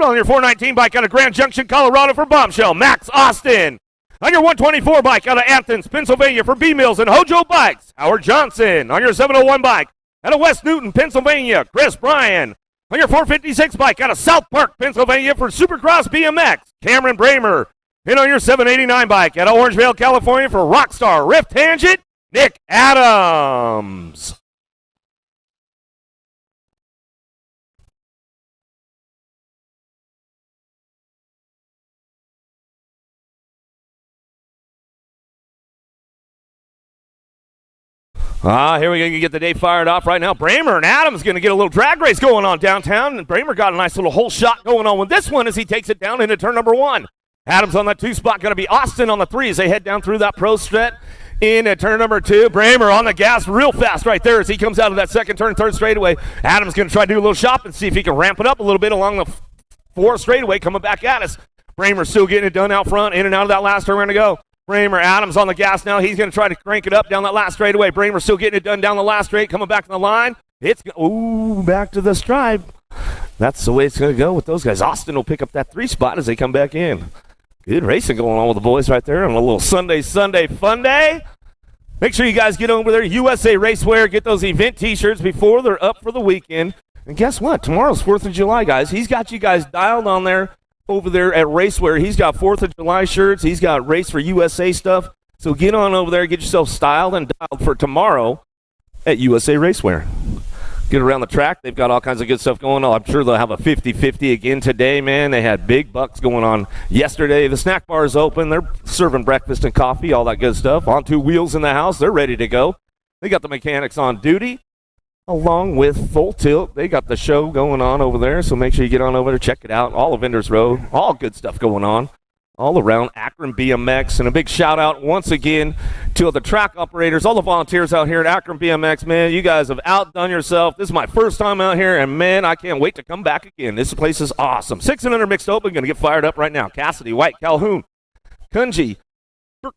On your 419 bike out of Grand Junction, Colorado for Bombshell, Max Austin. On your 124 bike out of Athens, Pennsylvania for B-Mills and Hojo Bikes, Howard Johnson. On your 701 bike out of West Newton, Pennsylvania, Chris Bryan. On your 456 bike out of South Park, Pennsylvania for Supercross BMX, Cameron Bramer. And on your 789 bike out of Orangevale, California for Rockstar Rift Tangent, Nick Adams. Here we go. You get the day fired off right now. Bramer and Adams going to get a little drag race going on downtown. And Bramer got a nice little hole shot going on with this one as he takes it down into turn number 1. Adams on that 2 spot. Going to be Austin on the 3 as they head down through that pro stretch in at turn number 2. Bramer on the gas real fast right there as he comes out of that second turn, third straightaway. Adams going to try to do a little shop and see if he can ramp it up a little bit along the 4 straightaway coming back at us. Bramer still getting it done out front, in and out of that last turn. We're going to go. Bramer, Adams on the gas now. He's going to try to crank it up down that last straightaway. Bramer still getting it done down the last straight, coming back to the line. Back to the stripe. That's the way it's going to go with those guys. Austin will pick up that 3 spot as they come back in. Good racing going on with the boys right there on a little Sunday fun day. Make sure you guys get over there. USA Racewear. Get those event T-shirts before they're up for the weekend. And guess what? Tomorrow's 4th of July, guys. He's got you guys dialed on there. Over there at Racewear. He's got 4th of July shirts. He's got Race for USA stuff. So get on over there, get yourself styled and dialed for tomorrow at USA Racewear. Get around the track. They've got all kinds of good stuff going on. I'm sure they'll have a 50-50 again today, man. They had big bucks going on yesterday. The snack bar is open. They're serving breakfast and coffee, all that good stuff. On 2 wheels in the house. They're ready to go. They got the mechanics on duty. Along with Full Tilt, they got the show going on over there, so make sure you get on over there, check it out. All of Vendors Road, all good stuff going on all around Akron BMX. And a big shout-out once again to the track operators, all the volunteers out here at Akron BMX. Man, you guys have outdone yourself. This is my first time out here, and, man, I can't wait to come back again. This place is awesome. 6 and under mixed open, going to get fired up right now. Cassidy, White, Calhoun, Kunji,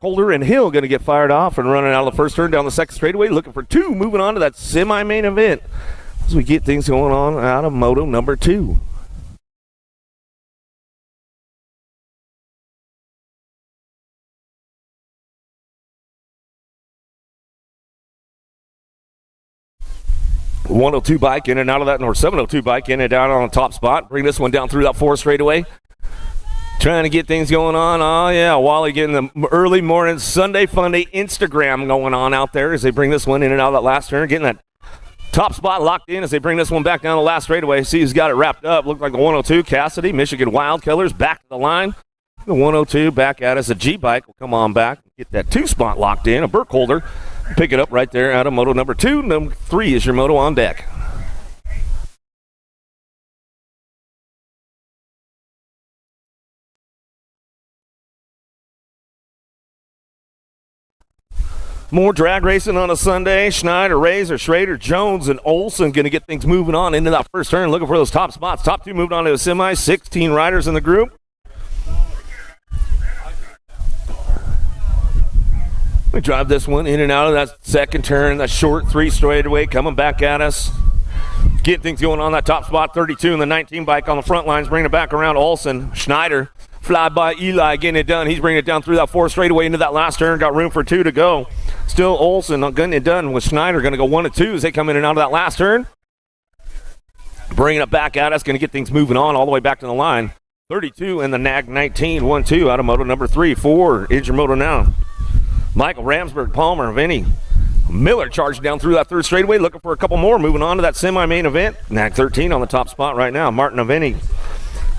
Holder and Hill going to get fired off and running out of the first turn down the second straightaway, looking for 2, moving on to that semi-main event as we get things going on out of moto number 2. .102 bike in and out of that, or 702 bike in and out on the top spot. Bring this one down through that 4 straightaway. Trying to get things going on. Oh, yeah, Wally getting the early morning Sunday Fun Day Instagram going on out there as they bring this one in and out of that last turn. Getting that top spot locked in as they bring this one back down the last straightaway. See who's got it wrapped up. Looked like the 102, Cassidy, Michigan Wild Killers, back to the line. The 102 back at us. A G-Bike will come on back. Get that 2 spot locked in. A Burkholder. Pick it up right there out of moto number 2. Number 3 is your moto on deck. More drag racing on a Sunday. Schneider, Razor, Schrader, Jones, and Olson going to get things moving on into that first turn, looking for those top spots. Top 2 moved on to a semi. 16 riders in the group. We drive this one in and out of that second turn, that short 3 straightaway coming back at us. Getting things going on that top spot. 32 and the 19 bike on the front lines, bringing it back around Olson. Schneider. Fly by Eli, getting it done. He's bringing it down through that 4 straightaway into that last turn. Got room for 2 to go. Still Olson getting it done with Schneider. Going to go 1 and 2 as they come in and out of that last turn. Bringing it back at us. Going to get things moving on all the way back to the line. 32 and the NAG 19. 1-2 out of moto number 3. 4 is your moto now. Michael Ramsberg, Palmer, Vinny Miller charging down through that 3rd straightaway. Looking for a couple more. Moving on to that semi-main event. NAG 13 on the top spot right now. Martin and Vinny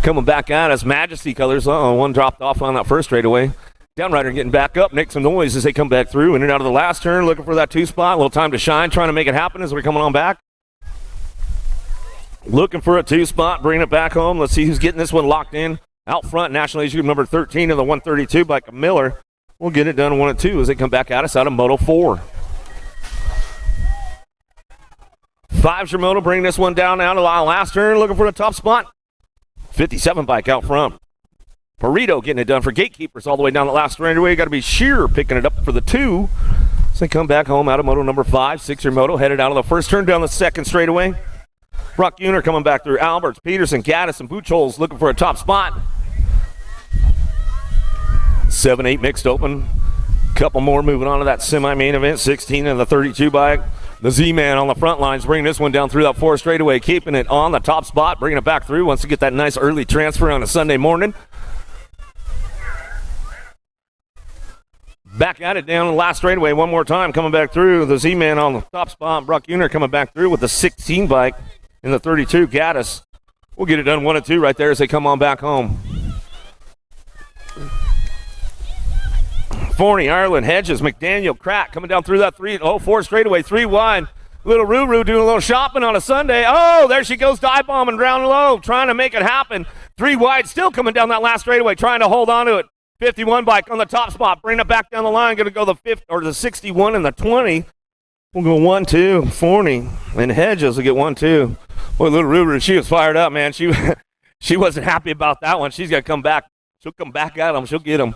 coming back at us. Majesty Colors. One dropped off on that 1st straightaway. Downrider getting back up. Make some noise as they come back through. In and out of the last turn. Looking for that 2 spot. A little time to shine. Trying to make it happen as we're coming on back. Looking for a 2 spot. Bringing it back home. Let's see who's getting this one locked in. Out front, National Age Group number 13 in the 132 by Miller. We'll get it done 1 and 2 as they come back at us out of Moto 4. 5's your moto. Bringing this one down out of the last turn. Looking for the top spot. 57 bike out front. Perito getting it done for Gatekeepers all the way down the last straightaway. Got to be Shearer picking it up for the 2. So they come back home out of moto number 5. 6-year moto headed out of the 1st turn down the 2nd straightaway. Brock Uner coming back through. Alberts, Peterson, Gaddis, and Buchholz looking for a top spot. 7-8 mixed open. Couple more moving on to that semi-main event. 16 in the 32 bike. The Z-Man on the front lines bringing this one down through that 4 straightaway, keeping it on the top spot, bringing it back through. Wants to get that nice early transfer on a Sunday morning. Back at it down the last straightaway one more time, coming back through. The Z-Man on the top spot. Brock Uner coming back through with the 16 bike in the 32. Gaddis will get it done 1 and 2 right there as they come on back home. Forney, Ireland, Hedges, McDaniel, Crack coming down through that 4 straightaway, 3 wide. Little Ruru doing a little shopping on a Sunday. Oh, there she goes, dive bombing down low, trying to make it happen. 3 wide, still coming down that last straightaway, trying to hold on to it. 51 bike on the top spot, bring it back down the line. Going to go the 61 and the 20. We'll go 1, 2. Forney and Hedges will get 1, 2. Boy, little Ruru, she was fired up, man. She wasn't happy about that one. She's got to come back. She'll come back at him. She'll get him.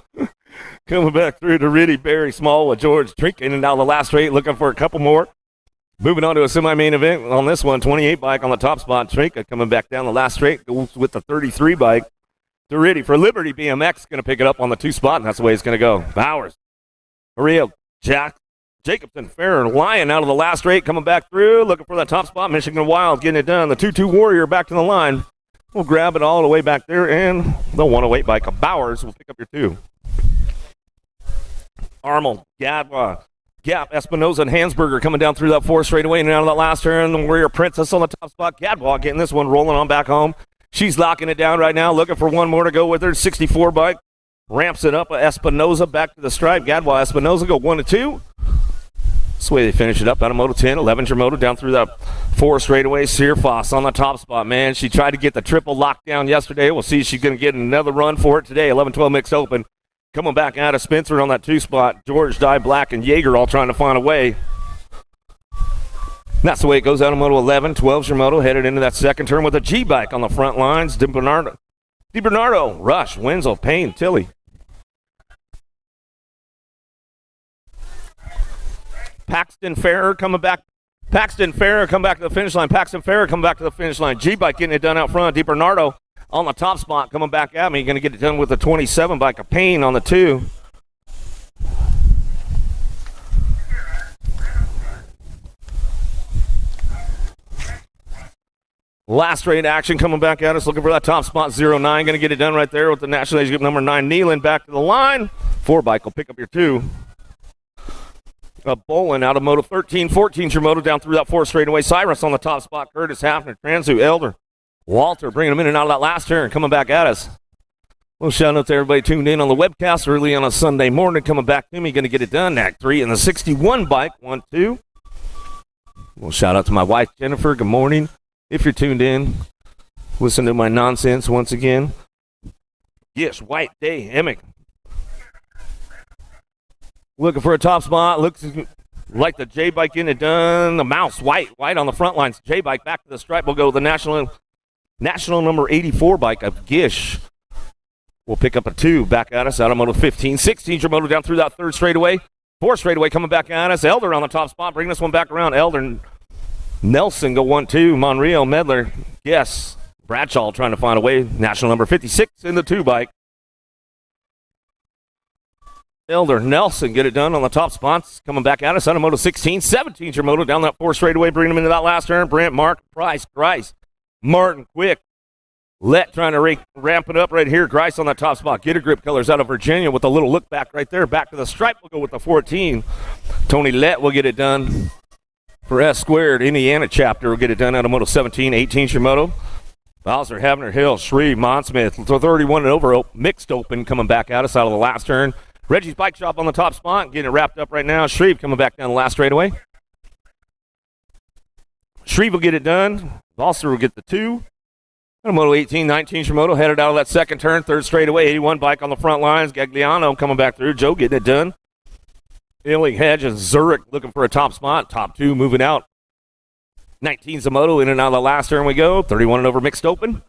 Coming back through to Riddy, Barry, Small with George Trinket, and now the last straight, looking for a couple more. Moving on to a semi-main event on this one, 28 bike on the top spot. Trinket coming back down the last straight, goes with the 33 bike. To Riddy for Liberty BMX, going to pick it up on the 2 spot, and that's the way it's going to go. Bowers, Maria, Jacobson, Farrer, Lyon out of the last straight, coming back through, looking for that top spot. Michigan Wild getting it done. The 2-2 Warrior back to the line. We'll grab it all the way back there, and the 108 bike of Bowers will pick up your 2. Arnold, Gap, Espinoza, and Hansberger coming down through that 4 straightaway and out of that last turn. The Warrior Princess on the top spot. Gadbois getting this one rolling on back home. She's locking it down right now, looking for one more to go with her. 64 bike. Ramps it up. Espinoza back to the stripe. Gadbois, Espinoza go 1 and 2. That's the way they finish it up out of Moto 10. 11 Moto down through that 4 straightaway. Searfoss on the top spot, man. She tried to get the triple lockdown yesterday. We'll see if she's going to get another run for it today. 11-12 mixed open. Coming back out of Spencer on that 2 spot. George, Dye, Black, and Yeager all trying to find a way. That's the way it goes out of Moto 11. 12's your Moto headed into that second turn with a G-bike on the front lines. DiBernardo, Rush, Wenzel, Payne, Tilley. Paxton Farrer coming back. Paxton Farrer come back to the finish line. Paxton Farrer come back to the finish line. G-bike getting it done out front. DiBernardo on the top spot coming back at me. Going to get it done with the 27 bike of Payne on the 2. Last straight action coming back at us, looking for that top spot, 09. Going to get it done right there with the National Age Group number 9, Nealon back to the line. 4 bike will pick up your 2. Bolin out of Moto 13. 14's your Moto down through that 4 straightaway. Cyrus on the top spot. Curtis Hafner, Transu, Elder, Walter bringing them in and out of that last turn, coming back at us. Well, shout out to everybody tuned in on the webcast early on a Sunday morning. Coming back to me, going to get it done. Act 3 in the 61 bike, 1, 2. Well, shout out to my wife, Jennifer. Good morning. If you're tuned in, listen to my nonsense once again. Yes, White Day, Emick. Looking for a top spot. Looks like the J-bike getting it done. The Mouse, White on the front lines. J-bike back to the stripe. We'll go with the national number 84 bike of Gish. We'll pick up a 2 back at us out of Moto 15. 16's your Moto down through that 3rd straightaway. 4 straightaway coming back at us. Elder on the top spot. Bring this one back around. Elder Nelson go 1, 2. Monreal, Medler, yes. Bradshaw trying to find a way. National number 56 in the 2 bike. Elder Nelson get it done on the top spots. Coming back at us on a Moto 16. 17's your Moto down that 4 straightaway. Bringing him into that last turn. Brent, Mark, Price, Grice, Martin, Quick. Let trying to ramp it up right here. Grice on that top spot. Get a grip colors out of Virginia with a little look back right there. Back to the stripe. We'll go with the 14. Tony Lett will get it done. For S Squared, Indiana chapter will get it done out of Moto 17. 18's your Moto. Bowser, Havner, Hill, Shreve, Monsmith, 31 and over, mixed open, coming back at us out of the last turn. Reggie's Bike Shop on the top spot, getting it wrapped up right now. Shreve coming back down the last straightaway. Shreve will get it done. Balser will get the 2. And Moto 18, 19's your Moto, headed out of that second turn, 3rd straightaway. 81 bike on the front lines. Gagliano coming back through. Joe getting it done. Illig, Hedge, and Zurich looking for a top spot. Top 2 moving out. 19's the Moto, in and out of the last turn we go. 31 and over mixed open.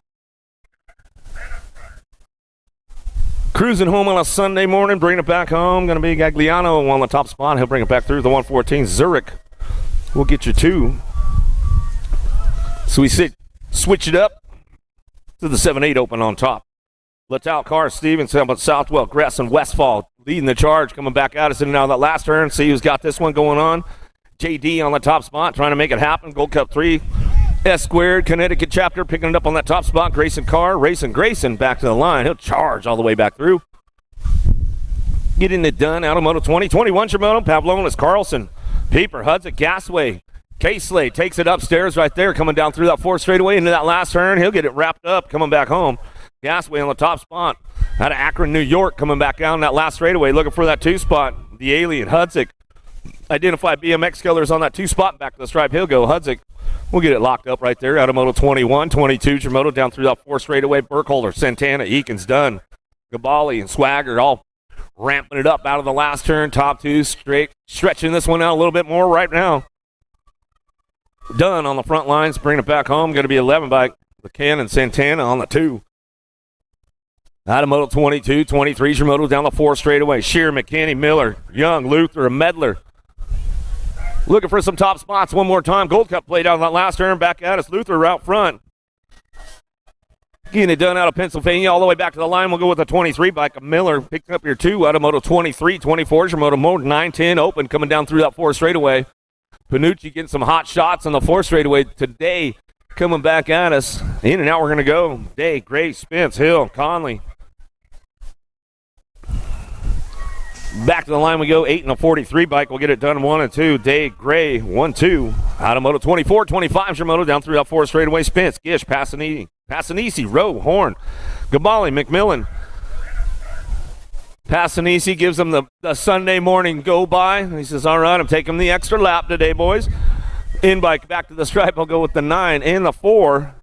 Cruising home on a Sunday morning, bringing it back home. Going to be Gagliano on the top spot. He'll bring it back through the 114. Zurich will get you 2. So we sit switch it up to the 7-8 open on top. Littell, Carr, Stevenson, but Southwell, Gress, and Westfall leading the charge, coming back at us in and out of that last turn. See who's got this one going on. JD on the top spot, trying to make it happen. Gold Cup 3, S Squared, Connecticut chapter, picking it up on that top spot. Grayson Carr, racing Grayson back to the line. He'll charge all the way back through. Getting it done out of Moto 20. 21 Shimono, Pavlonis, Carlson, Peeper, Hudzik, Gasway. Caseley takes it upstairs right there, coming down through that 4th straightaway into that last turn. He'll get it wrapped up, coming back home. Gasway on the top spot. Out of Akron, New York, coming back down that last straightaway, looking for that 2 spot. The Alien, Hudzik. Identify BMX colors on that 2 spot. Back to the stripe, he'll go. Hudzik. We'll get it locked up right there. Out of Moto 21, 22 Shimono down through that 4th straightaway. Burkholder, Santana, Eakins, Dunn, Gabali, and Swagger all ramping it up out of the last turn. Top 2 straight, stretching this one out a little bit more right now. Dunn on the front lines, bringing it back home. Going to be 11 by McCann and Santana on the 2. Out of Moto 22, 23 Shimono down the 4th straightaway. Shear, McKinney, Miller, Young, Luther, and Medler. Looking for some top spots one more time. Gold Cup played out on that last turn. Back at us. Luther out front. Getting it done out of Pennsylvania all the way back to the line. We'll go with the 23 bike. Miller picking up your 2 out of Moto 23, 24 Shimono. Moto 9-10 open coming down through that 4th straightaway. Panucci getting some hot shots on the 4th straightaway today. Coming back at us. In and out we're going to go. Day, Gray, Spence, Hill, Conley. Back to the line we go. 8 and a 43 bike. We'll get it done 1 and 2. Day, Gray, 1-2. Out of Moto 24, 25 Shimono down through that 4th straightaway. Spence, Gish, Passanisi, Rowe, Horn, Gabali, McMillan. Passanisi gives them the Sunday morning go-by. He says, all right, I'm taking the extra lap today, boys. In bike back to the stripe. I'll go with the 9 and the 4.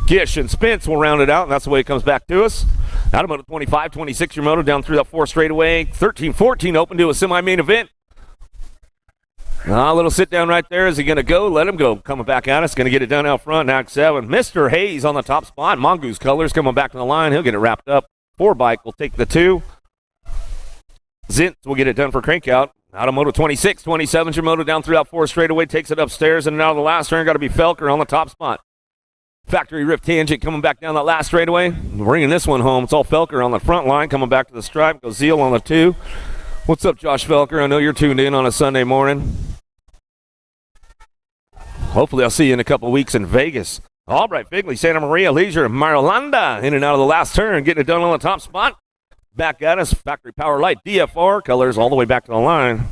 Gish and Spence will round it out, and that's the way it comes back to us. Out of Moto 25, 26 Shimono down through that 4th straightaway. 13, 14 open to a semi-main event. A little sit down right there. Is he going to go? Let him go. Coming back at us. Going to get it done out front. Act 7. Mr. Hayes on the top spot. Mongoose colors coming back to the line. He'll get it wrapped up. 4 bike will take the 2. Zintz will get it done for Crankout. Out of Moto 26, 27 Shimono down through that 4th straightaway. Takes it upstairs and out of the last turn. Got to be Felker on the top spot. Factory Rift Tangent coming back down that last straightaway. Bringing this one home. It's all Felker on the front line. Coming back to the stripe. Goes Zeal on the 2. What's up, Josh Felker? I know you're tuned in on a Sunday morning. Hopefully I'll see you in a couple of weeks in Vegas. Albright, Figley, Santa Maria, Leisure, Marlanda in and out of the last turn. Getting it done on the top spot. Back at us. Factory Power Light, DFR colors all the way back to the line.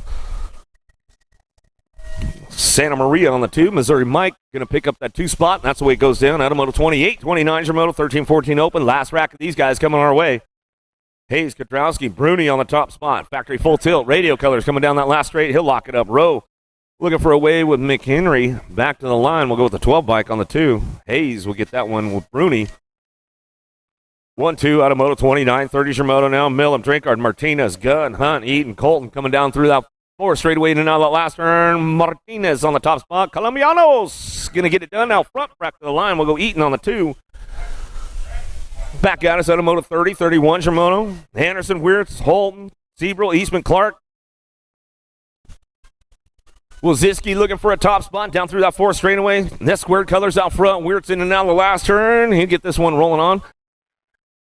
Santa Maria on the 2. Missouri Mike going to pick up that 2 spot. And that's the way it goes down. Out of Moto 28, 29 Shimono, 13, 14 open. Last rack of these guys coming our way. Hayes, Katrowski, Bruni on the top spot. Factory Full Tilt, radio colors coming down that last straight. He'll lock it up. Rowe looking for a way with McHenry. Back to the line. We'll go with the 12 bike on the 2. Hayes will get that one with Bruni. 1-2 out of Moto 29, 30 Shimono now. Millam, Drinkard, Martinez, Gunn, Hunt, Eaton, Colton coming down through that 4 straightaway in and out of that last turn. Martinez on the top spot. Colombianos going to get it done out front. Back to the line. We'll go Eaton on the 2. Back at us out of Moto 30, 31 Shimono. Anderson, Wirtz, Holton, Seabrill, Eastman, Clark. Woziski looking for a top spot down through that 4 straightaway. This squared colors out front. Wirtz in and out of the last turn. He'll get this one rolling on.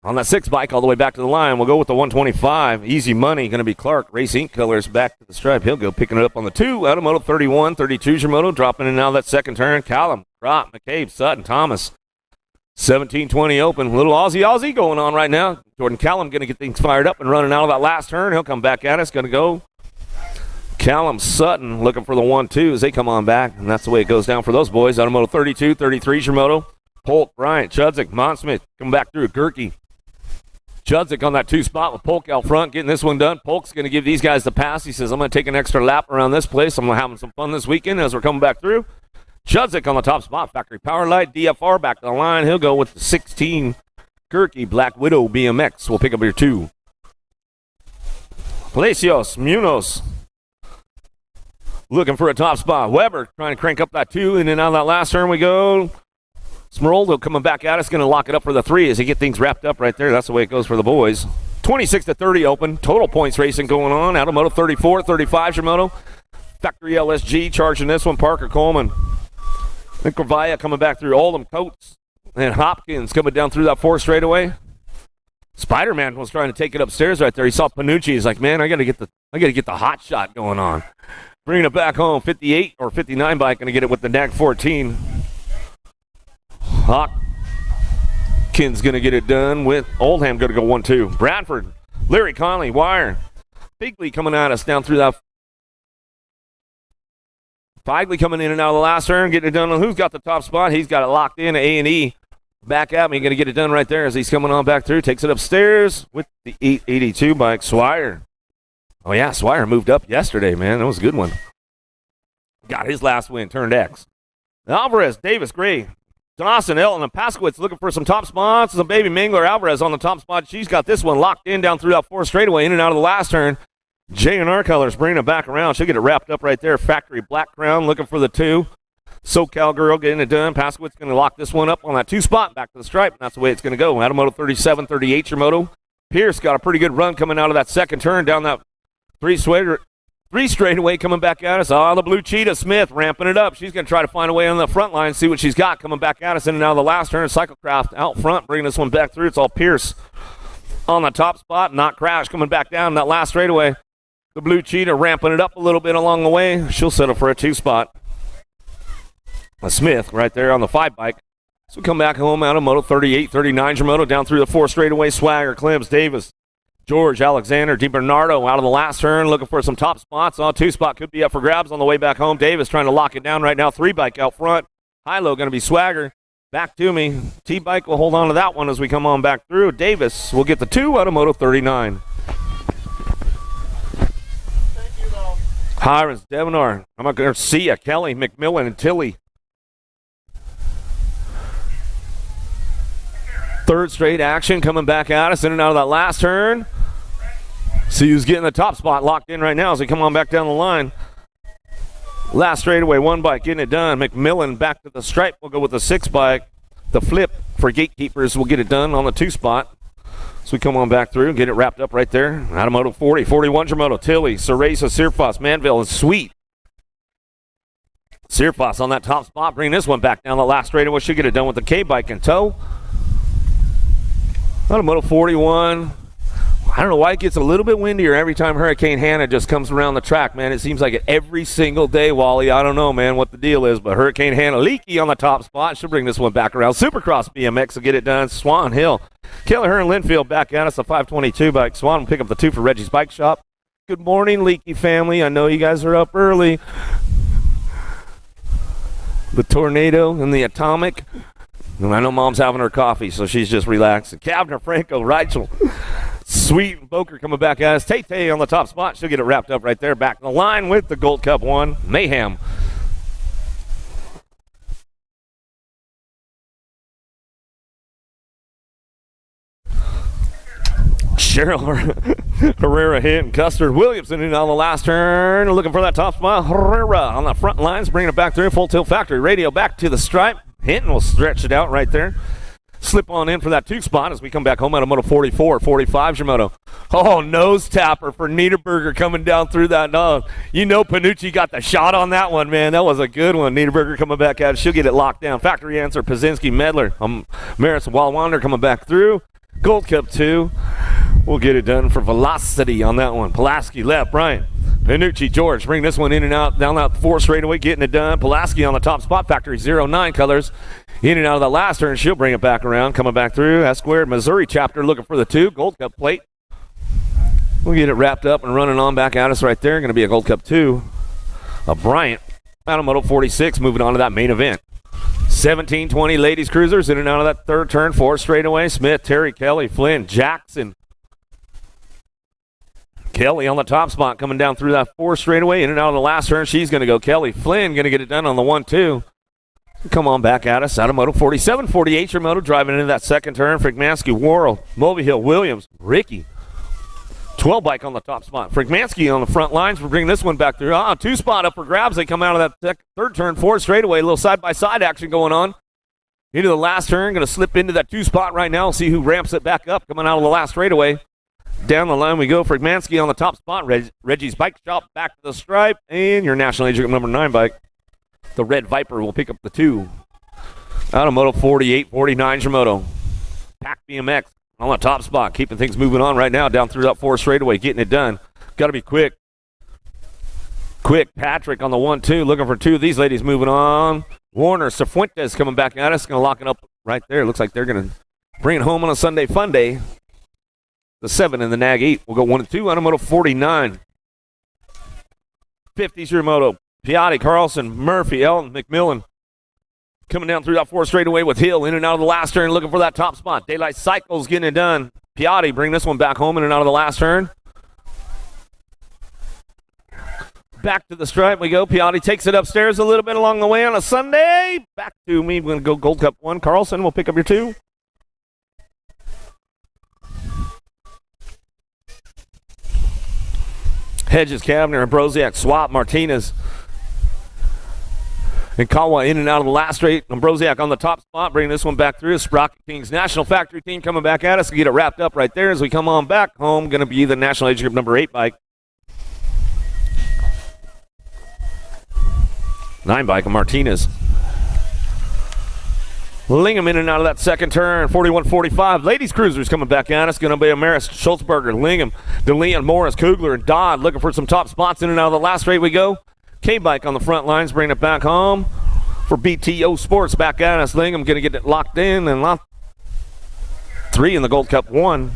On that 6 bike all the way back to the line, we'll go with the 125. Easy money, going to be Clark. Race Inc. colors back to the stripe. He'll go picking it up on the 2. Out of Moto 31, 32 Shimono, dropping in and out of that second turn. Callum, Crop, McCabe, Sutton, Thomas. 17-20 open. Little Aussie going on right now. Jordan Callum going to get things fired up and running out of that last turn. He'll come back at us. Going to go Callum Sutton looking for the 1-2 as they come on back. And that's the way it goes down for those boys. Out of Moto 32, 33 Shimono. Holt, Bryant, Chudzik, Monsmith coming back through. Gerke. Chudzik on that 2 spot with Polk out front, getting this one done. Polk's going to give these guys the pass. He says, I'm going to take an extra lap around this place. I'm going to have some fun this weekend as we're coming back through. Chudzik on the top spot. Factory Power Light, DFR back to the line. He'll go with the 16 Gerke Black Widow BMX. We'll pick up your 2. Palacios, Munoz looking for a top spot. Weber trying to crank up that 2, and then on that last turn we go. Smeraldo coming back at us, going to lock it up for the 3 as he get things wrapped up right there. That's the way it goes for the boys. 26-30 open. Total points racing going on. Out of Moto 34, 35 Shimono. Factory LSG charging this one. Parker Coleman. Corvaya coming back through Oldham, Coates, and Hopkins coming down through that 4 straightaway. Spider-Man was trying to take it upstairs right there. He saw Panucci. He's like, man, I gotta get the hot shot going on. Bringing it back home, 58 or 59 bike, gonna get it with the NAG 14. Hopkins gonna get it done with Oldham. Gonna go 1-2. Bradford, Larry Conley, wire. Bigley coming at us down through that. Figley coming in and out of the last turn, getting it done. Who's got the top spot? He's got it locked in. A&E back at me, going to get it done right there as he's coming on back through. Takes it upstairs with the 882 bike. Swire. Oh, yeah, Swire moved up yesterday, man. That was a good one. Got his last win, turned X. Alvarez, Davis, Gray, Dawson, Elton, and Paskowitz looking for some top spots. Some baby Mangler Alvarez on the top spot. She's got this one locked in down through that 4 straightaway, in and out of the last turn. J&R Colors bringing it back around. She'll get it wrapped up right there. Factory Black Crown looking for the 2. SoCal Girl getting it done. Paskowitz going to lock this one up on that 2 spot. Back to the stripe. And that's the way it's going to go. Adamoto 37, 38 your moto. Pierce got a pretty good run coming out of that second turn down that 3 straightaway coming back at us. The Blue Cheetah Smith ramping it up. She's going to try to find a way on the front line, see what she's got coming back at us in and out of the last turn. Cyclecraft out front bringing this one back through. It's all Pierce on the top spot. Not Crash coming back down that last straightaway. The Blue Cheetah ramping it up a little bit along the way. She'll settle for a 2 spot. A Smith right there on the 5 bike. So we come back home out of moto 38, 39 your moto down through the 4 straightaway. Swagger, Clems, Davis, George, Alexander, DiBernardo out of the last turn looking for some top spots. 2 spot could be up for grabs on the way back home. Davis trying to lock it down right now. 3 bike out front. High-low going to be Swagger. Back to me. T-bike will hold on to that one as we come on back through. Davis will get the 2 out of moto 39. Hirons, Devonar, I'm not going to see ya. Kelly, McMillan, and Tilly. 3rd straight action coming back at us in and out of that last turn. See who's getting the top spot locked in right now as we come on back down the line. Last straightaway, 1 bike getting it done. McMillan back to the stripe. We'll go with the 6 bike. The flip for Gatekeepers will get it done on the 2 spot. So we come on back through and get it wrapped up right there. Adamoto 40, 41 Jamoto, Tilly, Cereza, Searfoss, Manville, and Sweet. Searfoss on that top spot, bringing this one back down the last straightaway. Should get it done with the K-bike in tow. Adamoto 41. I don't know why it gets a little bit windier every time Hurricane Hannah just comes around the track, man. It seems like it every single day, Wally. I don't know, man, what the deal is, but Hurricane Hannah leaky on the top spot. She'll bring this one back around. Supercross BMX will get it done. Swan Hill. Kelleher and Linfield back at us, a 522 bike. Swan will pick up the 2 for Reggie's Bike Shop. Good morning, Leaky family. I know you guys are up early. The Tornado and the Atomic. And I know Mom's having her coffee, so she's just relaxing. Kavner, Franco, Reichel. Sweet Boker coming back at us. Tay on the top spot. She'll get it wrapped up right there. Back in the line with the Gold Cup 1. Mayhem. Cheryl Herrera hit and Custard Williamson in on the last turn. Looking for that top spot. Herrera on the front lines. Bringing it back through. Full Tilt Factory Radio back to the stripe. Hinton will stretch it out right there. Slip on in for that 2 spot as we come back home out of moto 44, 45 your moto. Oh, nose tapper for Niederberger coming down through that. You know Panucci got the shot on that one, man. That was a good one. Niederberger coming back out. She'll get it locked down. Factory answer, Pazinski, Medler. Maris Walwander coming back through. Gold Cup 2. We'll get it done for Velocity on that one. Pulaski left, Brian. Panucci, George, bring this one in and out, down that 4 straightaway, getting it done. Pulaski on the top spot, Factory 09 colors. In and out of the last turn, she'll bring it back around, coming back through. S-Squared, Missouri chapter looking for the 2. Gold Cup plate. We'll get it wrapped up and running on back at us right there. Going to be a Gold Cup 2. A Bryant, out of Moto 46, moving on to that main event. 17-20 ladies cruisers in and out of that 3rd turn, 4 straightaway. Smith, Terry, Kelly, Flynn, Jackson. Kelly on the top spot coming down through that 4 straightaway. In and out of the last turn, she's going to go. Kelly Flynn going to get it done on the 1-2. Come on back at us out of Moto 47, 48 your moto, driving into that 2nd turn. Frigmansky, Worrell, Moby Hill, Williams, Ricky. 12 bike on the top spot. Frigmansky on the front lines. We're bringing this one back through. 2 spot up for grabs. They come out of that 3rd turn, 4 straightaway. A little side-by-side action going on. Into the last turn. Going to slip into that 2 spot right now. See who ramps it back up coming out of the last straightaway. Down the line we go. Frigmansky on the top spot. Reggie's Bike Shop back to the stripe. And your National Age Group number 9 bike. The Red Viper will pick up the 2. Out of Moto 48, 49's your moto. Pack BMX on the top spot, keeping things moving on right now down through that 4 straightaway, getting it done. Got to be quick. Quick, Patrick on the 1-2, looking for 2 of these ladies moving on. Warner, Cifuentes coming back at us, going to lock it up right there. Looks like they're going to bring it home on a Sunday fun day. The 7 and the Nag 8 will go 1 and 2 on a Moto 49. 50's your moto. Piatti, Carlson, Murphy, Elton, McMillan. Coming down through that 4 straightaway with Hill in and out of the last turn, looking for that top spot. Daylight Cycles getting it done. Piatti bring this one back home in and out of the last turn. Back to the stripe we go. Piatti takes it upstairs a little bit along the way on a Sunday. Back to me. We're going to go Gold Cup 1. Carlson will pick up your 2. Hedges, Kavner, Ambrosiak, Swap, Martinez. And Kawa in and out of the last straight. Ambrosiak on the top spot, bringing this one back through. Sprocket Kings National Factory team coming back at us to get it wrapped up right there as we come on back home. Going to be the National Age Group number 8 bike. 9 bike of Martinez. Lingham in and out of that second turn. 41-45. Ladies Cruisers coming back at us. Going to be Amaris, Schultzberger, Lingham, DeLeon, Morris, Kugler, and Dodd looking for some top spots in and out of the last straight we go. K-Bike on the front lines, bringing it back home for BTO Sports. Back at us. Lingham going to get it locked in and locked 3 in the Gold Cup 1.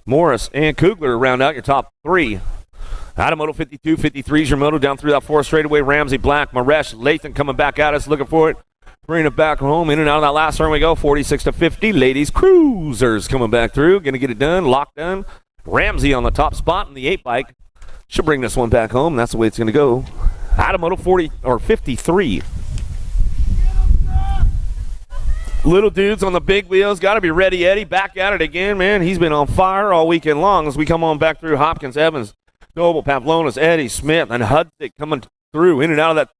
Morris and Kugler round out your top 3. Out of Moto 52, 53's your moto down through that 4 straightaway. Ramsey, Black, Maresh, Lathan coming back at us, looking for it. Bringing it back home, in and out of that last turn we go. 46-50. Ladies Cruisers coming back through. Going to get it done, locked done. Ramsey on the top spot in the 8 bike. Should bring this one back home. That's the way it's going to go. Out of Moto 40 or 53. Little dudes on the big wheels. Got to be ready, Eddie. Back at it again, man. He's been on fire all weekend long as we come on back through. Hopkins, Evans, Noble, Pavlonis, Eddie, Smith, and Hudzik coming through in and out of that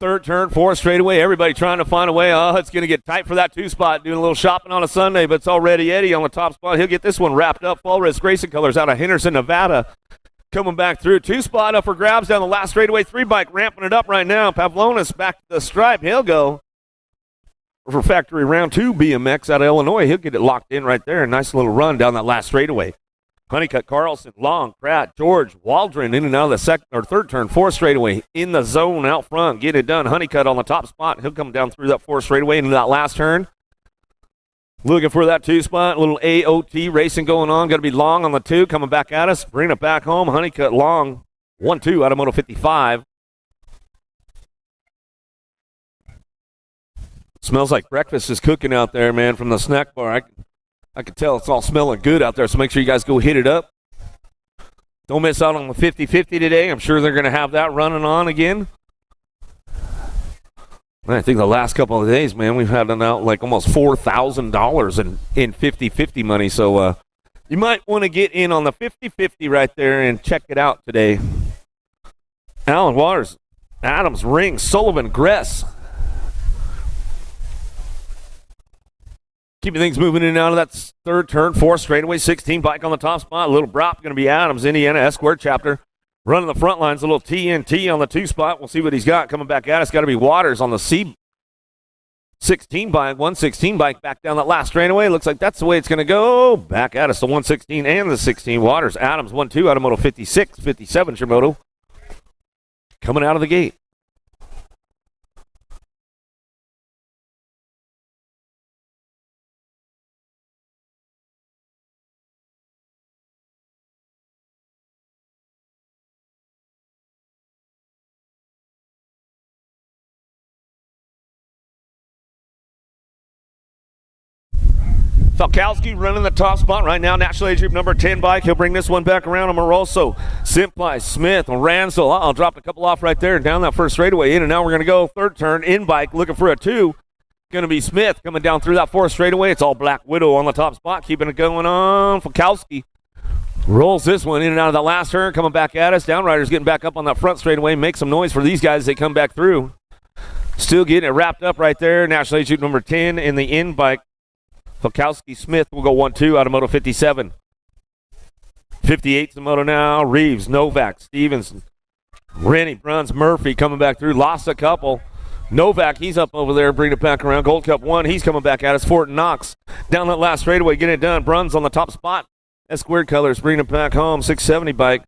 3rd turn, 4 straightaway. Everybody trying to find a way. Oh, it's going to get tight for that 2 spot. Doing a little shopping on a Sunday, but it's already Eddie on the top spot. He'll get this one wrapped up. Fall Res Racing Colors out of Henderson, Nevada. Coming back through. 2 spot up for grabs down the last straightaway. 3 bike ramping it up right now. Pavlonis back to the stripe. He'll go for factory round 2 BMX out of Illinois. He'll get it locked in right there. A nice little run down that last straightaway. Honeycutt, Carlson, Long, Pratt, George, Waldron in and out of the 2nd or 3rd turn, 4 straightaway in the zone out front. Get it done. Honeycutt on the top spot. He'll come down through that 4 straightaway into that last turn. Looking for that 2 spot. A little AOT racing going on. Going to be Long on the 2 coming back at us. Bringing it back home. Honeycutt, Long, 1-2 out of Moto 55. Smells like breakfast is cooking out there, man, from the snack bar. I can tell it's all smelling good out there, so make sure you guys go hit it up. Don't miss out on the 50-50 today. I'm sure they're going to have that running on again. I think the last couple of days, man, we've had out like almost $4,000 in 50-50 money. So you might want to get in on the 50-50 right there and check it out today. Allen Waters, Adams, Ring, Sullivan, Gress. Keeping things moving in and out of that 3rd turn, 4 straightaway, 16 bike on the top spot. A little Brop going to be Adams, Indiana S-Square chapter. Running the front lines, a little TNT on the 2 spot. We'll see what he's got coming back at us. Got to be Waters on the C16 bike, 116 bike back down that last straightaway. Looks like that's the way it's going to go. Back at us, the 116 and the 16. Waters, Adams, 1-2 out of Moto 56, 57 Shimoto. Coming out of the gate. Falkowski running the top spot right now. National Age Group number 10 bike. He'll bring this one back around on Moroso. Simply, Smith, Ransel. I'll drop a couple off right there and down that 1st straightaway in. And now we're going to go 3rd turn in bike looking for a 2. Going to be Smith coming down through that 4th straightaway. It's all Black Widow on the top spot. Keeping it going on. Falkowski rolls this one in and out of that last turn. Coming back at us. Downriders getting back up on that front straightaway. Make some noise for these guys as they come back through. Still getting it wrapped up right there. National Age Group number 10 in the in bike. Falkowski Smith will go 1-2 out of Moto 57. 58's the moto now. Reeves, Novak, Stevenson, Rennie, Bruns, Murphy coming back through. Lost a couple. Novak, he's up over there, bringing it back around. Gold Cup 1, he's coming back at us. Fort Knox down that last straightaway, getting it done. Bruns on the top spot. S Squared Colors bringing it back home. 670 bike.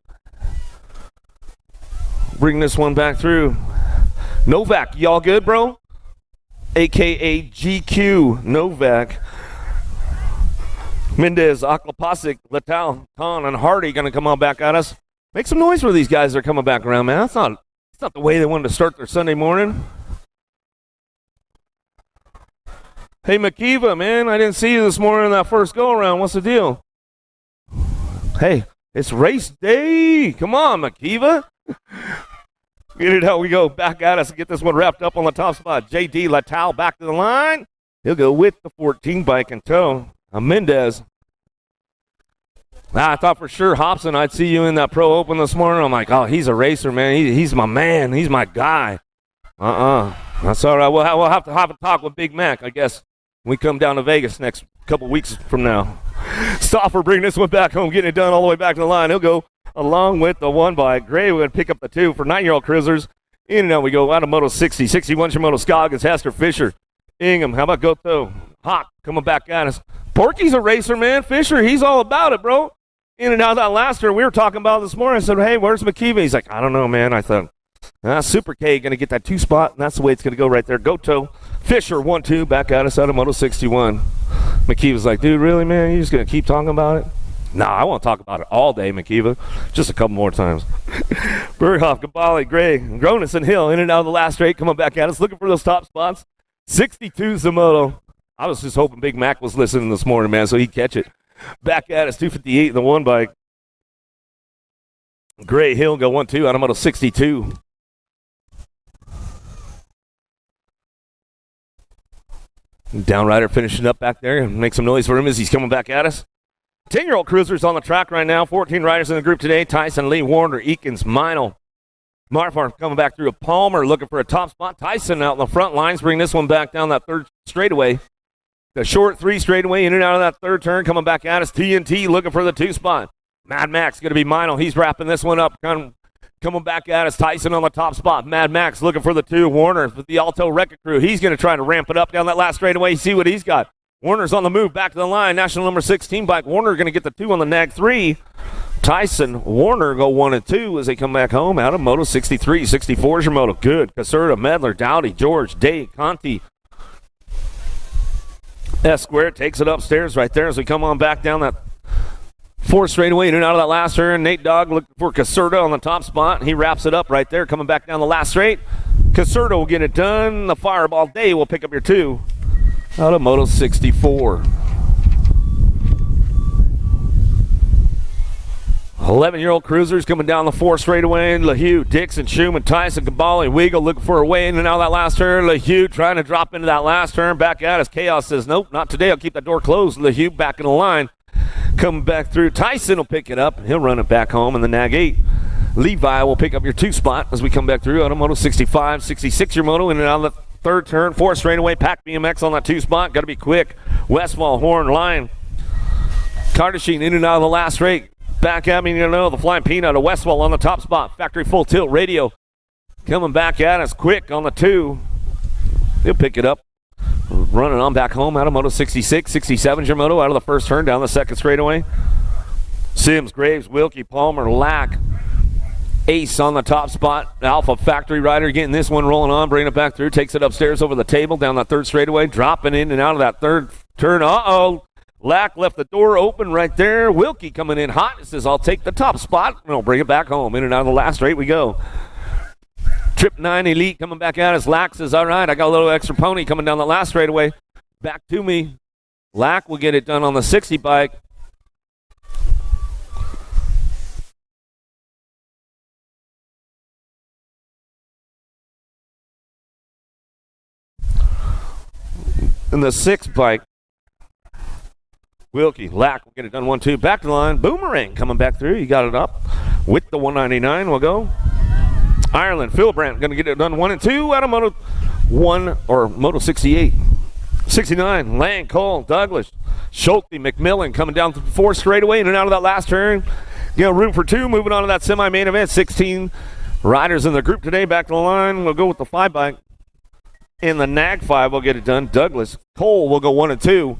Bring this one back through. Novak, y'all good, bro? A.K.A. GQ Novak. Mendez, Aklapasic, Letal, Khan, and Hardy going to come on back at us. Make some noise for these guys that are coming back around, man. That's not the way they wanted to start their Sunday morning. Hey, McKeeva, man, I didn't see you this morning in that first go-around. What's the deal? Hey, it's race day. Come on, McKeeva. Get it how we go. Back at us and get this one wrapped up on the top spot. J.D. Latal back to the line. He'll go with the 14 bike in tow. Mendez. I thought for sure, Hobson, I'd see you in that Pro Open this morning. I'm like, oh, he's a racer, man. He's my man. He's my guy. That's all right. We'll have to have a talk with Big Mac, I guess, when we come down to Vegas next couple weeks from now. Stoffer bringing this one back home, getting it done all the way back to the line. He'll go along with the 1 bike. Gray will pick up the 2 for 9-year-old cruisers. In and out we go. Out of Moto 60. 61 Shimoto Scoggins, Hester, Fisher, Ingham. How about Goto? Hawk coming back at us. Porky's a racer, man. Fisher, he's all about it, bro. In and out of that last turn we were talking about this morning. I said, hey, where's McKeeva? He's like, I don't know, man. I thought, Super K going to get that 2 spot, and that's the way it's going to go right there. Goto, Fisher, 1-2, back at us out of Moto 61. McKeeva's like, dude, really, man? You just going to keep talking about it? Nah, I want to talk about it all day, McKeeva. Just a couple more times. Berghoff, Gabali, Gray, Gronis, and Hill in and out of the last straight, coming back at us, looking for those top spots. 62 Zamoto. I was just hoping Big Mac was listening this morning, man, so he'd catch it. Back at us, 258 in the 1 bike. Gray, Hill go 1-2 out of Moto 62. Downrider finishing up back there and make some noise for him as he's coming back at us. 10-year-old cruisers on the track right now. 14 riders in the group today. Tyson, Lee, Warner, Eakins, Meinl. Marfar coming back through a Palmer looking for a top spot. Tyson out in the front lines. Bring this one back down that 3rd straightaway. The short 3 straightaway in and out of that 3rd turn. Coming back at us. TNT looking for the 2 spot. Mad Max going to be Meinl. He's wrapping this one up. Coming back at us. Tyson on the top spot. Mad Max looking for the 2. Warner with the Alto Wrecker Crew. He's going to try to ramp it up down that last straightaway. See what he's got. Warner's on the move, back to the line. National number 16 bike. Warner going to get the 2 on the Nag 3. Tyson, Warner go 1 and 2 as they come back home out of Moto 63. 64 is your moto. Good. Caserta, Medler, Dowdy, George, Day, Conti. S Squared takes it upstairs right there as we come on back down that 4th straightaway in and out of that last turn. Nate Dogg looking for Caserta on the top spot. He wraps it up right there, coming back down the last straight. Caserta will get it done. The Fireball Day will pick up your 2. Out of Moto 64. 11-year-old cruisers coming down the 4th straightaway. LaHue, Dixon, Schumann, Tyson, Gabali, Weagle looking for a way in and out of that last turn. LaHue trying to drop into that last turn. Back at us. Chaos says, nope, not today. I'll keep that door closed. LaHue back in the line. Coming back through. Tyson will pick it up. He'll run it back home in the Nag 8. Levi will pick up your 2 spot as we come back through. Out of Moto 65, 66 your moto in and out of the 3rd turn, 4th straightaway. Pack BMX on that 2 spot. Got to be quick. Westfall, Horn, Line. Kardashian in and out of the last straight. Back at me, the Flying Peanut of Westfall on the top spot. Factory Full Tilt Radio coming back at us quick on the 2. He'll pick it up. Running on back home out of Moto 66. 67's your moto out of the 1st turn down the 2nd straightaway. Sims, Graves, Wilkie, Palmer, Lack. Ace on the top spot. Alpha Factory Rider getting this one rolling on, bringing it back through, takes it upstairs over the table down that 3rd straightaway, dropping in and out of that 3rd turn. Lack left the door open right there. Wilkie coming in hot. It says, I'll take the top spot, and I'll bring it back home. In and out of the last straight we go. Trip 9 Elite coming back at us. Lack says, all right, I got a little extra pony coming down the last straightaway. Back to me. Lack will get it done on the 60 bike. In the 6th bike, Wilkie, Lack will get it done 1-2. Back to the line. Boomerang coming back through. You got it up with the 199. We'll go. Ireland, Phil Brandt going to get it done 1 and 2 out of Moto 1 or Moto 68. 69, Lang, Cole, Douglas, Schulte, McMillan coming down the 4th straightaway in and out of that last turn. Room for 2. Moving on to that semi-main event. 16, Riders in the group today back to the line. We'll go with the 5 bike. In the nag 5, we'll get it done. Douglas Cole will go 1 and 2.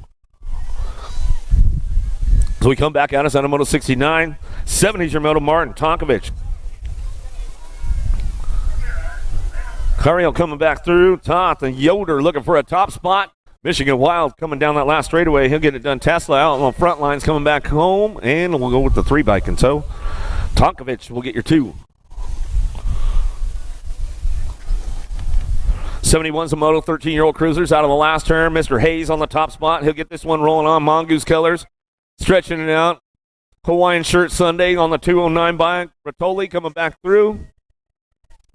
So we come back at us on a Moto 69. 70's your Moto Martin Tonkovich. Cariel coming back through. Toth and Yoder looking for a top spot. Michigan Wild coming down that last straightaway. He'll get it done. Tesla out on the front lines coming back home. And we'll go with the 3 bike in tow. Tonkovich will get your 2. 71's a Moto 13-year-old cruisers out of the last turn. Mr. Hayes on the top spot. He'll get this one rolling on Mongoose colors. Stretching it out. Hawaiian shirt Sunday on the 209 bike. Rotoli coming back through.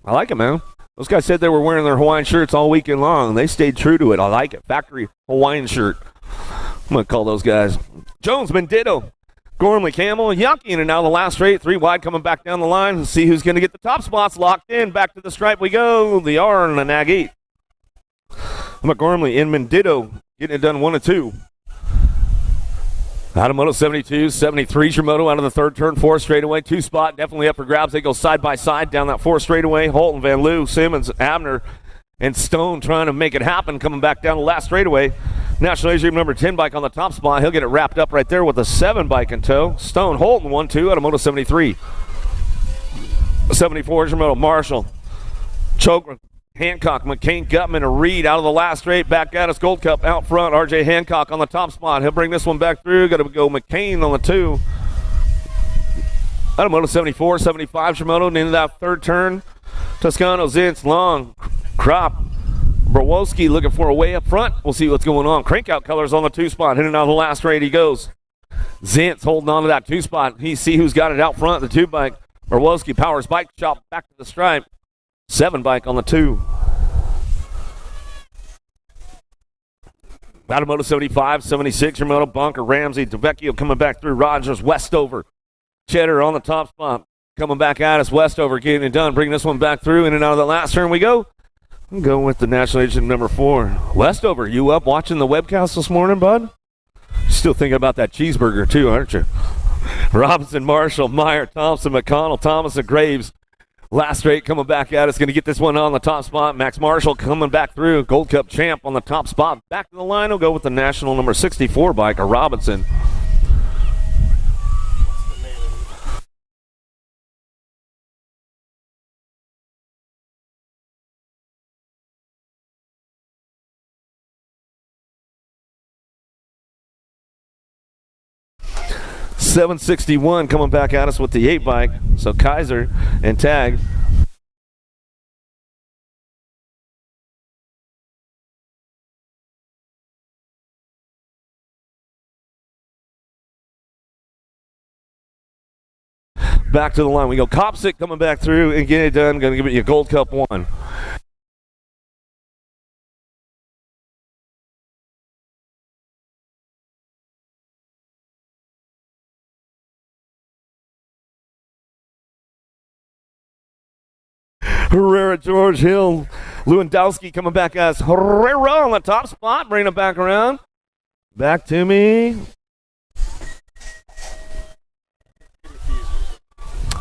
I like it, man. Those guys said they were wearing their Hawaiian shirts all weekend long. They stayed true to it. I like it. Factory Hawaiian shirt. I'm going to call those guys. Jones, Mendito, Gormley, Camel, Yankee in and out of the last straight. 3 wide coming back down the line. Let's see who's going to get the top spots locked in. Back to the stripe we go. The R and the nag 8. McGormley in Mendito getting it done 1 and 2. Out of Moto 72, 73's your Moto out of the 3rd turn, 4 straightaway. 2 spot, definitely up for grabs. They go side by side down that 4 straightaway. Holton, Van Loo, Simmons, Abner, and Stone trying to make it happen, coming back down the last straightaway. National Asia number 10 bike on the top spot. He'll get it wrapped up right there with a 7 bike in tow. Stone, Holton, 1-2 out of Moto 73. 74's your Moto Marshall. Choke, Hancock, McCain, Gutman, and Reed out of the last straight. Back at us, Gold Cup out front. RJ Hancock on the top spot. He'll bring this one back through. Got to go McCain on the 2. Out of Moto 74, 75 Shimoto into that 3rd turn. Toscano, Zintz, Long, Crop, Browolski looking for a way up front. We'll see what's going on. Crankout colors on the 2 spot. Hitting out of the last straight he goes. Zintz holding on to that 2 spot. He see who's got it out front, the 2 bike. Browolski powers bike shop back to the stripe. 7 bike on the 2. Out of Moto 75, 76, your Moto Bunker, Ramsey, DeVecchio coming back through. Rogers, Westover. Cheddar on the top spot. Coming back at us, Westover getting it done. Bringing this one back through. In and out of the last turn we go. I'm going with the National Agent number 4. Westover, you up watching the webcast this morning, bud? Still thinking about that cheeseburger too, aren't you? Robinson, Marshall, Meyer, Thompson, McConnell, Thomas, and Graves. Last straight coming back at us. Going to get this one on the top spot. Max Marshall coming back through. Gold Cup champ on the top spot. Back to the line. We'll go with the National number 64 bike, a Robinson. $761 coming back at us with the 8 bike. So Kaiser and Tag. Back to the line we go. Copsick coming back through and getting it done. Going to give it you a Gold Cup 1. Herrera, George Hill, Lewandowski coming back as Herrera on the top spot. Bring it back around. Back to me.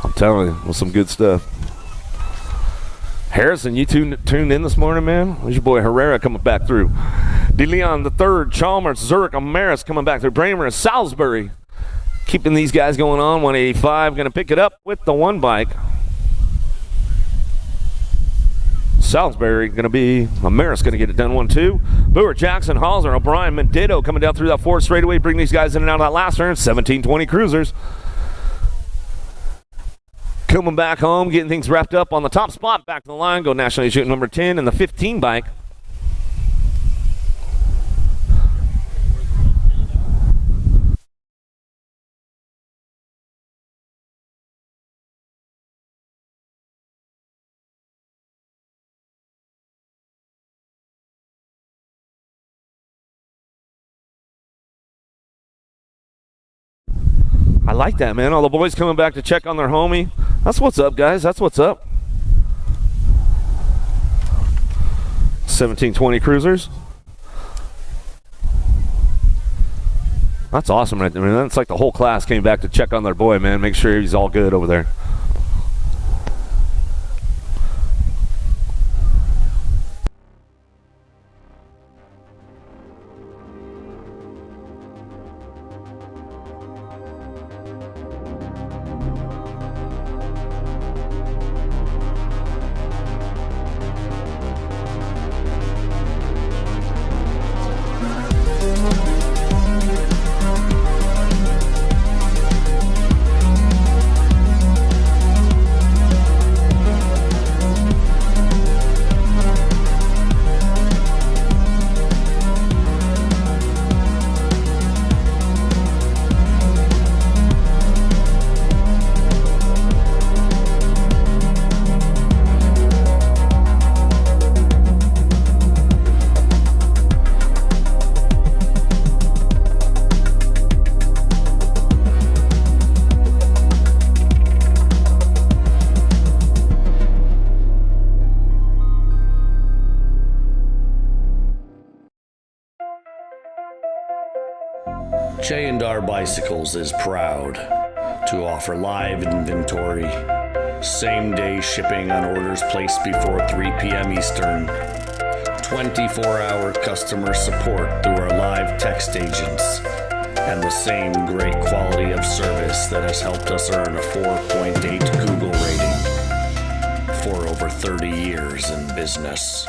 I'm telling you, with some good stuff. Harrison, you tuned in this morning, man? There's your boy Herrera coming back through. DeLeon the 3rd, Chalmers, Zurich, Amaris coming back through. Bramer and Salisbury keeping these guys going on. 185, going to pick it up with the 1 bike. Salisbury going to be, Amaris going to get it done 1-2. Boer, Jackson, Halser, O'Brien, Mendito coming down through that 4th straightaway. Bring these guys in and out of that last turn. 17-20 cruisers. Coming back home, getting things wrapped up on the top spot. Back to the line, go National Agent number 10 and the 15 bike. I like that, man. All the boys coming back to check on their homie. That's what's up, guys. That's what's up. 17-20 cruisers. That's awesome right there. I mean, that's like the whole class came back to check on their boy, man. Make sure he's all good over there. J&R Bicycles is proud to offer live inventory, same-day shipping on orders placed before 3 p.m. Eastern, 24-hour customer support through our live text agents, and the same great quality of service that has helped us earn a 4.8 Google rating for over 30 years in business.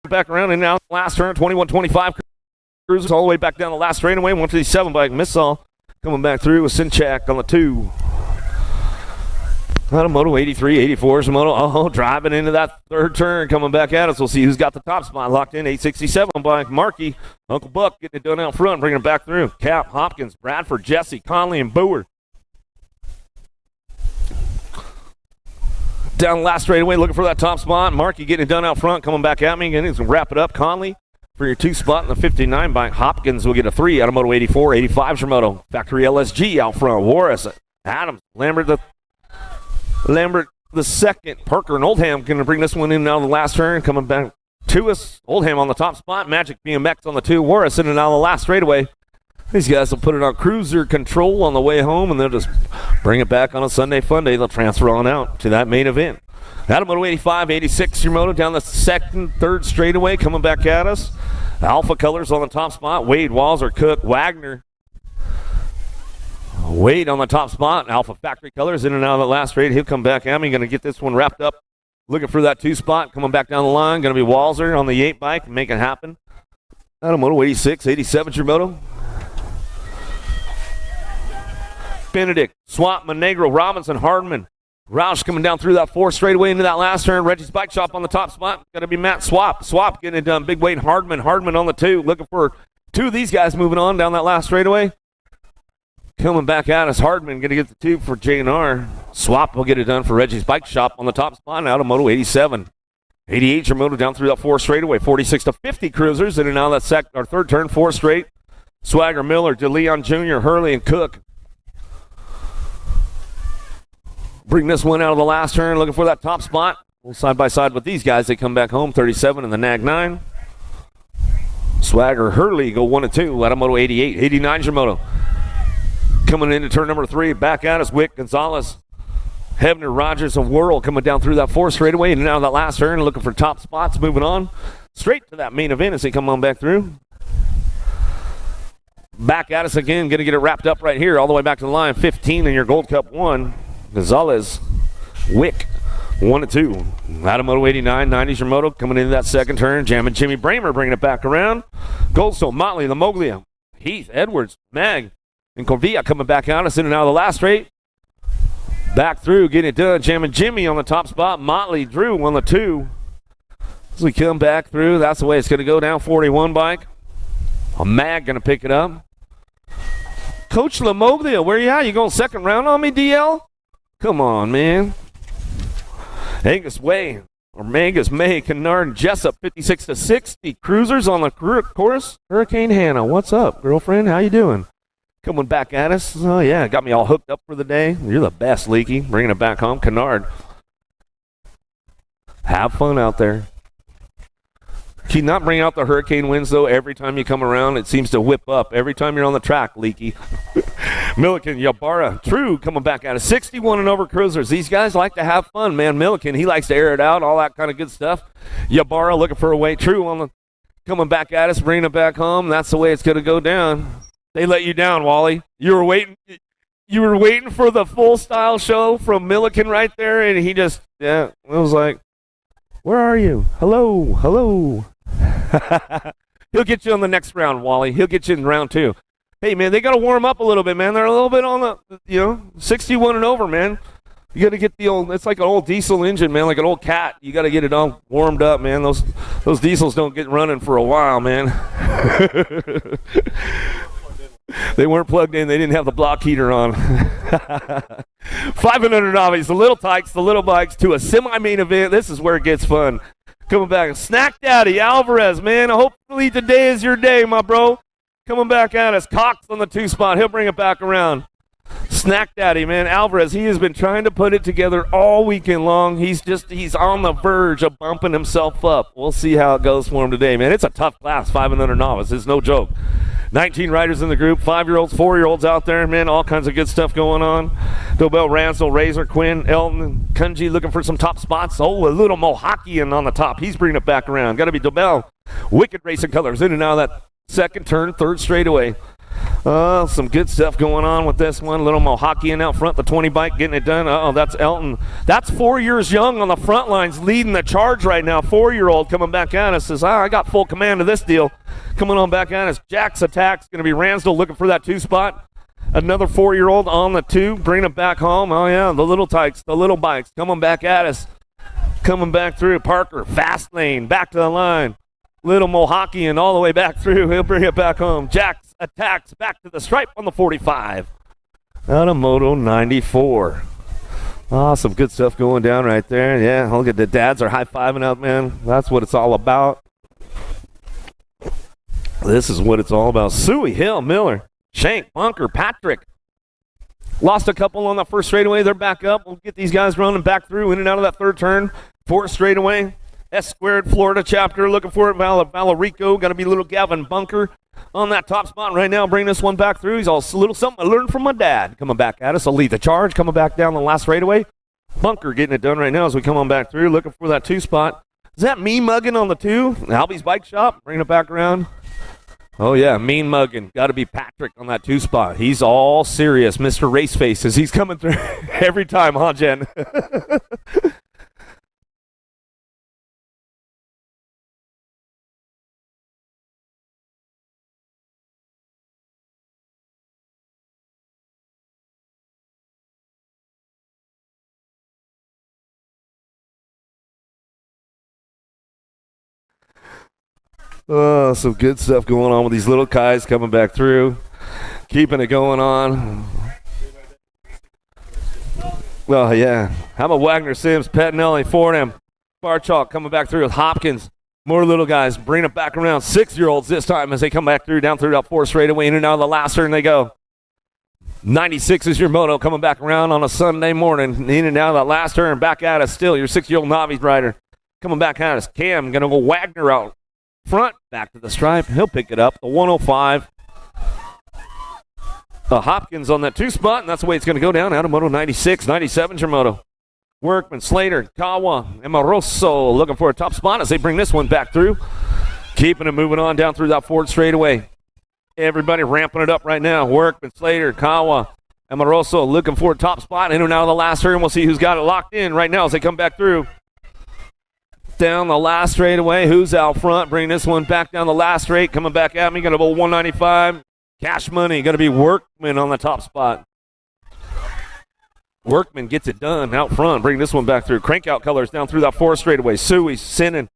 Back around and now last turn, 21-25. Cruises all the way back down the last straightaway. 157 bike. Missile coming back through with Sinchak on the 2. Out of Moto 83, 84 is Moto. Oh, driving into that third turn, coming back at us. We'll see who's got the top spot locked in. 867 bike. Markey, Uncle Buck getting it done out front, bringing it back through. Cap, Hopkins, Bradford, Jesse, Conley, and Boer. Down the last straightaway, looking for that top spot. Markey getting it done out front, coming back at me. Again, he's going to wrap it up. Conley for your 2 spot in the 59 bike. Hopkins will get a 3 out of Moto 84. 85 is your Moto. Factory LSG out front. Warris, Adams, Lambert the second. Parker and Oldham going to bring this one in now the last turn. Coming back to us. Oldham on the top spot. Magic BMX on the 2. Warris in and out of the last straightaway. These guys will put it on cruiser control on the way home, and they'll just bring it back on a Sunday fun day. They'll transfer on out to that main event. Out of Moto 85, 86, your Moto down the second, third straightaway, coming back at us. Alpha Colors on the top spot. Wade, Walzer, Cook, Wagner. Wade on the top spot. Alpha Factory Colors in and out of the last straight. He'll come back at me. Going to get this one wrapped up. Looking for that 2 spot. Coming back down the line. Going to be Walzer on the 8 bike. Make it happen. Out of Moto 86, 87, your Moto. Benedict, Swap, Monegro, Robinson, Hardman. Roush coming down through that 4 straightaway into that last turn. Reggie's Bike Shop on the top spot. Got to be Matt Swap. Swap getting it done. Big Wade Hardman. Hardman on the 2. Looking for 2 of these guys moving on down that last straightaway. Coming back at us. Hardman going to get the 2 for J&R. Swap will get it done for Reggie's Bike Shop on the top spot out of Moto 87. 88 your Moto down through that 4 straightaway. 46 to 50 cruisers in and out of that third turn. 4 straight. Swagger, Miller, DeLeon Jr., Hurley, and Cook. Bring this one out of the last turn, looking for that top spot. Side by side with these guys, they come back home. 37 in the Nag 9. Swagger, Hurley go 1 and 2. Out of Moto 88. 89 your Moto. Coming into turn number 3, back at us, Wick, Gonzalez, Hebner, Rogers, and Worrell coming down through that 4 straightaway and out of that last turn, looking for top spots, moving on straight to that main event as they come on back through. Back at us again, going to get it wrapped up right here, all the way back to the line. 15 in your Gold Cup 1. Gonzalez, Wick, 1 and 2. Out of Moto 89, 90's your Moto coming into that second turn. Jamming Jimmy Bramer, bringing it back around. Goldstone, Motley, Lamoglia, Heath, Edwards, Mag, and Corvilla coming back out us in and out of the last straight. Back through, getting it done. Jamming Jimmy on the top spot. Motley, Drew on the 2. As we come back through, that's the way it's going to go down. 41 bike. A Mag going to pick it up. Coach Lamoglia, where you at? You going second round on me, DL? Come on, man. Angus Way, or Mangus May, Kennard, Jessup, 56 to 60. Cruisers on the course. Hurricane Hannah, what's up, girlfriend? How you doing? Coming back at us. Oh, yeah, got me all hooked up for the day. You're the best, Leaky. Bringing it back home. Kennard. Have fun out there. Can you not bring out the hurricane winds, though? Every time you come around, it seems to whip up. Every time you're on the track, Leaky. Milliken, Yabara, True coming back at us. 61 and over cruisers. These guys like to have fun, man. Milliken, he likes to air it out, all that kind of good stuff. Yabara looking for a way. True on the coming back at us, bringing it back home. That's the way it's going to go down. They let you down, Wally. You were waiting for the full style show from Milliken right there, and he just, yeah, it was like, where are you? Hello. He'll get you on the next round, Wally. He'll get you in round 2. Hey, man, they got to warm up a little bit, man. They're a little bit on the, 61 and over, man. You got to get the old, it's like an old diesel engine, man, like an old cat. You got to get it all warmed up, man. Those diesels don't get running for a while, man. They weren't plugged in. They didn't have the block heater on. 500 novices, the little tykes, the little bikes to a semi-main event. This is where it gets fun. Coming back, Snack Daddy, Alvarez, man. Hopefully today is your day, my bro. Coming back at us. Cox on the 2 spot. He'll bring it back around. Snack Daddy, man, Alvarez, he has been trying to put it together all weekend long. He's on the verge of bumping himself up. We'll see how it goes for him today, man. It's a tough class, 5 and under novice. It's no joke. 19 riders in the group, 5-year-olds, 4-year-olds out there, man, all kinds of good stuff going on. Dobell, Ransel, Razor, Quinn, Elton, Kunji looking for some top spots. Oh, a little Mohakian on the top. He's bringing it back around. Got to be Dobell. Wicked Racing Colors in and out of that second turn, third straightaway. Some good stuff going on with this one. Little Mohakian out front, the 20 bike getting it done. That's Elton. That's 4 years young on the front lines, leading the charge right now. 4-year-old coming back at us says, I got full command of this deal. Coming on back at us. Jack's attack's going to be Ransdell looking for that 2 spot. Another 4-year-old on the 2, bringing it back home. Oh, yeah, the little tykes, the little bikes coming back at us. Coming back through. Parker, fast lane, back to the line. Little Mohakian all the way back through. He'll bring it back home. Jack's attacks back to the stripe on the 45. Out of Moto 94. Some good stuff going down right there. Yeah, look at the dads are high-fiving out, man. That's what it's all about. This is what it's all about. Suey, Hill, Miller, Shank, Bunker, Patrick. Lost a couple on the first straightaway. They're back up. We'll get these guys running back through in and out of that third turn. Fourth straightaway. S-squared Florida chapter looking for it. Valerico. Got to be little Gavin Bunker on that top spot right now. Bring this one back through. He's all a little something I learned from my dad. Coming back at us. I'll lead the charge. Coming back down the last straightaway. Bunker getting it done right now as we come on back through. Looking for that 2 spot. Is that me mugging on the 2? Albie's Bike Shop. Bringing it back around. Oh, yeah, mean mugging. Got to be Patrick on that 2 spot. He's all serious. Mr. Race Faces. He's coming through every time, huh, Jen? Some good stuff going on with these little guys coming back through, keeping it going on. Well, yeah. How about Wagner, Sims, Pettinelli, Fordham, Barchalk coming back through with Hopkins. More little guys bring it back around. 6-year-olds this time as they come back through, down through that 4th straightaway, in and out of the last turn they go. 96 is your moto coming back around on a Sunday morning, in and out of that last turn. Back at us still, your 6-year-old novice rider coming back at us. Cam going to go Wagner out front, back to the stripe. He'll pick it up. The 105. Hopkins on that 2 spot, and that's the way it's going to go down. Out of Moto 96. 97's your moto. Workman, Slater, Kawa, Amoroso looking for a top spot as they bring this one back through. Keeping it moving on down through that 4th straightaway. Everybody ramping it up right now. Workman, Slater, Kawa, Amoroso looking for a top spot. In and out of the last turn. We'll see who's got it locked in right now as they come back through. Down the last straightaway. Who's out front? Bring this one back down the last straight. Coming back at me. Going to go 195. Cash Money. Going to be Workman on the top spot. Workman gets it done out front. Bring this one back through. Crank out colors down through that 4th straightaway. Suey, Sinnen,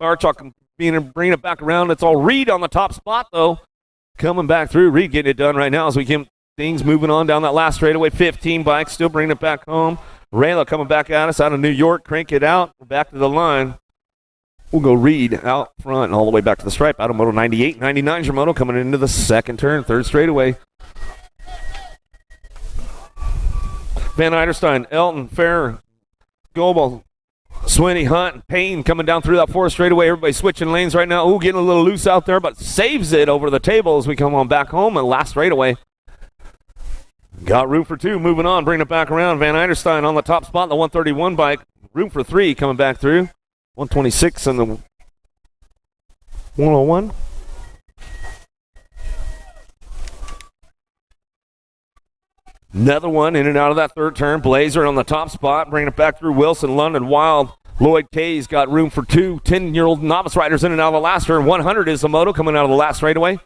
Barchuk bringing it back around. It's all Reed on the top spot, though. Coming back through. Reed getting it done right now as we get things moving on down that last straightaway. 15 bikes. Still bringing it back home. Rayla coming back at us out of New York. Crank it out. Back to the line. We'll go Reed out front and all the way back to the stripe. Out of Moto 98. 99's your moto coming into the 2nd turn. 3rd straightaway. Van Eiderstein, Elton, Ferrer, Goebel, Swinney, Hunt, Payne coming down through that 4th straightaway. Everybody switching lanes right now. Ooh, getting a little loose out there, but saves it over the table as we come on back home and last straightaway. Got room for 2. Moving on. Bringing it back around. Van Eiderstein on the top spot. The 131 bike. Room for 3 coming back through. 126 and the 101. Another one in and out of that 3rd turn. Blazer on the top spot. Bringing it back through. Wilson, London, Wild. Lloyd Kay's got room for 2. 10-year-old novice riders in and out of the last turn. 100 is the moto coming out of the last straightaway.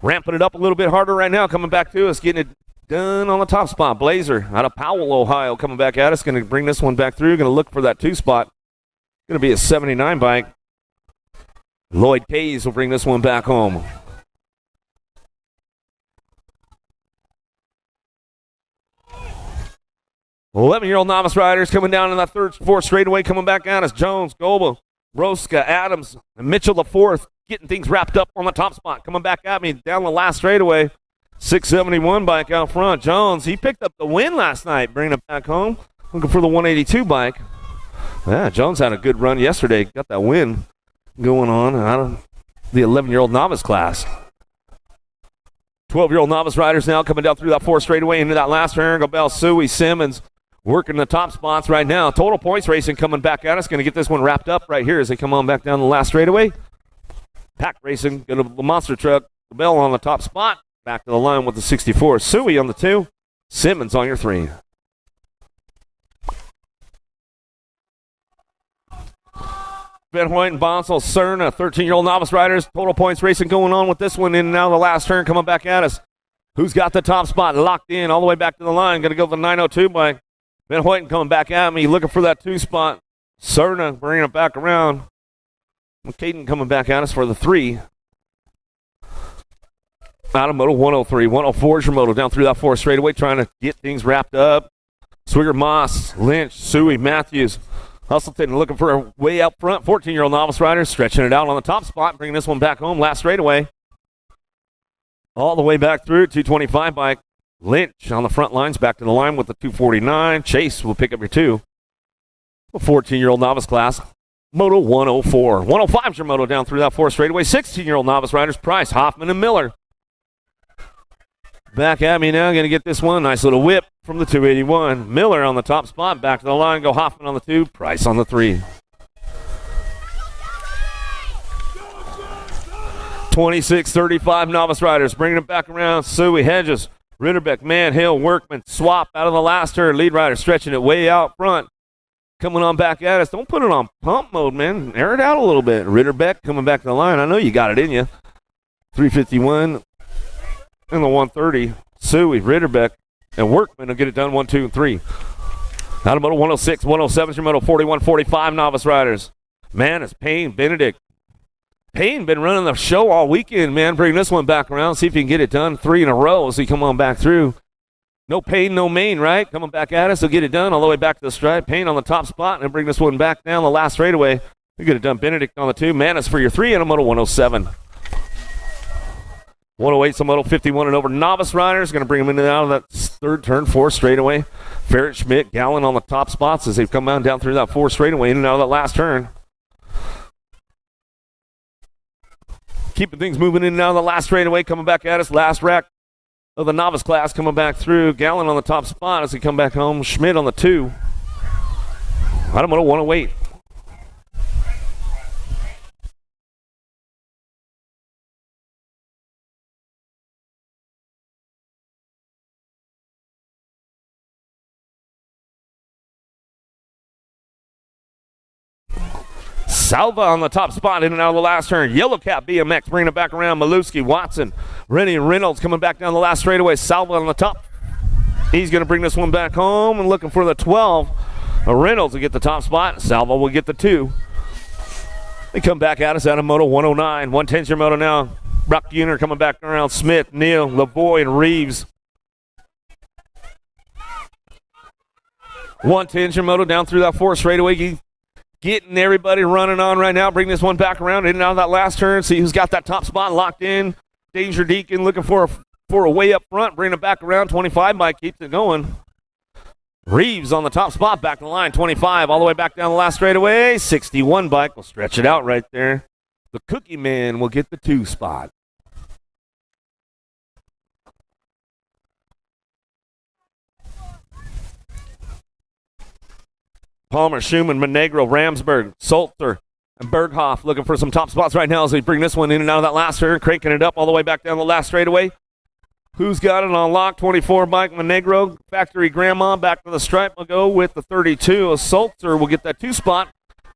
Ramping it up a little bit harder right now. Coming back to us. Getting it done on the top spot. Blazer out of Powell, Ohio coming back at us. Going to bring this one back through. Going to look for that 2 spot. Going to be a 79 bike. Lloyd Kays will bring this one back home. 11-year-old novice riders coming down in that 4th straightaway, coming back at us. Jones, Goebel, Roska, Adams, and Mitchell the 4th, getting things wrapped up on the top spot. Coming back at me down the last straightaway. 671 bike out front. Jones, he picked up the win last night, bringing it back home. Looking for the 182 bike. Yeah, Jones had a good run yesterday. Got that win going on out of the 11-year-old novice class. 12-year-old novice riders now coming down through that 4 straightaway into that last turn. Gobel, Suey, Simmons working the top spots right now. Total points racing coming back at us. Going to get this one wrapped up right here as they come on back down the last straightaway. Pack racing, got a monster truck. Gobel on the top spot. Back to the line with the 64. Suey on the 2. Simmons on your 3. Ben Hoyt and Bonsall, Cerna, 13-year-old novice riders. Total points racing going on with this one in and now the last turn coming back at us. Who's got the top spot locked in all the way back to the line? Going to go the 902 bike. Ben Hoyt coming back at me, looking for that 2 spot. Cerna bringing it back around. Caden coming back at us for the 3. Out of moto 103. 104 is your moto down through that 4 straightaway, trying to get things wrapped up. Swigert, Moss, Lynch, Suey, Matthews. Hustleton looking for a way out front. 14-year-old novice rider stretching it out on the top spot, bringing this one back home last straightaway. All the way back through 225 bike. Lynch on the front lines, back to the line with the 249. Chase will pick up your 2. A 14-year-old novice class. Moto 104. 105 is your moto down through that 4 straightaway. 16-year-old novice riders, Price, Hoffman, and Miller. Back at me now, going to get this one. Nice little whip from the 281. Miller on the top spot, back to the line. Go Hoffman on the 2, Price on the 3. 26-35 novice riders, bringing it back around. Suey, Hedges, Ritterbeck, Manhill, Workman, Swap out of the last turn. Lead rider stretching it way out front. Coming on back at us. Don't put it on pump mode, man. Air it out a little bit. Ritterbeck coming back to the line. I know you got it in you. 351 and the 130. Suey, Ritterbeck, and Workman will get it done 1, 2, and 3. Out of moto 106, 107 is your moto 41, 45 novice riders. Man, it's Payne, Benedict. Payne been running the show all weekend, man. Bring this one back around. See if you can get it done 3 in a row as he come on back through. No pain, no main, right? Coming back at us. He'll get it done all the way back to the stripe. Payne on the top spot and bring this one back down the last straightaway. We get it done. Benedict on the 2. Manis for your 3 and a moto 107. 108, so moto 51 and over. Novice riders going to bring them into out of that 3rd turn, 4 straightaway. Ferret, Schmidt, Gallen on the top spots as they've come down through that 4 straightaway in and out of that last turn. Keeping things moving in and out of the last straightaway, coming back at us. Last rack of the novice class coming back through. Gallen on the top spot as they come back home. Schmidt on the 2. I don't know, 108. Salva on the top spot in and out of the last turn. Yellow Cap BMX bringing it back around. Maluski, Watson, Rennie, and Reynolds coming back down the last straightaway. Salva on the top. He's going to bring this one back home and looking for the 12. Reynolds will get the top spot. Salva will get the 2. They come back at us out of moto 109. 110's your moto now. Brock Uniter coming back around. Smith, Neal, Lavoie, and Reeves. 110's your moto down through that 4 straightaway. Getting everybody running on right now. Bring this one back around in and out of that last turn. See who's got that top spot locked in. Danger Deacon looking for a way up front. Bring it back around. 25 bike keeps it going. Reeves on the top spot. Back to the line. 25 all the way back down the last straightaway. 61 bike will stretch it out right there. The Cookie Man will get the 2 spot. Palmer, Schumann, Monegro, Ramsberg, Salter, and Berghoff looking for some top spots right now as they bring this one in and out of that last turn, cranking it up all the way back down the last straightaway. Who's got it on lock? 24 bike, Monegro, Factory Grandma, back to the stripe. Will go with the 32. Salter will get that 2 spot.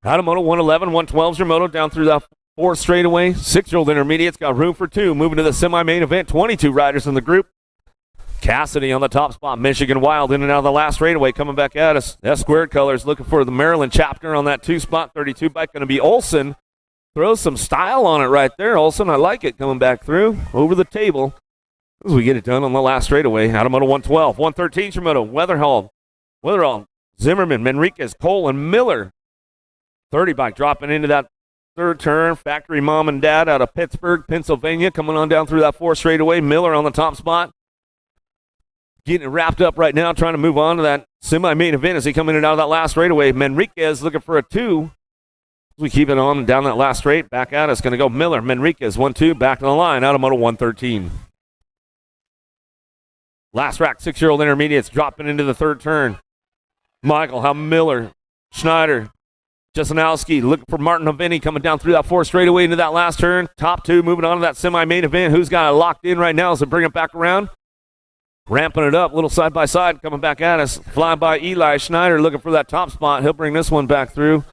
Out of moto 111, 112's your moto down through that 4 straightaway. 6-year-old intermediate's got room for 2. Moving to the semi-main event, 22 riders in the group. Cassidy on the top spot. Michigan Wild in and out of the last straightaway coming back at us. S squared colors looking for the Maryland chapter on that 2 spot. 32 bike going to be Olson. Throws some style on it right there, Olson. I like it coming back through over the table as we get it done on the last straightaway. Out of moto 112. 113 your moto. Weatherall, Zimmerman, Manriquez, Cole, and Miller. 30 bike dropping into that third turn. Factory Mom and Dad out of Pittsburgh, Pennsylvania, coming on down through that 4 straightaway. Miller on the top spot. Getting it wrapped up right now, trying to move on to that semi-main event as he come in and out of that last straightaway. Manriquez looking for a 2. We keep it on down that last straight. Back at us. Going to go Miller. Manriquez, 1-2. Back to the line. Out of moto 113. Last rack, 6-year-old intermediates dropping into the third turn. Michael, how Miller, Schneider, Jasanowski looking for Martin Havini coming down through that 4 straightaway into that last turn. Top 2 moving on to that semi-main event. Who's got it locked in right now as they bring it back around? Ramping it up, little side by side, coming back at us. Flying by Eli Schneider looking for that top spot. He'll bring this one back through.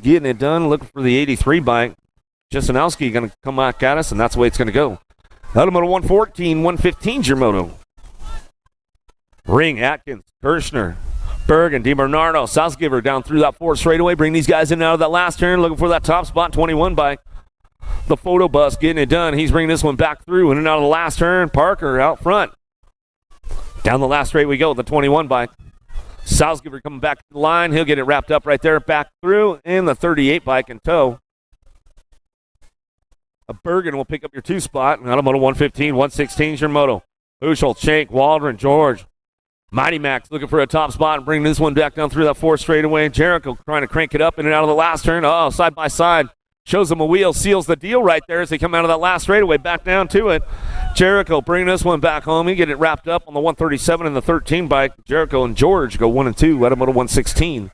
Getting it done, looking for the 83 bike. Jasanowski going to come back at us, and that's the way it's going to go. Out of moto 114, 115's your moto. Ring, Atkins, Kirshner, Bergen, DiBernardo, Southgiver down through that 4 straightaway. Bring these guys in and out of that last turn, looking for that top spot, 21 bike. The photo bus getting it done. He's bringing this one back through in and out of the last turn. Parker out front. Down the last straight we go, the 21 bike. Southgiver coming back to the line. He'll get it wrapped up right there, back through, and the 38 bike in tow. A Bergen will pick up your 2 spot. Out of moto 115, 116's your moto. Bushel, Shank, Waldron, George. Mighty Max looking for a top spot and bringing this one back down through that 4 straightaway. Jericho trying to crank it up in and out of the last turn. Oh, side by side. Shows them a wheel, seals the deal right there as they come out of that last straightaway, back down to it. Jericho bringing this one back home. He get it wrapped up on the 137 and the 13 bike. Jericho and George go 1 and 2 out of moto 116.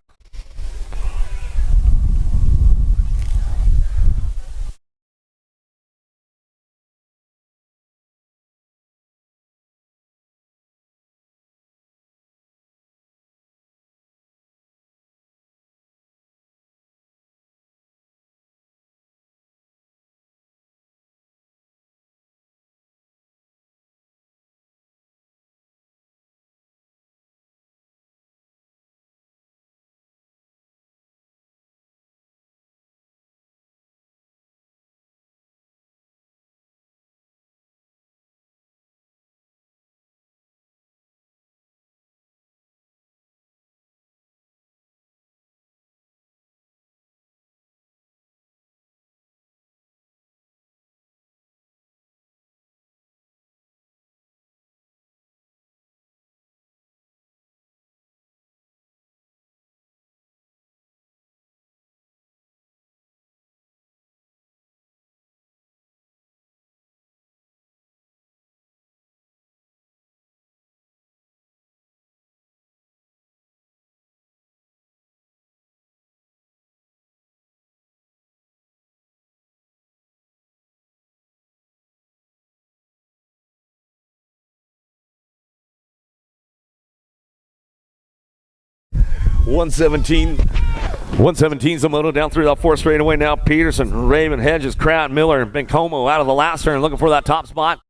One 117's the moto down through that 4 straightaway now. Peterson, Raven, Hedges, Kraut, Miller, and Bencomo out of the last turn looking for that top spot.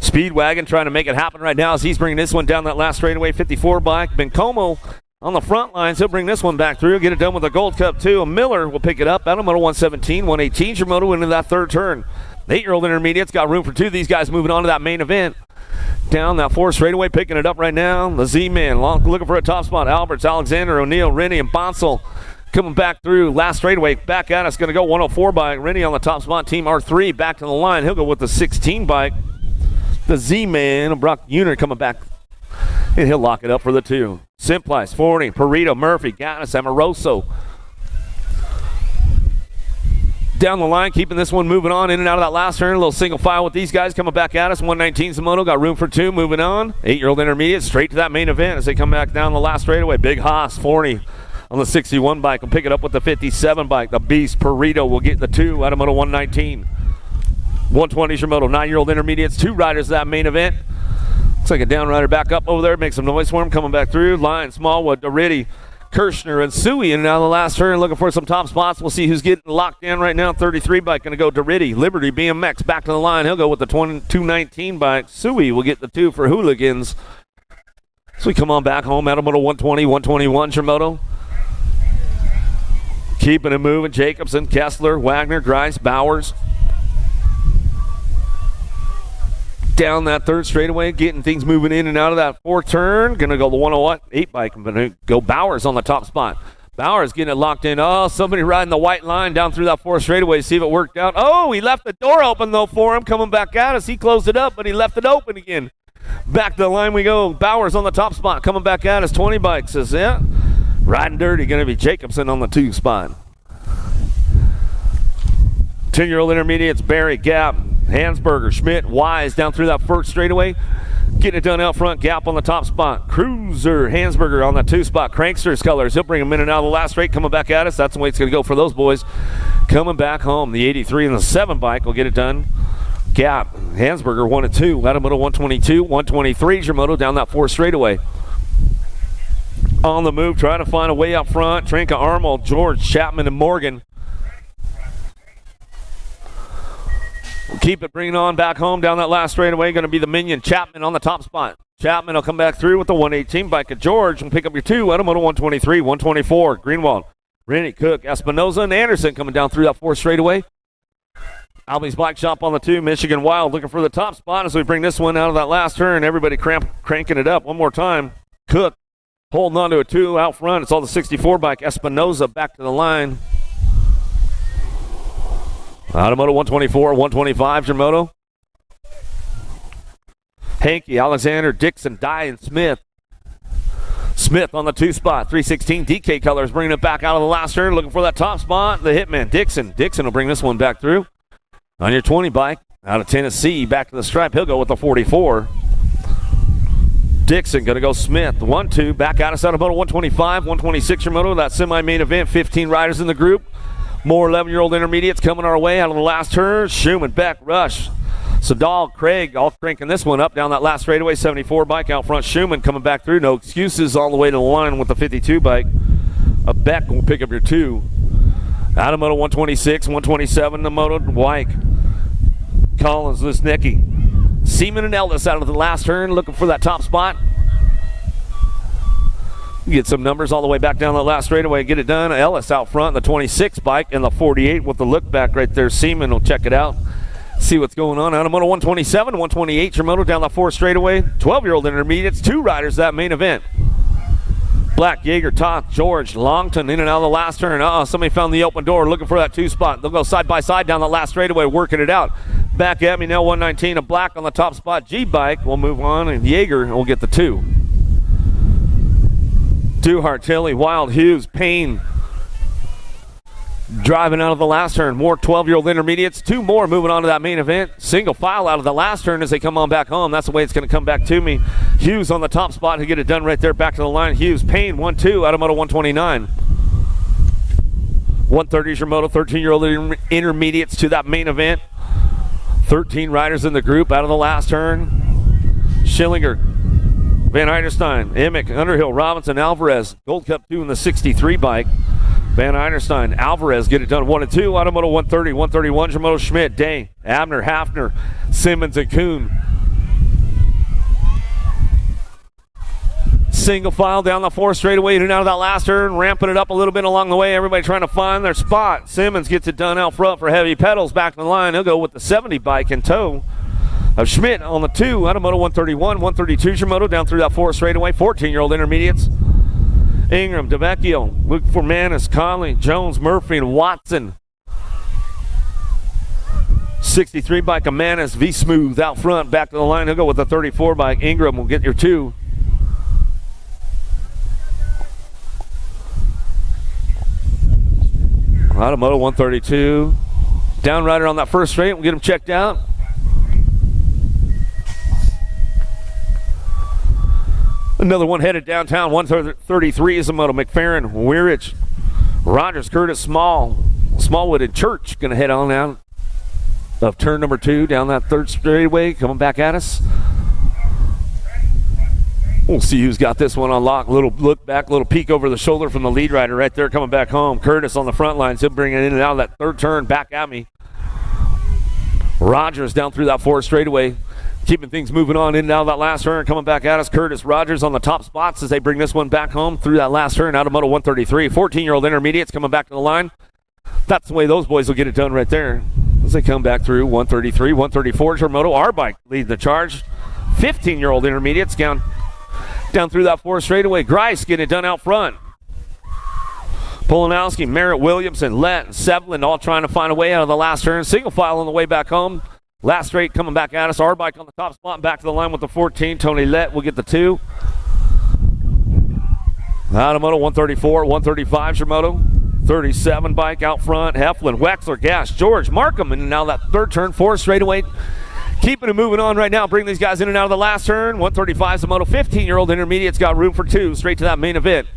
Speedwagon trying to make it happen right now as he's bringing this one down that last straightaway. 54 bike. Bencomo on the front lines. He'll bring this one back through. Get it done with a Gold Cup too. Miller will pick it up out of moto 117. 118's your moto into that third turn. The 8-year-old intermediate's got room for 2 of these guys moving on to that main event. Down that 4 straightaway, picking it up right now. The Z-Man looking for a top spot. Alberts, Alexander, O'Neill, Rennie, and Bonsall coming back through. Last straightaway, back at us. Going to go 104 bike. Rennie on the top spot. Team R3 back to the line. He'll go with the 16 bike. The Z-Man, Brock Uniter coming back. And he'll lock it up for the 2. Simplice, Forney, Perito, Murphy, Gattis, Amoroso. Down the line, keeping this one moving on in and out of that last turn. A little single file with these guys coming back at us. 119's the moto, got room for 2, moving on. 8-year-old intermediate straight to that main event as they come back down the last straightaway. Big Haas, Forney on the 61 bike will pick it up with the 57 bike. The Beast, Perito will get the 2 out of moto 119. 120's your moto, 9-year-old intermediates, 2 riders to that main event. Looks like a down rider back up over there, make some noise for him, coming back through. Line, Smallwood, Doretti, Kirshner, and Suey in and out of the last turn looking for some top spots. We'll see who's getting locked in right now. 33 bike going to go Doretti. Liberty, BMX back to the line. He'll go with the 219 bike. Suey will get the 2 for Hooligans. So we come on back home. Out of moto 120, 121 Shimoto. Keeping it moving. Jacobson, Kessler, Wagner, Grice, Bowers. Down that third straightaway, getting things moving in and out of that 4th turn. Going to go the 108 bike. I'm going to go Bowers on the top spot. Bowers getting it locked in. Oh, somebody riding the white line down through that 4th straightaway. See if it worked out. Oh, he left the door open, though, for him. Coming back at us. He closed it up, but he left it open again. Back to the line we go. Bowers on the top spot. Coming back at us. 20 bike says, yeah. Riding dirty. Going to be Jacobson on the 2 spot. 10-year-old intermediates. Barry, Gap, Hansberger, Schmidt, Wise down through that 1st straightaway. Getting it done out front. Gap on the top spot. Cruiser, Hansberger on that 2 spot. Prankster's colors. He'll bring him in and out of the last straight. Coming back at us. That's the way it's going to go for those boys. Coming back home. The 83 and the 7 bike will get it done. Gap, Hansberger 1 and 2. Latamoto 122, 123. Jermoto down that 4th straightaway. On the move, trying to find a way up front. Trinka, Armold, George, Chapman, and Morgan. Keep it bringing on back home down that last straightaway. Going to be the minion Chapman on the top spot. Chapman will come back through with the 118 bike of George and pick up your 2. Latamoto 123, 124. Greenwald, Rennie, Cook, Espinoza, and Anderson coming down through that 4th straightaway. Albie's Bike Shop on the 2. Michigan Wild looking for the top spot as we bring this one out of that last turn. Everybody cranking it up one more time. Cook holding on to a 2 out front. It's all the 64 bike. Espinoza back to the line. Latamoto 124, 125. Jermoto. Hankey, Alexander, Dixon, Dye, and Smith. Smith on the 2 spot. 316 DK colors bringing it back out of the last turn. Looking for that top spot. The hitman, Dixon. Dixon will bring this one back through. On your 20 bike, out of Tennessee, back to the stripe. He'll go with the 44. Dixon going to go Smith. 1-2, back out of Latamoto 125, 126 Jermoto. That semi-main event, 15 riders in the group. More 11-year-old intermediates coming our way out of the last turn. Schumann, Beck, Rush, Sadal, Craig, all cranking this one up down that last straightaway. 74 bike out front. Schumann coming back through. No excuses all the way to the line with the 52 bike. A Beck will pick up your 2. Latamoto 126, 127, the moto, Wyke, Collins, Lisnicki, Seaman and Ellis out of the last turn, looking for that top spot. Get some numbers all the way back down the last straightaway, get it done. Ellis out front, the 26 bike, and the 48 with the look back right there. Seaman will check it out, see what's going on. Latamoto 127, 128, Jermoto down the 4th straightaway. 12-year-old intermediates, 2 riders that main event. Black, Yeager, Toth, George, Longton in and out of the last turn. Somebody found the open door looking for that 2 spot. They'll go side by side down the last straightaway, working it out. Back at me now, 119, a Black on the top spot. G-bike will move on, and Yeager will get the 2. Duhart, Tilly, Wild, Hughes, Payne. Driving out of the last turn. More 12-year-old intermediates. 2 more moving on to that main event. Single file out of the last turn as they come on back home. That's the way it's going to come back to me. Hughes on the top spot to get it done right there. Back to the line. Hughes, Payne, 1-2. Latamoto 129. 130 is your moto. 13-year-old intermediates to that main event. 13 riders in the group out of the last turn. Schillinger, Van Eiderstein, Emick, Underhill, Robinson, Alvarez. Gold Cup 2 in the 63 bike. Van Eiderstein, Alvarez get it done 1 and 2. Latamoto 130, 131. Jermoto, Schmidt, Day, Abner, Hafner, Simmons, and Kuhn. Single file down the 4th straightaway in and out of that last turn, ramping it up a little bit along the way. Everybody trying to find their spot. Simmons gets it done out front for heavy pedals. Back to the line. He'll go with the 70 bike in tow of Schmidt on the 2. Latamoto 131, 132. Jermoto down through that 4th straightaway. 14-year-old intermediates. Ingram, DeVecchio, look for Manis, Conley, Jones, Murphy, and Watson. 63 bike of Manis, V-Smooth out front, back to the line. He'll go with the 34 bike. Ingram will get your 2. Latamoto 132. Down rider on that 1st straight. We'll get him checked out. Another one headed downtown. 133 is a moto. McFerrin, Weirich, Rogers, Curtis, Smallwood, and Church going to head on out of turn number 2 down that 3rd straightaway, coming back at us. We'll see who's got this one on lock. Little look back, little peek over the shoulder from the lead rider right there coming back home. Curtis on the front lines. He'll bring it in and out of that 3rd turn back at me. Rogers down through that 4th straightaway. Keeping things moving on in and out of that last turn. Coming back at us, Curtis Rogers on the top spots as they bring this one back home through that last turn. Latamoto 133. 14-year-old intermediates coming back to the line. That's the way those boys will get it done right there as they come back through. 133, 134. Jermoto, our bike lead the charge. 15-year-old intermediates down through that 4th straightaway. Grice getting it done out front. Polanowski, Merritt, Williamson, Lett, and Sevlin all trying to find a way out of the last turn. Single file on the way back home. Last straight coming back at us. Our bike on the top spot. Back to the line with the 14. Tony Lett will get the 2. Automoto 134, 135 Shimoto. 37 bike out front. Heflin, Wexler, Gash, George, Markham. And now that third turn, 4 straightaway. Keeping it moving on right now. Bring these guys in and out of the last turn. 135 Shimoto. 15-year-old intermediate's got room for 2. Straight to that main event.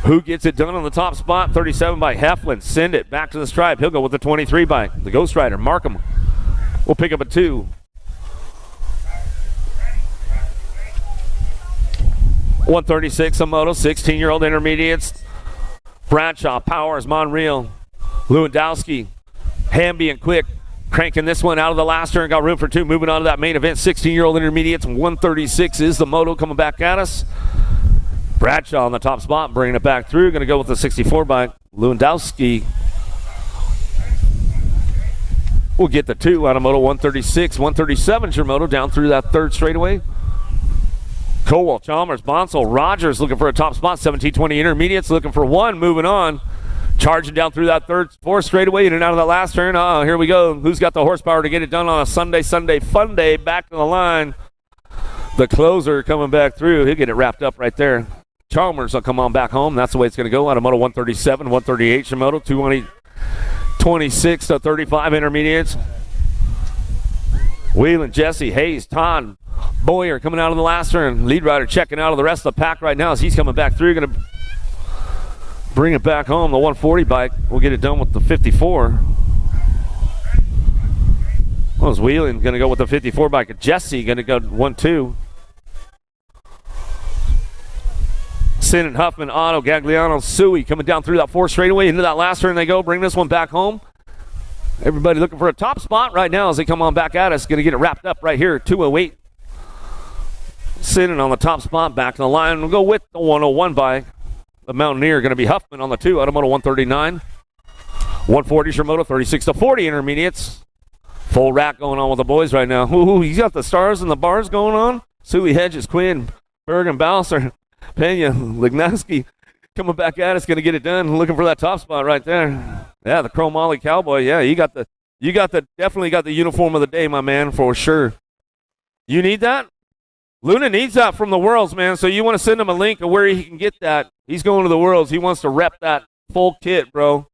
Who gets it done on the top spot? 37 bike. Heflin, send it back to the stripe. He'll go with the 23 bike. The Ghost Rider, Markham, will pick up a 2. 136 Moto, 16-year-old intermediates. Bradshaw, Powers, Monreal, Lewandowski, Hamby, and Quick cranking this one out of the last turn. Got room for 2. Moving on to that main event. 16-year-old intermediates. 136 is the Moto coming back at us. Bradshaw on the top spot, bringing it back through. Going to go with the 64 bike. Lewandowski will get the 2. Automoto 136, 137 Shimoto down through that third straightaway. Cowell, Chalmers, Bonsall, Rogers looking for a top spot. 17-20 intermediates looking for 1. Moving on. Charging down through that fourth straightaway in and out of that last turn. Oh, here we go. Who's got the horsepower to get it done on a Sunday fun day? Back to the line. The closer coming back through. He'll get it wrapped up right there. Chalmers will come on back home. That's the way it's going to go. Automoto 137, 138 Shimoto, 26 to 35 intermediates. Whelan, Jesse, Hayes, Todd, Boyer coming out of the last turn. Lead rider checking out of the rest of the pack right now as he's coming back through. Going to bring it back home. The 140 bike will get it done with the 54. Well, it's Whelan going to go with the 54 bike. Jesse going to go 1-2. Sin and Huffman, Otto, Gagliano, Suey coming down through that 4 straightaway. Into that last turn they go. Bring this one back home. Everybody looking for a top spot right now as they come on back at us. Going to get it wrapped up right here. 208. Sitting on the top spot. Back to the line. We'll go with the 101 bike. The Mountaineer going to be Huffman on the 2. Automoto 139. 140 Shimoto, 36 to 40 intermediates. Full rack going on with the boys right now. Ooh, he's got the stars and the bars going on. Suey, Hedges, Quinn, Bergen, Balser, Pena, Lignowski coming back at us, going to get it done. Looking for that top spot right there. Yeah, the Chrome Ollie Cowboy. Yeah, you definitely got the uniform of the day, my man, for sure. You need that? Luna needs that from the Worlds, man. So you want to send him a link of where he can get that. He's going to the Worlds. He wants to rep that full kit, bro.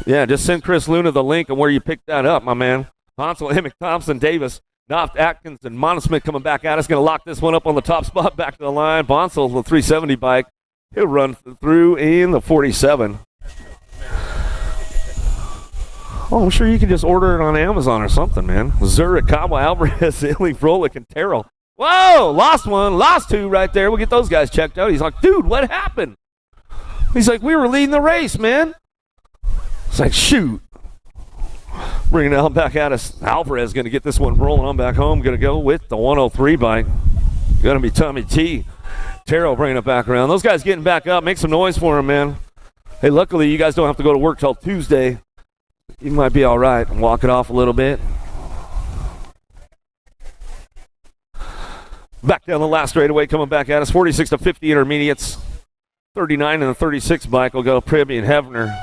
Yeah, just send Chris Luna the link of where you picked that up, my man. Hansel, Emmett, Thompson, Davis, Knopf, Atkins, and Monosmith coming back at us. Going to lock this one up on the top spot. Back to the line. Bonsall, the 370 bike. He'll run through in the 47. Oh, I'm sure you can just order it on Amazon or something, man. Zurich, Cabo, Alvarez, Illy, Froelich, and Terrell. Whoa, lost one, lost 2 right there. We'll get those guys checked out. He's like, dude, what happened? He's like, we were leading the race, man. It's like, shoot. Bringing it out back at us. Alvarez going to get this one rolling on back home. Going to go with the 103 bike. Going to be Tommy T. Terrell bringing it back around. Those guys getting back up. Make some noise for him, man. Hey, luckily you guys don't have to go to work till Tuesday. You might be all right. Walk it off a little bit. Back down the last straightaway, coming back at us. 46 to 50 intermediates. 39 and the 36 bike will go Pribby and Hevner.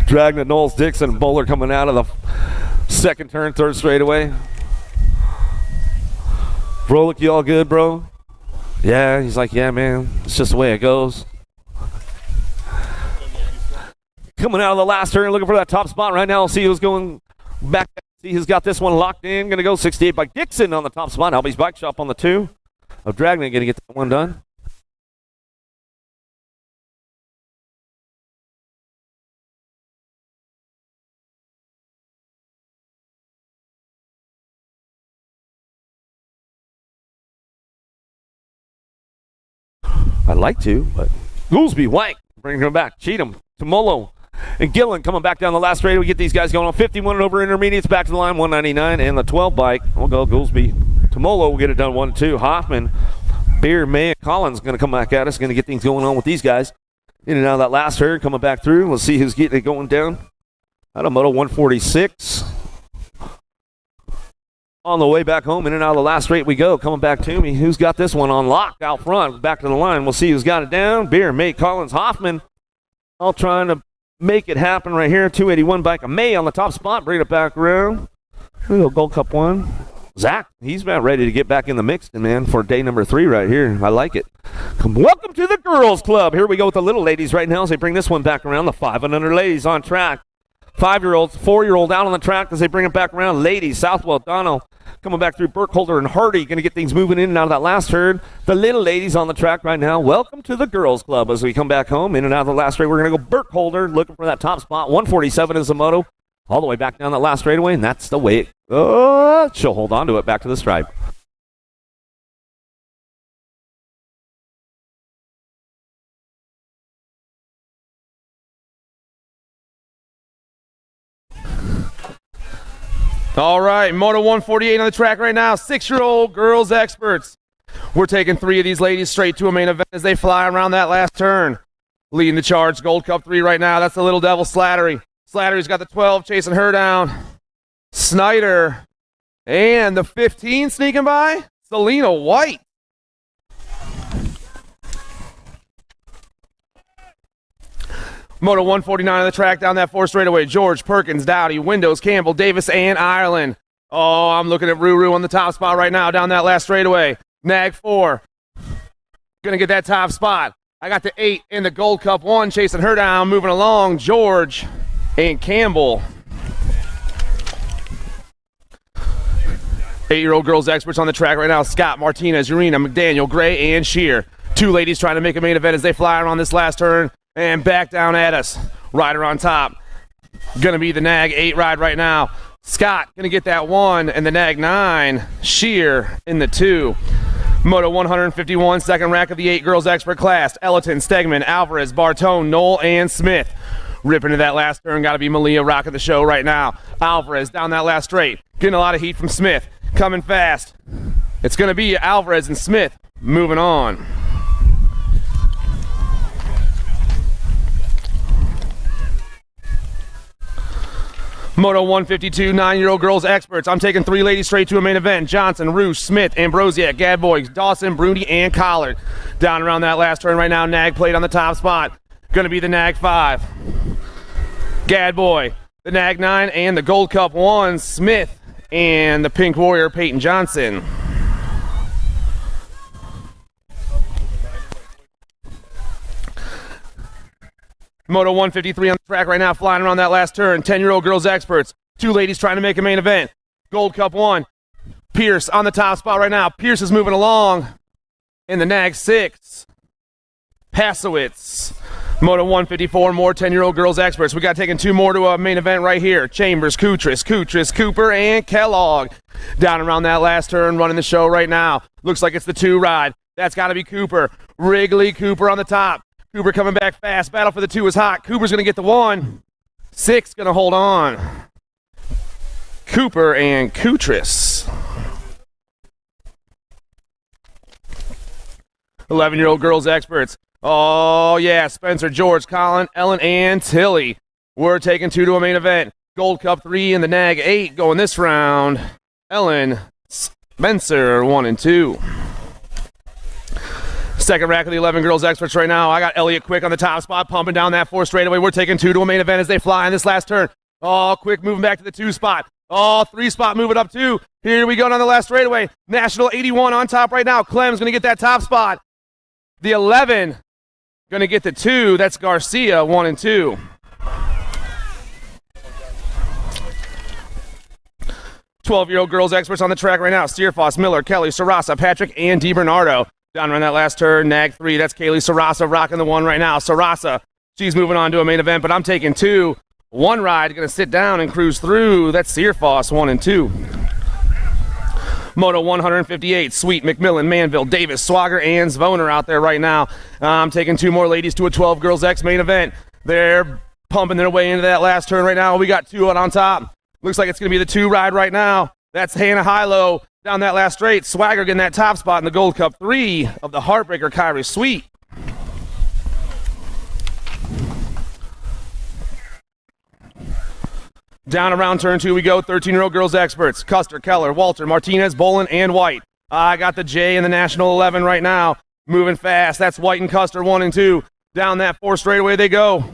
Dragnet, Knowles, Dixon, and Bowler coming out of the second turn, third straightaway. Froelich, you all good, bro? Yeah, he's like, yeah, man. It's just the way it goes. Coming out of the last turn, looking for that top spot right now. See who's going back. See who's got this one locked in. Going to go 68 by Dixon on the top spot. Albie's Bike Shop on the 2. Of Dragnet going to get that one done. I'd like to, but Goolsby, White, bringing him back. Cheatham, Tomolo, and Gillen coming back down the last straight. We get these guys going on 51 and over intermediates, back to the line, 199, and the 12 bike. We'll go Goolsby. Tomolo will get it done 1-2. Hoffman, Beer, May, Collins going to come back at us, going to get things going on with these guys. In and out of that last herd, coming back through. We'll see who's getting it going down. Out of Moto 146. On the way back home, in and out of the last straight we go. Coming back to me. Who's got this one on lock out front? Back to the line. We'll see who's got it down. Beer, May, Collins, Hoffman. All trying to make it happen right here. 281 bike of May on the top spot. Bring it back around. Here we go, Gold Cup 1. Zach, he's about ready to get back in the mix, man, for day number 3 right here. I like it. Welcome to the Girls Club. Here we go with the little ladies right now as they bring this one back around. The 5 and under ladies on track. 5-year-olds, 4-year-old out on the track as they bring it back around. Ladies, Southwell, Donnell coming back through. Burkholder and Hardy going to get things moving in and out of that last herd. The little ladies on the track right now. Welcome to the Girls Club as we come back home. In and out of the last straight, we're going to go Burkholder looking for that top spot. 147 is the moto. All the way back down that last straightaway, and that's the way it she'll hold on to it back to the stripe. All right, Moto 148 on the track right now. 6-year-old girls experts. We're taking 3 of these ladies straight to a main event as they fly around that last turn. Leading the charge, Gold Cup 3 right now. That's the Little Devil Slattery. Slattery's got the 12 chasing her down. Snyder and the 15 sneaking by. Selena White. Moto 149 on the track down that 4 straightaway. George, Perkins, Dowdy, Windows, Campbell, Davis, and Ireland. Oh, I'm looking at Ruru on the top spot right now down that last straightaway. Nag 4. Gonna get that top spot. I got the 8 in the Gold Cup 1 chasing her down, moving along. George and Campbell. 8-year-old girls experts on the track right now. Scott, Martinez, Urena, McDaniel, Gray, and Shear. 2 ladies trying to make a main event as they fly around this last turn. And back down at us. Rider on top. Gonna be the Nag 8 ride right now. Scott gonna get that 1 and the Nag 9. Shear in the 2. Moto 151, second rack of the 8 girls expert class. Ellerton, Stegman, Alvarez, Bartone, Knoll, and Smith. Ripping to that last turn. Gotta be Malia rocking the show right now. Alvarez down that last straight. Getting a lot of heat from Smith. Coming fast. It's gonna be Alvarez and Smith moving on. Moto 152, 9-year-old girls experts. I'm taking 3 ladies straight to a main event. Johnson, Roosh, Smith, Ambrosiak, Gadboy, Dawson, Bruni, and Collard. Down around that last turn right now. Nag played on the top spot. Going to be the Nag 5. Gadboy, the Nag 9, and the Gold Cup 1. Smith, and the Pink Warrior, Peyton Johnson. Moto 153 on the track right now, flying around that last turn. 10-year-old girls experts. 2 ladies trying to make a main event. Gold Cup 1. Pierce on the top spot right now. Pierce is moving along in the Nag 6. Pasowitz. Moto 154, more 10-year-old girls experts. We got taking 2 more to a main event right here. Chambers, Kutris, Cooper, and Kellogg. Down around that last turn, running the show right now. Looks like it's the 2 ride. That's got to be Cooper. Wrigley, Cooper on the top. Cooper coming back fast. Battle for the 2 is hot. Cooper's going to get the 1. 6 going to hold on. Cooper and Kutris. 11-year-old girls experts. Oh, yeah. Spencer, George, Colin, Ellen, and Tilly. We're taking 2 to a main event. Gold Cup 3 and the Nag 8 going this round. Ellen, Spencer, 1 and 2. Second rack of the 11 girls experts right now. I got Elliott Quick on the top spot, pumping down that 4 straightaway. We're taking 2 to a main event as they fly in this last turn. Oh, Quick moving back to the 2 spot. Oh, 3 spot moving up 2. Here we go on the last straightaway. National 81 on top right now. Clem's going to get that top spot. The 11 going to get the 2. That's Garcia, 1 and 2. Twelve-year-old girls experts on the track right now. Steerfoss, Miller, Kelly, Sarasa, Patrick, and DiBernardo. Down around that last turn, Nag 3. That's Kaylee Sarasa rocking the 1 right now. Sarasa, she's moving on to a main event, but I'm taking 2. 1 ride, going to sit down and cruise through. That's Searfoss, 1 and 2. Moto 158, Sweet, McMillan, Manville, Davis, Swagger, and Zvoner out there right now. I'm taking 2 more ladies to a 12 girls X main event. They're pumping their way into that last turn right now. We got 2 on top. Looks like it's going to be the 2 ride right now. That's Hannah Hilo down that last straight. Swagger getting that top spot in the Gold Cup 3 of the Heartbreaker Kyrie Sweet. Down around turn 2 we go. 13-year-old girls experts. Custer, Keller, Walter, Martinez, Bolin, and White. I got the J in the National 11 right now. Moving fast. That's White and Custer 1 and 2. Down that 4 straightaway they go.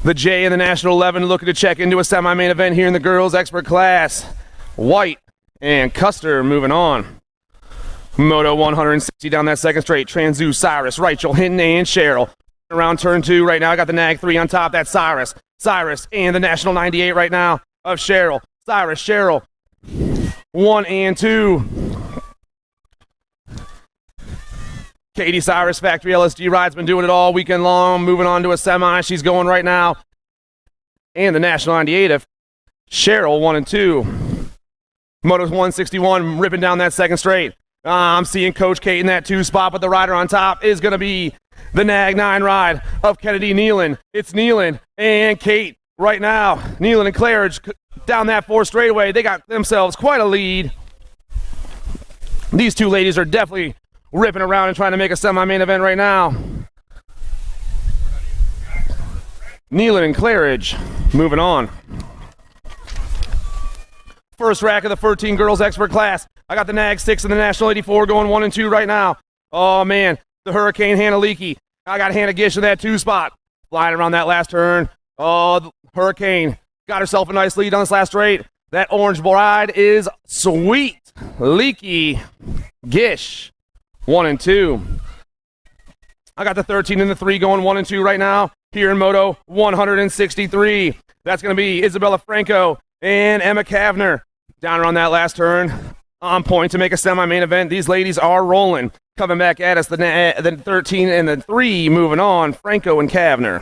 The J in the National 11 looking to check into a semi-main event here in the girls expert class. White and Custer moving on. Moto 160 down that second straight. Transu, Cyrus, Rachel, Hinton, and Cheryl. Around turn 2 right now. I got the Nag 3 on top. That's Cyrus. Cyrus and the National 98 right now of Cheryl. Cyrus, Cheryl. 1 and 2. Katie Cyrus, Factory LSD ride's been doing it all weekend long. Moving on to a semi. She's going right now. And the National 98 of Cheryl, 1 and 2. Moto 161 ripping down that second straight. I'm seeing Coach Kate in that 2 spot, but the rider on top is going to be the Nag 9 ride of Kennedy Nealon. It's Nealon and Kate right now. Nealon and Claridge down that 4 straightaway. They got themselves quite a lead. These 2 ladies are definitely ripping around and trying to make a semi-main event right now. Nealon and Claridge moving on. First rack of the 13 girls expert class. I got the Nag 6 and the National 84 going 1 and 2 right now. Oh man, the Hurricane Hannah Leakey. I got Hannah Gish in that 2 spot. Flying around that last turn. Oh, the Hurricane got herself a nice lead on this last straight. That orange ride is sweet. Leakey, Gish, 1 and 2. I got the 13 and the 3 going 1 and 2 right now here in Moto 163. That's going to be Isabella Franco and Emma Kavner. Down around that last turn. On point to make a semi-main event. These ladies are rolling. Coming back at us, the 13 and the 3 moving on. Franco and Kavner.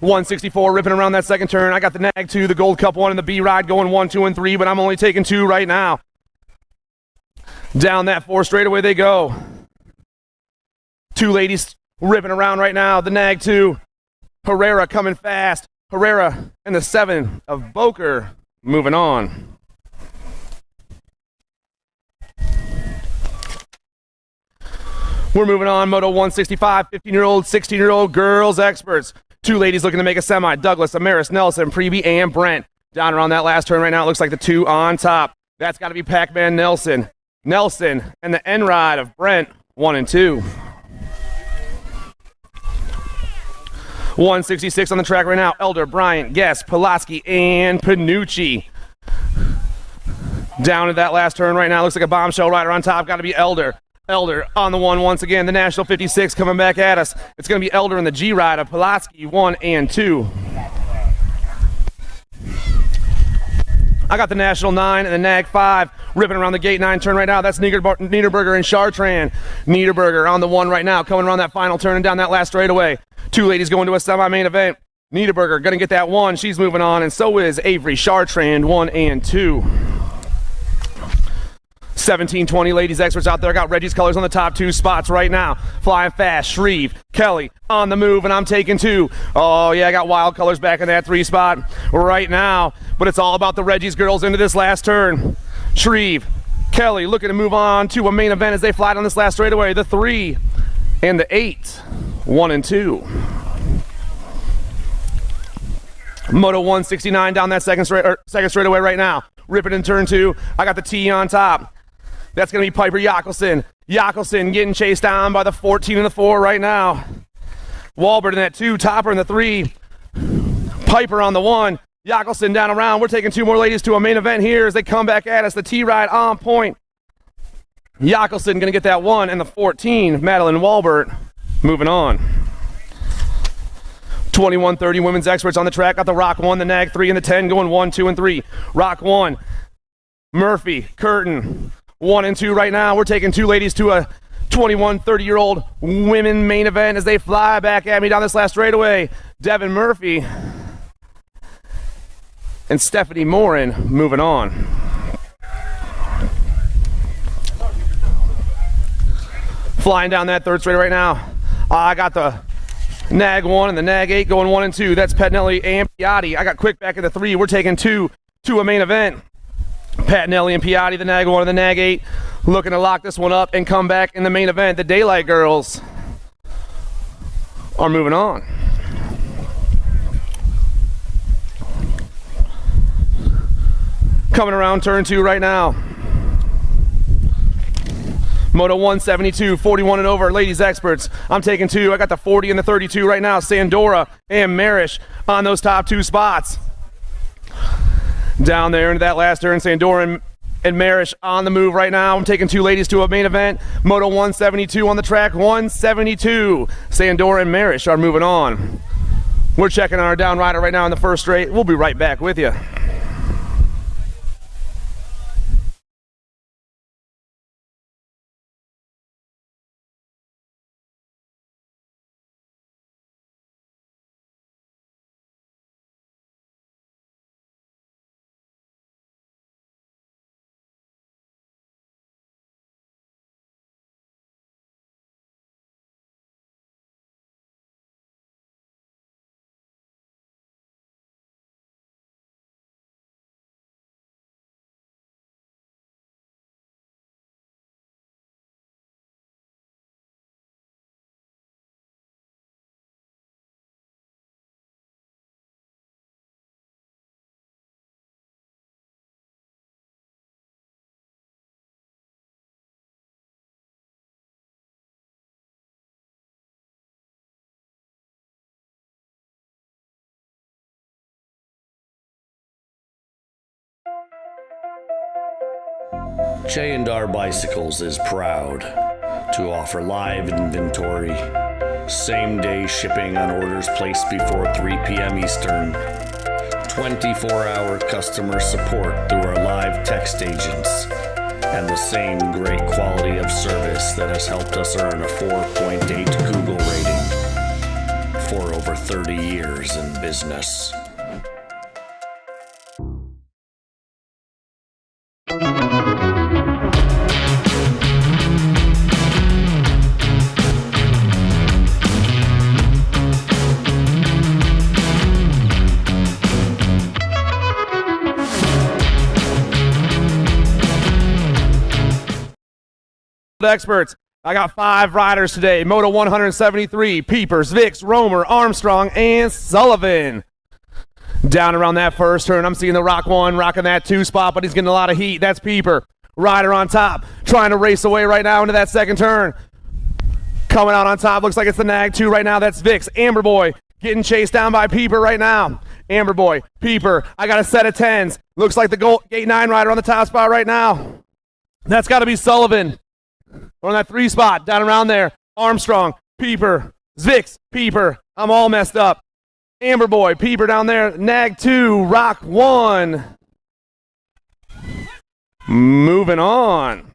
164 ripping around that second turn. I got the Nag 2, the Gold Cup 1, and the B ride going 1, 2, and 3, but I'm only taking 2 right now. Down that 4 straightaway they go. 2 ladies ripping around right now. The Nag 2, Herrera coming fast. Herrera and the 7 of Boker moving on. We're moving on. Moto 165, 15-year-old, 16-year-old girls experts. 2 ladies looking to make a semi. Douglas, Amaris, Nelson, Preby, and Brent. Down around that last turn right now. It looks like the 2 on top. That's got to be Pac-Man Nelson. Nelson and the N ride of Brent, 1 and 2. 166 on the track right now. Elder, Bryant, Guest, Pulaski, and Panucci. Down at that last turn right now. Looks like a bombshell rider on top. Got to be Elder. Elder on the 1 once again. The National 56 coming back at us. It's going to be Elder in the G ride of Pulaski, 1 and 2. I got the National 9 and the Nag 5 ripping around the gate 9 turn right now. That's Niederberger and Chartrand. Niederberger on the 1 right now, coming around that final turn and down that last straightaway. 2 ladies going to a semi-main event. Niederberger going to get that 1. She's moving on, and so is Avery Chartrand, 1 and 2. 17-20 ladies experts out there. I got Reggie's colors on the top 2 spots right now. Flying fast. Shreve, Kelly on the move, and I'm taking 2. Oh, yeah, I got wild colors back in that 3 spot right now. But it's all about the Reggie's girls into this last turn. Shreve, Kelly looking to move on to a main event as they fly down this last straightaway. The 3 and the 8, 1 and 2. Moto 169 down that second straightaway right now. Ripping in turn 2. I got the T on top. That's going to be Piper Yakelson. Yakelson getting chased down by the 14 and the 4 right now. Walbert in that 2, Topper in the 3. Piper on the 1. Yakelson down around. We're taking 2 more ladies to a main event here as they come back at us. The T-Ride on point. Yakelson going to get that 1 and the 14. Madeline Walbert moving on. 21-30 women's experts on the track. Got the Rock 1, the Nag 3, and the 10 going 1, 2, and 3. Rock 1. Murphy, Curtin, 1 and 2 right now. We're taking 2 ladies to a 21-30-year-old women main event as they fly back at me down this last straightaway. Devin Murphy and Stephanie Morin moving Flying down that third straight right now. I got the Nag 1 and the Nag 8 going 1 and 2. That's Pettinelli and Piatti. I got Quick back in the 3. We're taking 2 to a main event. Pettinelli and Piatti, the Nag 1 and the Nag 8, looking to lock this one up and come back in the main event. The Daylight Girls are moving on. Coming around turn 2 right now. Moto 172, 41 and over, ladies experts. I'm taking 2. I got the 40 and the 32 right now. Sandora and Marish on those top 2 spots. Down there into that last turn, Sandora and Marish on the move right now. I'm taking 2 ladies to a main event. Moto 172 on the track, 172. Sandora and Marish are moving on. We're checking on our down rider right now in the first straight. We'll be right back with you. J&R Bicycles is proud to offer live inventory, same-day shipping on orders placed before 3 p.m. Eastern, 24-hour customer support through our live text agents, and the same great quality of service that has helped us earn a 4.8 Google rating for over 30 years in business. Experts, I got 5 riders today. Moto 173, Peepers, Vicks, Romer, Armstrong, and Sullivan. Down around that first turn, I'm seeing the Rock 1 rocking that 2 spot, but he's getting a lot of heat. That's Peeper. Rider on top, trying to race away right now into that second turn. Coming out on top, looks like it's the Nag 2 right now. That's Vicks. Amber Boy getting chased down by Peeper right now. Amber Boy, Peeper, I got a set of 10s. Looks like the Gate 9 rider on the top spot right now. That's got to be Sullivan. On that 3 spot, down around there. Armstrong, Peeper, Vicks, Peeper. I'm all messed up. Amber Boy, Peeper down there. Nag 2, Rock 1. Moving on.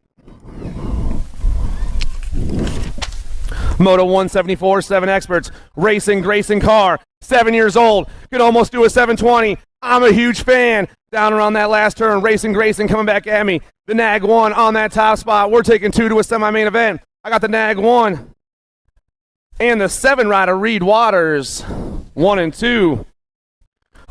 Moto 174, 7 experts. Racing Grayson car. 7 years old. Could almost do a 720. I'm a huge fan. Down around that last turn, Racing Grayson coming back at me. The Nag 1 on that top spot. We're taking 2 to a semi-main event. I got the Nag 1 and the 7 rider Reed Waters, 1 and 2.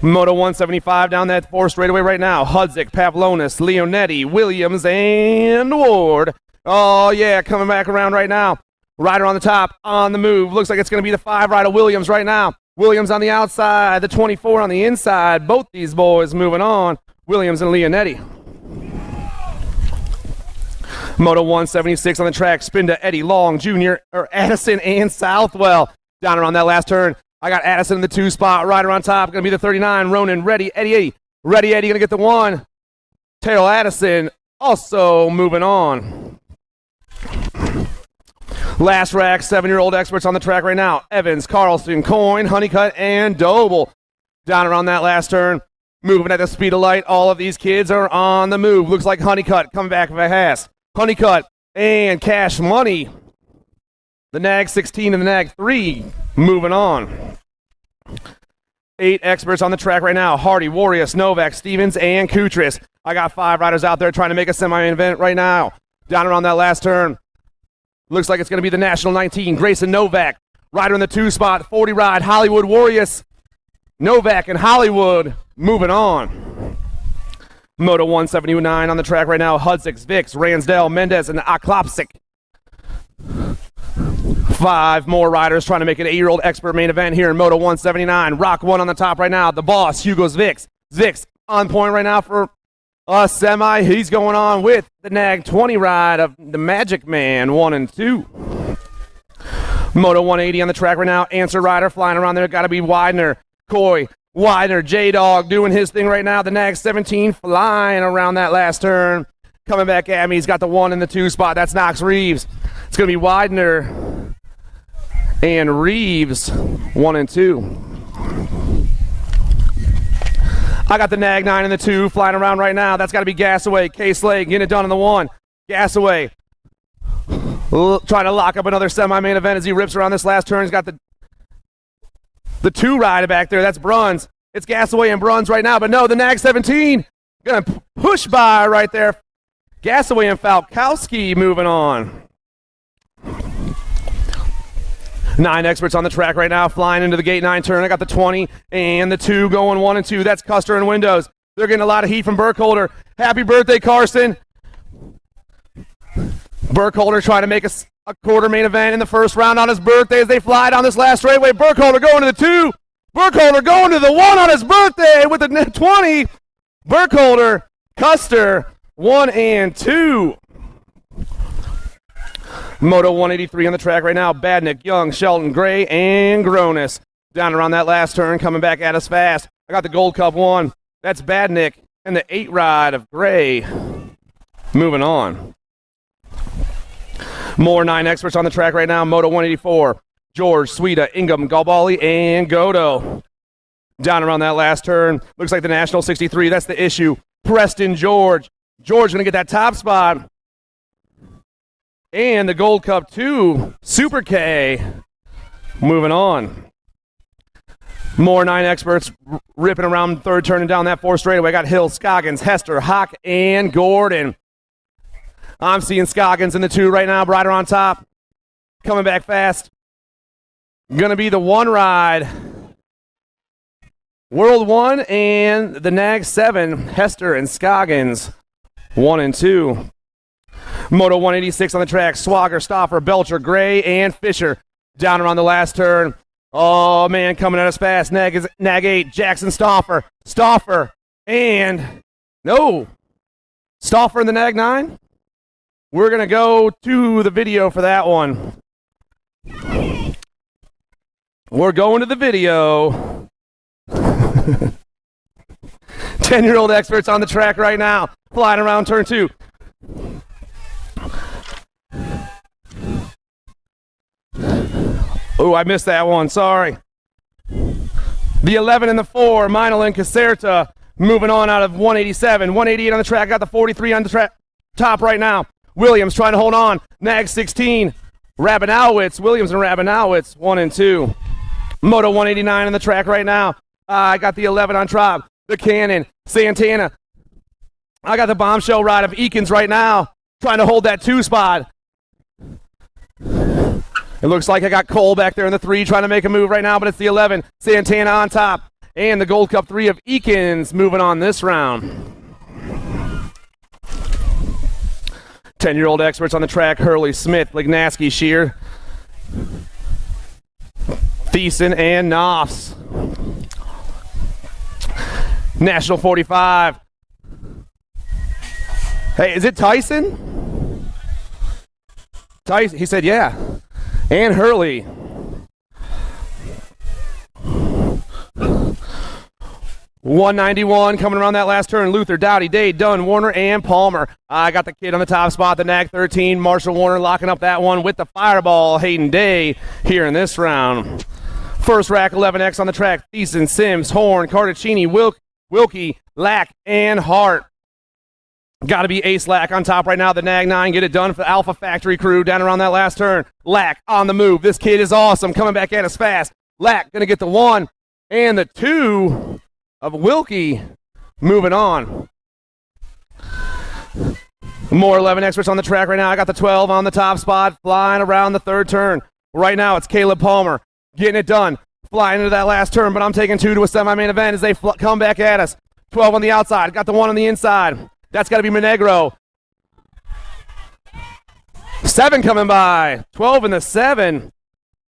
Moto 175 down that 4 straightaway right now. Hudzik, Pavlonis, Leonetti, Williams, and Ward. Oh yeah, coming back around right now. Rider on the top, on the move. Looks like it's going to be the 5 rider Williams right now. Williams on the outside, the 24 on the inside. Both these boys moving on. Williams and Leonetti. Moto 176 on the track. Spin to Eddie Long, Jr., or Addison and Southwell. Down around that last turn. I got Addison in the 2 spot. Rider on top. Going to be the 39. Ronan, Ready Eddie. Ready Eddie going to get the 1. Tail Addison also moving on. Last rack, 7-year-old experts on the track right now. Evans, Carlson, Coyne, Honeycutt, and Doble. Down around that last turn. Moving at the speed of light. All of these kids are on the move. Looks like Honeycutt coming back with a Haas. Honeycutt and Cash Money. The Nag 16 and the Nag 3 moving on. 8 experts on the track right now. Hardy, Warriors, Novak, Stevens, and Kutris. I got 5 riders out there trying to make a semi-main event right now. Down around that last turn. Looks like it's going to be the National 19, Grayson Novak. Rider in the 2 spot, 40 ride, Hollywood Warriors. Novak and Hollywood moving on. Moto 179 on the track right now. Hudzix, Vix, Ransdell, Mendez, and Aklopsik. 5 more riders trying to make an 8-year-old expert main event here in Moto 179. Rock 1 on the top right now. The boss, Hugo's Vix. Vix on point right now for a semi. He's going on with the Nag 20 ride of the Magic Man 1 and 2. Moto 180 on the track right now. Answer rider flying around there. Got to be Widener. Coy, Widener, J-Dog doing his thing right now. The Nag 17 flying around that last turn. Coming back at me. He's got the 1 and the 2 spot. That's Knox Reeves. It's going to be Widener and Reeves 1 and 2. I got the Nag 9 and the 2 flying around right now. That's got to be Gasaway. K-Slade getting it done on the 1. Gasaway trying to lock up another semi-main event as he rips around this last turn. He's got the 2 ride back there. That's Bruns. It's Gasaway and Bruns right now. But no, the Nag 17 going to push by right there. Gasaway and Falkowski moving on. 9 experts on the track right now, flying into the gate 9 turn. I got the 20 and the 2 going 1 and 2. That's Custer and Windows. They're getting a lot of heat from Burkholder. Happy birthday, Carson. Burkholder trying to make a quarter main event in the first round on his birthday as they fly down this last straightaway. Burkholder going to the 2. Burkholder going to the 1 on his birthday with the 20. Burkholder, Custer, 1 and 2. Moto 183 on the track right now. Badnick, Young, Shelton, Gray, and Gronis. Down around that last turn, coming back at us fast. I got the Gold Cup 1. That's Badnick and the 8 ride of Gray. Moving on. More 9 experts on the track right now. Moto 184. George, Sweda, Ingham, Galbali, and Godo. Down around that last turn. Looks like the National 63. That's the issue. Preston George. George going to get that top spot. And the Gold Cup 2, Super K. Moving on. More 9 experts ripping around third turn and down that 4th straightaway. I got Hill, Scoggins, Hester, Hawk, and Gordon. I'm seeing Scoggins in the 2 right now. Rider on top. Coming back fast. Going to be the 1 ride. World 1 and the Nag 7. Hester and Scoggins 1 and 2. Moto 186 on the track. Swagger, Stoffer, Belcher, Gray, and Fisher. Down around the last turn. Oh, man, coming at us fast. Nag 8, Jackson Stoffer. Stoffer, and no. Stoffer in the Nag 9? We're going to go to the video for that one. We're going to the video. 10-year-old experts on the track right now. Flying around turn 2. Oh, I missed that one. Sorry. The 11 and the 4, Meinl and Caserta, moving on out of 187. 188 on the track. Got the 43 on the track. Top right now. Williams trying to hold on. Nag 16. Rabinowitz. Williams and Rabinowitz 1 and 2. Moto 189 on the track right now. I got the 11 on top. The Cannon. Santana. I got the bombshell ride of Eakins right now. Trying to hold that 2 spot. It looks like I got Cole back there in the 3 trying to make a move right now, but it's the 11. Santana on top. And the Gold Cup 3 of Eakins moving on this round. 10-year-old experts on the track. Hurley, Smith, Lignaski, Shear, Thiessen, and Knopfs. National 45. Hey, is it Tyson? Tyson, he said, yeah. And Hurley. $191 coming around that last turn. Luther, Dowdy, Day, Dunn, Warner, and Palmer. I got the kid on the top spot, the Nag 13. Marshall Warner locking up that one with the fireball. Hayden Day here in this round. First rack 11X on the track. Thiessen, Sims, Horn, Cartacini, Wilkie, Lack, and Hart. Got to be Ace Lack on top right now. The Nag 9, get it done for the Alpha Factory crew down around that last turn. Lack on the move. This kid is awesome. Coming back at us fast. Lack going to get the 1 and the 2 of Wilkie moving on. More 11 experts on the track right now. I got the 12 on the top spot, flying around the third turn. Right now, it's Caleb Palmer getting it done, flying into that last turn, but I'm taking 2 to a semi-main event as they come back at us. 12 on the outside, got the 1 on the inside. That's got to be Monegro. 7 coming by, 12 in the 7.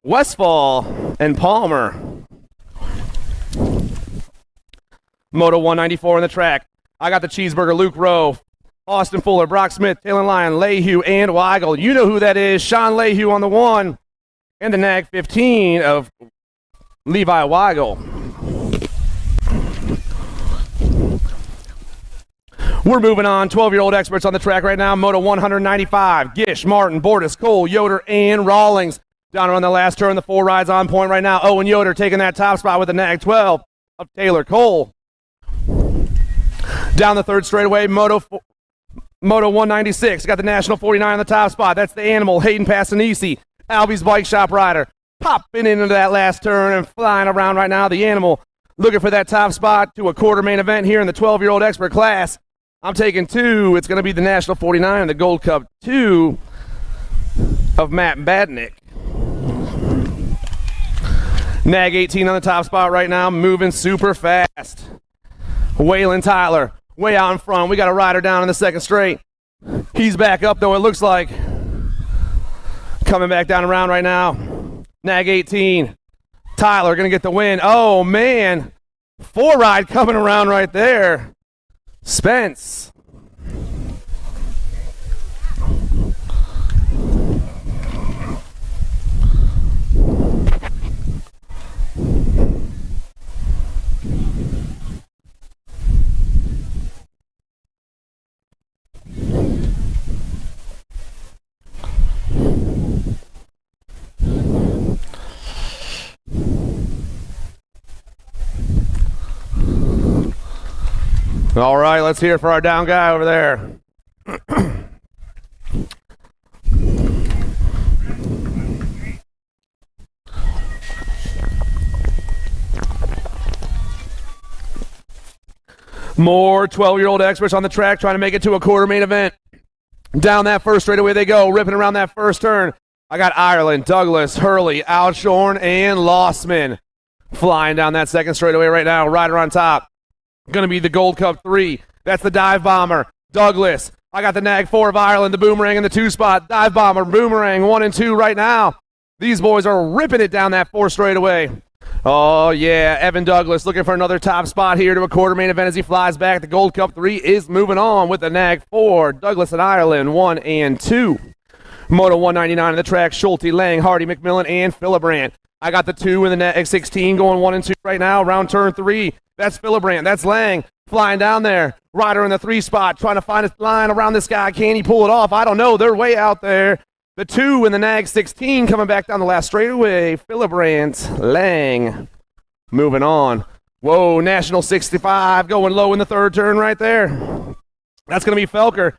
Westfall and Palmer. Moto 194 on the track. I got the cheeseburger, Luke Rowe, Austin Fuller, Brock Smith, Taylor Lyon, Lehue, and Weigel. You know who that is. Sean Lehue on the 1. And the nag 15 of Levi Weigel. We're moving on. 12-year-old experts on the track right now. Moto 195. Gish, Martin, Bortis, Cole, Yoder, and Rawlings. Down around the last turn. The 4 rides on point right now. Owen Yoder taking that top spot with the nag 12 of Taylor Cole. Down the third straightaway, Moto 196. Got the National 49 on the top spot. That's the animal, Hayden Passanisi, Albie's Bike Shop rider. Popping into that last turn and flying around right now. The animal looking for that top spot to a quarter main event here in the 12-year-old expert class. I'm taking 2. It's going to be the National 49 and the Gold Cup 2 of Matt Badnick. Nag 18 on the top spot right now, moving super fast. Waylon Tyler, way out in front. We got a rider down in the second straight. He's back up, though, it looks like. Coming back down around right now. Nag 18. Tyler going to get the win. Oh, man. 4 ride coming around right there. Spence. All right, let's hear it for our down guy over there. More 12-year-old experts on the track trying to make it to a quarter main event. Down that first straightaway they go, ripping around that first turn. I got Ireland, Douglas, Hurley, Outshorn, and Lossman flying down that second straightaway right now. Rider on top. Going to be the Gold Cup 3. That's the Dive Bomber, Douglas. I got the Nag 4 of Ireland, the Boomerang in the 2 spot. Dive Bomber, Boomerang 1 and 2 right now. These boys are ripping it down that 4 straightaway. Oh, yeah, Evan Douglas looking for another top spot here to a quarter main event as he flies back. The Gold Cup 3 is moving on with the Nag 4. Douglas and Ireland 1 and 2. Moto 199 on the track, Schulte, Lang, Hardy, McMillan, and Philibrand. I got the 2 in the Nag 16 going 1 and 2 right now. Round turn 3. That's Philibrand. That's Lang flying down there. Rider in the 3 spot trying to find a line around this guy. Can he pull it off? I don't know. They're way out there. The 2 in the Nag 16 coming back down the last straightaway. Philibrand, Lang. Moving on. Whoa, National 65 going low in the third turn right there. That's going to be Felker.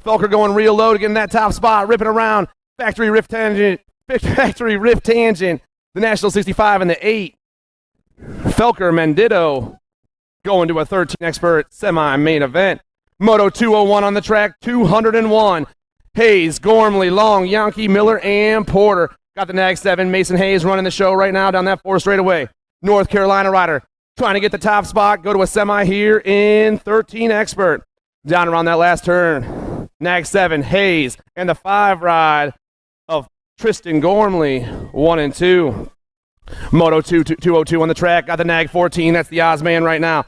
Felker going real low to get in that top spot, ripping around. Factory Rift Tangent. The National 65 in the 8. Felker Mendito going to a 13 expert semi-main event. Moto 201 on the track, 201. Hayes, Gormley, Long, Yankee, Miller, and Porter. Got the Nag 7. Mason Hayes running the show right now down that 4 straightaway. North Carolina rider trying to get the top spot. Go to a semi here in 13 expert. Down around that last turn. Nag 7, Hayes, and the 5 ride of Tristan Gormley, 1 and 2. Moto 202 on the track. Got the Nag 14. That's the Ozman right now.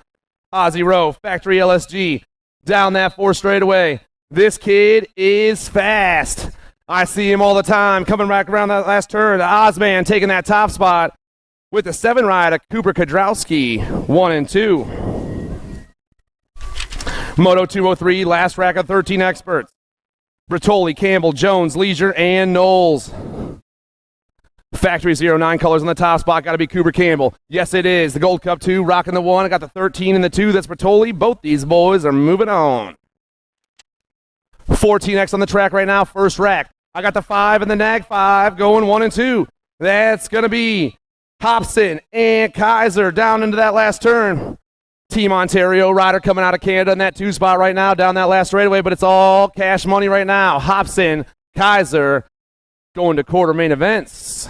Ozzy Rowe, Factory LSG. Down that 4 straightaway. This kid is fast. I see him all the time coming back around that last turn. The Ozman taking that top spot with the 7 ride of Cooper Kodrowski, 1 and 2. Moto 203, last rack of 13 experts. Bertoli, Campbell, Jones, Leisure, and Knowles. Factory 09 colors on the top spot. Got to be Cooper Campbell. Yes, it is. The Gold Cup 2, rocking the 1. I got the 13 and the 2. That's Bertoli. Both these boys are moving on. 14X on the track right now. First rack. I got the 5 and the Nag 5 going 1 and 2. That's going to be Hobson and Kaiser down into that last turn. Team Ontario rider coming out of Canada in that 2 spot right now down that last straightaway, but it's all cash money right now. Hobson, Kaiser going to quarter main events.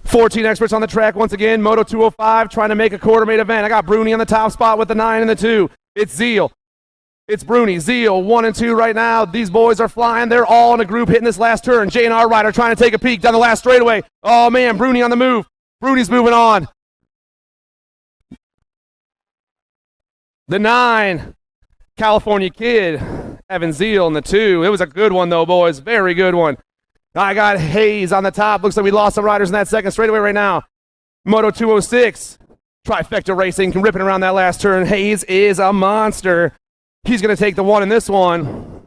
14 experts on the track once again. Moto 205 trying to make a quarter main event. I got Bruni on the top spot with the 9 and the 2. It's Zeal. It's Bruni. Zeal 1 and 2 right now. These boys are flying. They're all in a group hitting this last turn. J&R rider trying to take a peek down the last straightaway. Oh man, Bruni on the move. Bruni's moving on. The 9, California Kid, Evan Zeal in the 2. It was a good one though, boys. Very good one. I got Hayes on the top. Looks like we lost some riders in that second straightaway right now. Moto 206, Trifecta Racing, ripping around that last turn. Hayes is a monster. He's going to take the 1 in this one.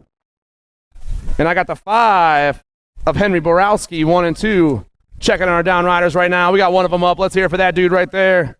And I got the 5 of Henry Borowski, 1 and 2. Checking on our down riders right now. We got one of them up. Let's hear it for that dude right there.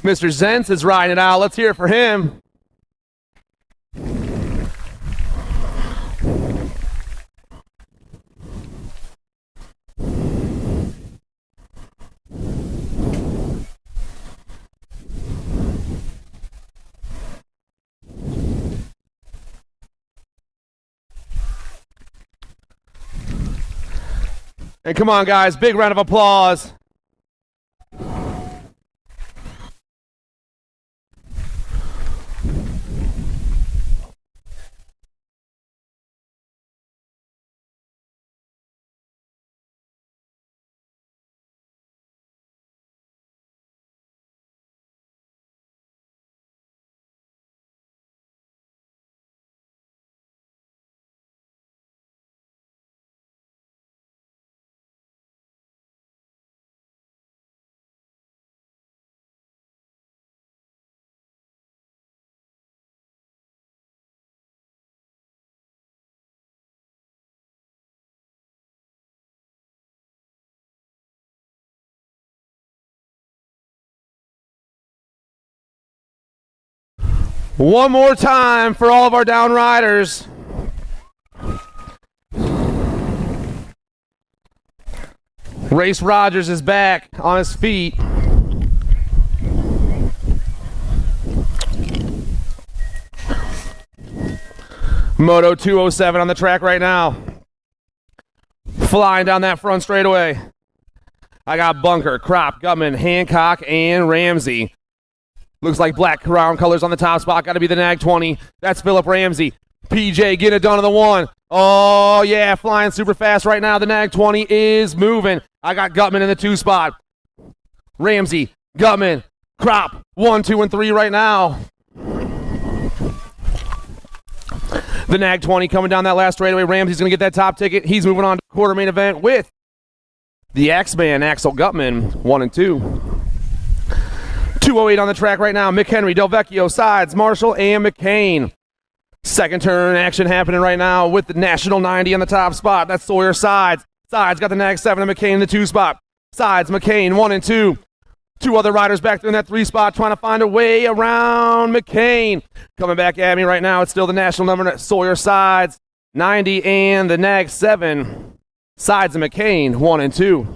Mr. Zentz is riding it out. Let's hear it for him. And come on, guys, big round of applause. One more time for all of our down riders. Race Rogers is back on his feet. Moto 207 on the track right now. Flying down that front straightaway. I got Bunker, Crop, Gutman, Hancock, and Ramsey. Looks like black crown colors on the top spot. Got to be the Nag 20. That's Philip Ramsey. PJ getting it done on the 1. Oh, yeah, flying super fast right now. The Nag 20 is moving. I got Gutman in the 2 spot. Ramsey, Gutman, Crop, 1, 2, and 3 right now. The Nag 20 coming down that last straightaway. Ramsey's going to get that top ticket. He's moving on to quarter main event with the X-Man, Axel Gutman, 1 and 2. 208 on the track right now. McHenry, Delvecchio, Sides, Marshall, and McCain. Second turn action happening right now with the National 90 on the top spot. That's Sawyer Sides. Sides got the Nag 7 and McCain in the 2 spot. Sides, McCain, 1 and 2. 2 other riders back there in that 3 spot trying to find a way around McCain. Coming back at me right now. It's still the National number, Sawyer Sides, 90, and the Nag 7. Sides and McCain, 1 and 2.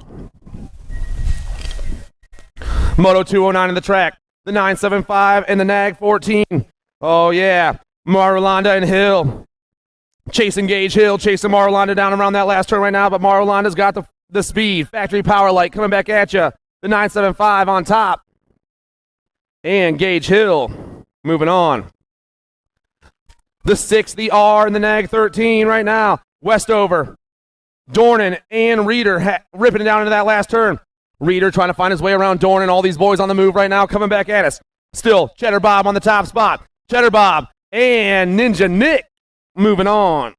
Moto 209 in the track. The 975 and the Nag 14. Oh, yeah. Marulanda and Hill. Chasing Gage Hill. Chasing Marulanda down around that last turn right now. But Marulanda's got the speed. Factory Power Light coming back at you. The 975 on top. And Gage Hill moving on. The 6, the R, and the Nag 13 right now. Westover. Dornan and Reeder ripping it down into that last turn. Reeder trying to find his way around Dornan. All these boys on the move right now coming back at us. Still, Cheddar Bob on the top spot. Cheddar Bob and Ninja Nick moving on.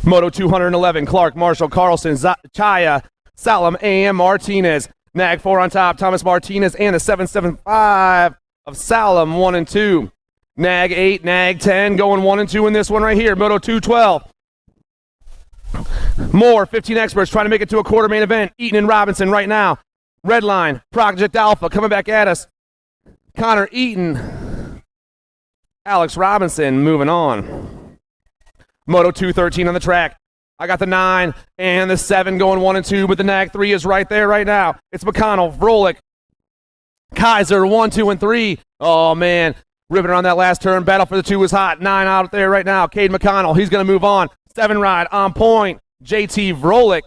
Moto 211, Clark, Marshall, Carlson, Chaya, Salam, and Martinez. Nag 4 on top, Thomas Martinez, and the 775 of Salam, 1 and 2. Nag 8, Nag 10, going 1 and 2 in this one right here. Moto 212. More 15 experts trying to make it to a quarter main event. Eaton and Robinson right now. Red line, Project Alpha coming back at us. Connor Eaton, Alex Robinson moving on. Moto 213 on the track. I got the 9 and the 7 going 1 and 2, but the Nag 3 is right there right now. It's McConnell, Vrolik, Kaiser, 1, 2, and 3. Oh, man. Ripping around that last turn. Battle for the 2 is hot. 9 out there right now. Cade McConnell, he's going to move on. 7 ride on point. JT Vrolik.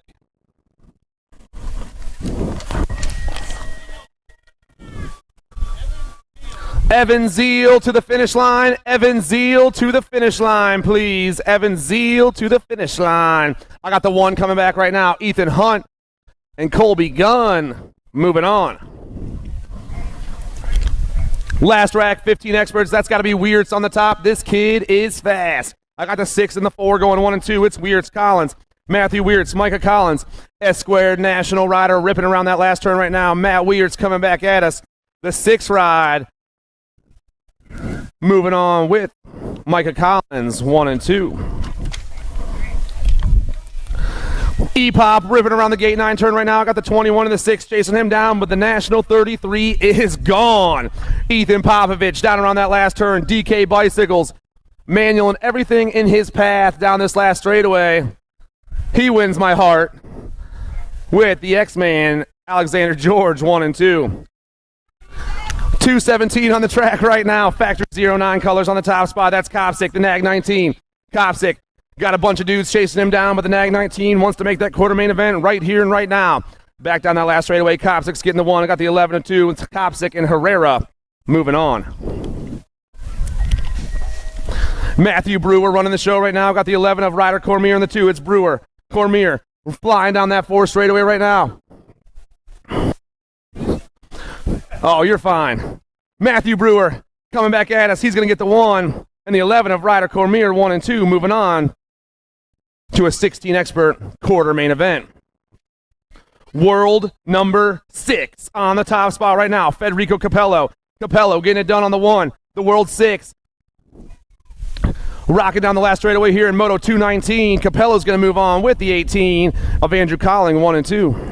Evan Zeal to the finish line. Evan Zeal to the finish line, please. Evan Zeal to the finish line. I got the 1 coming back right now. Ethan Hunt and Colby Gunn moving on. Last rack, 15 experts. That's got to be Weirts on the top. This kid is fast. I got the 6 and the 4 going 1 and 2. It's Weirts Collins. Matthew Weirts, Micah Collins. S-squared national rider ripping around that last turn right now. Matt Weirts coming back at us. The 6 ride. Moving on with Micah Collins, 1 and 2. E-Pop ripping around the gate 9 turn right now. I got the 21 and the 6 chasing him down, but the national 33 is gone. Ethan Popovich down around that last turn. DK Bicycles, manual and everything in his path down this last straightaway. He wins my heart with the X-Man, Alexander George, 1 and 2. 217 on the track right now. Factory 09 colors on the top spot. That's Kopsick, the Nag 19. Kopsick got a bunch of dudes chasing him down, but the Nag 19 wants to make that quarter main event right here and right now. Back down that last straightaway. Kopsick's getting the 1. I got the 11 and 2. It's Kopsick and Herrera moving on. Matthew Brewer running the show right now. Got the 11 of Ryder Cormier and the 2. It's Brewer. Cormier. We're flying down that 4 straightaway right now. Oh, you're fine. Matthew Brewer coming back at us. He's going to get the 1 and the 11 of Ryder Cormier, 1 and 2, moving on to a 16 expert quarter main event. World number 6 on the top spot right now. Federico Capello. Capello getting it done on the 1. The world 6. Rocking down the last straightaway here in Moto 219. Capello's going to move on with the 18 of Andrew Colling, 1 and 2.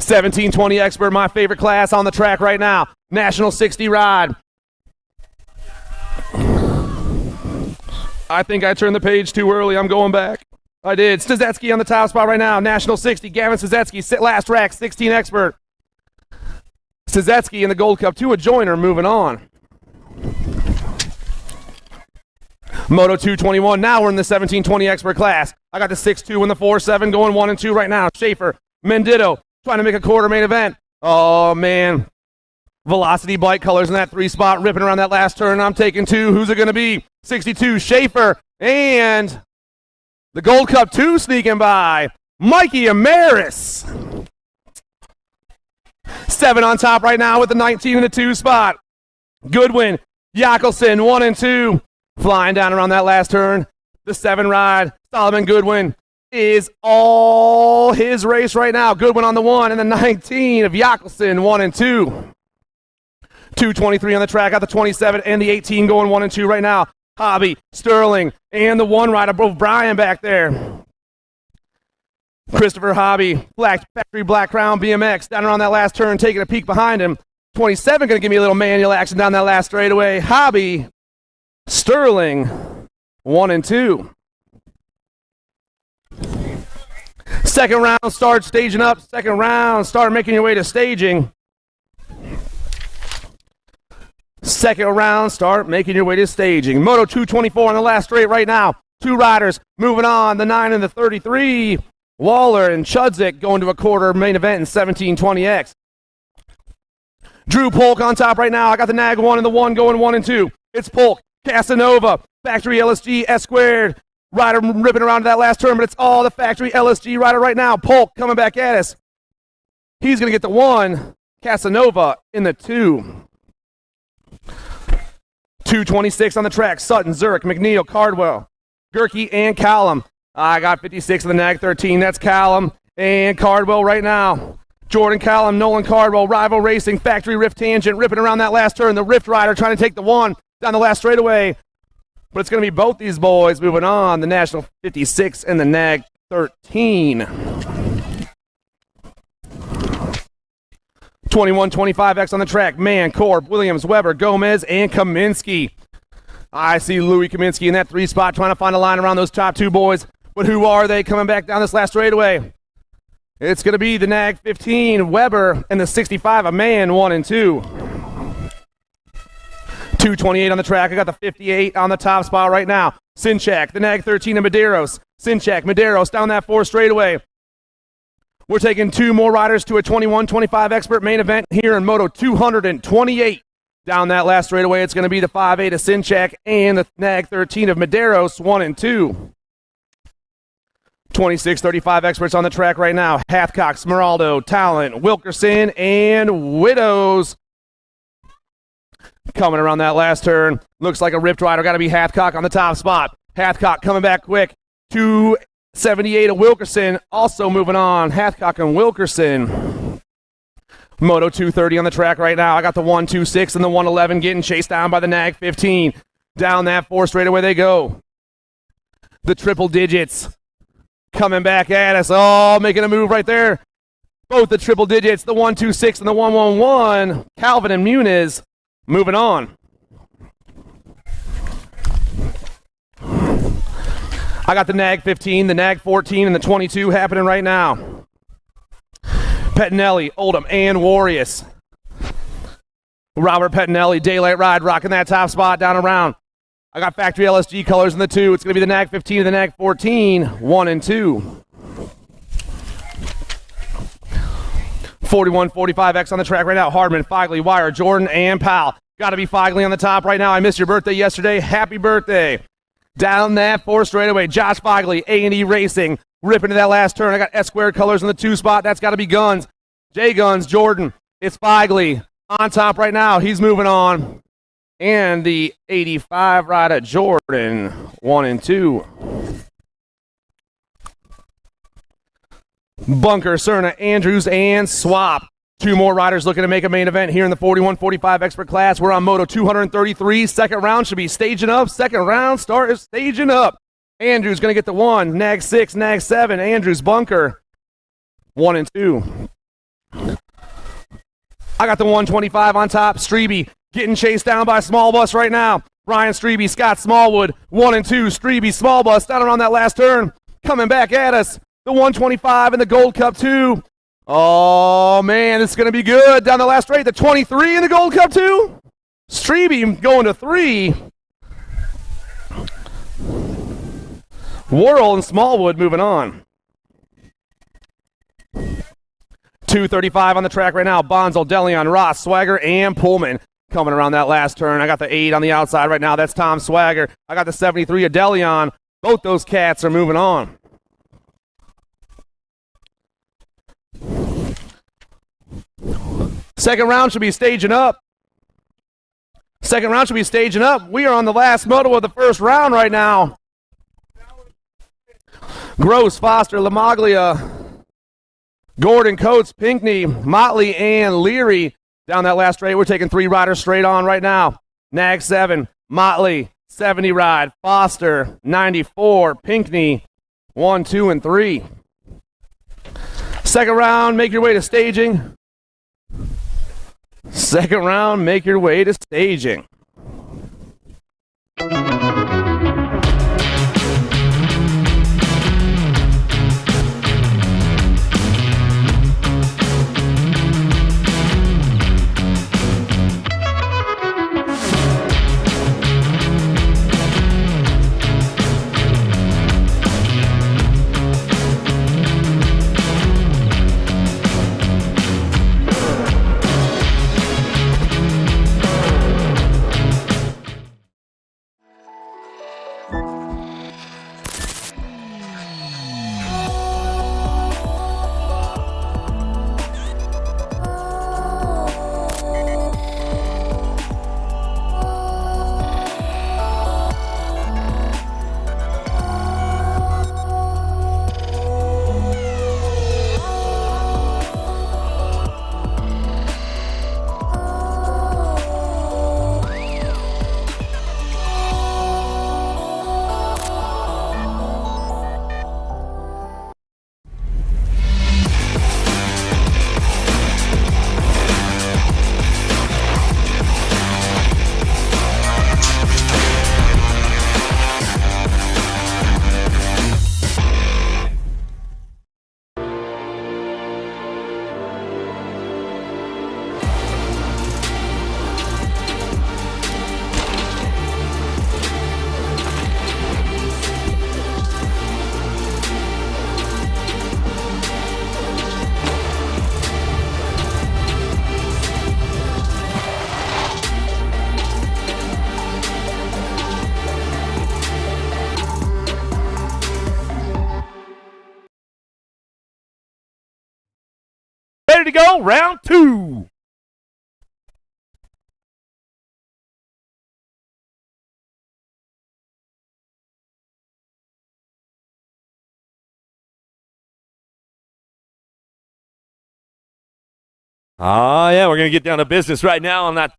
1720 expert, my favorite class on the track right now. National 60 ride. I think I turned the page too early. I'm going back. I did. Stazetsky on the top spot right now. National 60. Gavin Stazetsky, last rack, 16 expert. Stazetsky in the Gold Cup to a joiner, moving on. Moto 221. Now we're in the 1720 expert class. I got the 6-2 and the 4-7 going 1 and 2 right now. Schaefer, Mendito, trying to make a quarter main event. Oh, man. Velocity bike colors in that 3 spot, ripping around that last turn. I'm taking 2. Who's it going to be? 62, Schaefer, and the Gold Cup 2 sneaking by. Mikey Amaris. 7 on top right now with the 19 and the 2 spot. Goodwin, Yakelson, 1 and 2. Flying down around that last turn. The 7 ride. Solomon Goodwin is all his race right now. Goodwin on the 1 and the 19 of Yakelson, 1 and 2. 223 on the track. Got the 27 and the 18 going 1 and 2 right now. Hobby, Sterling, and the 1 rider, both Brian back there. Christopher Hobby, Factory Black Crown BMX, down around that last turn, taking a peek behind him. 27 going to give me a little manual action down that last straightaway. Hobby, Sterling, 1 and 2. Second round, start staging up. Second round, start making your way to staging. Second round, start making your way to staging. Moto 224 on the last straight right now. 2 riders moving on, the 9 and the 33. Waller and Chudzik going to a quarter main event in 1720X. Drew Polk on top right now. I got the Nag 1 and the 1 going 1 and 2. It's Polk, Casanova, Factory LSG, S-squared. Rider ripping around to that last turn, but it's all the Factory LSG rider right now. Polk coming back at us. He's going to get the 1. Casanova in the 2. 226 on the track. Sutton, Zurich, McNeil, Cardwell, Gerke, and Callum. I got 56 on the nag 13. That's Callum and Cardwell right now. Jordan Callum, Nolan Cardwell, Rival Racing, Factory Rift Tangent, ripping around that last turn. The Rift Rider trying to take the one down the last straightaway. But it's going to be both these boys moving on. The National 56 and the nag 13. 21-25X on the track. Mann, Korb, Williams, Weber, Gomez, and Kaminsky. I see Louis Kaminsky in that 3 spot trying to find a line around those top 2 boys. But who are they coming back down this last straightaway? It's going to be the nag 15, Weber, and the 65, a Mann, 1 and 2. 228 on the track. I got the 58 on the top spot right now. Sinchak, the nag 13, and Medeiros. Sinchak, Medeiros down that 4 straightaway. We're taking 2 more riders to a 21-25 expert main event here in Moto 228. Down that last straightaway, it's going to be the 5'8 of Sinchak and the nag 13 of Medeiros, 1 and 2. 26-35 experts on the track right now. Hathcock, Smeraldo, Talent, Wilkerson, and Widows. Coming around that last turn. Looks like a ripped rider. Got to be Hathcock on the top spot. Hathcock coming back quick. 278 of Wilkerson. Also moving on. Hathcock and Wilkerson. Moto 230 on the track right now. I got the 126 and the 111 getting chased down by the nag 15. Down that 4 straightaway they go. The triple digits coming back at us. Oh, making a move right there. Both the triple digits, the 126 and the 111. Calvin and Muniz moving on. I got the nag 15, the nag 14, and the 22 happening right now. Pettinelli, Oldham, and Warriors. Robert Pettinelli, Daylight Ride, rocking that top spot down around. I got factory LSG colors in the 2. It's going to be the nag 15 and the nag 14, 1 and 2. 41-45X on the track right now. Hardman, Feigly, Wire, Jordan, and Powell. Got to be Feigly on the top right now. I missed your birthday yesterday. Happy birthday. Down that 4 straightaway. Josh Feigly, A&E Racing. Ripping to that last turn. I got S-squared colors in the 2 spot. That's got to be Guns. J Guns, Jordan. It's Feigly on top right now. He's moving on. And the 85 rider Jordan, 1 and 2. Bunker, Cerna, Andrews, and Swap. 2 more riders looking to make a main event here in the 41-45 expert class. We're on Moto 233. Second round should be staging up. Second round start is staging up. Andrews going to get the 1. Nag 6, Nag 7. Andrews, Bunker, 1 and 2. I got the 125 on top. Strebe getting chased down by Small Bus right now. Ryan Strebe, Scott Smallwood, 1 and 2. Strebe, Small Bus down around that last turn. Coming back at us. The 125 and the Gold Cup 2. Oh, man, this is going to be good. Down the last straight, the 23 in the Gold Cup 2. Strebe going to 3. Worrell and Smallwood moving on. 235 on the track right now. Bonzel, Deleon, Ross, Swagger, and Pullman. Coming around that last turn. I got the 8 on the outside right now. That's Tom Swagger. I got the 73 of Deleon. Both those cats are moving on. Second round should be staging up. Second round should be staging up. We are on the last moto of the first round right now. Gross, Foster, Lamaglia, Gordon, Coates, Pinckney, Motley, and Leary. Down that last straight, we're taking 3 riders straight on right now. Nag 7, Motley, 70 ride, Foster, 94, Pinckney, 1, 2, and 3. Second round, make your way to staging. Second round, make your way to staging. ready to go. Round 2. Oh, yeah, we're going to get down to business right now on that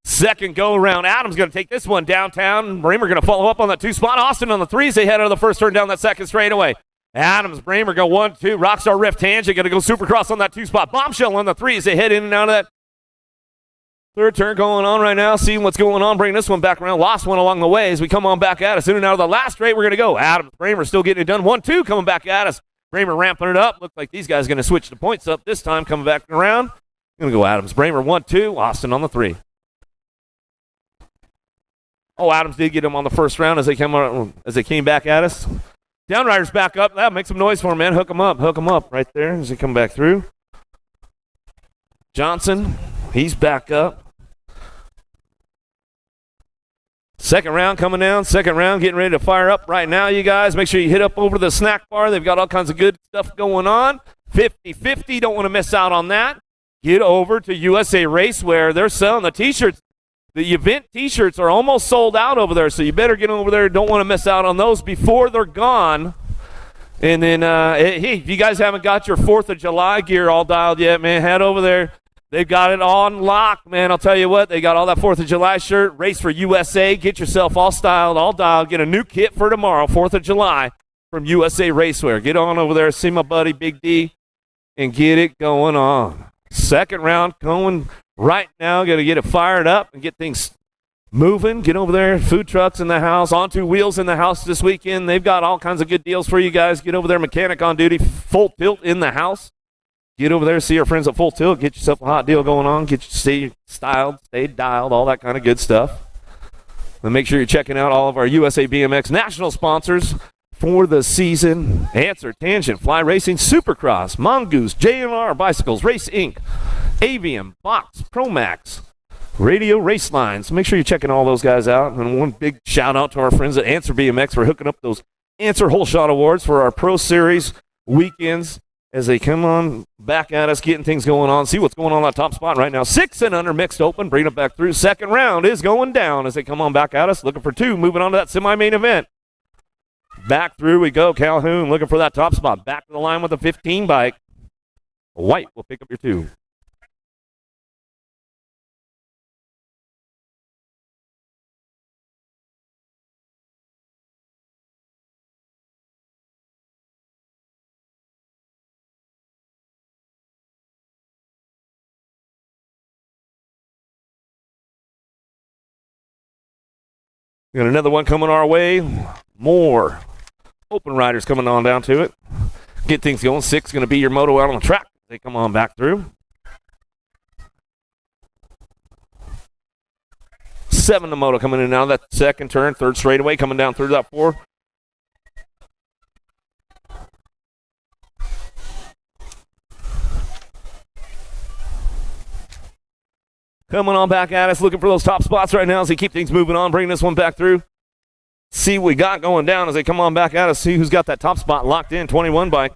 second go-around. Adams going to take this one downtown. Bramer going to follow up on that 2 spot. Austin on the 3 as they head out of the first turn down that second straightaway. Adams, Bramer go 1-2. Rockstar Rift Tangent going to go Supercross on that 2 spot. Bombshell on the 3 as they head in and out of that third turn going on right now. Seeing what's going on. Bring this one back around. Lost one along the way as we come on back at us. In and out of the last straight, we're going to go. Adams, Bramer still getting it done. 1-2 coming back at us. Bramer ramping it up. Looks like these guys are going to switch the points up this time coming back around. Going to go Adams. Bramer 1-2. Austin on the 3. Oh, Adams did get him on the first round as they came back at us. Downriders back up. That makes some noise for him, man. Hook him up right there as they come back through. Johnson, he's back up. Second round coming down. Second round getting ready to fire up right now, you guys. Make sure you hit up over to the snack bar. They've got all kinds of good stuff going on. 50-50. Don't want to miss out on that. Get over to USA Racewear. They're selling the T-shirts. The event T-shirts are almost sold out over there, so you better get over there. Don't want to miss out on those before they're gone. And then, hey, if you guys haven't got your 4th of July gear all dialed yet, man, head over there. They've got it on lock, man. I'll tell you what, they got all that 4th of July shirt, Race for USA. Get yourself all styled, all dialed. Get a new kit for tomorrow, 4th of July, from USA Racewear. Get on over there, see my buddy Big D, and get it going on. Second round going right now. Got to get it fired up and get things moving. Get over there. Food trucks in the house. Onto Wheels in the house this weekend. They've got all kinds of good deals for you guys. Get over there. Mechanic on duty. Full Tilt in the house. Get over there. See our friends at Full Tilt. Get yourself a hot deal going on. Get you stay styled, stay dialed, all that kind of good stuff. And make sure you're checking out all of our USA BMX national sponsors for the season. Answer, Tangent, Fly Racing, Supercross, Mongoose, J&R Bicycles, Race Inc., Avium, Box, Promax, Radio Race Lines. Make sure you're checking all those guys out. And one big shout out to our friends at Answer BMX for hooking up those Answer Whole Shot Awards for our Pro Series weekends as they come on back at us, getting things going on. See what's going on that top spot right now. 6 and under mixed open, bringing it back through. Second round is going down as they come on back at us, looking for 2, moving on to that semi-main event. Back through we go. Calhoun looking for that top spot. Back to the line with a 15 bike. White will pick up your 2. We got another one coming our way. More open riders coming on down to it. Get things going. 6 going to be your moto out on the track. They come on back through. 7 the moto coming in now. That second turn, third straightaway coming down through that 4. Coming on back at us, looking for those top spots right now as they keep things moving on, bringing this one back through. See what we got going down as they come on back at us. See who's got that top spot locked in. 21 bike.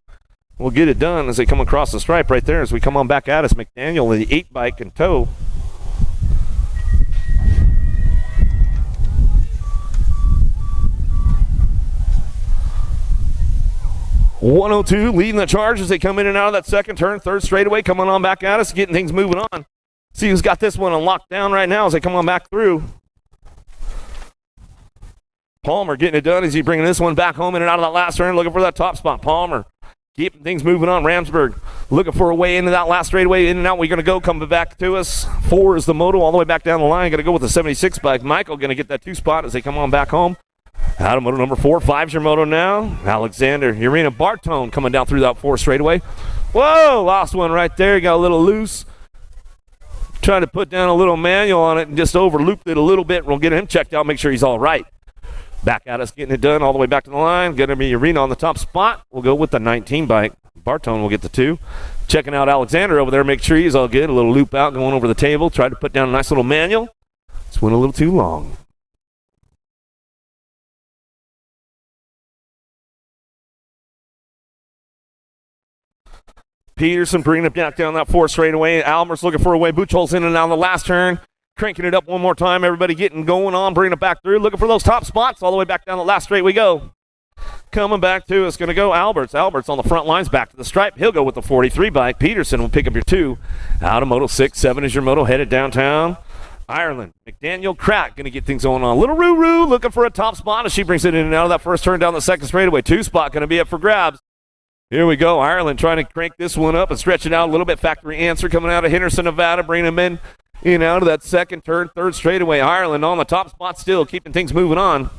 We'll get it done as they come across the stripe right there as we come on back at us. McDaniel, the 8 bike in tow. .102 leading the charge as they come in and out of that second turn, third straightaway, coming on back at us, getting things moving on. See who's got this one on lockdown right now as they come on back through. Palmer getting it done as he's bringing this one back home in and out of that last turn, looking for that top spot. Palmer keeping things moving on. Ramsburg looking for a way into that last straightaway. In and out, we're going to go, coming back to us. 4 is the moto all the way back down the line. Going to go with the 76 bike. Michael going to get that 2 spot as they come on back home. Out of moto number 4. 5's your moto now. Alexander Urena Bartone coming down through that 4 straightaway. Whoa, lost one right there. Got a little loose. Trying to put down a little manual on it and just overlooped it a little bit. We'll get him checked out, make sure he's all right. Back at us, getting it done all the way back to the line. Going to be Arena on the top spot. We'll go with the 19 bike. Bartone will get the 2. Checking out Alexander over there, make sure he's all good. A little loop out going over the table. Tried to put down a nice little manual. This went a little too long. Peterson bringing it back down that 4 straightaway. Almer's looking for a way. Buchol's in and out on the last turn. Cranking it up one more time. Everybody getting going on, bringing it back through. Looking for those top spots. All the way back down the last straight we go. Coming back to us, going to go Alberts. Alberts on the front lines, back to the stripe. He'll go with the 43 bike. Peterson will pick up your 2. Out of Moto 6, 7 is your Moto, headed downtown. Ireland, McDaniel, Crack, going to get things going on. Little Roo looking for a top spot as she brings it in and out of that first turn down the second straightaway. 2 spot going to be up for grabs. Here we go. Ireland trying to crank this one up and stretch it out a little bit. Factory answer coming out of Henderson, Nevada, bringing them in and out of that second turn, third straightaway. Ireland on the top spot still, keeping things moving on.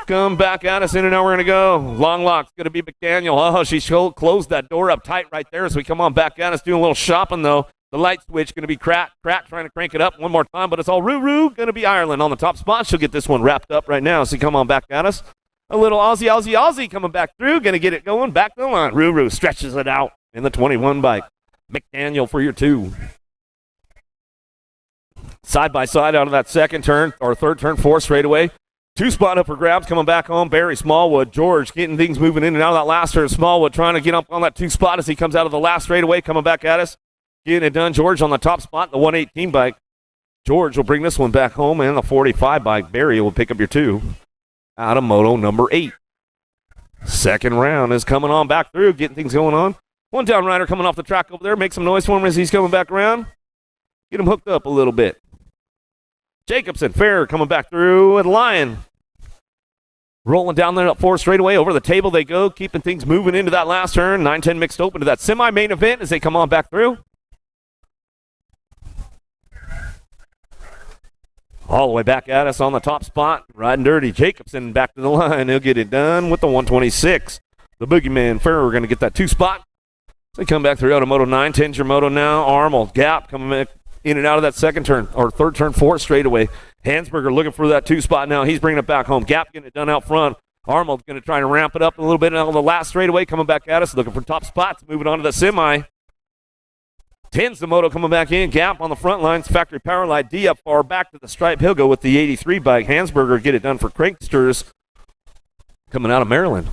Come back at us, in and out we're going to go. Long lock's going to be McDaniel. Oh, she closed that door up tight right there as we come on back at us, doing a little shopping, though. The light switch going to be Crack trying to crank it up one more time, but it's all Roo going to be Ireland on the top spot. She'll get this one wrapped up right now, so come on back at us. A little Aussie coming back through, going to get it going back to the line. Roo stretches it out in the 21 bike. McDaniel for your 2. Side by side out of that second turn, or third turn, 4 straightaway. 2 spot up for grabs, coming back home. Barry Smallwood, George getting things moving in and out of that last turn. Smallwood trying to get up on that 2 spot as he comes out of the last straightaway, coming back at us. Getting it done. George on the top spot, the 118 bike. George will bring this one back home, and the 45 bike. Barry will pick up your 2. Out of Moto number 8. Second round is coming on back through, getting things going on. One down rider coming off the track over there. Make some noise for him as he's coming back around. Get him hooked up a little bit. Jacobson, Fair coming back through, and Lyon rolling down there up 4 straightaway. Over the table they go, keeping things moving into that last turn. 9-10 mixed open to that semi-main event as they come on back through. All the way back at us on the top spot. Riding dirty. Jacobson back to the line. He'll get it done with the 126. The Boogeyman, Ferrer, going to get that 2 spot. So they come back through out of Moto 9. 10's your Moto now. Arnold, Gap coming in and out of that second turn, or third turn, 4 straightaway. Hansberger looking for that 2 spot now. He's bringing it back home. Gap getting it done out front. Arnold's going to try and ramp it up a little bit on the last straightaway, coming back at us, looking for top spots, moving on to the semi. 10's the Moto coming back in. Gap on the front lines. Factory Power Light. D up far back to the stripe. He'll go with the 83 bike. Hansberger get it done for Cranksters coming out of Maryland.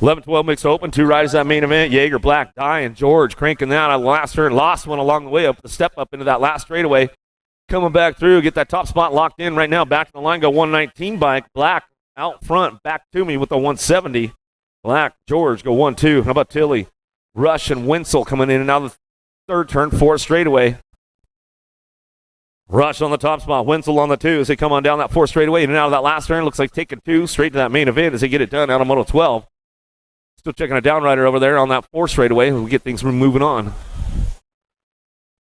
11-12 mixed open. 2 riders that main event. Jaeger, Black, Dye, and George cranking that on the last turn. Lost one along the way up the step up into that last straightaway. Coming back through. Get that top spot locked in right now. Back to the line. Go 119 bike. Black out front. Back to me with the 170. Black, George go 1-2. How about Tilly? Rush and Wenzel coming in and out of the third turn, 4 straightaway. Rush on the top spot, Wenzel on the 2 as they come on down that 4 straightaway in and out of that last turn. Looks like taking 2 straight to that main event as they get it done out of Moto 12. Still checking a downrider over there on that 4 straightaway. We'll get things moving on.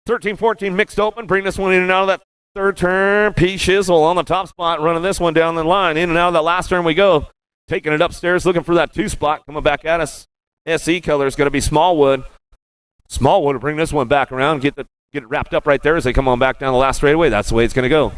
13-14 mixed open. Bring this one in and out of that third turn. P. Shizzle on the top spot, running this one down the line. In and out of that last turn we go. Taking it upstairs, looking for that 2 spot. Coming back at us. SE color is going to be Smallwood. Smallwood will bring this one back around, get it wrapped up right there as they come on back down the last straightaway. That's the way it's going to go.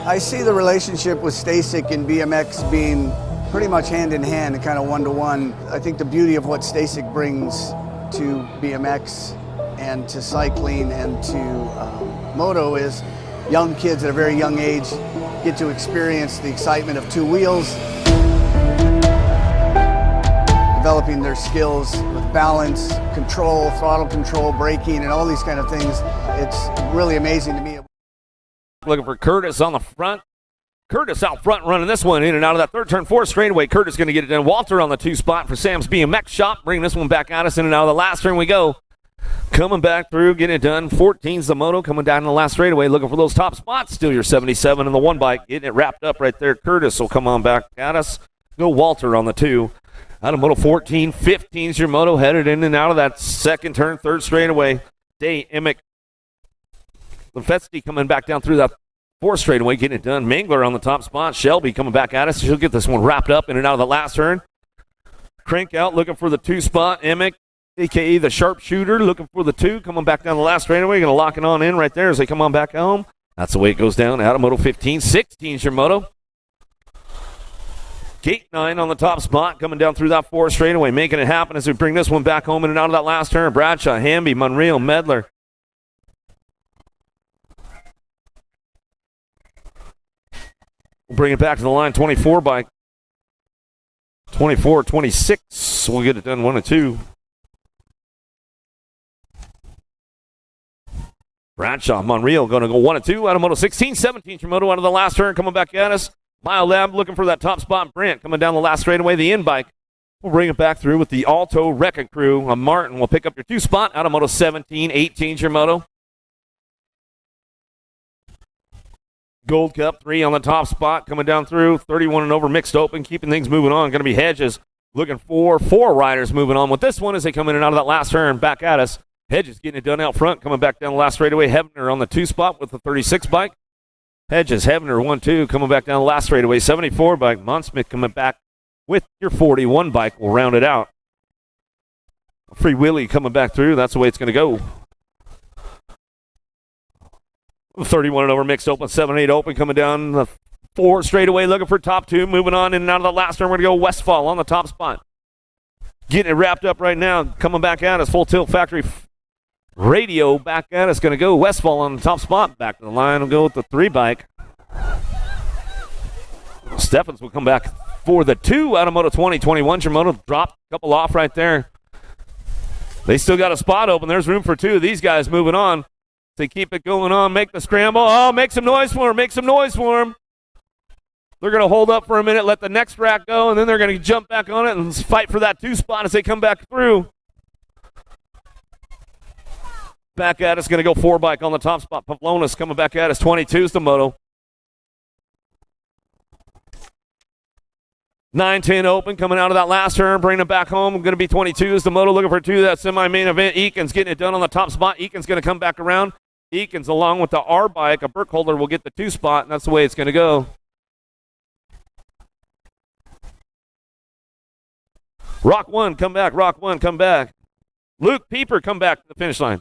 I see the relationship with Stasic and BMX being pretty much hand in hand and kind of one-to-one. I think the beauty of what Stasic brings to BMX and to cycling and to moto is young kids at a very young age get to experience the excitement of 2 wheels, developing their skills with balance, control, throttle control, braking, and all these kind of things. It's really amazing to me. looking for Curtis on the front. Curtis out front running this one in and out of that third turn, fourth straightaway. Curtis going to get it done. Walter on the 2 spot for Sam's BMX shop. Bring this one back at us in and out of the last turn we go. Coming back through, getting it done. 14's the moto coming down in the last straightaway, looking for those top spots. Still your 77 in the 1 bike. Getting it wrapped up right there. Curtis will come on back at us. Go Walter on the 2. Out of moto 14, 15's your moto headed in and out of that second turn, third straightaway. Day Emick Lefetsky coming back down through that 4th straightaway, getting it done. Mangler on the top spot. Shelby coming back at us. She'll get this one wrapped up in and out of the last turn. Crank out looking for the 2 spot. Emick, a.k.a. the sharpshooter, looking for the 2. Coming back down the last straightaway. Going to lock it on in right there as they come on back home. That's the way it goes down. Out of moto 15, 16's your moto. Gate 9 on the top spot, coming down through that 4th straightaway, making it happen as we bring this one back home in and out of that last turn. Bradshaw, Hamby, Monreal, Medler. We'll bring it back to the line, 24 bike. 24, 26. We'll get it done 1 and 2. Bradshaw, Monreal going to go 1 and 2 out of moto 16, 17 your moto out of the last turn, coming back at us. Mile Lab looking for that top spot. Brent coming down the last straightaway, the in bike. We'll bring it back through with the Alto Wrecking Crew. Martin will pick up your 2 spot out of moto 17, 18's your moto. Gold Cup 3 on the top spot, coming down through 31 and over mixed open, keeping things moving on. Going to be Hedges looking for 4 riders moving on with this one as they come in and out of that last turn back at us. Hedges getting it done out front, coming back down the last straightaway. Hebner on the 2 spot with the 36 bike. Hedges, Hebner 1-2, coming back down the last straightaway. 74 bike. Monsmith coming back with your 41 bike. We'll round it out. Free Willie coming back through. That's the way it's going to go. 31 and over mixed open, 7-8 open, coming down the 4 straightaway, looking for top 2. Moving on in and out of the last turn. We're going to go Westfall on the top spot. Getting it wrapped up right now. Coming back at us. Full Tilt Factory Radio back at us. Going to go Westfall on the top spot. Back to the line. We'll go with the 3 bike. Steffens will come back for the 2 out of moto 20. 21's your moto. Dropped a couple off right there. They still got a spot open. There's room for 2. These guys moving on. They keep it going on. Make the scramble. Oh, make some noise for him. Make some noise for him. They're going to hold up for a minute, let the next rack go, and then they're going to jump back on it and fight for that 2 spot as they come back through. Back at us, going to go 4 bike on the top spot. Pavlonis coming back at us. 22's the moto. 9-10 open, coming out of that last turn, bringing it back home. Going to be 22's the moto, looking for 2. That semi-main event. Eakins getting it done on the top spot. Eakins going to come back around. Eakins, along with the R bike, a Burkholder will get the 2 spot, and that's the way it's going to go. Rock 1, come back. Rock 1, come back. Luke Pieper, come back to the finish line.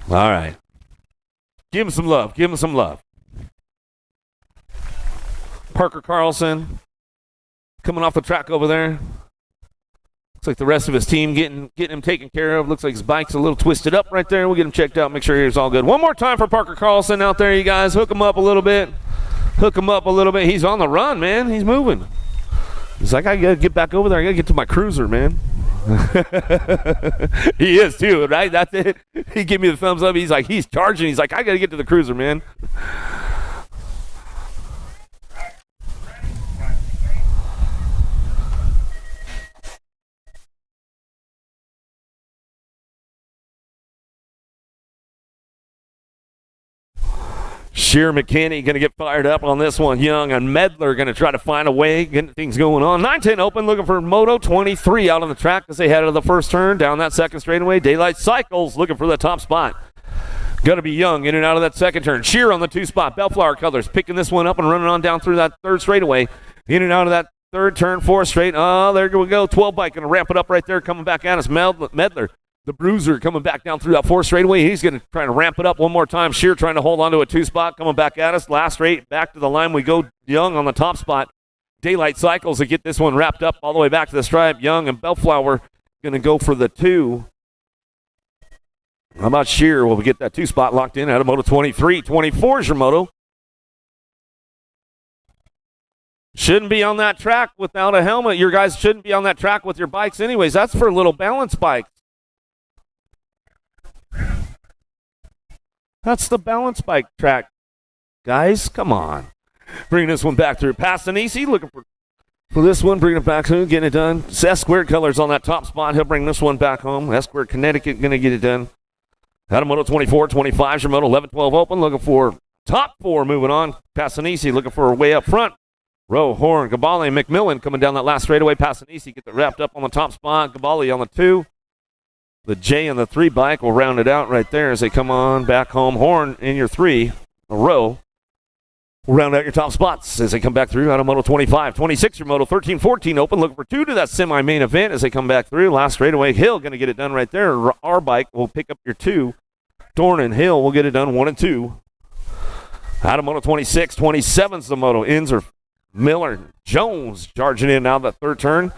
All right. Give him some love. Give him some love. Parker Carlson coming off the track over there. Looks like the rest of his team getting him taken care of. Looks like his bike's a little twisted up right there. We'll get him checked out, make sure he's all good. One more time for Parker Carlson out there, you guys. Hook him up a little bit. Hook him up a little bit. He's on the run, man. He's moving. He's like, I got to get back over there. I got to get to my cruiser, man. He is too, right? That's it. He gave me the thumbs up. He's like, he's charging. He's like, I got to get to the cruiser, man. Sheer McKinney going to get fired up on this one. Young and Medler going to try to find a way, getting things going on. 9-10 open, looking for Moto 23 out on the track as they head out of the first turn. Down that second straightaway. Daylight Cycles looking for the top spot. Going to be Young in and out of that second turn. Sheer on the 2 spot. Bellflower Colors picking this one up and running on down through that third straightaway. In and out of that third turn, 4 straight. Oh, there we go. 12 bike going to ramp it up right there, coming back at us. Medler. The Bruiser coming back down through that 4th straightaway. He's going to try to ramp it up one more time. Sheer trying to hold on to a 2 spot, coming back at us. Last straight, back to the line we go. Young on the top spot. Daylight Cycles to get this one wrapped up all the way back to the stripe. Young and Bellflower going to go for the 2. How about Sheer? Will we get that 2 spot locked in out of Moto 23. 24 is your Moto. Shouldn't be on that track without a helmet. Your guys shouldn't be on that track with your bikes anyways. That's for little balance bikes. That's the balance bike track. Guys, come on. Bring this one back through. Passanisi looking for this one. Bringing it back through. Getting it done. S-Squared Colors on that top spot. He'll bring this one back home. S-Squared Connecticut going to get it done. Out of Moto 24, 25 is your Moto 11, 12 open. Looking for top 4 moving on. Passanisi looking for a way up front. Rowe, Horn, Gabali, and McMillan coming down that last straightaway. Passanisi get it wrapped up on the top spot. Gabali on the 2. The J and the 3 bike will round it out right there as they come on back home. Horn in your 3. A row will round out your top spots as they come back through out of Moto 25. 26 your Moto 13, 14 open. Looking for 2 to that semi-main event as they come back through. Last straightaway. Hill going to get it done right there. Our bike will pick up your 2. Dorn and Hill will get it done 1 and 2. Out of Moto 26, 27's the Moto. Inzer, Miller, Jones charging in now that third turn.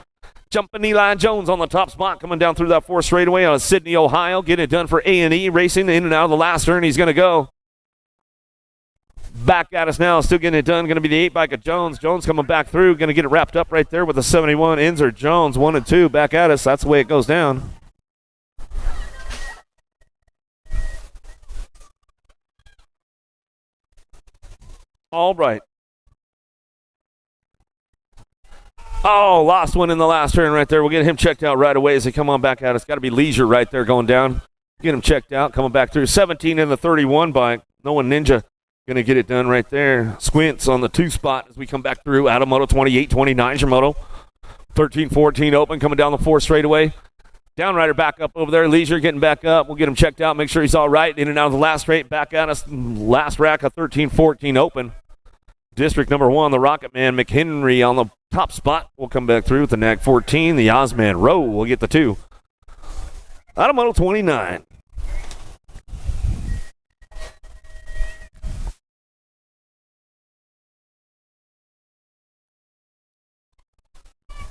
Jumping Eli Jones on the top spot, coming down through that 4th straightaway out of Sydney, Ohio. Getting it done for A&E Racing. In and out of the last turn, he's going to go. Back at us now, still getting it done. Going to be the 8 bike of Jones. Jones coming back through. Going to get it wrapped up right there with the 71. Inzer, Jones, 1 and 2. Back at us. That's the way it goes down. All right. Oh, lost one in the last turn right there. We'll get him checked out right away as they come on back at us. Got to be Leisure right there going down. Get him checked out, coming back through. 17 in the 31 bike. No one Ninja going to get it done right there. Squints on the 2 spot as we come back through. Out of Moto 28, 29 is your Moto. 13, 14 open, coming down the 4 straightaway. Downrider back up over there. Leisure getting back up. We'll get him checked out, make sure he's all right. In and out of the last straight, back at us. Last rack of 13, 14 open. District number 1, the Rocket Man McHenry on the top spot. We'll come back through with the NAG 14. The Ozman Rowe will get the 2. Out of Moto 29.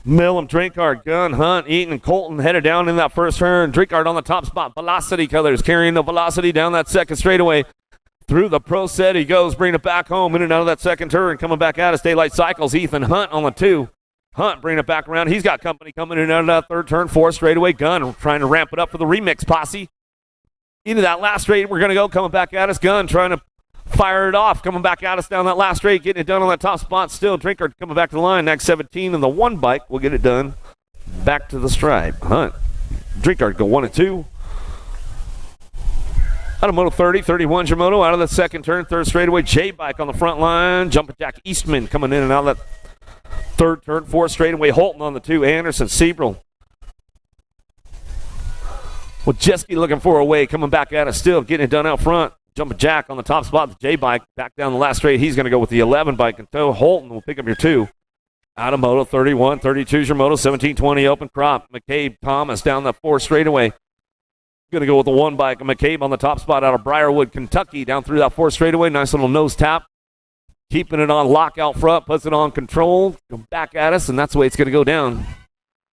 Millum, Drinkard, Gunn, Hunt, Eaton, and Colton headed down in that first turn. Drinkard on the top spot. Velocity Colors carrying the Velocity down that second straightaway. Through the pro set he goes, bringing it back home, in and out of that second turn, coming back out of Daylight Cycles. Ethan Hunt on the 2. Hunt bringing it back around. He's got company coming in and out of that third turn, 4 straightaway. Gunn trying to ramp it up for the remix posse. Into that last straight, we're going to go, coming back at us. Gunn trying to fire it off, coming back at us down that last straight, getting it done on that top spot still. Drinkard coming back to the line. Next 17 and the 1 bike will get it done. Back to the stripe. Hunt, Drinkard go 1 and 2. Out of Moto 30, 31's your Moto. Out of the second turn, 3rd straightaway. J-Bike on the front line. Jumping Jack Eastman coming in and out of that 3rd turn, 4th straightaway. Holton on the 2. Anderson, Sebrel. Wojcicki looking for a way, coming back at us still, getting it done out front. Jumping Jack on the top spot. The J-Bike back down the last straight. He's going to go with the 11 bike and tow. Holton will pick up your 2. Out of Moto 31, 32's your Moto. 17, 20 open crop. McCabe, Thomas down the 4th straightaway. Going to go with the 1 bike. McCabe on the top spot out of Briarwood, Kentucky, down through that 4th straightaway. Nice little nose tap. Keeping it on lock out front, puts it on control. Come back at us, and that's the way it's going to go down.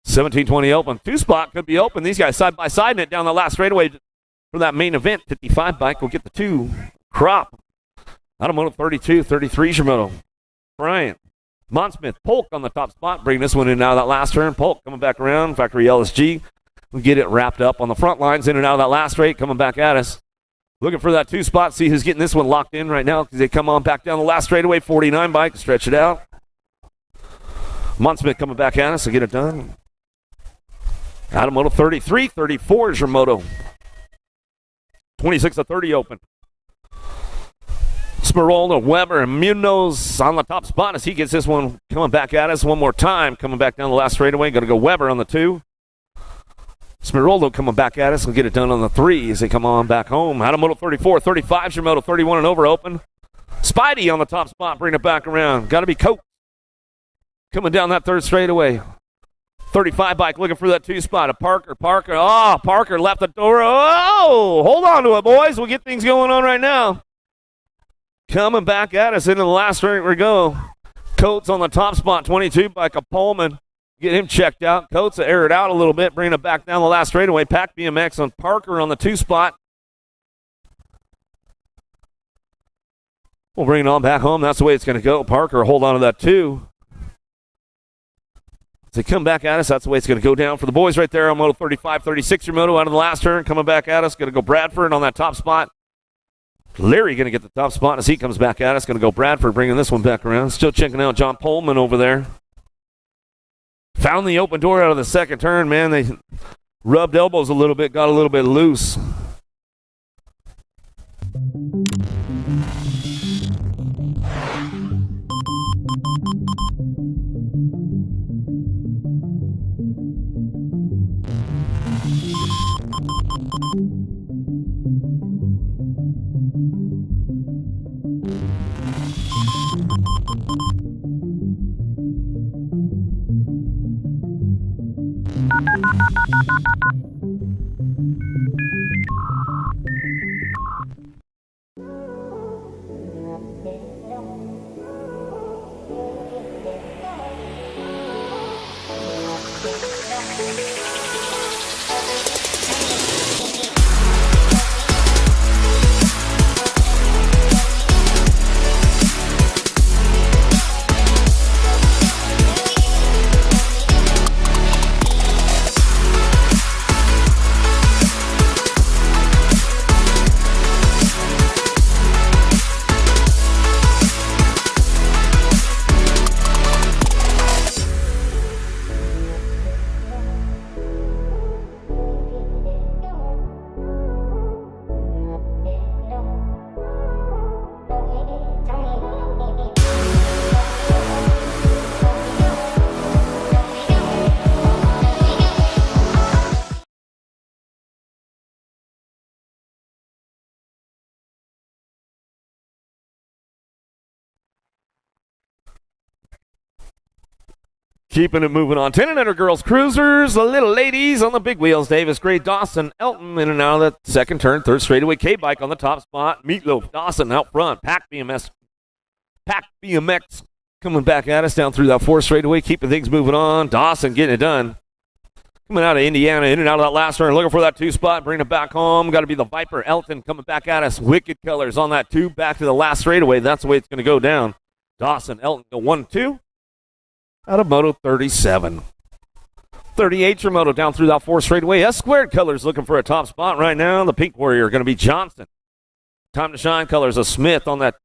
17-20 open. Two spot could be open. These guys side by side in it down the last straightaway for that main event. 55 bike will get the two. Crop. Automotive 32, 33 Shimoto. Bryant. Monsmith. Polk on the top spot. Bring this one in and out of that last turn. Polk coming back around. Factory LSG. We'll get it wrapped up on the front lines in and out of that last straight. Coming back at us. Looking for that two spot. See who's getting this one locked in right now because they come on back down the last straightaway. 49 bike. Stretch it out. Monsmith coming back at us to get it done. Automotive 33, 34 is your moto. 26-30 open. Smeralda, Weber, and Munoz on the top spot as he gets this one coming back at us one more time. Coming back down the last straightaway. Going to go Weber on the 2. Smeraldo coming back at us. Will get it done on the 3 as they come on back home. Automotive 34, 35 is your moto. 31 and over open. Spidey on the top spot. Bring it back around. Got to be Coates. Coming down that third straightaway. 35 bike looking for that two spot. Parker. Oh, Parker left the door. Oh, hold on to it, boys. We'll get things going on right now. Coming back at us into the last straight we go. Coates on the top spot. 22 bike of Pullman. Get him checked out. Coates aired out a little bit. Bringing it back down the last straightaway. Pack BMX on Parker on the 2 spot. We'll bring it on back home. That's the way it's going to go. Parker hold on to that 2. As they come back at us, that's the way it's going to go down for the boys right there on Moto 35, 36 your moto out of the last turn. Coming back at us, going to go Bradford on that top spot. Larry going to get the top spot as he comes back at us. Going to go Bradford, bringing this one back around. Still checking out John Pullman over there. Found the open door out of the second turn, man. They rubbed elbows a little bit, got a little bit loose. Keeping it moving on. 10 and under girls cruisers. The little ladies on the big wheels. Davis, Gray, Dawson, Elton in and out of that second turn. Third straightaway. K-Bike on the top spot. Meatloaf, Dawson out front. Pack BMX coming back at us down through that fourth straightaway. Keeping things moving on. Dawson getting it done. Coming out of Indiana, in and out of that last turn. Looking for that 2 spot. Bring it back home. Got to be the Viper. Elton coming back at us. Wicked colors on that 2. Back to the last straightaway. That's the way it's going to go down. Dawson, Elton go 1-2. Out of Moto 37. 38 your moto down through that 4 straightaway. S-squared colors looking for a top spot right now. The Pink Warrior going to be Johnson. Time to shine colors of Smith on that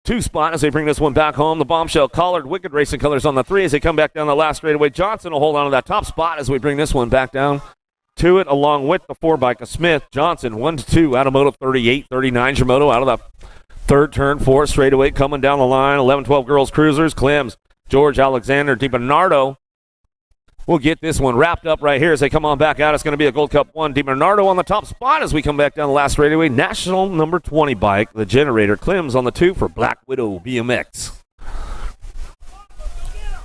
2 spot as they bring this one back home. The Bombshell Collared Wicked Racing colors on the 3 as they come back down the last straightaway. Johnson will hold on to that top spot as we bring this one back down to it along with the 4 bike of Smith. Johnson 1-2 out of Moto 38. 39 your moto out of the third turn 4 straightaway coming down the line. 11-12 girls cruisers. Clems. George Alexander DiBernardo will get this one wrapped up right here as they come on back out. It's going to be a Gold Cup 1. DiBernardo on the top spot as we come back down the last straightaway. National number 20 bike, the Generator. Clems on the 2 for Black Widow BMX.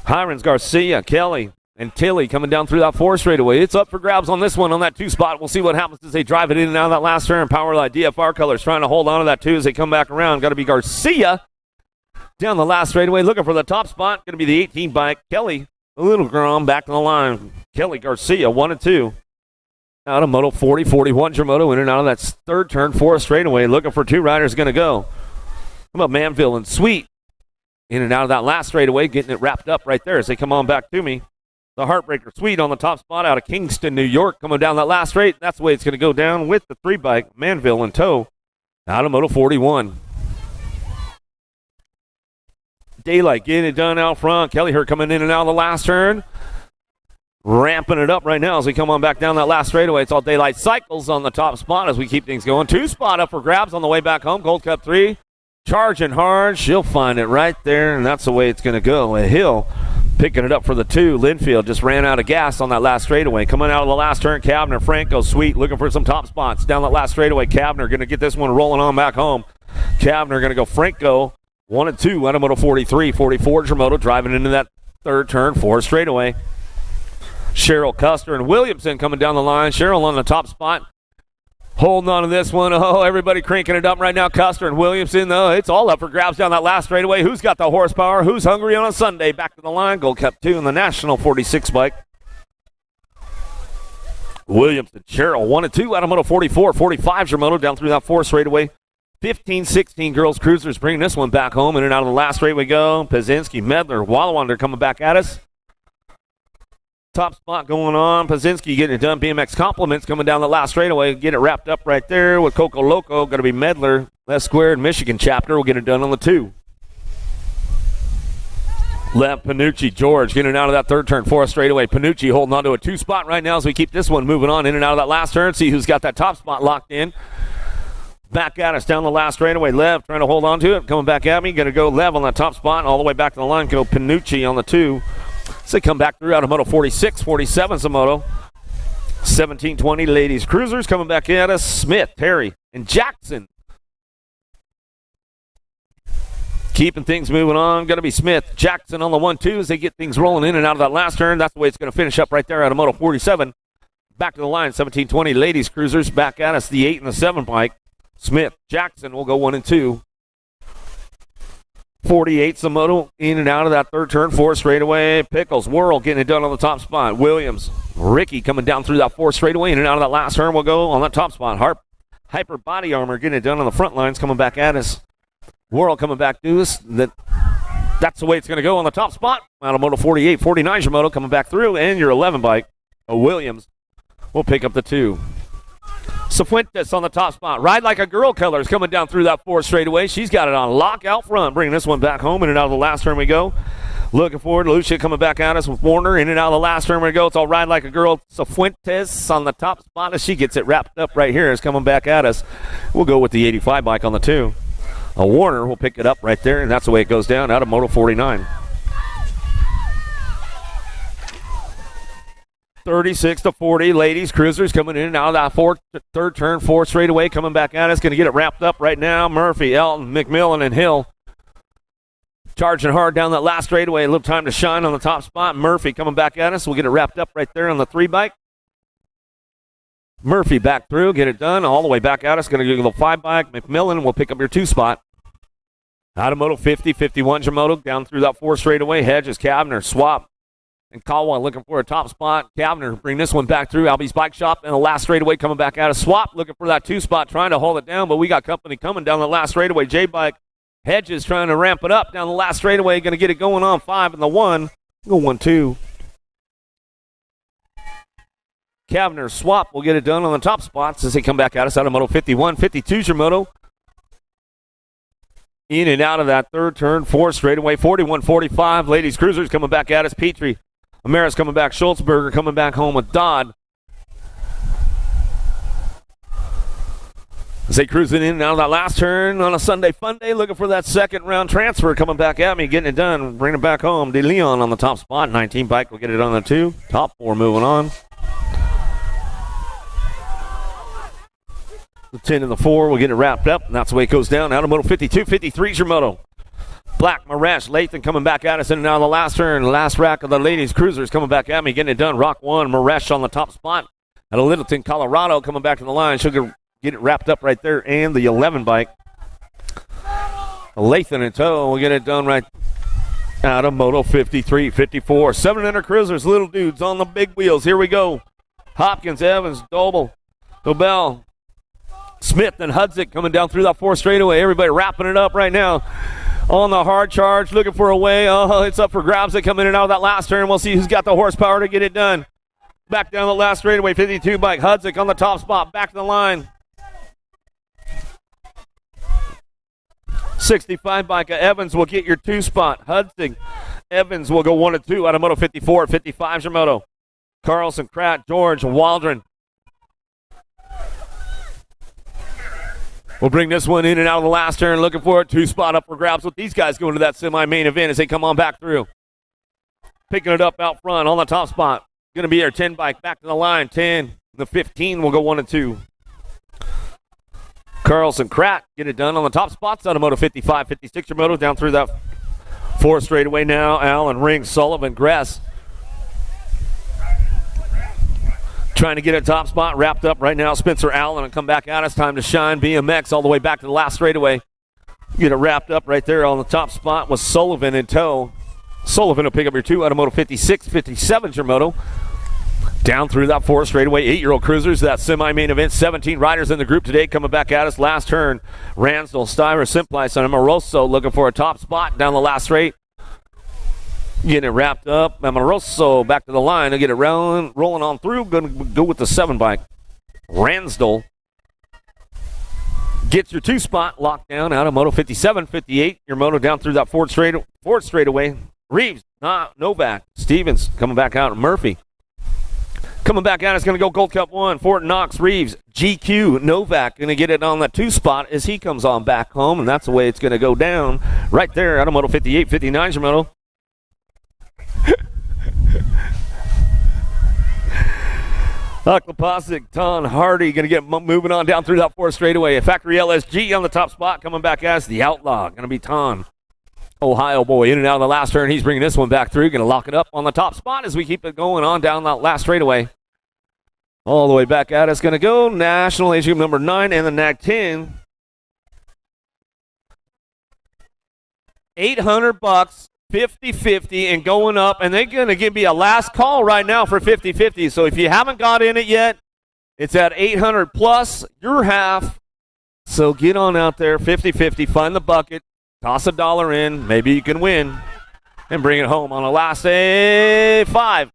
Hirons, Garcia, Kelly, and Tilly coming down through that 4 straightaway. It's up for grabs on this one on that 2 spot. We'll see what happens as they drive it in and out of that last turn. Powerline DFR colors trying to hold on to that 2 as they come back around. Got to be Garcia. Down the last straightaway, looking for the top spot. Going to be the 18 bike. Kelly Little Grom back to the line. Kelly Garcia, 1 and 2. Out of Moto 40, 41 Jermoto in and out of that third turn, fourth straightaway. Looking for two riders going to go. How about Manville and Sweet? In and out of that last straightaway, getting it wrapped up right there as they come on back to me. The Heartbreaker Sweet on the top spot out of Kingston, New York, coming down that last straight. That's the way it's going to go down with the 3-bike. Manville in tow out of Moto 41. Daylight getting it done out front. Kelly Hurt coming in and out of the last turn. Ramping it up right now as we come on back down that last straightaway. It's all Daylight Cycles on the top spot as we keep things going. 2 spot up for grabs on the way back home. Gold Cup 3. Charging hard. She'll find it right there, and that's the way it's going to go. A Hill picking it up for the 2. Linfield just ran out of gas on that last straightaway. Coming out of the last turn, Kavner, Franco, Sweet, looking for some top spots. Down that last straightaway, Kavner going to get this one rolling on back home. Kavner going to go Franco, 1 and 2 out of Moto 43. 44 Jermoto driving into that third turn, 4 straightaway. Cheryl Custer and Williamson coming down the line. Cheryl on the top spot. Holding on to this one. Oh, everybody cranking it up right now. Custer and Williamson. Oh, it's all up for grabs down that last straightaway. Who's got the horsepower? Who's hungry on a Sunday? Back to the line. Gold Cup 2 in the National 46 bike. Williamson, Cheryl, 1 and 2 out of Moto 44. 45 Jermoto down through that 4 straightaway. 15-16 girls cruisers bringing this one back home. In and out of the last straight we go. Pazinski, Medler, Wallawander coming back at us. Top spot going on. Pazinski getting it done. BMX compliments coming down the last straightaway. Get it wrapped up right there with Coco Loco. Going to be Medler. Left Squared Michigan chapter will get it done on the 2. Left Panucci, George getting out of that third turn, 4th straightaway. Panucci holding on to a 2 spot right now as we keep this one moving on in and out of that last turn. See who's got that top spot locked in. Back at us down the last straightaway. Lev trying to hold on to it. Coming back at me. Going to go Lev on that top spot. All the way back to the line. Go Panucci on the 2. So they come back through out of Moto 46, 47 Moto. 17-20 ladies cruisers coming back at us. Smith, Terry, and Jackson. Keeping things moving on. Going to be Smith, Jackson on the 1-2 as they get things rolling in and out of that last turn. That's the way it's going to finish up right there out of Moto 47. Back to the line, 17-20 ladies cruisers back at us. The 8 and the 7 bike. Smith, Jackson will go 1 and 2. 48 Moto in and out of that third turn, 4 straightaway. Pickles, Whirl getting it done on the top spot. Williams, Ricky coming down through that 4 straightaway in and out of that last turn will go on that top spot. Hyper Body Armor getting it done on the front lines, coming back at us. Whirl coming back to us. That's the way it's going to go on the top spot. Out of Moto 48, 49 Moto coming back through, and your 11 bike, Williams, will pick up the 2. Cifuentes on the top spot. Ride Like a Girl colors coming down through that 4 straightaway. She's got it on lock out front, bringing this one back home. In and out of the last turn we go. Looking forward. Lucia coming back at us with Warner. In and out of the last turn we go. It's all Ride Like a Girl. Cifuentes on the top spot as she gets it wrapped up right here. Is coming back at us. We'll go with the 85 bike on the 2. A Warner will pick it up right there, and that's the way it goes down out of Moto 49. 36-40 ladies cruisers coming in and out of that third turn, 4 straightaway coming back at us. Going to get it wrapped up right now. Murphy, Elton, McMillan, and Hill charging hard down that last straightaway. A little time to shine on the top spot. Murphy coming back at us. We'll get it wrapped up right there on the 3 bike. Murphy back through, get it done all the way back at us. Going to go the 5 bike. McMillan will pick up your 2 spot. Out of Moto 50, 51 Jermoto down through that 4 straightaway. Hedges, Kavner, Swap, and Caldwell looking for a top spot. Kavner bring this one back through Albie's Bike Shop, and the last straightaway coming back out of Swap looking for that 2 spot, trying to hold it down, but we got company coming down the last straightaway. J-Bike, Hedges trying to ramp it up down the last straightaway, going to get it going on 5 and the 1. Go 1-2. Kavner, Swap will get it done on the top spots as they come back at us out of Moto 51, 52 Jermoto. In and out of that third turn, 4 straightaway, 41-45 ladies cruisers coming back at us. Petrie, Amaris coming back. Schultzberger coming back home with Dodd. As they cruising in and out of that last turn on a Sunday fun day, looking for that second round transfer coming back at me, getting it done, bringing it back home. De Leon on the top spot. 19 bike will get it on the 2. Top 4 moving on. The 10 and the 4 will get it wrapped up, and that's the way it goes down. Out of Moto 52, 53 Jermoto. Black, Maresh, Lathan coming back at us in and out of the last turn. Last rack of the ladies cruisers coming back at me, getting it done. Rock 1, Maresh on the top spot. Out of Littleton, Colorado, coming back to the line. She'll get it wrapped up right there, and the 11 bike. Lathan in tow will get it done right out of Moto 53, 54. 700 cruisers, little dudes on the big wheels. Here we go. Hopkins, Evans, Dobell, Smith, and Hudzik coming down through that 4 straightaway. Everybody wrapping it up right now on the hard charge, looking for a way. Oh, it's up for grabs. They come in and out of that last turn. We'll see who's got the horsepower to get it done. Back down the last straightaway, 52 bike. Hudzik on the top spot, back to the line. 65 bike. Evans will get your 2 spot. Hudzik, Evans will go 1 and 2 out of Moto 54. 55 is your moto. Carlson, Kratt, George, and Waldron. We'll bring this one in and out of the last turn, looking for a 2 spot up for grabs with these guys going to that semi-main event as they come on back through. Picking it up out front on the top spot. Going to be our 10 bike back to the line. 10, the 15 will go 1 and 2. Carlson, Kratt get it done on the top spots out of Moto 55, 56 your moto down through that 4 straightaway now. Allen, Ring, Sullivan, Gress. Trying to get a top spot wrapped up right now. Spencer Allen will come back out. It's time to shine. BMX all the way back to the last straightaway. Get it wrapped up right there on the top spot with Sullivan in tow. Sullivan will pick up your 2 out of Moto 56, 57 your moto. Down through that 4 straightaway. 8-year-old cruisers, that semi-main event. 17 riders in the group today coming back at us. Last turn, Ransdell, Stiver, Simplice, and Amoroso looking for a top spot down the last straight. Getting it wrapped up. Amoroso back to the line. They'll get it rolling on through. Going to go with the 7 bike. Ransdell gets your 2 spot locked down out of Moto 57, 58. Your moto down through that 4 straightaway. Reeves, Novak, Stevens coming back out. Murphy coming back out. It's going to go Gold Cup 1. Fort Knox, Reeves, GQ, Novak going to get it on that 2 spot as he comes on back home, and that's the way it's going to go down right there out of Moto 58, 59 your moto. Aklepasic, Ton Hardy going to get moving on down through that 4 straightaway. Factory LSG on the top spot coming back as the Outlaw. Going to be Ton. Ohio boy in and out of the last turn. He's bringing this one back through. Going to lock it up on the top spot as we keep it going on down that last straightaway. All the way back at us. Going to go National Age Group number 9 and the NAG 10. $800. 50-50 and going up, and they're going to give me a last call right now for 50-50. So if you haven't got in it yet, it's at 800 plus your half. So get on out there, 50-50, find the bucket, toss $1 in, maybe you can win, and bring it home on the last 5.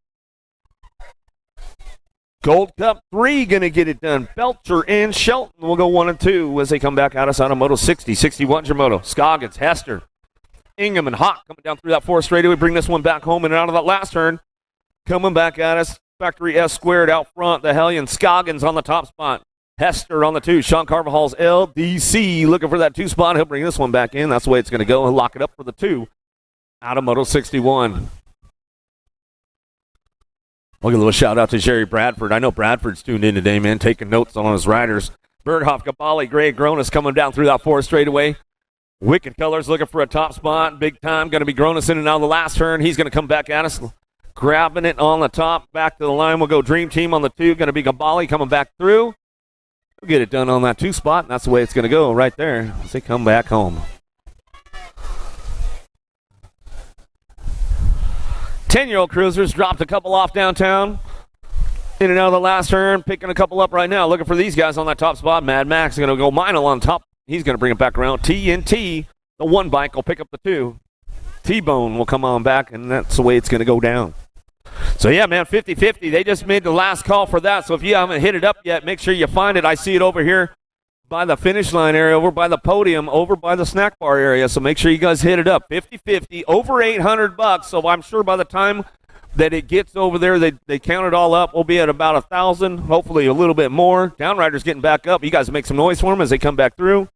Gold Cup 3 going to get it done. Belcher and Shelton will go 1 and 2 as they come back at us out of Moto 60, 61 your moto. Scoggins, Hester, Ingham, and Hawk coming down through that 4 straightaway. Bring this one back home and out of that last turn. Coming back at us. Factory S squared out front. The Hellion, Scoggins on the top spot. Hester on the 2. Sean Carvajal's LDC looking for that 2 spot. He'll bring this one back in. That's the way it's going to go. He'll lock it up for the 2 out of Moto 61. I'll give a little shout out to Jerry Bradford. I know Bradford's tuned in today, man, taking notes on his riders. Birdhoff, Gabali, Gray, Gronis coming down through that 4 straightaway. Wicked Colors looking for a top spot. Big time. Going to be Gronis in and out of the last turn. He's going to come back at us. Grabbing it on the top. Back to the line. We'll go Dream Team on the 2. Going to be Gabali coming back through. We'll get it done on that 2 spot. And that's the way it's going to go right there as they come back home. 10-year-old cruisers dropped a couple off downtown. In and out of the last turn. Picking a couple up right now. Looking for these guys on that top spot. Mad Max is going to go Meinl on top. He's going to bring it back around. TNT, the 1 bike, will pick up the 2. T-Bone will come on back, and that's the way it's going to go down. So, yeah, man, 50-50. They just made the last call for that. So if you haven't hit it up yet, make sure you find it. I see it over here by the finish line area, over by the podium, over by the snack bar area. So make sure you guys hit it up. 50-50, over $800. So I'm sure by the time that it gets over there, they count it all up. We'll be at about 1,000, hopefully a little bit more. Downriders getting back up. You guys make some noise for them as they come back through.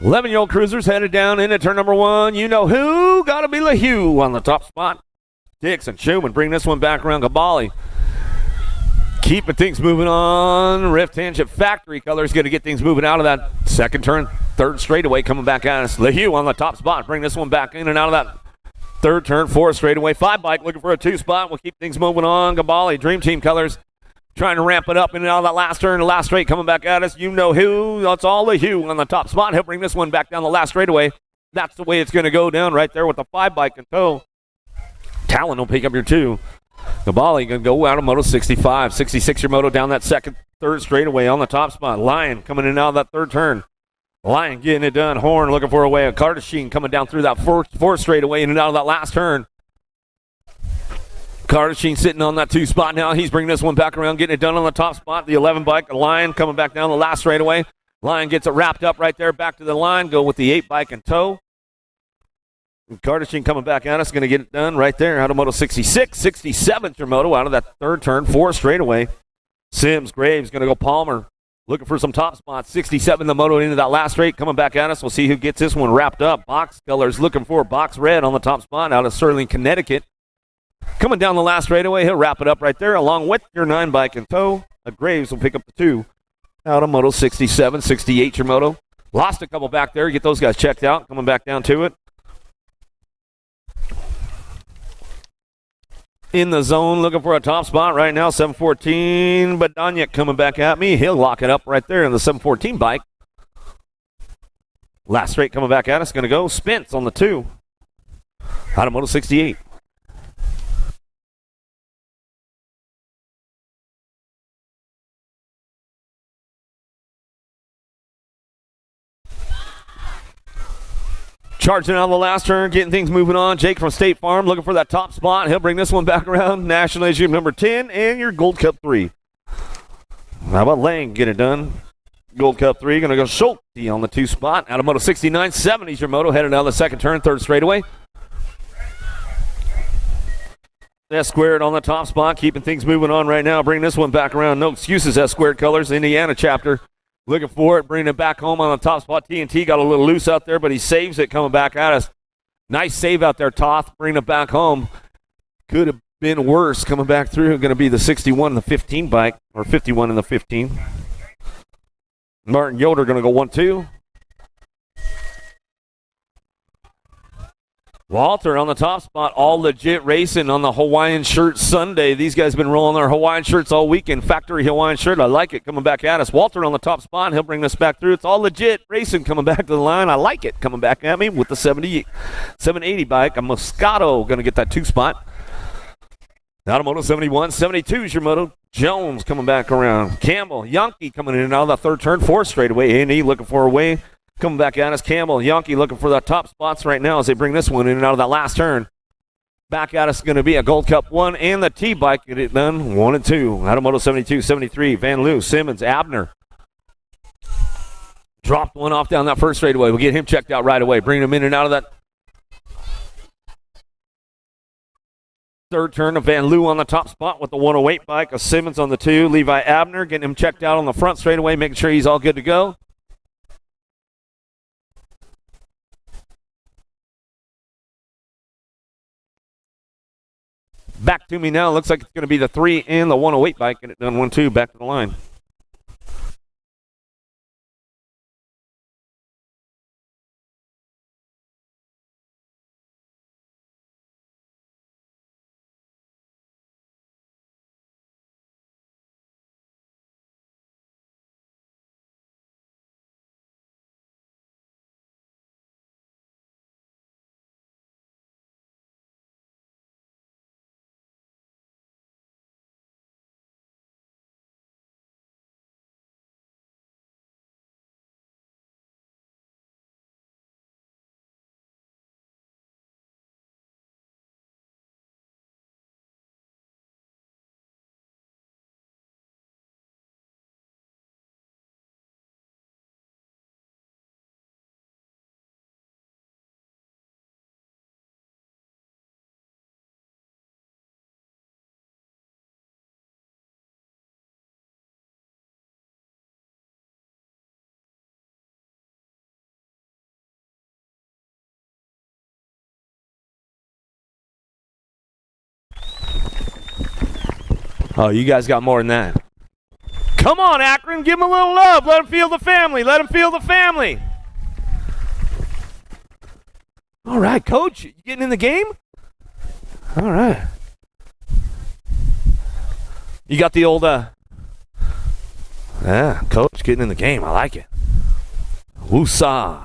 $11-year-old cruisers headed down into turn number 1. You know who? Gotta be LaHue on the top spot. Dixon, Schumann bring this one back around. Gabali Keeping things moving on. Rift Tangent Factory Colors going to get things moving out of that second turn. Third straightaway coming back at us. LeHue on the top spot. Bring this one back in and out of that third turn. Fourth straightaway. 5-bike looking for a 2-spot. We'll keep things moving on. Gabali, Dream Team Colors, trying to ramp it up in and out of that last turn. The last straight coming back at us. You know who. That's all LeHue on the top spot. He'll bring this one back down the last straightaway. That's the way it's going to go down right there with the 5-bike in tow. Talon will pick up your 2. Gabali going to go out of Moto 65. 66 your Moto down that third straightaway on the top spot. Lion coming in and out of that third turn. Lion getting it done. Horn looking for a way. A Kardashian coming down through that fourth straightaway in and out of that last turn. Kardashian sitting on that 2 spot now. He's bringing this one back around, getting it done on the top spot. The 11 bike. Lion coming back down the last straightaway. Lion gets it wrapped up right there. Back to the line. Go with the 8 bike in tow. Kardashian coming back at us, going to get it done right there out of Moto 66. 67th your Moto out of that third turn, 4 straightaway. Sims, Graves, going to go Palmer, looking for some top spots. 67 the Moto into that last straight, coming back at us. We'll see who gets this one wrapped up. Box Colors looking for Box Red on the top spot out of Sterling, Connecticut. Coming down the last straightaway, he'll wrap it up right there along with your 9 bike in tow. Graves will pick up the 2 out of Moto 67. 68 your Moto. Lost a couple back there. Get those guys checked out. Coming back down to it. In the zone, looking for a top spot right now. 714, but Danyek coming back at me. He'll lock it up right there in the 714 bike. Last straight coming back at us. Going to go Spence on the 2. Out of Moto 68. Charging out of the last turn, getting things moving on. Jake from State Farm looking for that top spot. He'll bring this one back around. National Issue number 10 and your Gold Cup 3. How about Lang get it done? Gold Cup 3, going to go Schulte on the 2 spot. Out of Moto 69, 70's your Moto, headed out of the second turn, third straightaway. S squared on the top spot, keeping things moving on right now. Bring this one back around. No excuses, S squared Colors, Indiana chapter. Looking for it, bringing it back home on the top spot. TNT got a little loose out there, but he saves it coming back at us. Nice save out there, Toth, bringing it back home. Could have been worse coming back through. Going to be the 61 and the 15 bike, or 51 and the 15. Martin Yoder going to go 1-2. Walter on the top spot, all legit racing on the Hawaiian shirt Sunday. These guys have been rolling their Hawaiian shirts all weekend. Factory Hawaiian shirt, I like it, coming back at us. Walter on the top spot, he'll bring this back through. It's all legit racing coming back to the line. I like it, coming back at me with the 780 bike. A Moscato going to get that 2 spot. Out of Moto 71, 72 is your Moto. Jones coming back around. Campbell, Yankee coming in and out of the third turn, 4 straightaway. A&E looking for a way. Coming back at us, Campbell, Yankee looking for the top spots right now as they bring this one in and out of that last turn. Back at us going to be a Gold Cup 1 and the T-Bike get it done, 1 and 2. Out of Moto 72, 73, Van Loo, Simmons, Abner. Dropped one off down that first straightaway. We'll get him checked out right away. Bring him in and out of that third turn of Van Loo on the top spot with the 108 bike. A Simmons on the 2. Levi Abner getting him checked out on the front straightaway, making sure he's all good to go. Back to me now. Looks like it's going to be the 3 and the 108 bike. And it done 1-2 back to the line. Oh, you guys got more than that. Come on, Akron. Give them a little love. Let them feel the family. Let them feel the family. All right, Coach. You getting in the game? All right. You got the old, Coach getting in the game. I like it. Woosah.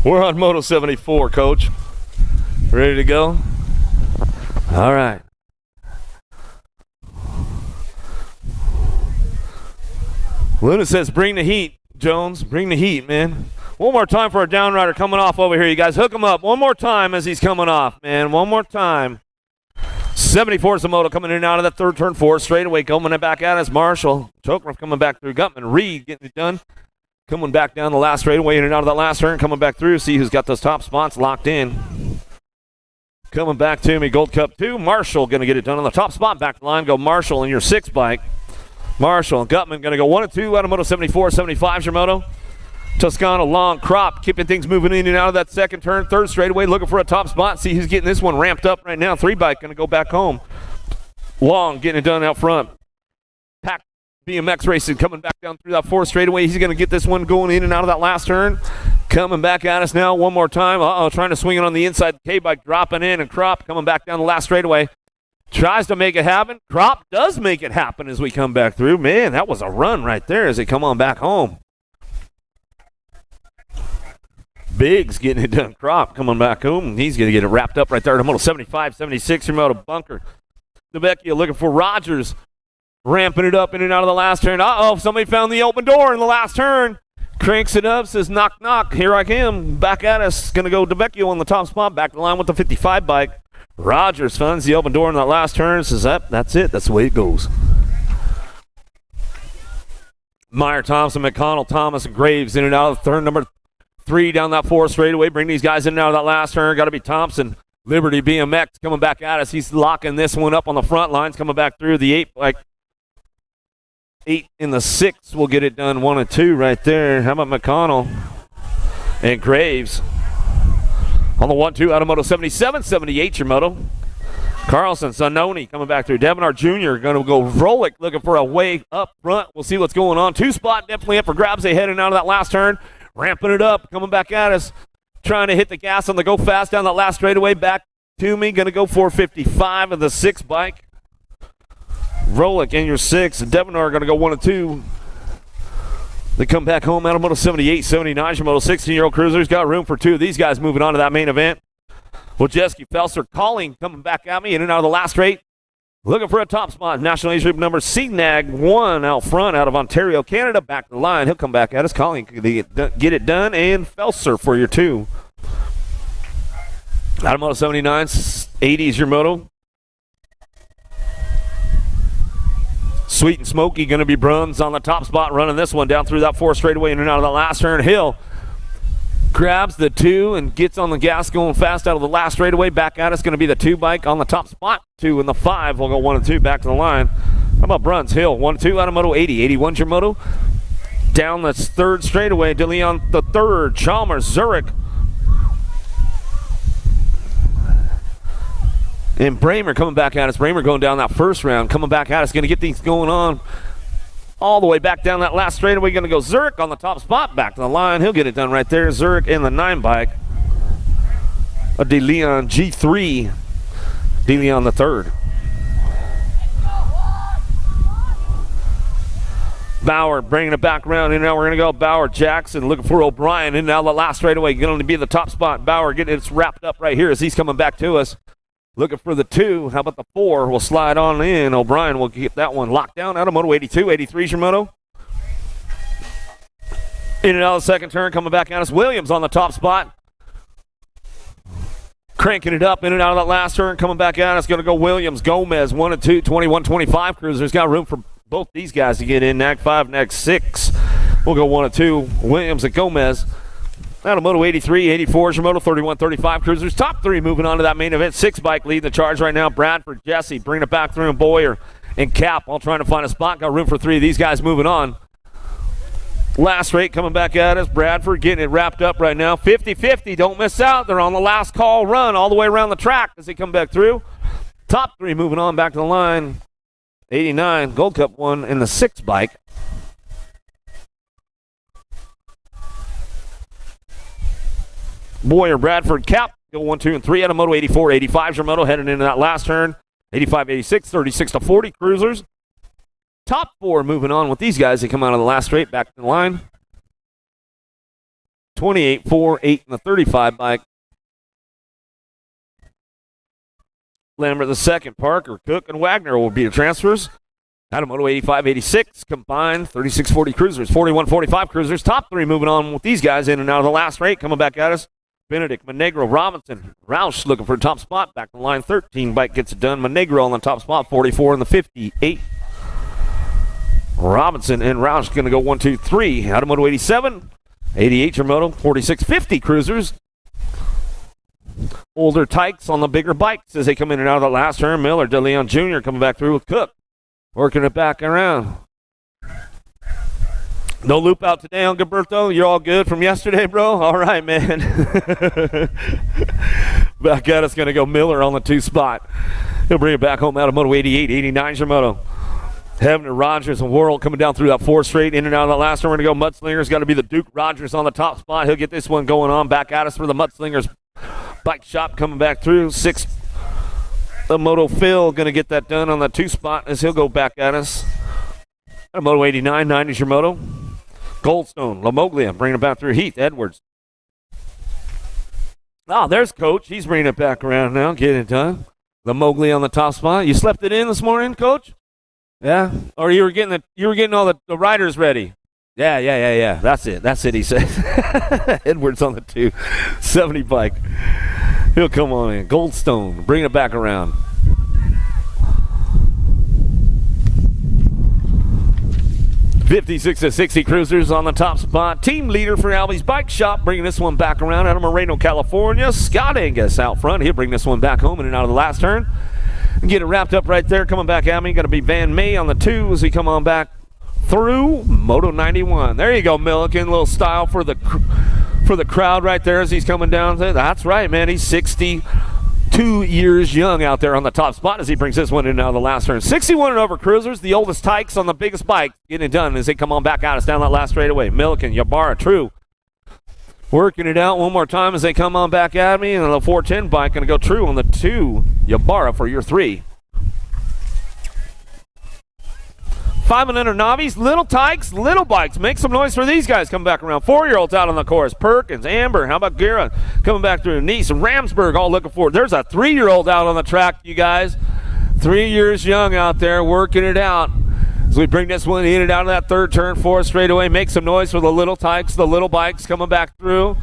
We're on Moto 74, Coach. Ready to go? All right. Luna says, bring the heat, Jones. Bring the heat, man. One more time for our downrider coming off over here, you guys. Hook him up one more time as he's coming off, man. One more time. 74 is the moto coming in and out of that third turn, four straightaway. Coming back at us, Marshall. Choker coming back through. Gutman. Reed getting it done. Coming back down the last straightaway, in and out of that last turn. Coming back through. See who's got those top spots locked in. Coming back to me, Gold Cup 2. Marshall going to get it done on the top spot. Back to the line, go Marshall in your 6 bike. Marshall and Gutman going to go 1 and 2 out of Moto 74. 75 is your moto. Toscano, long crop, keeping things moving in and out of that second turn. Third straightaway, looking for a top spot. See who's getting this one ramped up right now. 3 bike going to go back home. Long getting it done out front. Pack BMX racing coming back down through that 4th straightaway. He's going to get this one going in and out of that last turn. Coming back at us now one more time. Trying to swing it on the inside. K-bike dropping in, and Crop coming back down the last straightaway. Tries to make it happen. Crop does make it happen as we come back through. Man, that was a run right there as they come on back home. Biggs getting it done. Crop coming back home. He's going to get it wrapped up right there to Moto 75, 76. Your Moto Bunker. DeVecchio looking for Rogers. Ramping it up in and out of the last turn. Somebody found the open door in the last turn. Cranks it up, says knock, knock. Here I am. Back at us. Going to go DeVecchio on the top spot. Back to the line with the 55 bike. Rogers finds the open door in that last turn. Says, that's it. That's the way it goes. Meyer, Thompson, McConnell, Thomas, and Graves in and out of turn number 3 down that 4th straightaway. Bring these guys in and out of that last turn. Got to be Thompson. Liberty BMX coming back at us. He's locking this one up on the front lines. Coming back through the 8 bike. 8 in the 6 will get it done. 1 and 2 right there. How about McConnell and Graves? On the 1-2 out of Moto 77, 78 your moto. Carlson, Zanoni coming back through. Devinar Jr. going to go Rolick looking for a way up front. We'll see what's going on. 2 spot definitely up for grabs. They heading out of that last turn. Ramping it up. Coming back at us. Trying to hit the gas on the go fast down that last straightaway. Back to me. Going to go 455 of the 6 bike. Rolick in your 6. And Devinar going to go 1 and 2. They come back home out of Moto 78, 79. Your Moto 16-year-old cruisers got room for 2 of these guys moving on to that main event. Wojcicki, Felser, Calling coming back at me in and out of the last straight. Looking for a top spot. National Age Group number CNAG 1 out front out of Ontario, Canada. Back to the line. He'll come back at us. Calling get it done. And Felser for your 2. Out of Moto 79, 80 is your moto. Sweet and Smoky going to be Bruns on the top spot, running this one down through that 4th straightaway in and out of the last turn. Hill grabs the 2 and gets on the gas going fast out of the last straightaway. Back at us going to be the 2 bike on the top spot. 2 and the 5 will go 1 and 2 back to the line. How about Bruns? Hill 1 and 2 out of Moto 80. 81's your moto. Down the 3rd straightaway. DeLeon the 3rd. Chalmers, Zurich. And Bramer coming back at us. Bramer going down that 1st round. Coming back at us. Going to get things going on all the way back down that last straightaway. Going to go Zurich on the top spot. Back to the line. He'll get it done right there. Zurich in the 9 bike. A DeLeon G3. DeLeon the 3rd. Bauer bringing it back around. And now we're going to go Bauer, Jackson looking for O'Brien. And now the last straightaway going to be the top spot. Bauer getting it wrapped up right here as he's coming back to us. Looking for the 2. How about the 4? We'll slide on in. O'Brien will get that one locked down out of Moto 82. 83 is your moto. In and out of the second turn. Coming back at us. Williams on the top spot. Cranking it up in and out of that last turn. Coming back at us. Going to go Williams. Gomez 1 and 2. 21-25 cruisers. Got room for both these guys to get in. Nag 5, Nag 6. We'll go 1 and 2. Williams and Gomez. Out of Moto 83, 84 is your Moto 31, 35 cruisers. Top 3 moving on to that main event. 6 bike lead the charge right now. Bradford, Jesse, bringing it back through, and Boyer and Cap all trying to find a spot. Got room for 3 of these guys moving on. Last rate coming back at us. Bradford getting it wrapped up right now. 50-50, don't miss out. They're on the last call run all the way around the track as they come back through. Top 3 moving on back to the line. 89, Gold Cup one in the 6 bike. Boyer, Bradford, Cap, go 1, 2, and 3 out of Moto 84. 85's your Moto heading into that last turn. 85, 86, 36 to 40 cruisers. Top 4 moving on with these guys. They come out of the last straight, back to the line. 28, 4, 8 in the 35 bike. Lambert the second, Parker, Cook, and Wagner will be the transfers. Out of Moto 85, 86 combined, 36, 40 cruisers, 41, 45 cruisers. Top 3 moving on with these guys in and out of the last straight. Coming back at us. Benedict, Monegro, Robinson, Roush looking for a top spot. Back to the line, 13 bike gets it done. Monegro on the top spot, 44 in the 58. Robinson and Roush going to go 1, 2, 3. Out of Moto 87, 88 your Moto, 46, 50 cruisers. Older tykes on the bigger bikes as they come in and out of the last turn. Miller, DeLeon Jr. coming back through with Cook. Working it back around. No loop out today on Gilberto. You're all good from yesterday, bro? All right, man. Back at us going to go Miller on the 2 spot. He'll bring it back home out of Moto 88. 89's your Moto. Hebner, Rogers, and Worrell coming down through that 4 straight. In and out of the last one. We're going to go Mudslinger's got to be the Duke. Rogers on the top spot. He'll get this one going on. Back at us for the Mudslingers bike shop coming back through. 6. The Moto Phil going to get that done on the 2 spot as he'll go back at us. Moto 89, 90's your Moto. Goldstone, Lamoglia bringing it back through. Heath Edwards. Oh, there's Coach. He's bringing it back around now. Getting it done. Lamoglia on the top spot. You slept it in this morning, Coach? Yeah? Or you were getting all the riders ready? Yeah. That's it, he says. Edwards on the 270 bike. He'll come on in. Goldstone, bring it back around. '56 to 60 cruisers on the top spot. Team leader for Albie's Bike Shop, bringing this one back around out of Moreno, California. Scott Angus out front. He'll bring this one back home in and out of the last turn. And get it wrapped up right there. Coming back at me. Going to be Van May on the 2 as he come on back through Moto 91. There you go, Milliken. A little style for the crowd right there as he's coming down. That's right, man. He's 62 years young out there on the top spot as he brings this one in now the last turn. 61 and over cruisers, the oldest tykes on the biggest bike, getting it done as they come on back at us down that last straightaway. Milliken, Ybarra, True. Working it out one more time as they come on back at me. And the 410 bike going to go True on the 2. Ybarra for your 3. 5 and under Navis, little tykes, little bikes. Make some noise for these guys coming back around. 4-year-olds out on the course. Perkins, Amber, how about Guerra coming back through? Nice, Ramsburg all looking forward. There's a 3-year-old out on the track, you guys. 3 years young out there working it out. As we bring this one in and out of that 3rd turn, 4th straightaway. Make some noise for the little tykes, the little bikes coming back through.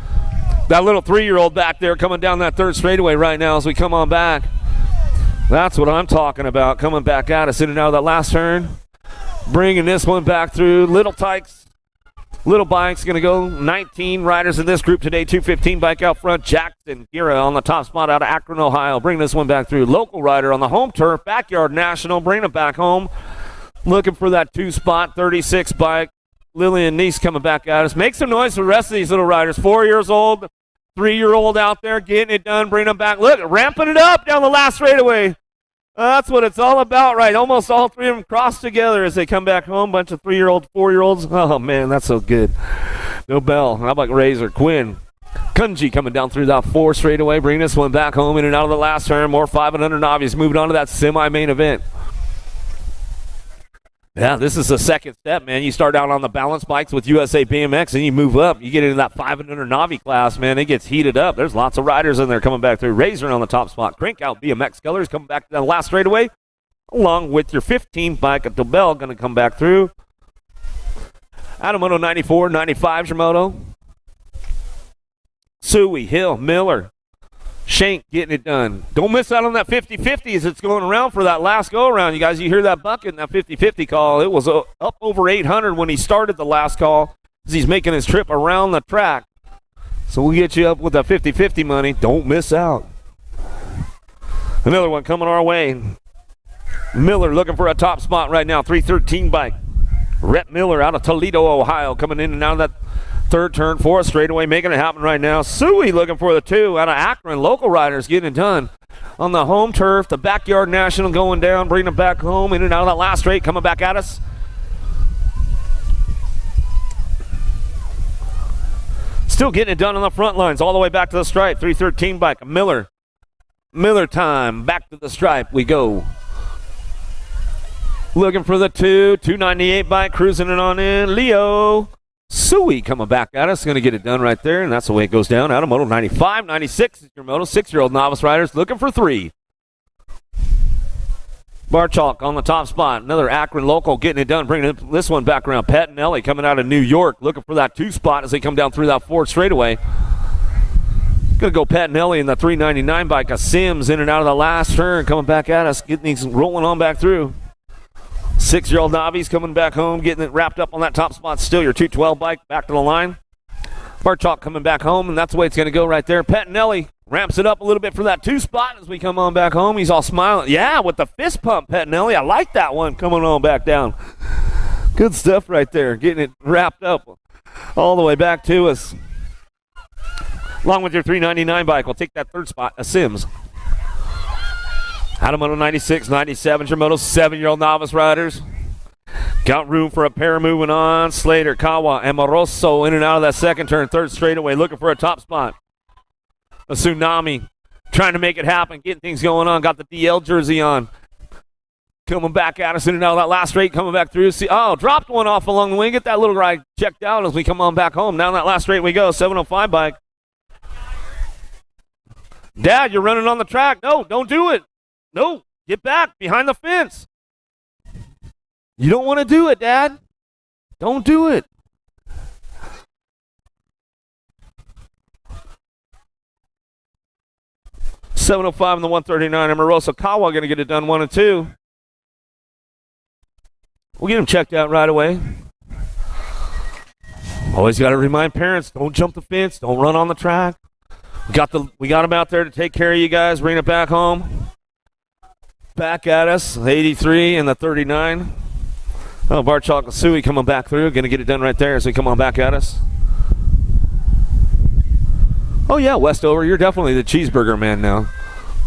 That little 3-year-old back there coming down that 3rd straightaway right now as we come on back. That's what I'm talking about, coming back at us in and out of that last turn. Bringing this one back through. Little tykes, little bikes. Going to go 19 riders in this group today. 215 bike out front. Jackson Gira on the top spot out of Akron, Ohio. Bring this one back through. Local rider on the home turf. Backyard National. Bring it back home. Looking for that 2 spot. 36 bike. Lillian Neese coming back at us. Make some noise for the rest of these little riders. 4 years old. 3-year-old out there getting it done. Bring them back. Look, ramping it up down the last straightaway. That's what it's all about, right? Almost all 3 of them cross together as they come back home. Bunch of 3-year-olds, 4-year-olds. Oh, man, that's so good. No bell. How about Razor? Quinn. Kunji coming down through that 4 straightaway. Bring this one back home in and out of the last turn. More 5 and under novice. Moving on to that semi-main event. Yeah, this is the second step, man. You start out on the balance bikes with USA BMX, and you move up. You get into that 5 and under Navi class, man. It gets heated up. There's lots of riders in there coming back through. Razor on the top spot. Crank out BMX colors coming back to the last straightaway, along with your 15 bike at Dobell going to come back through. Moto 94, 95's your Moto. Suey, Hill, Miller, Shank getting it done. Don't miss out on that 50-50 as it's going around for that last go-around. You guys, you hear that bucket in that 50-50 call. It was up over 800 when he started the last call. as he's making his trip around the track. So we'll get you up with the 50-50 money. Don't miss out. Another one coming our way. Miller looking for a top spot right now. 313 bike. Rhett Miller out of Toledo, Ohio, coming in and out of that third turn, fourth straightaway, making it happen right now. Suey looking for the 2 out of Akron. Local riders getting it done on the home turf. The Backyard National going down, bringing it back home, in and out of that last straight, coming back at us. Still getting it done on the front lines, all the way back to the stripe. 313 bike, Miller. Miller time, back to the stripe we go. Looking for the 298 bike, cruising it on in. Leo Suey coming back at us, going to get it done right there, and that's the way it goes down. Out of Moto 95, 96 is your Moto. 6-year-old novice riders looking for 3. Barchalk on the top spot. Another Akron local getting it done, bringing this one back around. Pettinelli coming out of New York, looking for that 2 spot as they come down through that 4th straightaway. Going to go Pettinelli in the 399 bike. A Sims in and out of the last turn, coming back at us, getting these rolling on back through. 6-year-old novice coming back home, getting it wrapped up on that top spot. Still your 212 bike back to the line. Barchalk coming back home, and that's the way it's going to go right there. Pettinelli ramps it up a little bit for that 2 spot as we come on back home. He's all smiling. Yeah, with the fist pump, Pettinelli. I like that one coming on back down. Good stuff right there, getting it wrapped up all the way back to us. Along with your 399 bike, we'll take that 3rd spot, a Sims. Out of Moto 96, 97, your Moto 7-year-old novice riders. Got room for a pair moving on. Slater, Kawa, Amoroso in and out of that 2nd turn, 3rd straightaway, looking for a top spot. A Tsunami trying to make it happen, getting things going on. Got the DL jersey on. Coming back at us in and out of that last straight, coming back through. See, dropped one off along the wing. Get that little guy checked out as we come on back home. Down that last straight we go, 705 bike. Dad, you're running on the track. No, don't do it. No, get back behind the fence. You don't want to do it, Dad. Don't do it. .705 and the 139. Amoroso Kawa going to get it done 1 and 2. We'll get him checked out right away. Always got to remind parents, don't jump the fence, don't run on the track. We got him out there to take care of you guys, bring it back home. Back at us, 83 and the 39. Oh, Barchalk and Suey coming back through. Going to get it done right there as we come on back at us. Oh, yeah, Westover, you're definitely the cheeseburger man now.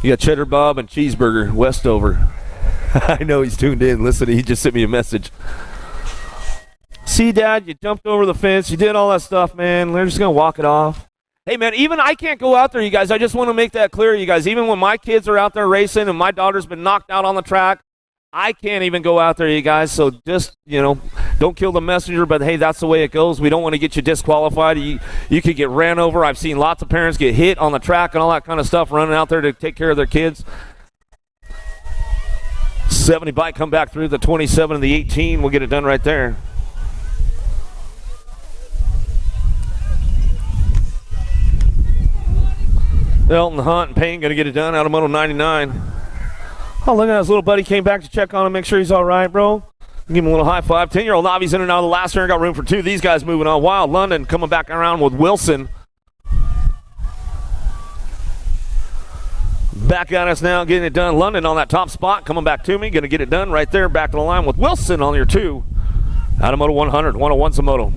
You got Cheddar Bob and Cheeseburger Westover. I know he's tuned in. Listen, he just sent me a message. See, Dad, you jumped over the fence. You did all that stuff, man. They're just going to walk it off. Hey, man, even I can't go out there, you guys. I just want to make that clear, you guys. Even when my kids are out there racing and my daughter's been knocked out on the track, I can't even go out there, you guys. So just, don't kill the messenger. But, hey, that's the way it goes. We don't want to get you disqualified. You could get ran over. I've seen lots of parents get hit on the track and all that kind of stuff running out there to take care of their kids. 70 bike come back through the 27 and the 18. We'll get it done right there. Elton Hunt and Payne going to get it done out of Moto 99. Oh, look at his little buddy came back to check on him, make sure he's all right, bro. Give him a little high five. 10-year-old Navi's in and out of the last turn. Got room for 2. These guys moving on. Wild London coming back around with Wilson. Back at us now, getting it done. London on that top spot, coming back to me. Going to get it done right there. Back to the line with Wilson on your 2. Out of Moto 100. 101's a Moto.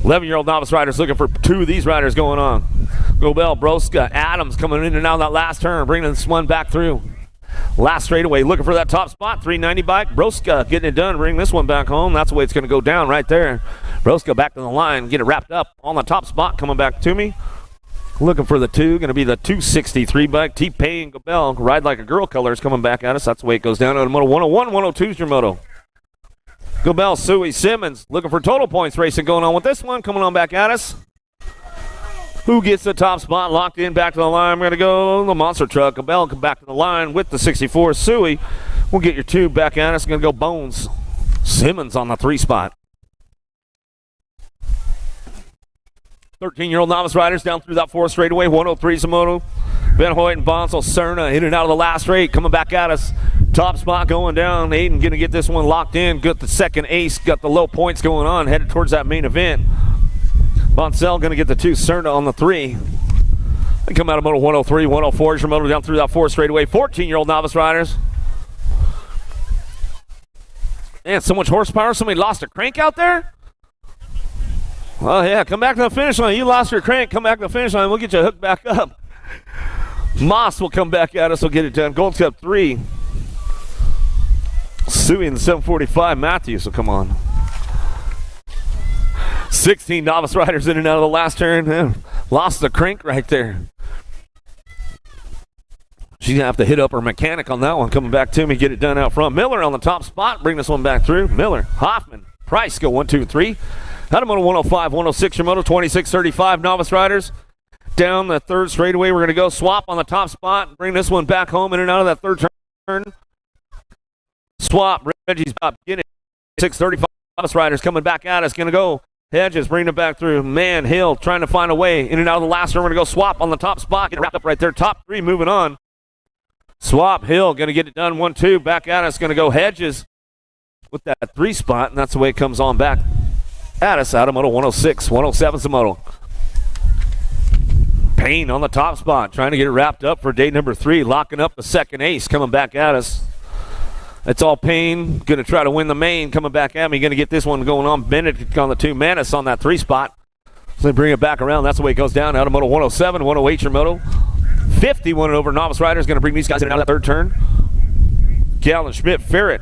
11-year-old novice riders looking for 2 of these riders going on. Gobel, Broska, Adams coming in and out of that last turn, bringing this one back through. Last straightaway, looking for that top spot. 390 bike. Broska getting it done, bring this one back home. That's the way it's going to go down right there. Broska back to the line, get it wrapped up on the top spot, coming back to me. Looking for the 2, going to be the 263 bike. T-Pain, Gobel, Ride Like a Girl colors coming back at us. That's the way it goes down. On Moto 101, 102's your Moto. Gobel, Suey, Simmons, looking for total points racing going on with this one. Coming on back at us. Who gets the top spot? Locked in, back to the line. We're going to go the monster truck. Gobel come back to the line with the 64. Suey, we'll get your 2 back at us. Going to go Bones. Simmons on the 3 spot. 13-year-old novice riders down through that 4th straightaway. 103's a Moto. Ben Hoyt and Bonsall, Cerna in and out of the last straight. Coming back at us. Top spot going down. Aiden going to get this one locked in. Got the second ace. Got the low points going on. Headed towards that main event. Boncel going to get the 2. Cerna on the 3. They come out of moto 103, 104 is your moto down through that 4 straightaway. 14-year-old novice riders. Man, so much horsepower. Somebody lost a crank out there? Well, yeah, come back to the finish line. You lost your crank. Come back to the finish line. We'll get you hooked back up. Moss will come back at us. We'll get it done. Gold Cup 3. Suey in the 745. Matthews will come on. 16 novice riders in and out of the last turn. Man, lost the crank right there. She's going to have to hit up her mechanic on that one. Coming back to me, get it done out front. Miller on the top spot. Bring this one back through. Miller, Hoffman, Price go 1, 2, 3. Out of moto 105, 106, your moto 2635 novice riders. Down the 3rd straightaway, we're going to go swap on the top spot. Bring this one back home in and out of that 3rd turn. Swap. Reggie's up. Get it. 635 novice riders coming back at us. Going to go. Hedges, bring it back through. Man, Hill trying to find a way in and out of the last turn. We're going to go swap on the top spot. Get it wrapped up right there. Top 3 moving on. Swap, Hill, going to get it done. 1, 2, back at us. Going to go Hedges with that 3 spot, and that's the way it comes on back at us out of moto 106, 107's the moto. Payne on the top spot, trying to get it wrapped up for day number 3, locking up the second ace, coming back at us. It's all Payne, going to try to win the main, coming back at me, going to get this one going on. Benedict on the 2, Manis on that 3 spot. So they bring it back around, that's the way it goes down out of moto 107, 108 your moto. 51 and over novice riders, going to bring these guys in and out of that 3rd turn. Gallen, Schmidt, Ferret.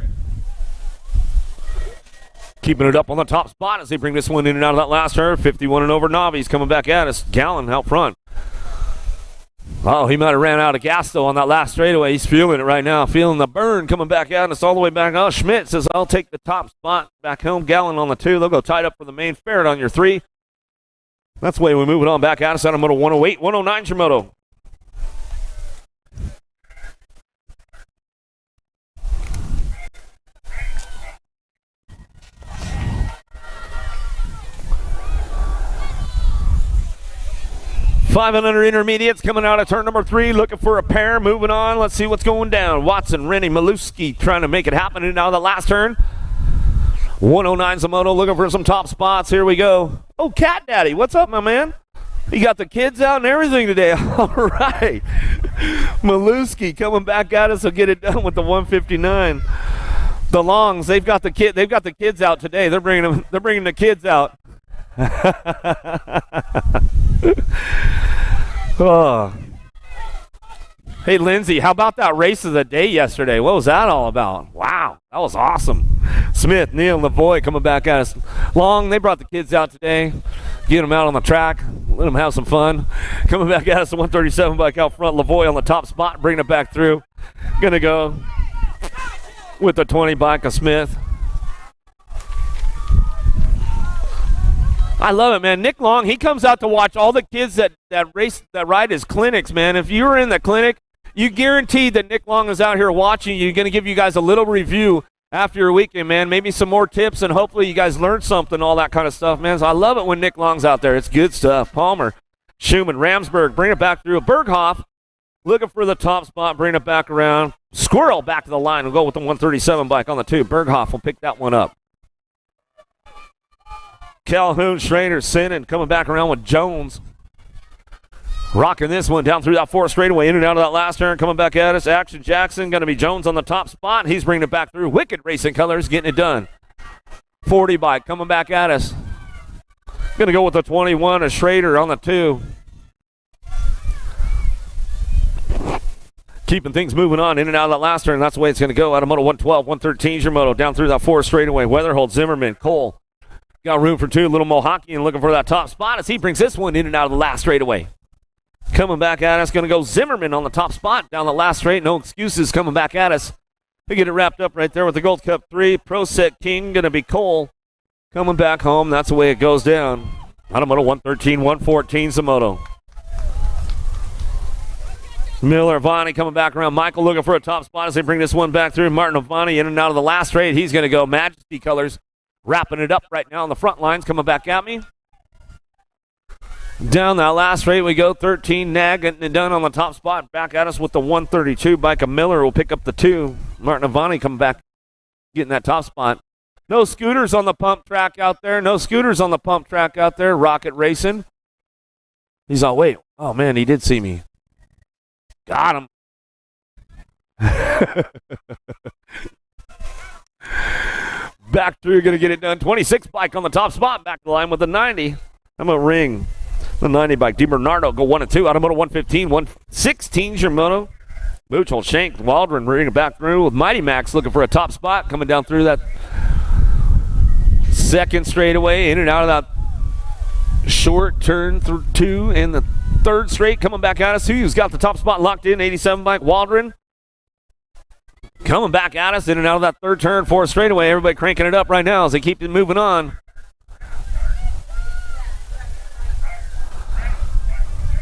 Keeping it up on the top spot as they bring this one in and out of that last turn. 51 and over novice coming back at us. Gallen out front. Oh, he might have ran out of gas though on that last straightaway. He's feeling it right now. Feeling the burn coming back at us all the way back. Oh, Schmidt says, I'll take the top spot back home. Gallen on the 2. They'll go tied up for the main. Ferret on your 3. That's the way we move it on back at us out of moto 108. 109's your moto. Five and under intermediates coming out of turn number 3, looking for a pair. Moving on, let's see what's going down. Watson, Rennie, Maluski trying to make it happen in now the last turn. 109's the moto, looking for some top spots. Here we go. Oh, Cat Daddy, what's up, my man? You got the kids out and everything today. All right. Maluski coming back at us. Will get it done with the 159. The Longs, they've got the kids out today. They're bringing the kids out. Oh. Hey, Lindsay, how about that race of the day yesterday? What was that all about? Wow, that was awesome. Smith, Neal, Lavoie coming back at us. Long, they brought the kids out today. Get them out on the track. Let them have some fun. Coming back at us, the 137 bike out front. Lavoie on the top spot, bringing it back through. Gonna go with the 20 bike of Smith. I love it, man. Nick Long, he comes out to watch all the kids that ride his clinics, man. If you were in the clinic, you guaranteed that Nick Long is out here watching you. He's going to give you guys a little review after your weekend, man. Maybe some more tips, and hopefully you guys learned something, all that kind of stuff, man. So I love it when Nick Long's out there. It's good stuff. Palmer, Schumann, Ramsberg, bring it back through. Berghoff, looking for the top spot, bring it back around. Squirrel back to the line. We'll go with the 137 bike on the 2. Berghoff will pick that one up. Calhoun, Schrader, Sinnen coming back around with Jones. Rocking this one down through that 4th straightaway, in and out of that last turn, coming back at us. Action Jackson, going to be Jones on the top spot. He's bringing it back through. Wicked Racing Colors, getting it done. 40 bike coming back at us. Going to go with the 21, a Schrader on the 2. Keeping things moving on in and out of that last turn. That's the way it's going to go. Out of moto 112, 113's your moto. Down through that 4th straightaway. Weatherholt, Zimmerman, Cole. Got room for 2. Little Mohawk and looking for that top spot as he brings this one in and out of the last straightaway. Coming back at us, going to go Zimmerman on the top spot down the last straight. No excuses coming back at us. We get it wrapped up right there with the Gold Cup 3. Pro Set King going to be Cole. Coming back home. That's the way it goes down. Out of moto 113, 114's the moto. Miller, Vonnie coming back around. Michael looking for a top spot as they bring this one back through. Martin Ovani in and out of the last straight. He's going to go Majesty Colors. Wrapping it up right now on the front lines, coming back at me. Down that last straight we go. 13 Nag getting it done on the top spot. Back at us with the 132. Bike of Miller will pick up the 2. Martin Avani coming back, getting that top spot. No scooters on the pump track out there. Rocket racing. He's all, wait. Oh, man, he did see me. Got him. Back through, going to get it done. 26 bike on the top spot. Back to the line with the 90. I'm going to ring the 90 bike. DiBernardo go 1 and 2. Automoto 115, 116. Germono. Mutual Shank. Waldron ringing back through with Mighty Max looking for a top spot. Coming down through that second straightaway. In and out of that short turn through 2 and the third straight. Coming back at us. Who's got the top spot locked in? 87 bike. Waldron. Coming back at us, in and out of that third turn, fourth straightaway. Everybody cranking it up right now as they keep it moving on.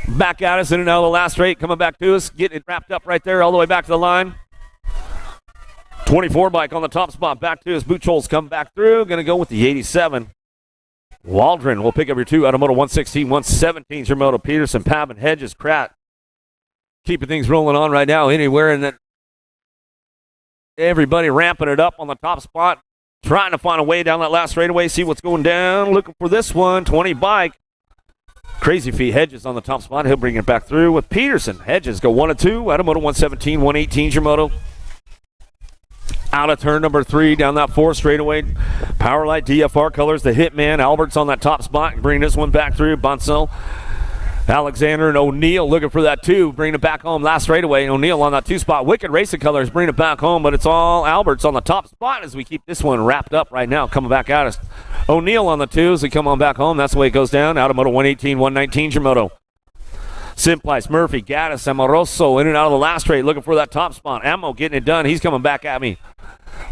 Back at us, in and out of the last straight, coming back to us, getting it wrapped up right there, all the way back to the line. 24 bike on the top spot, back to us. Buchholz come back through, going to go with the 87. Waldron will pick up your 2, Automoto 116, 117. Germoto, Peterson, Pavin, Hedges, Kratt. Keeping things rolling on right now, anywhere in that. Everybody ramping it up on the top spot, trying to find a way down that last straightaway, see what's going down. Looking for this one, 20 bike. Crazy Feet Hedges on the top spot. He'll bring it back through with Peterson. Hedges go 1 and 2. Automoto 117, 118. Germoto. Out of turn number 3, down that 4th straightaway. Powerlight DFR colors, the Hitman. Albert's on that top spot. Bring this one back through. Bonsell. Alexander and O'Neill looking for that 2, bringing it back home last straightaway. O'Neill on that 2 spot. Wicked Racing Colors bringing it back home, but it's all Alberts on the top spot as we keep this one wrapped up right now. Coming back at us. O'Neill on the 2 as we come on back home. That's the way it goes down. Automoto 118, 119. Germoto. Simplice, Murphy, Gaddis, Amoroso in and out of the last straight looking for that top spot. Ammo getting it done. He's coming back at me.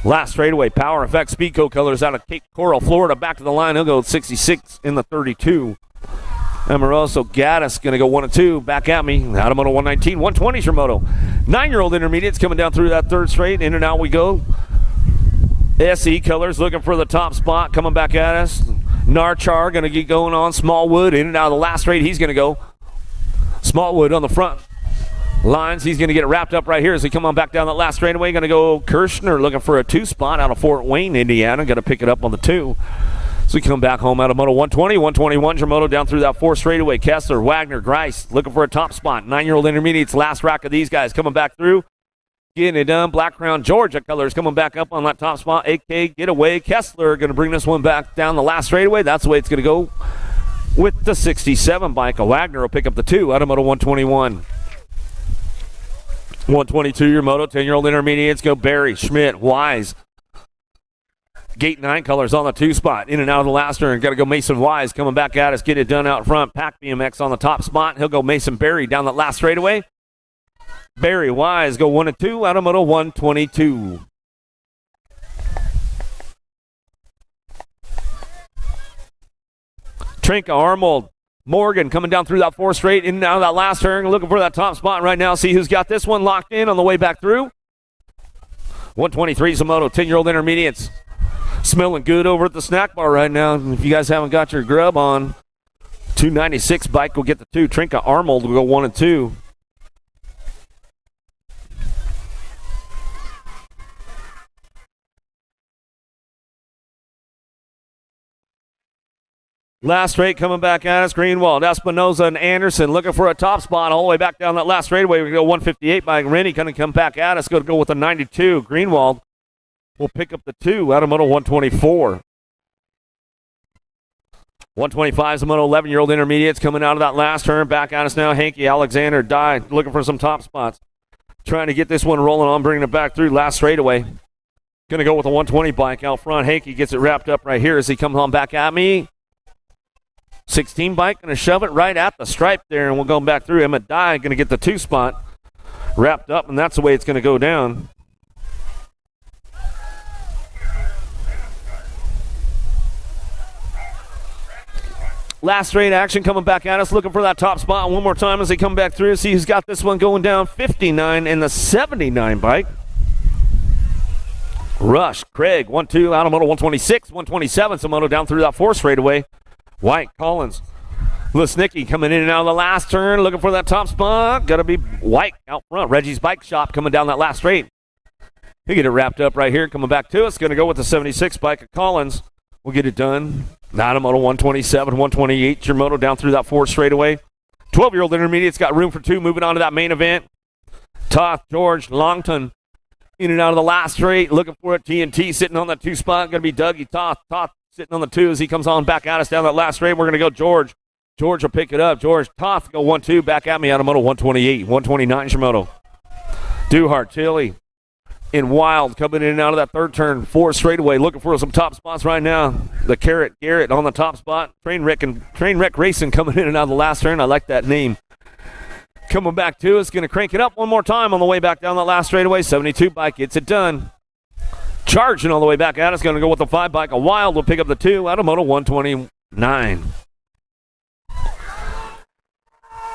Last straightaway. Power Effect Speedco Colors out of Cape Coral, Florida. Back to the line. He'll go 66 in the 32. Amoroso, Gaddis going to go 1 and 2. Back at me. Automoto 119, 120 Germoto. 9-year-old intermediates coming down through that third straight. In and out we go. SE Colors looking for the top spot. Coming back at us. Narchar going to get going on. Smallwood in and out of the last straight. He's going to go. Smallwood on the front lines. He's going to get it wrapped up right here as we come on back down that last straightaway. Going to go Kirshner looking for a 2 spot out of Fort Wayne, Indiana. Going to pick it up on the 2. So we come back home out of Moto 120, 121. Germoto down through that 4th straightaway. Kessler, Wagner, Grice looking for a top spot. 9-year-old intermediates, last rack of these guys coming back through. Getting it done. Black Crown, Georgia Colors coming back up on that top spot. AK, getaway. Kessler going to bring this one back down the last straightaway. That's the way it's going to go with the 67 bike. Wagner will pick up the 2 out of Moto 121. 122 your Moto. 10-year-old intermediates go Barry, Schmidt, Wise. Gate 9 Colors on the 2 spot. In and out of the last turn. Got to go Mason Wise coming back at us. Get it done out front. Pack BMX on the top spot. He'll go Mason Barry down that last straightaway. Barry Wise go 1 and 2 out of Moto 122. Trinka, Armold, Morgan coming down through that 4th straight. In and out of that last turn. Looking for that top spot right now. See who's got this one locked in on the way back through. 123 Moto. 10-year-old intermediates. Smelling good over at the snack bar right now. If you guys haven't got your grub on, 296 bike will get the 2. Trinka Armold will go 1 and 2. Last straight coming back at us. Greenwald, Espinoza, and Anderson looking for a top spot all the way back down that last straightaway. We go 158 bike. Rennie going to come back at us. Going to go with a 92. Greenwald will pick up the 2 out of Moto 124. 125 is the Moto 11-year-old intermediates coming out of that last turn. Back at us now. Hankey, Alexander, Dye looking for some top spots. Trying to get this one rolling on, bringing it back through last straightaway. Going to go with a 120 bike out front. Hankey gets it wrapped up right here as he comes on back at me. 16 bike going to shove it right at the stripe there, and we'll go back through. Emmett Dye going to get the 2 spot wrapped up, and that's the way it's going to go down. Last straight action coming back at us, looking for that top spot one more time as they come back through. See who's got this one going down. 59 and the 79 bike. Rush, Craig, 1-2, out of Moto 126, 127. Moto down through that 4th straightaway. White, Collins, Lesnicki coming in and out of the last turn, looking for that top spot. Got to be White out front. Reggie's Bike Shop coming down that last straight. He'll get it wrapped up right here. Coming back to us, going to go with the 76 bike of Collins. We'll get it done. Nanamoto 127, 128. Your moto down through that 4 straightaway. 12-year-old intermediate's got room for 2. Moving on to that main event. Toth, George, Longton in and out of the last straight. Looking for it. TNT sitting on that 2 spot. Going to be Dougie Toth. Toth sitting on the 2 as he comes on back at us down that last straight. We're going to go George. George will pick it up. George Toth go 1-2. Back at me. Automoto 128. 129 is your moto. Duhart, Tilly, in Wild coming in and out of that 3rd turn. 4 straightaway. Looking for some top spots right now. The Carrot Garrett on the top spot. Trainwreck Racing coming in and out of the last turn. I like that name. Coming back to us. Going to crank it up one more time on the way back down that last straightaway. 72 bike gets it done. Charging all the way back at us. Going to go with the 5 bike. A Wild will pick up the 2. Automoto 129.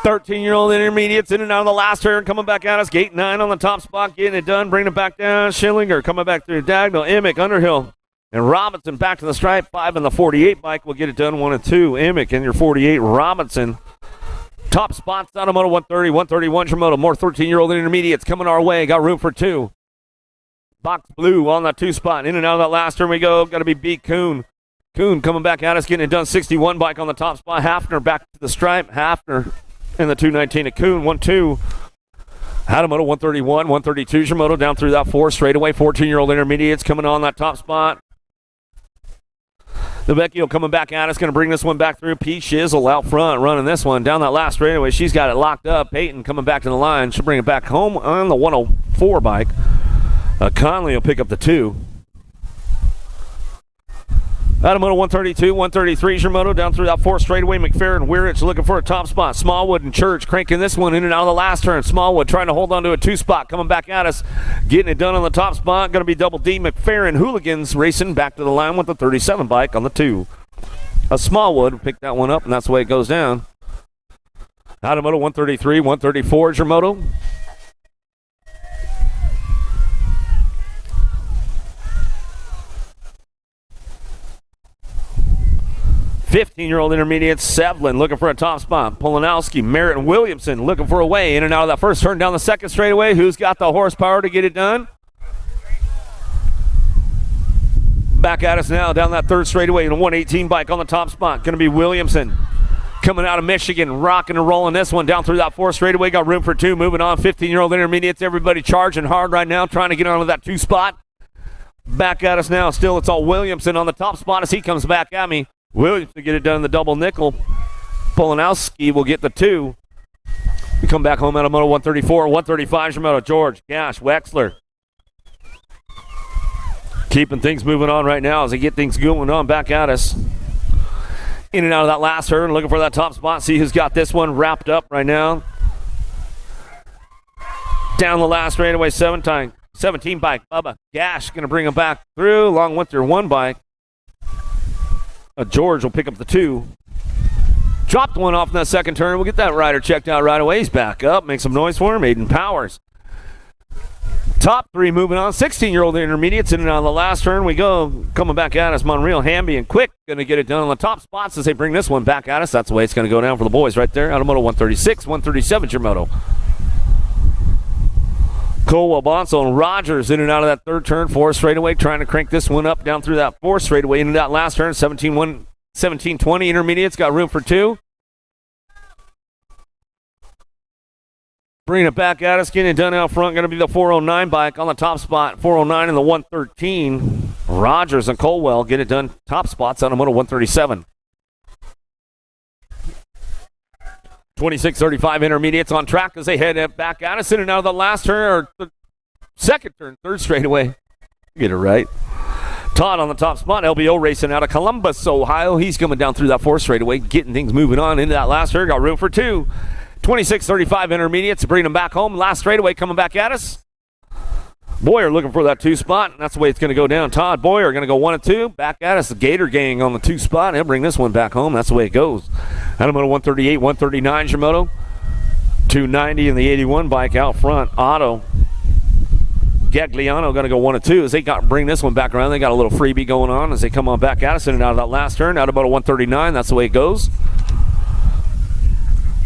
13-year-old intermediates in and out of the last turn. Coming back at us. Gate 9 on the top spot. Getting it done. Bringing it back down. Schillinger coming back through diagonal. Emick, Underhill, and Robinson back to the stripe. 5 in the 48 bike will get it done. 1 and 2. Emick in your 48. Robinson. Top spots. Automoto 130. 131 your moto. More 13-year-old intermediates coming our way. Got room for 2. Box Blue on that 2 spot. In and out of that last turn we go. Got to be B. Kuhn. Kuhn coming back at us. Getting it done. 61 bike on the top spot. Hafner back to the stripe. Hafner in the 219 at Kuhn, 1-2. Hadamoto 131, 132 is your moto down through that 4 straightaway. 14-year-old intermediates coming on that top spot. The Vecchio coming back at us, going to bring this one back through. P. Shizzle out front running this one down that last straightaway. She's got it locked up. Peyton coming back to the line. She'll bring it back home on the 104 bike. Conley will pick up the 2. Automoto 132, 133 is your moto down through that 4 straightaway. McFerrin, Weirich looking for a top spot. Smallwood and Church cranking this one in and out of the last turn. Smallwood trying to hold on to a 2 spot. Coming back at us. Getting it done on the top spot. Going to be Double D. McFerrin Hooligans racing back to the line with the 37 bike on the 2. A Smallwood picked that one up, and that's the way it goes down. Automoto 133, 134 is your moto. 15-year-old intermediate, Sevlin looking for a top spot. Polanowski, Merritt, and Williamson looking for a way in and out of that first turn down the 2nd straightaway. Who's got the horsepower to get it done? Back at us now down that 3rd straightaway in a 118 bike on the top spot. Going to be Williamson coming out of Michigan, rocking and rolling this one down through that 4 straightaway. Got room for 2. Moving on, 15-year-old intermediates. Everybody charging hard right now, trying to get onto that 2 spot. Back at us now. Still, it's all Williamson on the top spot as he comes back at me. Williams to get it done in the double nickel. Polanowski will get the 2. We come back home out of Moto 134. 135 is your moto. George, Gash, Wexler. Keeping things moving on right now as they get things going on back at us. In and out of that last turn, looking for that top spot. See who's got this one wrapped up right now. Down the last straightaway, 17 bike. Bubba Gash going to bring him back through along with their 1 bike. George will pick up the 2. Dropped one off in that 2nd turn. We'll get that rider checked out right away. He's back up. Make some noise for him. Aiden Powers. Top 3 moving on. 16-year-old intermediates in and out of the last turn we go. Coming back at us, Monreal, Hamby, and Quick going to get it done on the top spots as they bring this one back at us. That's the way it's going to go down for the boys right there. Automoto 136, 137 is your moto. Colwell, Bonso, and Rogers in and out of that 3rd turn, 4 straightaway, trying to crank this one up down through that 4 straightaway into that last turn. 17-20 intermediates, got room for 2. Bringing it back at us, getting it done out front, going to be the 409 bike on the top spot. 409 and the 113. Rogers and Colwell get it done top spots on a Moto 137. 26-35 intermediates on track as they head back at us in and out of the last turn, or the 2nd turn, 3rd straightaway. Get it right. Todd on the top spot. LBO racing out of Columbus, Ohio. He's coming down through that 4th straightaway, getting things moving on into that last turn. Got room for 2. 26-35 intermediates, bringing them back home. Last straightaway coming back at us. Boyer looking for that 2 spot, and that's the way it's going to go down. Todd Boyer going to go 1 and 2. Back at us, the Gator Gang on the 2 spot. He'll bring this one back home. That's the way it goes. Automoto 138, 139 is your moto. 290 and the 81 bike out front. Otto Gagliano going to go 1 and 2 as they bring this one back around. They got a little freebie going on as they come on back at us in and out of that last turn. Automoto 139, that's the way it goes.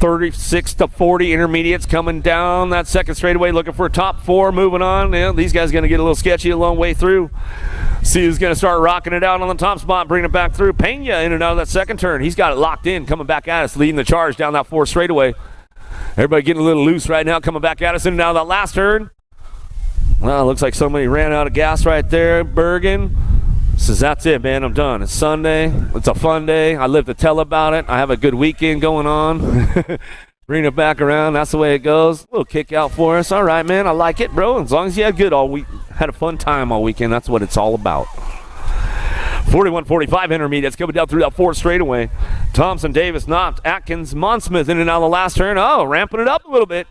36 to 40 intermediates coming down that second straightaway, looking for a top 4, moving on. Yeah, these guys going to get a little sketchy a long way through. See who's going to start rocking it out on the top spot, bringing it back through. Pena in and out of that second turn. He's got it locked in, coming back at us, leading the charge down that 4 straightaway. Everybody getting a little loose right now, coming back at us in and out of that last turn. Well, it looks like somebody ran out of gas right there. Bergen says, that's it, man. I'm done. It's Sunday. It's a fun day. I live to tell about it. I have a good weekend going on. Bring it back around. That's the way it goes. A little kick out for us. All right, man. I like it, bro. As long as you had good all week, had a fun time all weekend. That's what it's all about. 41-45 intermediates coming down through that 4 straightaway. Thompson, Davis, Knott, Atkins, Monsmith in and out of the last turn. Oh, ramping it up a little bit.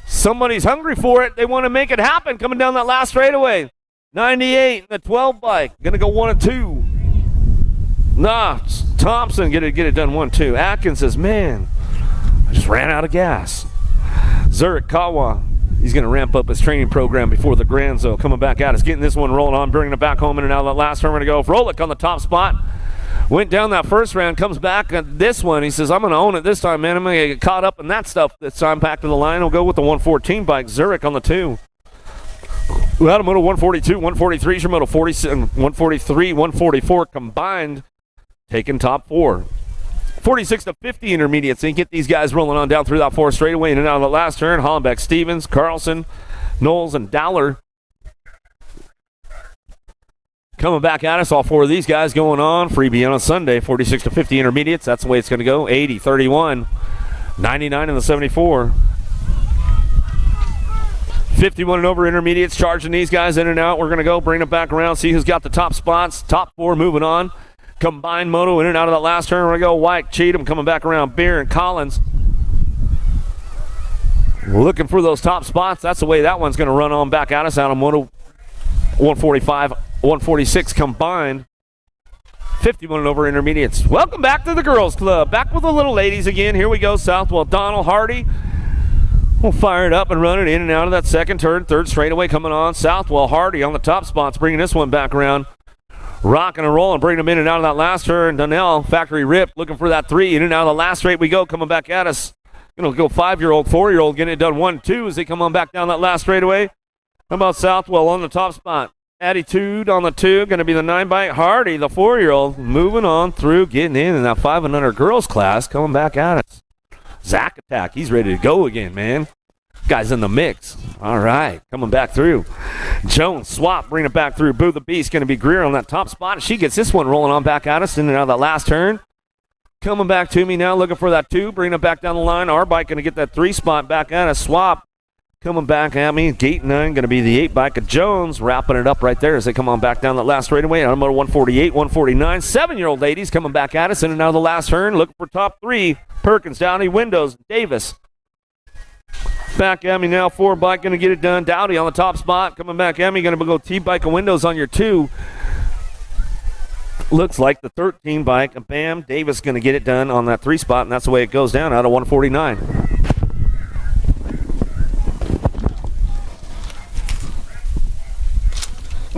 Somebody's hungry for it. They want to make it happen coming down that last straightaway. 98, the 12 bike. Going to go 1 and 2. Thompson get it done 1-2. Atkins says, man, I just ran out of gas. Zurich, Kawa, he's going to ramp up his training program before the Granzo. Coming back at us, getting this one rolling on, bringing it back home in and out of that last turn. We're going to go. Froelich on the top spot. Went down that first round, comes back at this one. He says, I'm going to own it this time, man. I'm going to get caught up in that stuff this time, back to the line. We'll go with the 114 bike. Zurich on the 2. Moto 142, 143, Shimoto 47, 143, 144 combined, taking top 4. 46 to 50 intermediates. And get these guys rolling on down through that 4 straightaway in and out of the last turn. Hollenbeck, Stevens, Carlson, Knowles, and Dowler coming back at us. All 4 of these guys going on. Freebie on Sunday. 46 to 50 intermediates. That's the way it's going to go. 80, 31, 99 in the 74. 51 and over intermediates, charging these guys in and out. We're going to go bring them back around, see who's got the top spots. Top 4 moving on. Combined moto in and out of that last turn. We're going to go White, Cheatham coming back around. Beer and Collins looking for those top spots. That's the way that one's going to run on back at us out of moto 145, 146 combined. 51 and over intermediates. Welcome back to the Girls Club. Back with the little ladies again. Here we go. Southwell, Donald, Hardy. We'll fire it up and run it in and out of that second turn. 3rd straightaway coming on. Southwell, Hardy on the top spots, bringing this one back around. Rocking and rolling, bringing them in and out of that last turn. Donnell, factory rip, looking for that 3. In and out of the last straight we go, coming back at us. Going to go 5-year-old, 4-year-old, getting it done 1-2 as they come on back down that last straightaway. How about Southwell on the top spot? Attitude on the 2, going to be the 9 bike. Hardy, the 4-year-old, moving on through, getting in that 5 and under girls class, coming back at us. Zach Attack, he's ready to go again, man. Guy's in the mix. All right, coming back through. Jones, swap, bring it back through. Boo the Beast, going to be Greer on that top spot. She gets this one rolling on back at us in and out of that last turn. Coming back to me now, looking for that 2, bringing it back down the line. Our bike going to get that 3 spot back at us. Swap, coming back at me. Gate 9, going to be the 8 bike of Jones, wrapping it up right there as they come on back down that last straightaway. I'm on 148, 149. 7-year-old ladies coming back at us in and out of the last turn, looking for top 3. Perkins, Downey, Windows, Davis. Back at me now, 4 bike going to get it done. Dowdy on the top spot, coming back at me, going to go T-bike and Windows on your 2. Looks like the 13 bike, bam, Davis going to get it done on that 3 spot, and that's the way it goes down out of 149.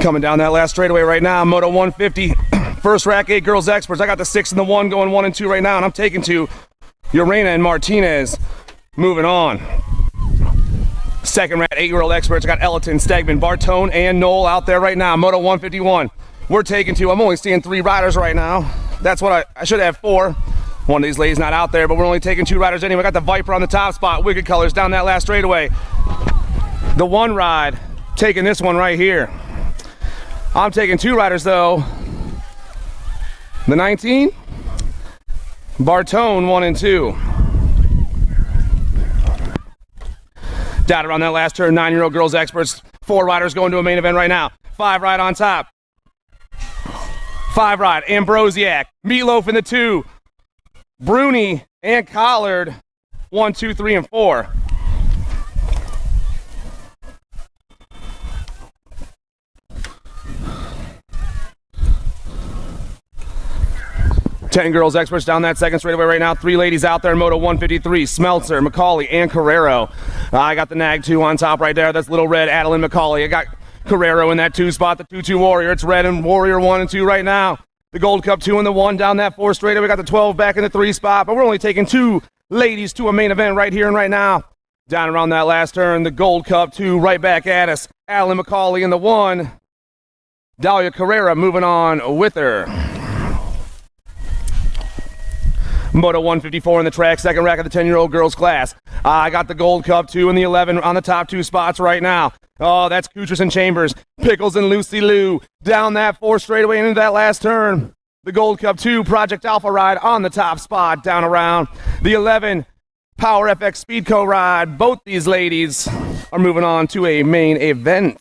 Coming down that last straightaway right now, Moto 150, first rack 8 girls experts. I got the 6 and the 1 going 1 and 2 right now, and I'm taking to Urena and Martinez. Moving on. Second rack 8-year-old experts. I got Ellerton, Stegman, Bartone, and Knoll out there right now. Moto 151. We're taking 2. I'm only seeing 3 riders right now. That's what I should have 4. One of these ladies not out there, but we're only taking 2 riders anyway. I got the Viper on the top spot. Wicked Colors down that last straightaway. The 1 ride, taking this one right here. I'm taking 2 riders though. The 19, Bartone 1 and 2. Down around that last turn, 9-year-old girls experts. 4 riders going to a main event right now. 5 ride on top. 5 ride, Ambrosiak, Meatloaf in the 2. Bruni and Collard, 1, 2, 3, and 4. Ten girls experts down that second straightaway right now. 3 ladies out there. Moto 153, Smeltzer, McCauley, and Carrero. I got the Nag 2 on top right there. That's Little Red, Adeline McCauley. I got Carrero in that 2 spot, the 2-2 Warrior. It's Red and Warrior 1 and 2 right now. The Gold Cup 2 and the 1 down that 4 straightaway. We got the 12 back in the 3 spot, but we're only taking 2 ladies, to a main event right here and right now. Down around that last turn, the Gold Cup 2 right back at us. Alan McCauley in the 1. Dalia Carrera moving on with her. Moto 154 in the track, second rack of the 10-year-old girls class. I got the Gold Cup 2 and the 11 on the top 2 spots right now. Oh, that's Kutrus and Chambers. Pickles and Lucy Lou down that 4 straightaway into that last turn. The Gold Cup 2 Project Alpha ride on the top spot down around. The 11 Power FX Speedco ride. Both these ladies are moving on to a main event.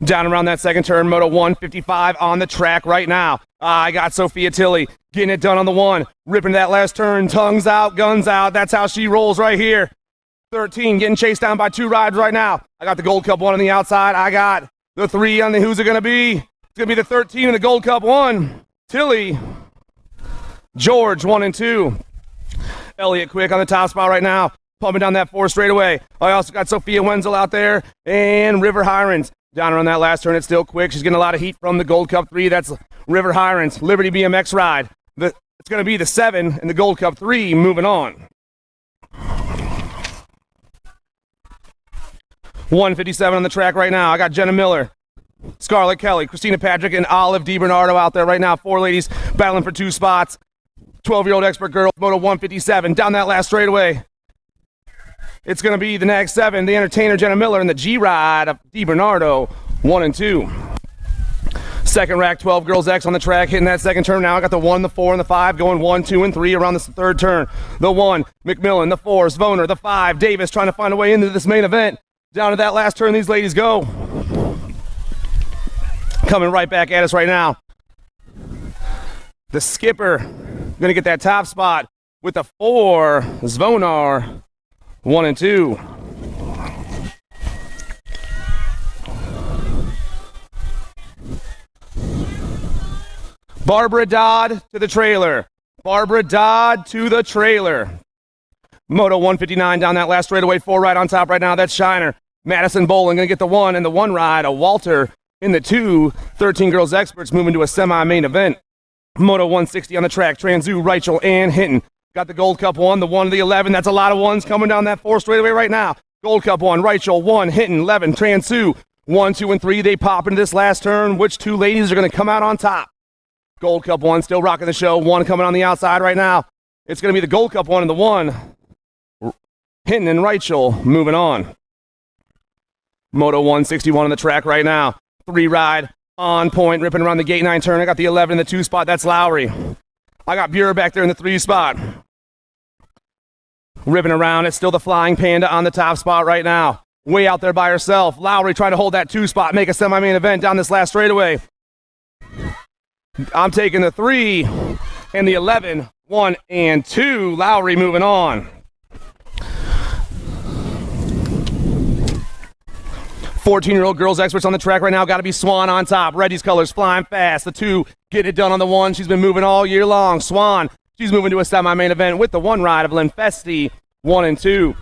Down around that second turn, Moto 155 on the track right now. I got Sophia Tilley getting it done on the 1. Ripping that last turn, tongues out, guns out. That's how she rolls right here. 13 getting chased down by 2 rides right now. I got the Gold Cup 1 on the outside. I got the 3 on the who's it going to be? It's going to be the 13 in the Gold Cup 1. Tilley. George 1 and 2. Elliott Quick on the top spot right now. Pumping down that 4 straightaway. I also got Sophia Wenzel out there. And River Hirons. Down around that last turn, it's still Quick. She's getting a lot of heat from the Gold Cup 3. That's River Hirons, Liberty BMX ride. It's going to be the 7 in the Gold Cup 3 moving on. 157 on the track right now. I got Jenna Miller, Scarlett Kelly, Christina Patrick, and Olive DiBernardo out there right now. 4 ladies battling for 2 spots. 12-year-old expert girl, Moto 157. Down that last straightaway. It's going to be the next 7, the entertainer Jenna Miller, and the G-Ride of DiBernardo, 1 and 2. Second rack, 12 girls X on the track, hitting that second turn now. I got the 1, the 4, and the 5 going 1, 2, and 3 around this third turn. The 1, McMillan, the 4, Svoner, the 5, Davis trying to find a way into this main event. Down to that last turn, these ladies go. Coming right back at us right now. The skipper going to get that top spot with the 4, Zvonar. 1 and 2. Barbara Dodd to the trailer. Barbara Dodd to the trailer. Moto 159 down that last straightaway, 4 right on top right now. That's Shiner. Madison Bowling going to get the 1 and the 1 ride. A Walter in the 2. 13 girls experts moving to a semi-main event. Moto 160 on the track. Transu, Reichel, and Hinton. Got the Gold Cup 1, the 1 to the 11. That's a lot of 1s coming down that 4 straightaway right now. Gold Cup 1, Reichel 1, Hinton 11, Transu 1, 2, and 3. They pop into this last turn. Which 2 ladies are going to come out on top? Gold Cup 1 still rocking the show. 1 coming on the outside right now. It's going to be the Gold Cup 1 and the 1. Hinton and Reichel moving on. Moto 161 on the track right now. 3 ride on point, ripping around the gate 9 turn. I got the 11 in the 2 spot. That's Lowry. I got Buer back there in the 3 spot. Ripping around. It's still the Flying Panda on the top spot right now. Way out there by herself. Lowry trying to hold that 2 spot, make a semi-main event down this last straightaway. I'm taking the 3 and the 11. 1 and 2. Lowry moving on. 14-year-old girls experts on the track right now. Got to be Swan on top. Reggie's colors flying fast. The 2 getting it done on the 1. She's been moving all year long. Swan, she's moving to a semi-main event with the 1 ride of Linfesti, 1 and 2.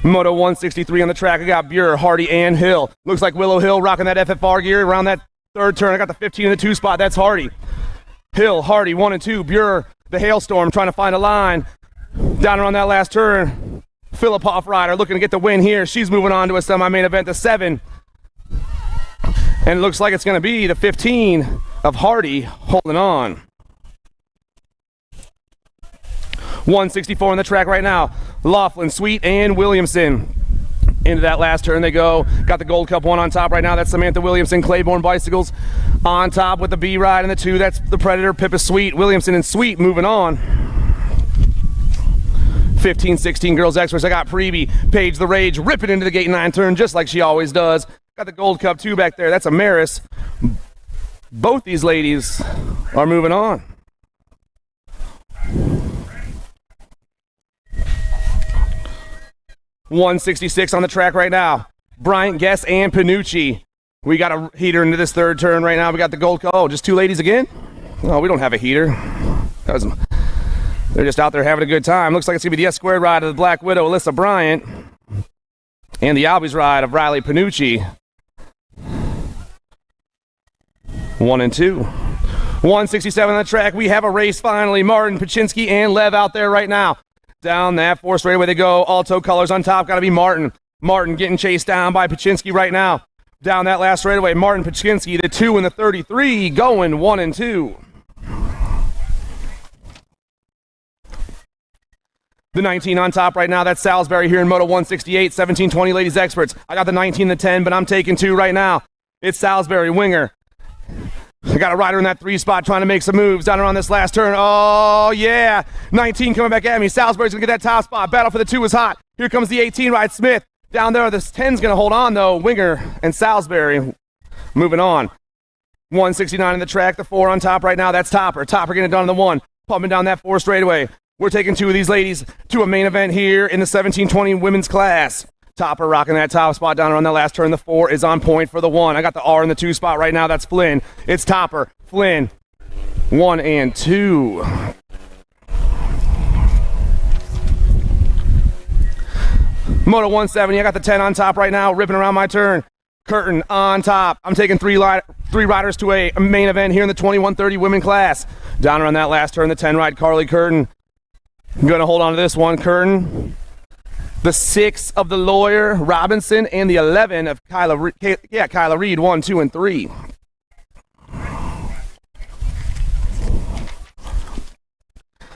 Moto 163 on the track. I got Buer, Hardy, and Hill. Looks like Willow Hill rocking that FFR gear around that 3rd turn. I got the 15 in the 2 spot. That's Hardy. Hill, Hardy, 1 and 2. Buer, the Hailstorm, trying to find a line. Down around that last turn. Filipoff rider looking to get the win here. She's moving on to a semi-main event, the 7. And it looks like it's going to be the 15 of Hardy holding on. 164 on the track right now. Laughlin, Sweet, and Williamson. Into that last turn they go. Got the Gold Cup 1 on top right now. That's Samantha Williamson. Claiborne Bicycles on top with the B ride and the 2. That's the Predator, Pippa Sweet. Williamson and Sweet moving on. 15, 16 girls experts. I got Preeby, Paige the Rage, ripping into the gate 9 turn just like she always does. Got the Gold Cup 2 back there. That's Amaris. Both these ladies are moving on. .166 on the track right now. Bryant, Guess, and Panucci. We got a heater into this 3rd turn right now. We got the Gold Cup. Oh, just 2 ladies again? Oh, we don't have a heater. They're just out there having a good time. Looks like it's going to be the S-squared ride of the Black Widow, Alyssa Bryant. And the Albies ride of Riley Panucci. 1 and 2. 167 on the track. We have a race finally. Martin, Paczynski, and Lev out there right now. Down that 4 straightaway they go. Alto colors on top. Got to be Martin. Martin getting chased down by Paczynski right now. Down that last straightaway, Martin Paczynski, the 2 and the 33, going 1 and 2. The 19 on top right now, that's Salisbury here in Moto 168, 1720 ladies experts. I got the 19 and the 10, but I'm taking 2 right now. It's Salisbury, winger. I got a rider in that 3 spot trying to make some moves down around this last turn. Oh, yeah. 19 coming back at me. Salisbury's going to get that top spot. Battle for the 2 is hot. Here comes the 18 ride, Smith. Down there, this 10's going to hold on, though. Winger and Salisbury moving on. 169 in the track, the 4 on top right now. That's Topper. Topper getting it done on the 1. Pumping down that 4 straightaway. We're taking 2 of these ladies to a main event here in the 1720 women's class. Topper rocking that top spot down around that last turn. The 4 is on point for the 1. I got the R in the 2 spot right now. That's Flynn. It's Topper. Flynn. 1 and 2. Moto 170. I got the 10 on top right now. Ripping around my turn. Curtin on top. I'm taking 3 riders to a main event here in the 2130 women class. Down around that last turn. The 10 ride Carly Curtin. I'm going to hold on to this one. Curtin. The 6 of the lawyer, Robinson, and the 11 of Kyla Reed, 1, 2, and 3.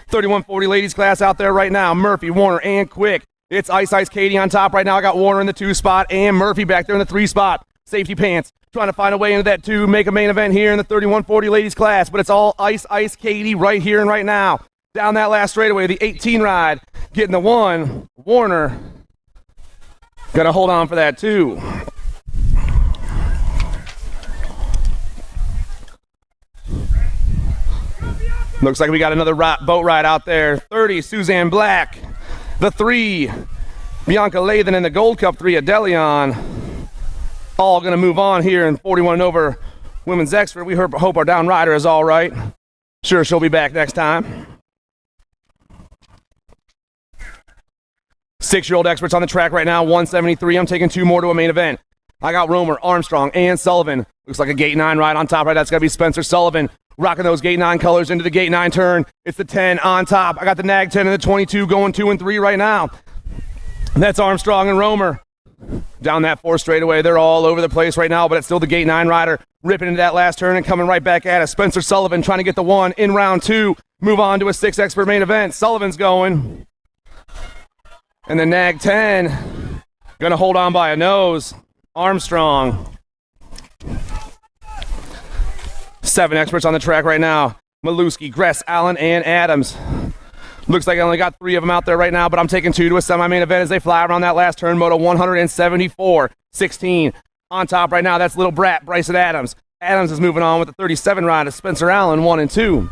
.3140 ladies class out there right now. Murphy, Warner, and Quick. It's Ice Katie on top right now. I got Warner in the 2 spot and Murphy back there in the 3 spot. Safety pants, trying to find a way into that 2, make a main event here in the 3140 ladies class, but it's all Ice Katie right here and right now. Down that last straightaway, the 18 ride, getting the 1. Warner, gonna hold on for that 2. Looks like we got another boat ride out there. 30, Suzanne Black. The 3, Bianca Lathan, and the Gold Cup 3, Adelion. All gonna move on here in 41 and over women's expert. We hope our down rider is all right. Sure, she'll be back next time. 6-year-old experts on the track right now, 173. I'm taking 2 more to a main event. I got Romer, Armstrong, and Sullivan. Looks like a gate 9 ride on top right. That's got to be Spencer Sullivan. Rocking those gate 9 colors into the gate 9 turn. It's the 10 on top. I got the Nag 10 and the 22 going 2 and 3 right now. That's Armstrong and Romer. Down that 4 straightaway. They're all over the place right now, but it's still the gate 9 rider ripping into that last turn and coming right back at us. Spencer Sullivan trying to get the 1 in round 2. Move on to a 6 expert main event. Sullivan's going. And the Nag 10, gonna hold on by a nose. Armstrong. 7 experts on the track right now. Maluski, Gress, Allen, and Adams. Looks like I only got 3 of them out there right now, but I'm taking 2 to a semi-main event as they fly around that last turn. Moto 174, 16. On top right now, that's little brat, Bryson Adams. Adams is moving on with the 37 ride of Spencer Allen, 1 and 2.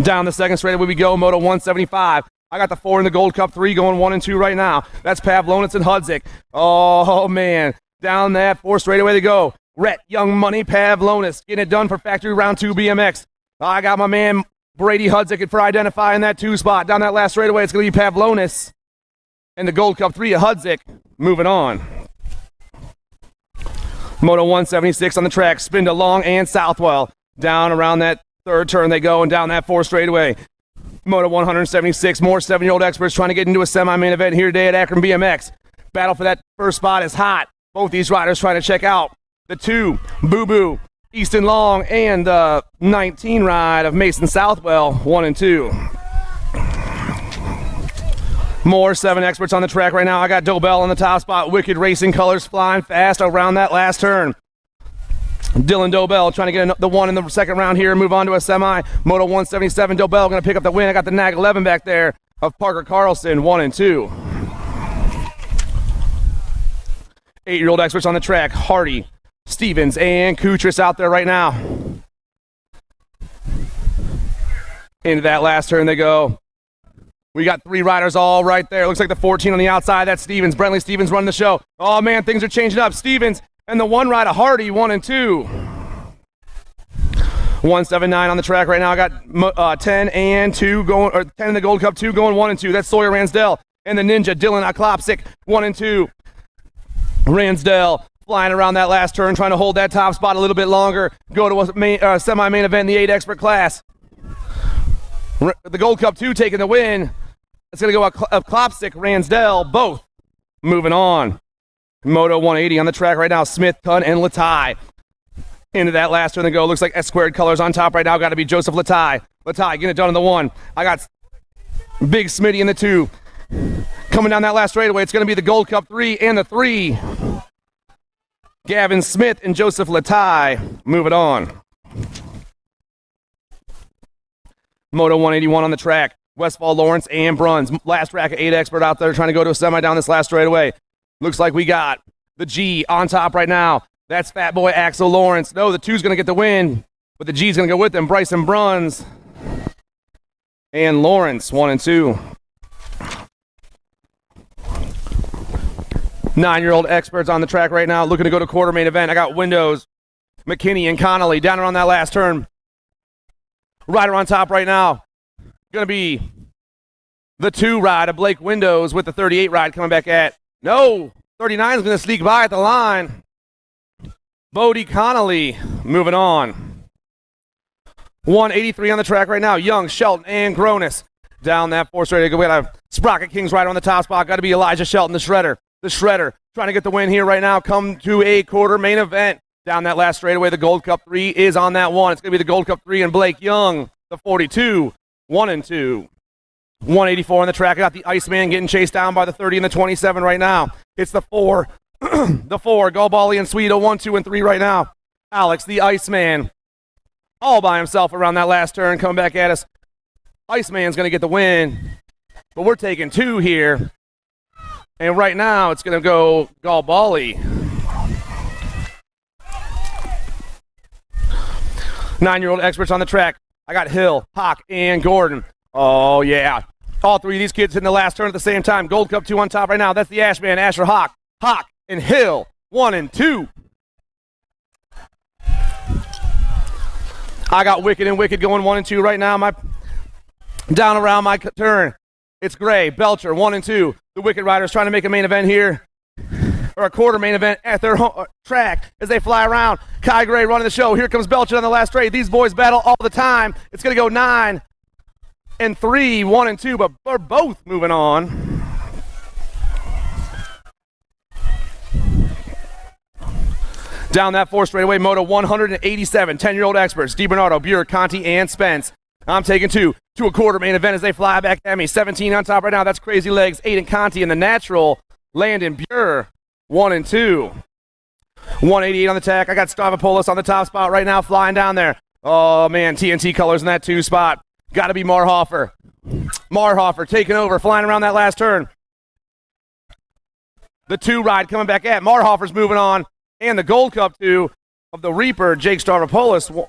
Down the second straightaway we go, Moto 175. I got the 4 in the Gold Cup 3 going 1 and 2 right now. That's Pavlonis and Hudzik. Oh, man. Down that 4 straightaway they go. Rhett, Young Money, Pavlonis. Getting it done for Factory Round 2 BMX. I got my man Brady Hudzik for identifying that 2 spot. Down that last straightaway, it's going to be Pavlonis. And the Gold Cup 3 of Hudzik. Moving on. Moto 176 on the track. Spin to Long and Southwell. Down around that 3rd turn they go and down that 4 straightaway. Moto 176, more 7-year-old experts trying to get into a semi-main event here today at Akron BMX. Battle for that 1st spot is hot. Both these riders trying to check out the 2, Boo Boo, Easton Long, and the 19 ride of Mason Southwell, 1 and 2. More 7 experts on the track right now. I got Dobell on the top spot. Wicked Racing colors flying fast around that last turn. Dylan Dobell trying to get the 1 in the 2nd round here and move on to a semi. Moto 177, Dobell going to pick up the win. I got the Nag 11 back there of Parker Carlson, 1 and 2. 8-year-old experts on the track. Hardy, Stevens, and Kutris out there right now. Into that last turn they go. We got 3 riders all right there. Looks like the 14 on the outside. That's Stevens. Brentley Stevens running the show. Oh, man, things are changing up. Stevens and the 1 ride of Hardy, 1 and 2. 179 on the track right now. I got 10 and 2 going, or 10 in the Gold Cup 2 going 1 and 2. That's Sawyer Ransdell and the Ninja Dylan Aklopsik, 1 and 2. Ransdell flying around that last turn, trying to hold that top spot a little bit longer. Go to a semi-main event in the 8 expert class. The Gold Cup 2 taking the win. It's going to go a Klopstick, Ransdell, both moving on. Moto 180 on the track right now. Smith, Tunn, and Latai. Into that last turn to go. Looks like S squared colors on top right now. Got to be Joseph Latai. Latai getting it done in the 1. I got Big Smitty in the 2. Coming down that last straightaway, it's going to be the Gold Cup 3 and the 3. Gavin Smith and Joseph Latai moving on. Moto 181 on the track. Westfall, Lawrence, and Bruns. Last track, 8 expert out there trying to go to a semi down this last straightaway. Looks like we got the G on top right now. That's Fat Boy Axel Lawrence. No, the 2's going to get the win, but the G's going to go with them. Bryson Bruns and Lawrence, 1 and 2. 9-year-old experts on the track right now, looking to go to quarter main event. I got Windows, McKinney, and Connolly down around that last turn. Rider on top right now. Going to be the 2 ride of Blake Windows with the 38 ride coming back at. No, 39 is going to sneak by at the line. Bodie Connolly moving on. 183 on the track right now. Young, Shelton, and Gronis down that 4 straight. We got a Sprocket Kings rider on the top spot. Got to be Elijah Shelton, the Shredder. The Shredder trying to get the win here right now. Come to a quarter main event. Down that last straightaway, the Gold Cup 3 is on that 1. It's going to be the Gold Cup 3 and Blake Young, the 42, 1 and 2. 184 on the track. I got the Iceman getting chased down by the 30 and the 27 right now. It's the 4, the 4, Galbali and Sweeto, 1, 2, and 3 right now. Alex, the Iceman, all by himself around that last turn, coming back at us. Iceman's going to get the win, but we're taking 2 here. And right now, it's going to go Galbali. 9-year-old experts on the track. I got Hill, Hawk, and Gordon. Oh, yeah. All 3 of these kids hitting the last turn at the same time. Gold Cup 2 on top right now. That's the Ashman, Asher, Hawk, and Hill, 1 and 2. I got Wicked and Wicked going 1 and 2 right now. Down around my turn. It's Gray, Belcher, 1 and 2. The Wicked Riders trying to make a main event here. Or a quarter main event at their track as they fly around. Kai Gray running the show. Here comes Belcher on the last straight. These boys battle all the time. It's going to go 9 and 3, 1 and 2, but they're both moving on. Down that 4 straightaway, Moto 187. 10-year-old experts, DiBernardo, Buer, Conti, and Spence. I'm taking 2 to a quarter main event as they fly back at me. 17 on top right now. That's Crazy Legs, Aiden Conti, and the natural Landon Buer, 1 and 2. 188 on the tack. I got Stavropoulos on the top spot right now, flying down there. Oh, man, TNT colors in that 2 spot. Got to be Marhofer. Marhofer taking over, flying around that last turn. The 2 ride coming back at. Marhofer's moving on. And the Gold Cup 2 of the Reaper, Jake Stavropoulos.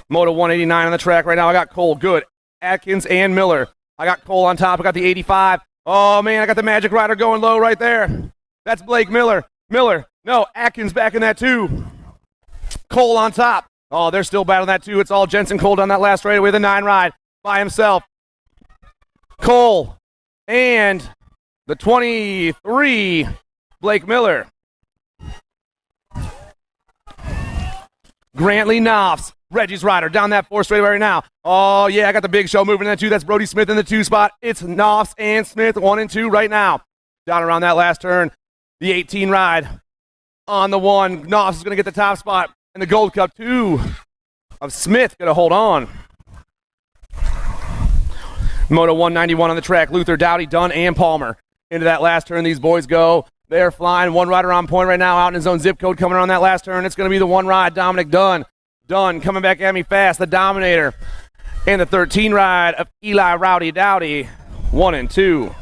Moto 189 on the track right now. I got Cole, Good, Atkins, and Miller. I got Cole on top. I got the 85. Oh, man, I got the Magic Rider going low right there. That's Blake Miller. No, Atkins back in that 2. Cole on top. Oh, they're still battling that 2. It's all Jensen Cole down that last straightaway, the 9 ride by himself. Cole and the 23, Blake Miller. Grantley Knopfs, Reggie's rider down that 4 straightaway right now. Oh, yeah, I got the big show moving in that 2. That's Brody Smith in the 2 spot. It's Knopfs and Smith, 1 and 2 right now. Down around that last turn, the 18 ride on the 1. Knopfs is going to get the top spot. And the Gold Cup 2 of Smith going to hold on. Moto 191 on the track. Luther, Dowdy, Dunn, and Palmer. Into that last turn, these boys go. They're flying. 1 rider on point right now out in his own zip code coming around that last turn. It's going to be the 1 ride, Dominic Dunn. Dunn coming back at me fast, the Dominator. And the 13 ride of Eli Rowdy Dowdy, 1 and 2.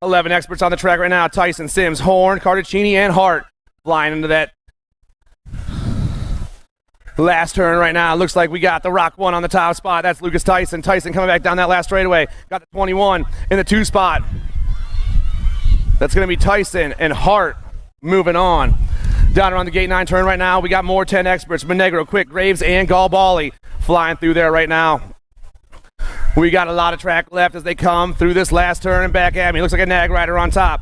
11 experts on the track right now. Tyson, Sims, Horn, Cartacini, and Hart flying into that last turn right now. Looks like we got the Rock 1 on the top spot. That's Lucas Tyson. Tyson coming back down that last straightaway. Got the 21 in the 2 spot. That's going to be Tyson and Hart moving on. Down around the gate 9 turn right now, we got more 10 experts. Monegro, Quick, Graves, and Galbali flying through there right now. We got a lot of track left as they come through this last turn and back at me. Looks like a nag rider on top.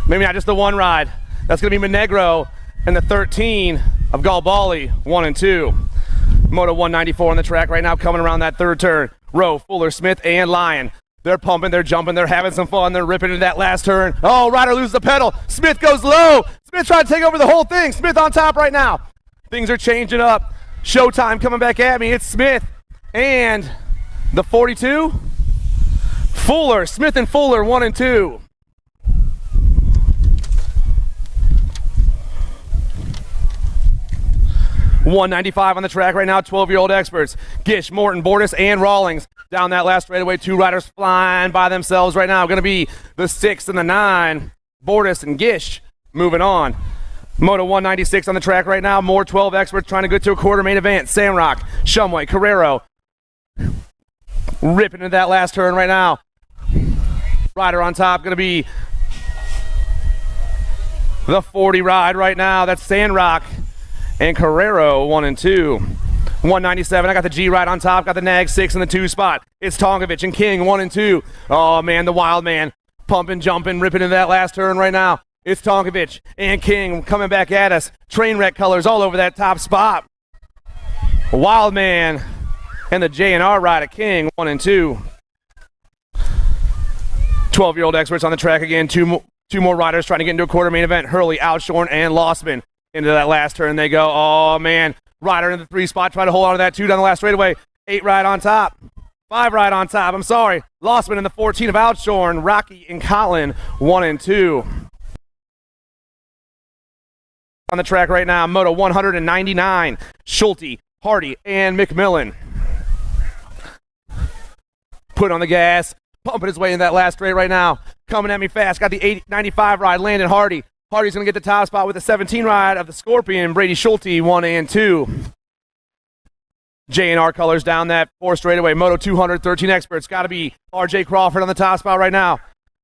Maybe not just the one ride. That's going to be Monegro and the 13 of Galbali, 1 and 2. Moto 194 on the track right now, coming around that third turn. Rowe, Fuller, Smith, and Lyon. They're pumping, they're jumping, they're having some fun, they're ripping into that last turn. Oh, Ryder loses the pedal. Smith goes low. Smith trying to take over the whole thing. Smith on top right now. Things are changing up. Showtime coming back at me. It's Smith and the 42. Fuller, Smith and Fuller, 1 and 2. $195 on the track right now, 12-year-old experts. Gish, Morton, Bordas, and Rawlings. Down that last straightaway, 2 riders flying by themselves right now. Going to be the 6 and the 9, Bordas and Gish. Moving on. Moto 196 on the track right now. More 12 experts trying to get to a quarter main event. Samrock, Shumway, Carrero. Ripping into that last turn right now. Rider on top, going to be the 40 ride right now. That's Sandrock and Carrero, 1 and 2. 197, I got the G ride on top, got the Nag 6 in the 2 spot. It's Tonkovich and King, 1 and 2. Oh man, the wild man, pumping, jumping, ripping into that last turn right now. It's Tonkovich and King coming back at us. Train wreck colors all over that top spot. Wild man and the J&R ride of King, 1 and 2. 12-year-old experts on the track again. Two more riders trying to get into a quarter main event. Hurley, Outshorn, and Lossman. Into that last turn they go. Oh man, Ryder in the 3 spot, trying to hold on to that 2 down the last straightaway. 8 ride on top. 5 ride on top, I'm sorry. Lossman in the 14 of Outshorn. Rocky and Colin, 1 and 2. On the track right now, Moto 199. Schulte, Hardy, and McMillan. Put on the gas, pumping his way in that last straight right now. Coming at me fast, got the 95 ride, Landon Hardy. Hardy's going to get the top spot with the 17 ride of the Scorpion, Brady Schulte, 1 and 2. J&R colors down that 4 straightaway. Moto 213 experts. Got to be R.J. Crawford on the top spot right now.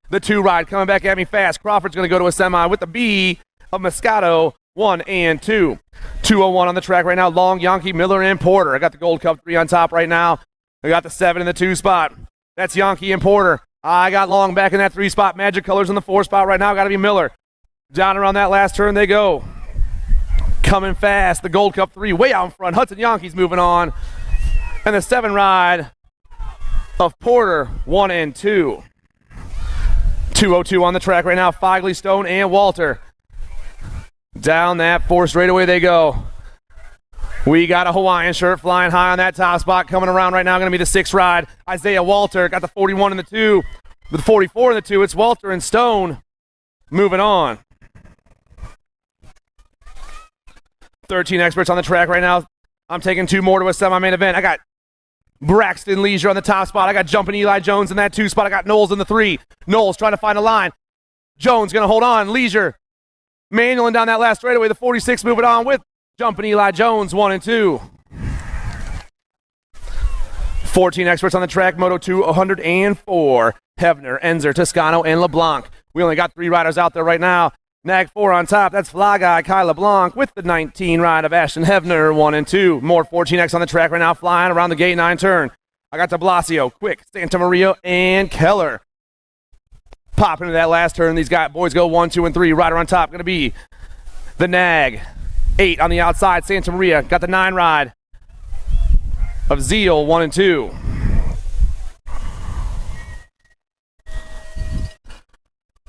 The 2 ride coming back at me fast. Crawford's going to go to a semi with the B of Moscato, 1 and 2. 201 on the track right now. Long, Yankee, Miller, and Porter. I got the Gold Cup 3 on top right now. I got the 7 in the 2 spot. That's Yankee and Porter. I got Long back in that 3 spot. Magic colors in the 4 spot right now. Got to be Miller. Down around that last turn they go. Coming fast, the Gold Cup 3 way out in front. Hudson Yankees moving on. And the 7 ride of Porter, 1 and 2. 202 on the track right now. Figley, Stone, and Walter. Down that 4 straightaway they go. We got a Hawaiian shirt flying high on that top spot. Coming around right now, going to be the 6 ride. Isaiah Walter got the 41 in the 2. With the 44 in the 2, it's Walter and Stone. Moving on. 13 experts on the track right now. I'm taking 2 more to a semi-main event. I got Braxton Leisure on the top spot. I got Jumping Eli Jones in that 2 spot. I got Knowles in the 3. Knowles trying to find a line. Jones going to hold on. Leisure manualing down that last straightaway. The 46 moving on with Jumping Eli Jones, 1 and 2. 14 experts on the track. Moto 204. Hevner, Enzer, Toscano, and LeBlanc. We only got 3 riders out there right now. Nag 4 on top. That's Fly Guy, Kai LeBlanc with the 19 ride of Ashton Hevner, 1 and 2. More 14X on the track right now, flying around the gate 9 turn. I got de Blasio, Quick, Santa Maria, and Keller. Popping into that last turn. These boys go 1, 2, and 3. Rider on top going to be the Nag. 8 on the outside, Santa Maria. Got the 9 ride of Zeal, 1 and 2.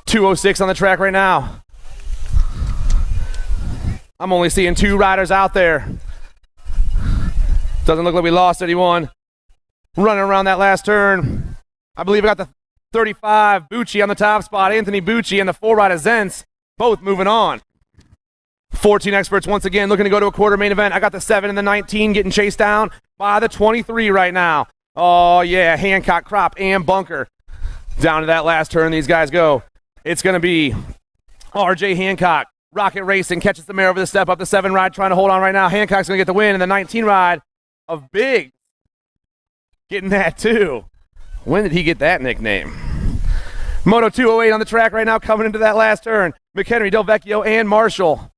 .206 on the track right now. I'm only seeing 2 riders out there. Doesn't look like we lost anyone. Running around that last turn. I believe I got the 35 Bucci on the top spot. Anthony Bucci and the 4 rider Zentz. Both moving on. 14 experts once again looking to go to a quarter main event. I got the 7 and the 19 getting chased down by the 23 right now. Oh yeah, Hancock, Crop, and Bunker. Down to that last turn these guys go. It's going to be RJ Hancock. Rocket Racing catches the mare over the step up. The 7 ride trying to hold on right now. Hancock's going to get the win. And the 19 ride of Big getting that too. When did he get that nickname? Moto 208 on the track right now coming into that last turn. McHenry, Del Vecchio, and Marshall.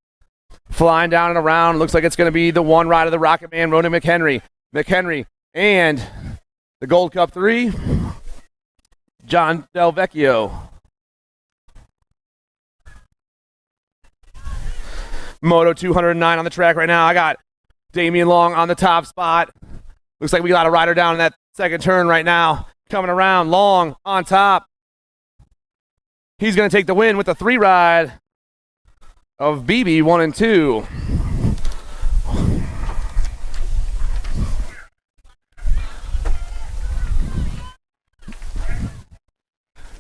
Flying down and around. Looks like it's going to be the 1 ride of the Rocket Man, Ronan McHenry. McHenry and the Gold Cup 3, John Del Vecchio. Moto 209 on the track right now. I got Damian Long on the top spot. Looks like we got a rider down in that second turn right now. Coming around, Long on top. He's going to take the win with the 3 ride of BB 1 and 2.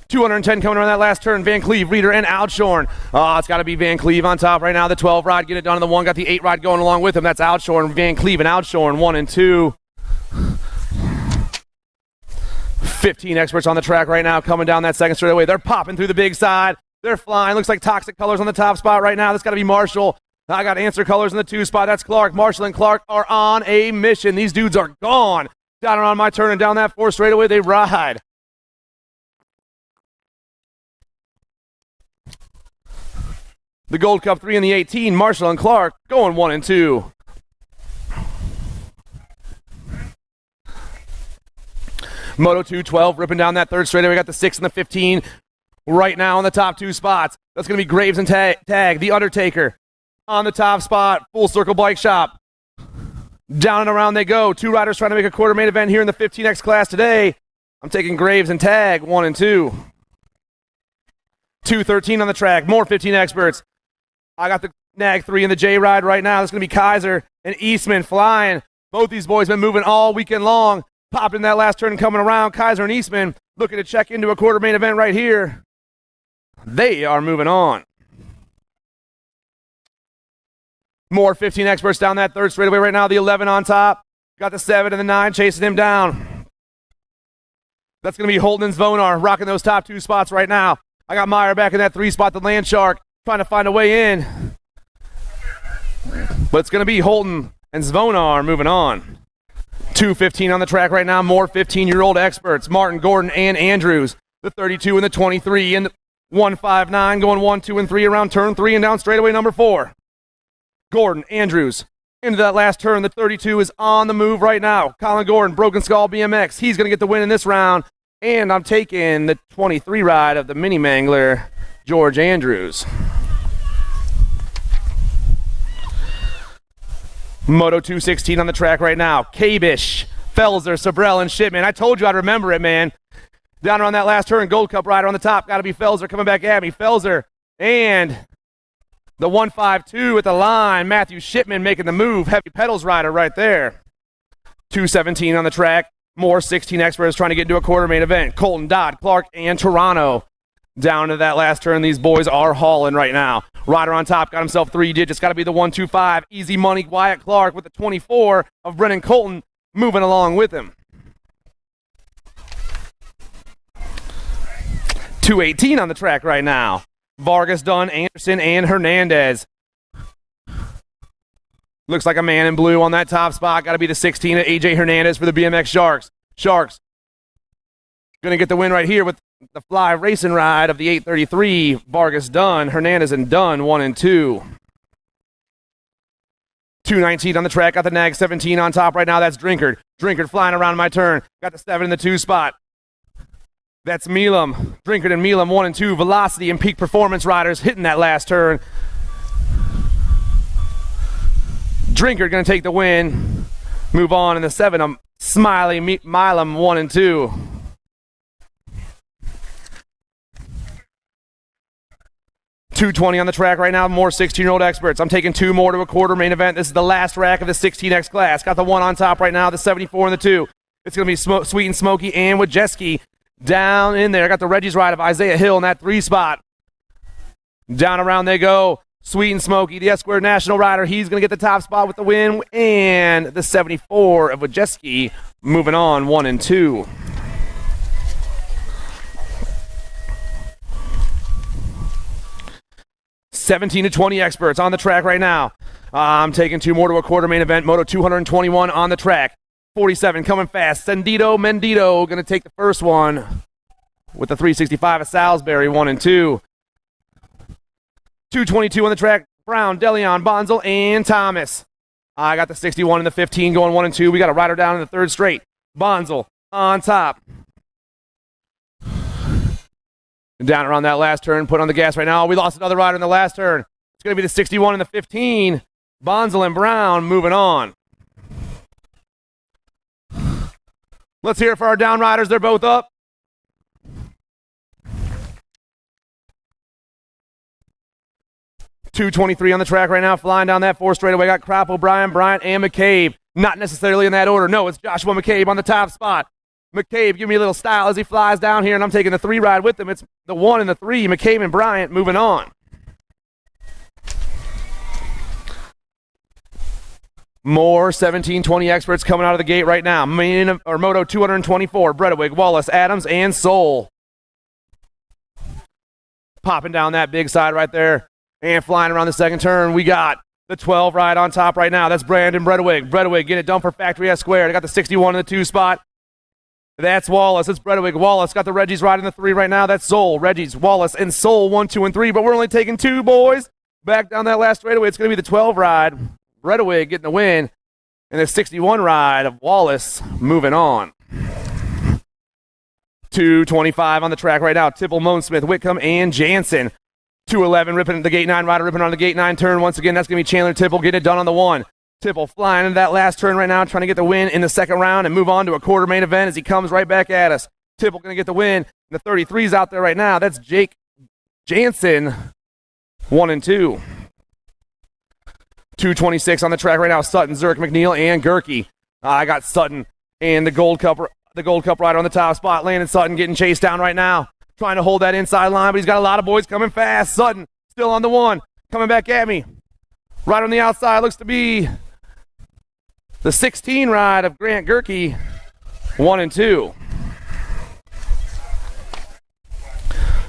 .210 coming around that last turn. Van Cleve, Reeder, and Outshorn. Oh, it's got to be Van Cleve on top right now. The 12 ride, get it done on the 1. Got the 8 ride going along with him. That's Outshorn, Van Cleve, and Outshorn 1 and 2. 15 experts on the track right now coming down that second straightaway. They're popping through the big side. They're flying. Looks like Toxic Colors on the top spot right now. That's got to be Marshall. I got Answer Colors in the 2 spot. That's Clark. Marshall and Clark are on a mission. These dudes are gone. Down around my turn and down that 4 straightaway, they ride. The Gold Cup 3 and the 18, Marshall and Clark going 1 and 2. Moto 212 ripping down that 3rd straightaway. We got the 6 and the 15 right now on the top 2 spots. That's going to be Graves and Tag. The Undertaker on the top spot. Full Circle Bike Shop. Down and around they go. 2 riders trying to make a quarter main event here in the 15X class today. I'm taking Graves and Tag 1 and 2. 213 on the track. More 15 experts. I got the Nag 3 and the J ride right now. That's going to be Kaiser and Eastman flying. Both these boys been moving all weekend long. Popped in that last turn and coming around. Kaiser and Eastman looking to check into a quarter main event right here. They are moving on. More 15 experts down that 3rd straightaway right now. The 11 on top. Got the 7 and the 9 chasing him down. That's going to be Holton and Zvonar rocking those top 2 spots right now. I got Meyer back in that 3 spot. The Land Shark trying to find a way in. But it's going to be Holton and Zvonar moving on. 215 on the track right now. More 15-year-old experts. Martin, Gordon, and Andrews. The 32 and the 23 and the 159 going 1, 2, and 3 around turn 3 and down straightaway number 4. Gordon, Andrews into that last turn. The 32 is on the move right now. Colin Gordon, Broken Skull BMX. He's going to get the win in this round. And I'm taking the 23 ride of the Mini Mangler, George Andrews. Moto 216 on the track right now. Kabish, Felser, Sabrell, and Shipman. I told you I'd remember it, man. Down around that last turn, Gold Cup rider on the top. Got to be Felser coming back at me. Felser and the 152 at the line. Matthew Shipman making the move. Heavy pedals rider right there. 217 on the track. More 16 experts trying to get into a quarter main event. Colton, Dodd, Clark, and Toronto. Down to that last turn, these boys are hauling right now. Rider on top, got himself 3 digits. Got to be the 125. Easy money, Wyatt Clark with the 24 of Brennan Colton moving along with him. 218 on the track right now. Vargas, Dunn, Anderson, and Hernandez. Looks like a man in blue on that top spot. Got to be the 16 of AJ Hernandez for the BMX Sharks. Sharks going to get the win right here with the fly racing ride of the 833. Vargas, Dunn, Hernandez, and Dunn 1 and 2. 219 on the track. Got the Nag 17 on top right now. That's Drinkard. Drinkard flying around my turn. Got the 7 in the 2 spot. That's Milam. Drinkard and Milam 1 and 2. Velocity and Peak Performance riders hitting that last turn. Drinkard going to take the win. Move on in the 7. Smiley Milam 1 and 2. 220 on the track right now. More 16-year-old experts. I'm taking 2 more to a quarter main event. This is the last rack of the 16X class. Got the 1 on top right now. The 74 and the 2. It's going to be Sweet and Smoky and Wojcicki down in there. I got the Reggie's ride of Isaiah Hill in that 3 spot. Down around they go. Sweet and Smoky, the S-Square National rider. He's going to get the top spot with the win. And the 74 of Wojcicki moving on 1 and 2. $17 to $20 experts on the track right now. I'm taking 2 more to a quarter main event. Moto 221 on the track. 47 coming fast. Mendito going to take the first one with the 365 of Salisbury 1 and 2. 222 on the track. Brown, DeLeon, Bonzel, and Thomas. I got the 61 and the 15 going 1 and 2. We got a rider down in the 3rd straight. Bonzel on top. Down around that last turn, put on the gas right now. We lost another rider in the last turn. It's going to be the 61 and the 15. Bonzel and Brown moving on. Let's hear it for our down riders. They're both up. .223 on the track right now, flying down that 4 straightaway. Got Crop, O'Brien, Bryant, and McCabe. Not necessarily in that order. No, it's Joshua McCabe on the top spot. McCabe, give me a little style as he flies down here, and I'm taking the 3 ride with him. It's the 1 and the 3. McCabe and Bryant moving on. More 1720 experts coming out of the gate right now. Moto 224, Bredewig, Wallace, Adams, and Soul. Popping down that big side right there. And flying around the second turn, we got the 12 ride on top right now. That's Brandon Bredewig. Bredewig getting it done for Factory S Squared. I got the 61 in the 2 spot. That's Wallace. It's Bredewig. Wallace got the Reggie's ride in the 3 right now. That's Soul. Reggie's, Wallace, and Soul 1, 2, and 3. But we're only taking 2, boys. Back down that last straightaway. It's going to be the 12 ride. Bredewig getting the win. And the 61 ride of Wallace moving on. 225 on the track right now. Tipple, Moansmith, Whitcomb, and Jansen. 211 ripping the gate 9 rider, ripping on the gate 9 turn. Once again, that's going to be Chandler Tipple getting it done on the 1. Tipple flying into that last turn right now, trying to get the win in the second round and move on to a quarter main event as he comes right back at us. Tipple going to get the win. The 33's out there right now. That's Jake Jansen, 1 and 2. 226 on the track right now. Sutton, Zurich, McNeil, and Gerke. I got Sutton and the Gold Cup rider on the top spot. Landon Sutton getting chased down right now. Trying to hold that inside line, but he's got a lot of boys coming fast. Sutton still on the 1, coming back at me. Right on the outside looks to be the 16 ride of Grant Gerke, 1 and 2.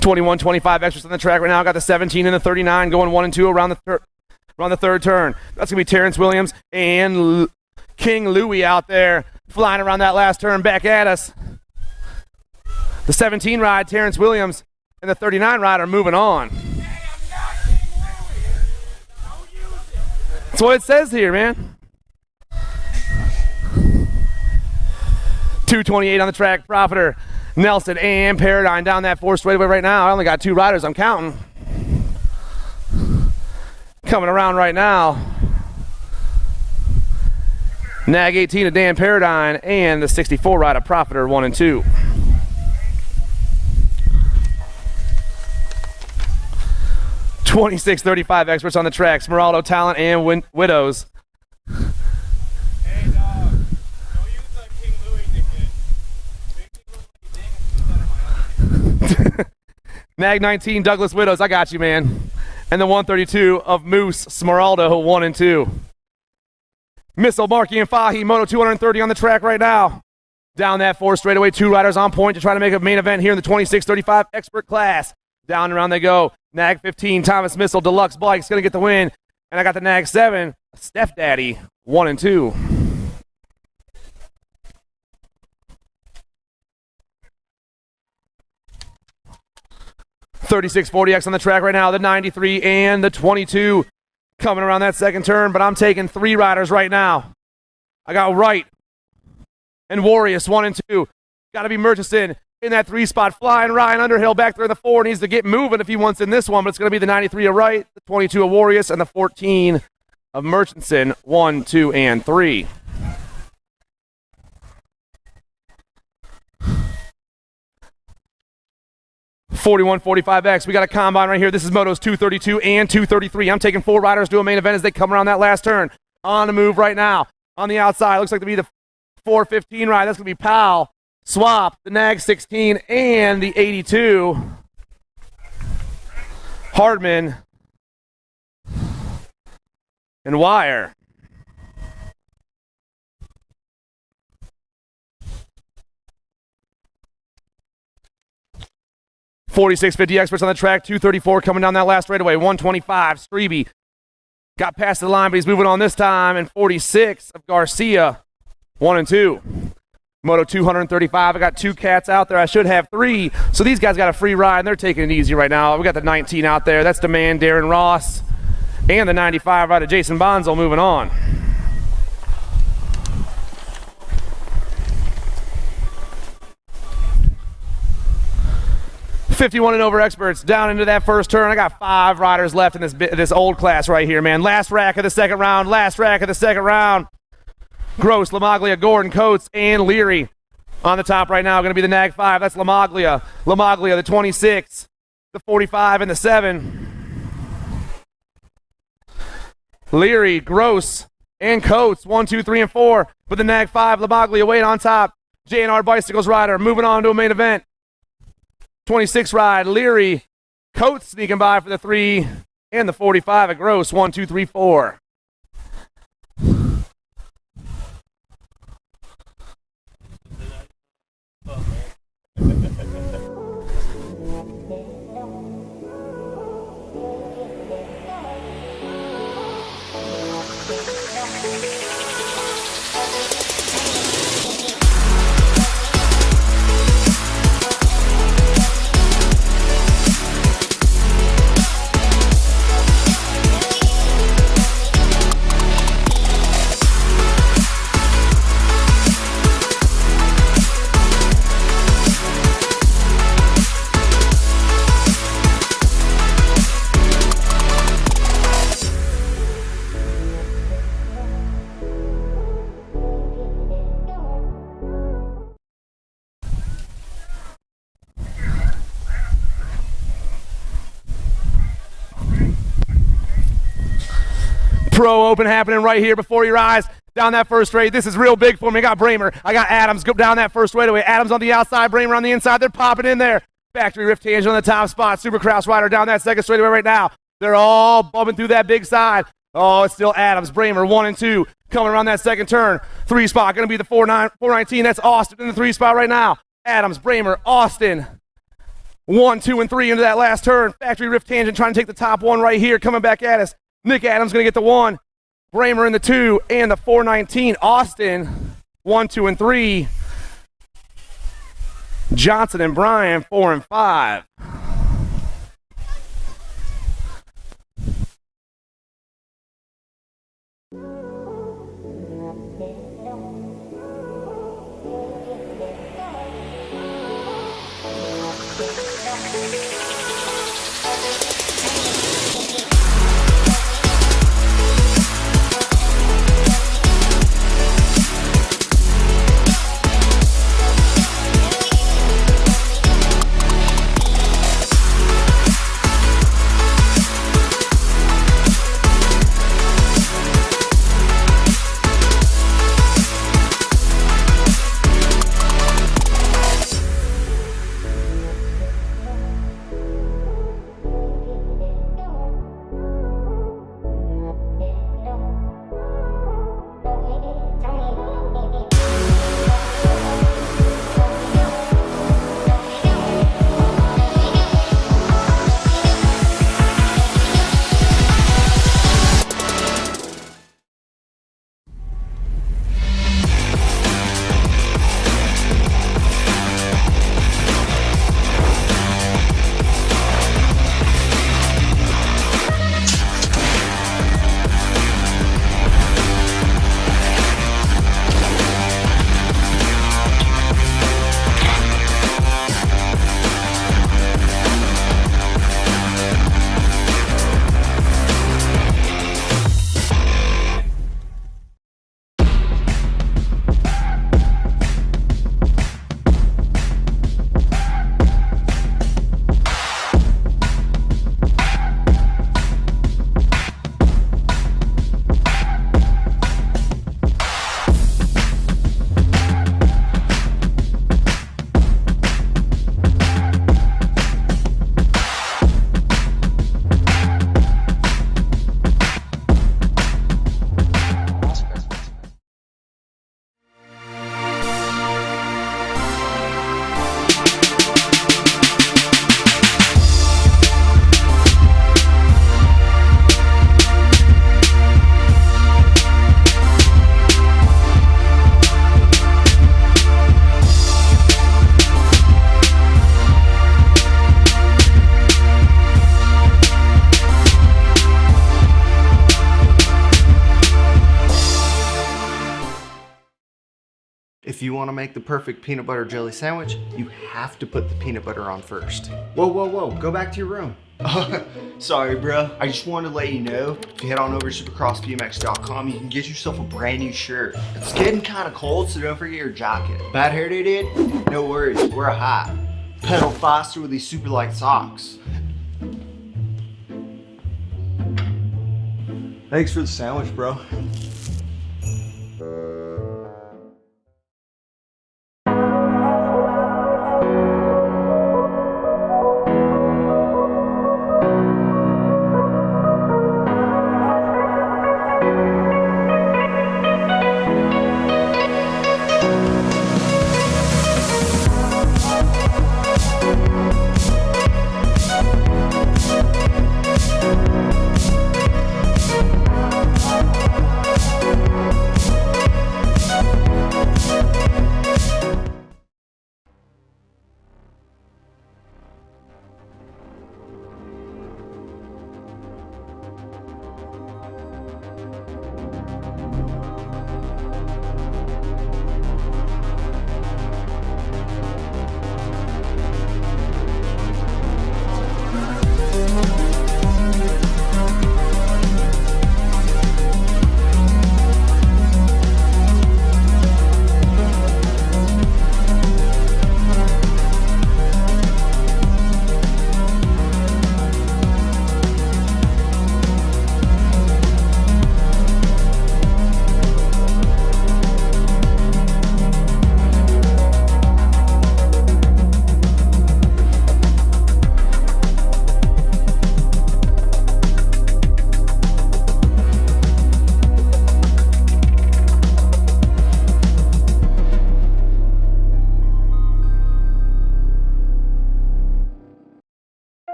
21-25 extras on the track right now. Got the 17 and the 39 going 1 and 2 around the third turn. That's going to be Terrence Williams and King Louie out there flying around that last turn back at us. The 17 ride, Terrence Williams, and the 39 ride are moving on. That's what it says here, man. 228 on the track, Profiter, Nelson, and Paradigm down that 4 straightaway right now. I only got 2 riders, I'm counting. Coming around right now. Nag 18 of Dan Paradigm, and the 64 ride of Profiter, 1 and 2. 26-35 experts on the track. Smeraldo, Talent, and Widows. Hey, dog. Don't use the King Louie nickname. Nag 19, Douglas Widows. I got you, man. And the 132 of Moose, Smeraldo, 1 and 2. Missile, Markey, and Fahy. Moto 230 on the track right now. Down that 4 straightaway. 2 riders on point to try to make a main event here in the 26-35 expert class. Down and around they go. Nag 15, Thomas Missile, Deluxe Bike's going to get the win. And I got the Nag 7, Steph Daddy, 1 and 2. .3640X on the track right now. The 93 and the 22 coming around that second turn. But I'm taking 3 riders right now. I got Wright and Warriors, 1 and 2. Got to be Murchison in that 3 spot. Flying Ryan Underhill back there in the 4. Needs to get moving if he wants in this one. But it's going to be the 93 of Wright, the 22 of Warriors, and the 14 of Murchison, 1, 2, and 3. .4145X. We got a combine right here. This is Motos 232 and 233. I'm taking 4 riders to a main event as they come around that last turn. On the move right now. On the outside. Looks like to be the 415 ride. That's going to be Powell, Swap, the Nag 16, and the 82. Hardman and Wire. .4650 experts on the track. 234 coming down that last straightaway. 125. Strebe got past the line, but he's moving on this time. And 46 of Garcia, 1 and 2. Moto 235. I got 2 cats out there. I should have 3. So these guys got a free ride, and they're taking it easy right now. We got the 19 out there. That's the man, Darren Ross. And the 95 ride of Jason Bonzo moving on. 51 and over experts down into that first turn. I got 5 riders left in this old class right here, man. Last rack of the second round. Gross, Lamaglia, Gordon, Coates, and Leary. On the top right now, going to be the Nag 5. That's Lamaglia. Lamaglia, the 26, the 45, and the 7. Leary, Gross, and Coates, 1, 2, 3, and 4. With the Nag 5, Lamaglia wait on top. J&R Bicycles rider moving on to a main event. 26 ride, Leary, Coates sneaking by for the 3, and the 45 at Gross, 1, 2, 3, 4. Pro Open happening right here before your eyes. Down that first straight. This is real big for me. I got Bramer. I got Adams. Go down that first straightaway. Adams on the outside. Bramer on the inside. They're popping in there. Factory Rift Tangent on the top spot. Supercross rider down that second straightaway right now. They're all bumping through that big side. Oh, it's still Adams. Bramer 1 and 2 coming around that second turn. 3 spot going to be the 419. That's Austin in the 3 spot right now. Adams, Bramer, Austin. 1, 2, and 3 into that last turn. Factory Rift Tangent trying to take the top one right here. Coming back at us. Nick Adams going to get the 1. Bramer in the 2 and the 419. Austin 1, 2, and 3. Johnson and Bryan 4 and 5. If you want to make the perfect peanut butter jelly sandwich, you have to put the peanut butter on first. Whoa, go back to your room. Sorry, bro. I just wanted to let you know, if you head on over to supercrossbmx.com, you can get yourself a brand new shirt. It's getting kind of cold, so don't forget your jacket. Bad hair day, dude? No worries, wear a hat. Pedal faster with these super light socks. Thanks for the sandwich, bro.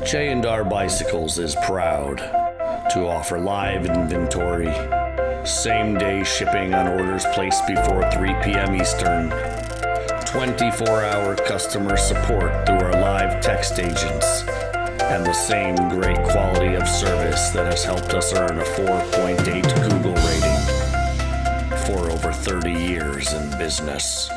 J&R Bicycles is proud to offer live inventory, same-day shipping on orders placed before 3 p.m. Eastern, 24-hour customer support through our live text agents, and the same great quality of service that has helped us earn a 4.8 Google rating for over 30 years in business.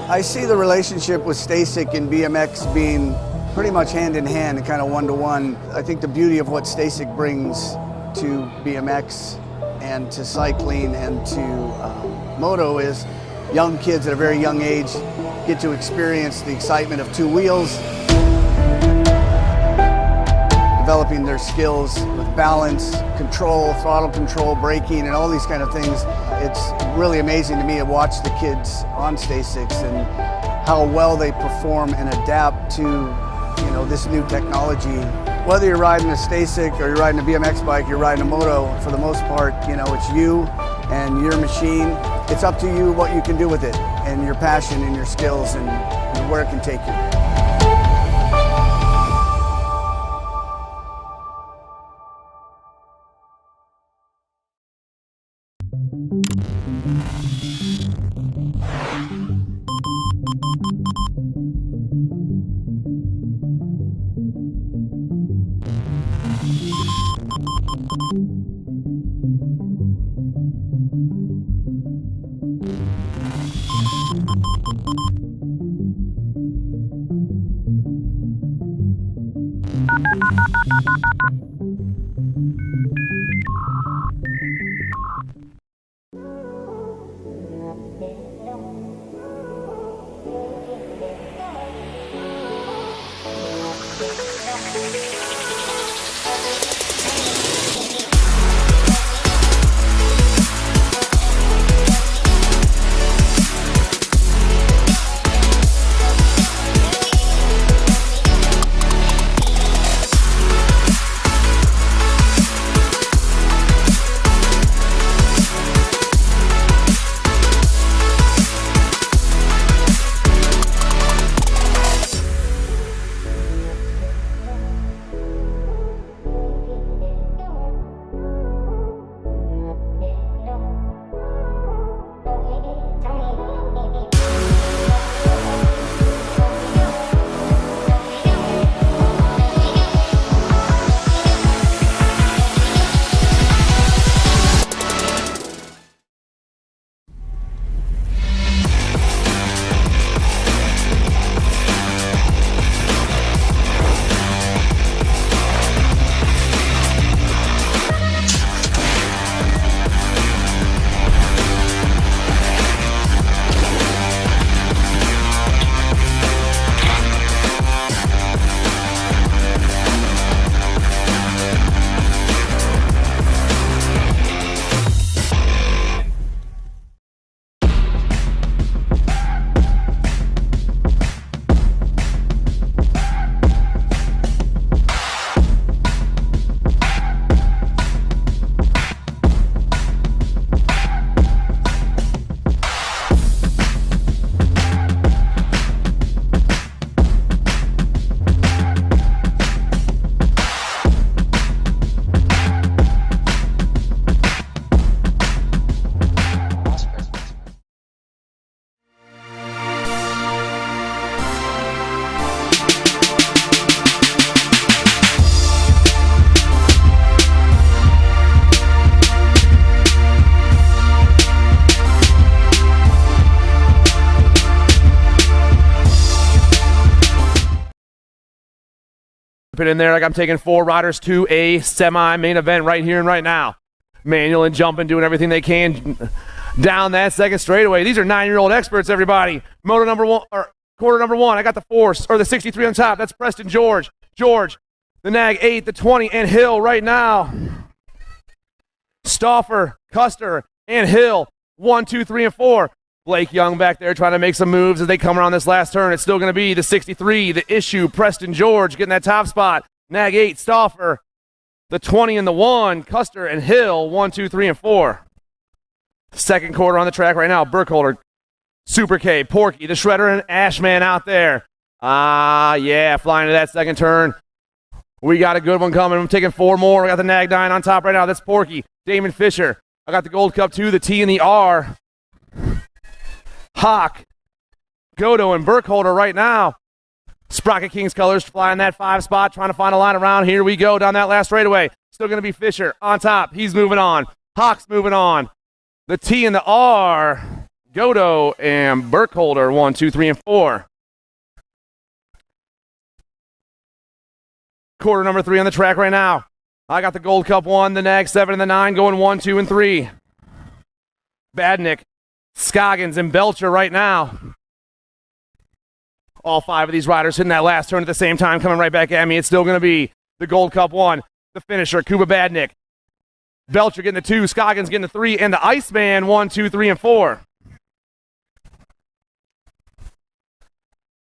I see the relationship with Stasic and BMX being pretty much hand in hand and kind of one-to-one. I think the beauty of what Stasic brings to BMX and to cycling and to moto is young kids at a very young age get to experience the excitement of two wheels, developing their skills with balance, control, throttle control, braking, and all these kind of things. It's really amazing to me to watch the kids on Stasics and how well they perform and adapt to this new technology. Whether you're riding a Stasic or you're riding a BMX bike, you're riding a moto, for the most part, it's you and your machine. It's up to you what you can do with it and your passion and your skills and where it can take you. Put in there like I'm taking 4 riders to a semi-main event right here and right now. Manual and jumping, doing everything they can down that second straightaway. These are 9-year-old experts, everybody. Moto number 1, or quarter number 1, I got the force, or the 63 on top. That's Preston George. George, the Nag 8, the 20, and Hill right now. Stauffer, Custer, and Hill, 1, 2, 3, and 4. Blake Young back there trying to make some moves as they come around this last turn. It's still going to be the 63, the issue, Preston George getting that top spot. Nag 8, Stauffer, the 20 and the 1, Custer and Hill, 1, 2, 3, and 4. Second quarter on the track right now. Burkholder, Super K, Porky, the Shredder, and Ashman out there. Yeah, flying to that second turn. We got a good one coming. I'm taking 4 more. We got the Nag 9 on top right now. That's Porky, Damon Fisher. I got the Gold Cup 2, the T and the R. Hawk, Godo, and Burkholder right now. Sprocket Kings colors flying that 5 spot, trying to find a line around. Here we go down that last straightaway. Still going to be Fisher on top. He's moving on. Hawk's moving on. The T and the R Godo and Burkholder, 1, 2, 3, and 4. Quarter number 3 on the track right now. I got the Gold Cup 1, the Nag 7, and the 9 going 1, 2, and 3. Badnick, Scoggins, and Belcher right now. All 5 of these riders hitting that last turn at the same time, coming right back at me. It's still going to be the Gold Cup 1, the finisher, Kuba Badnick. Belcher getting the 2, Scoggins getting the 3, and the Iceman 1, 2, 3, and 4.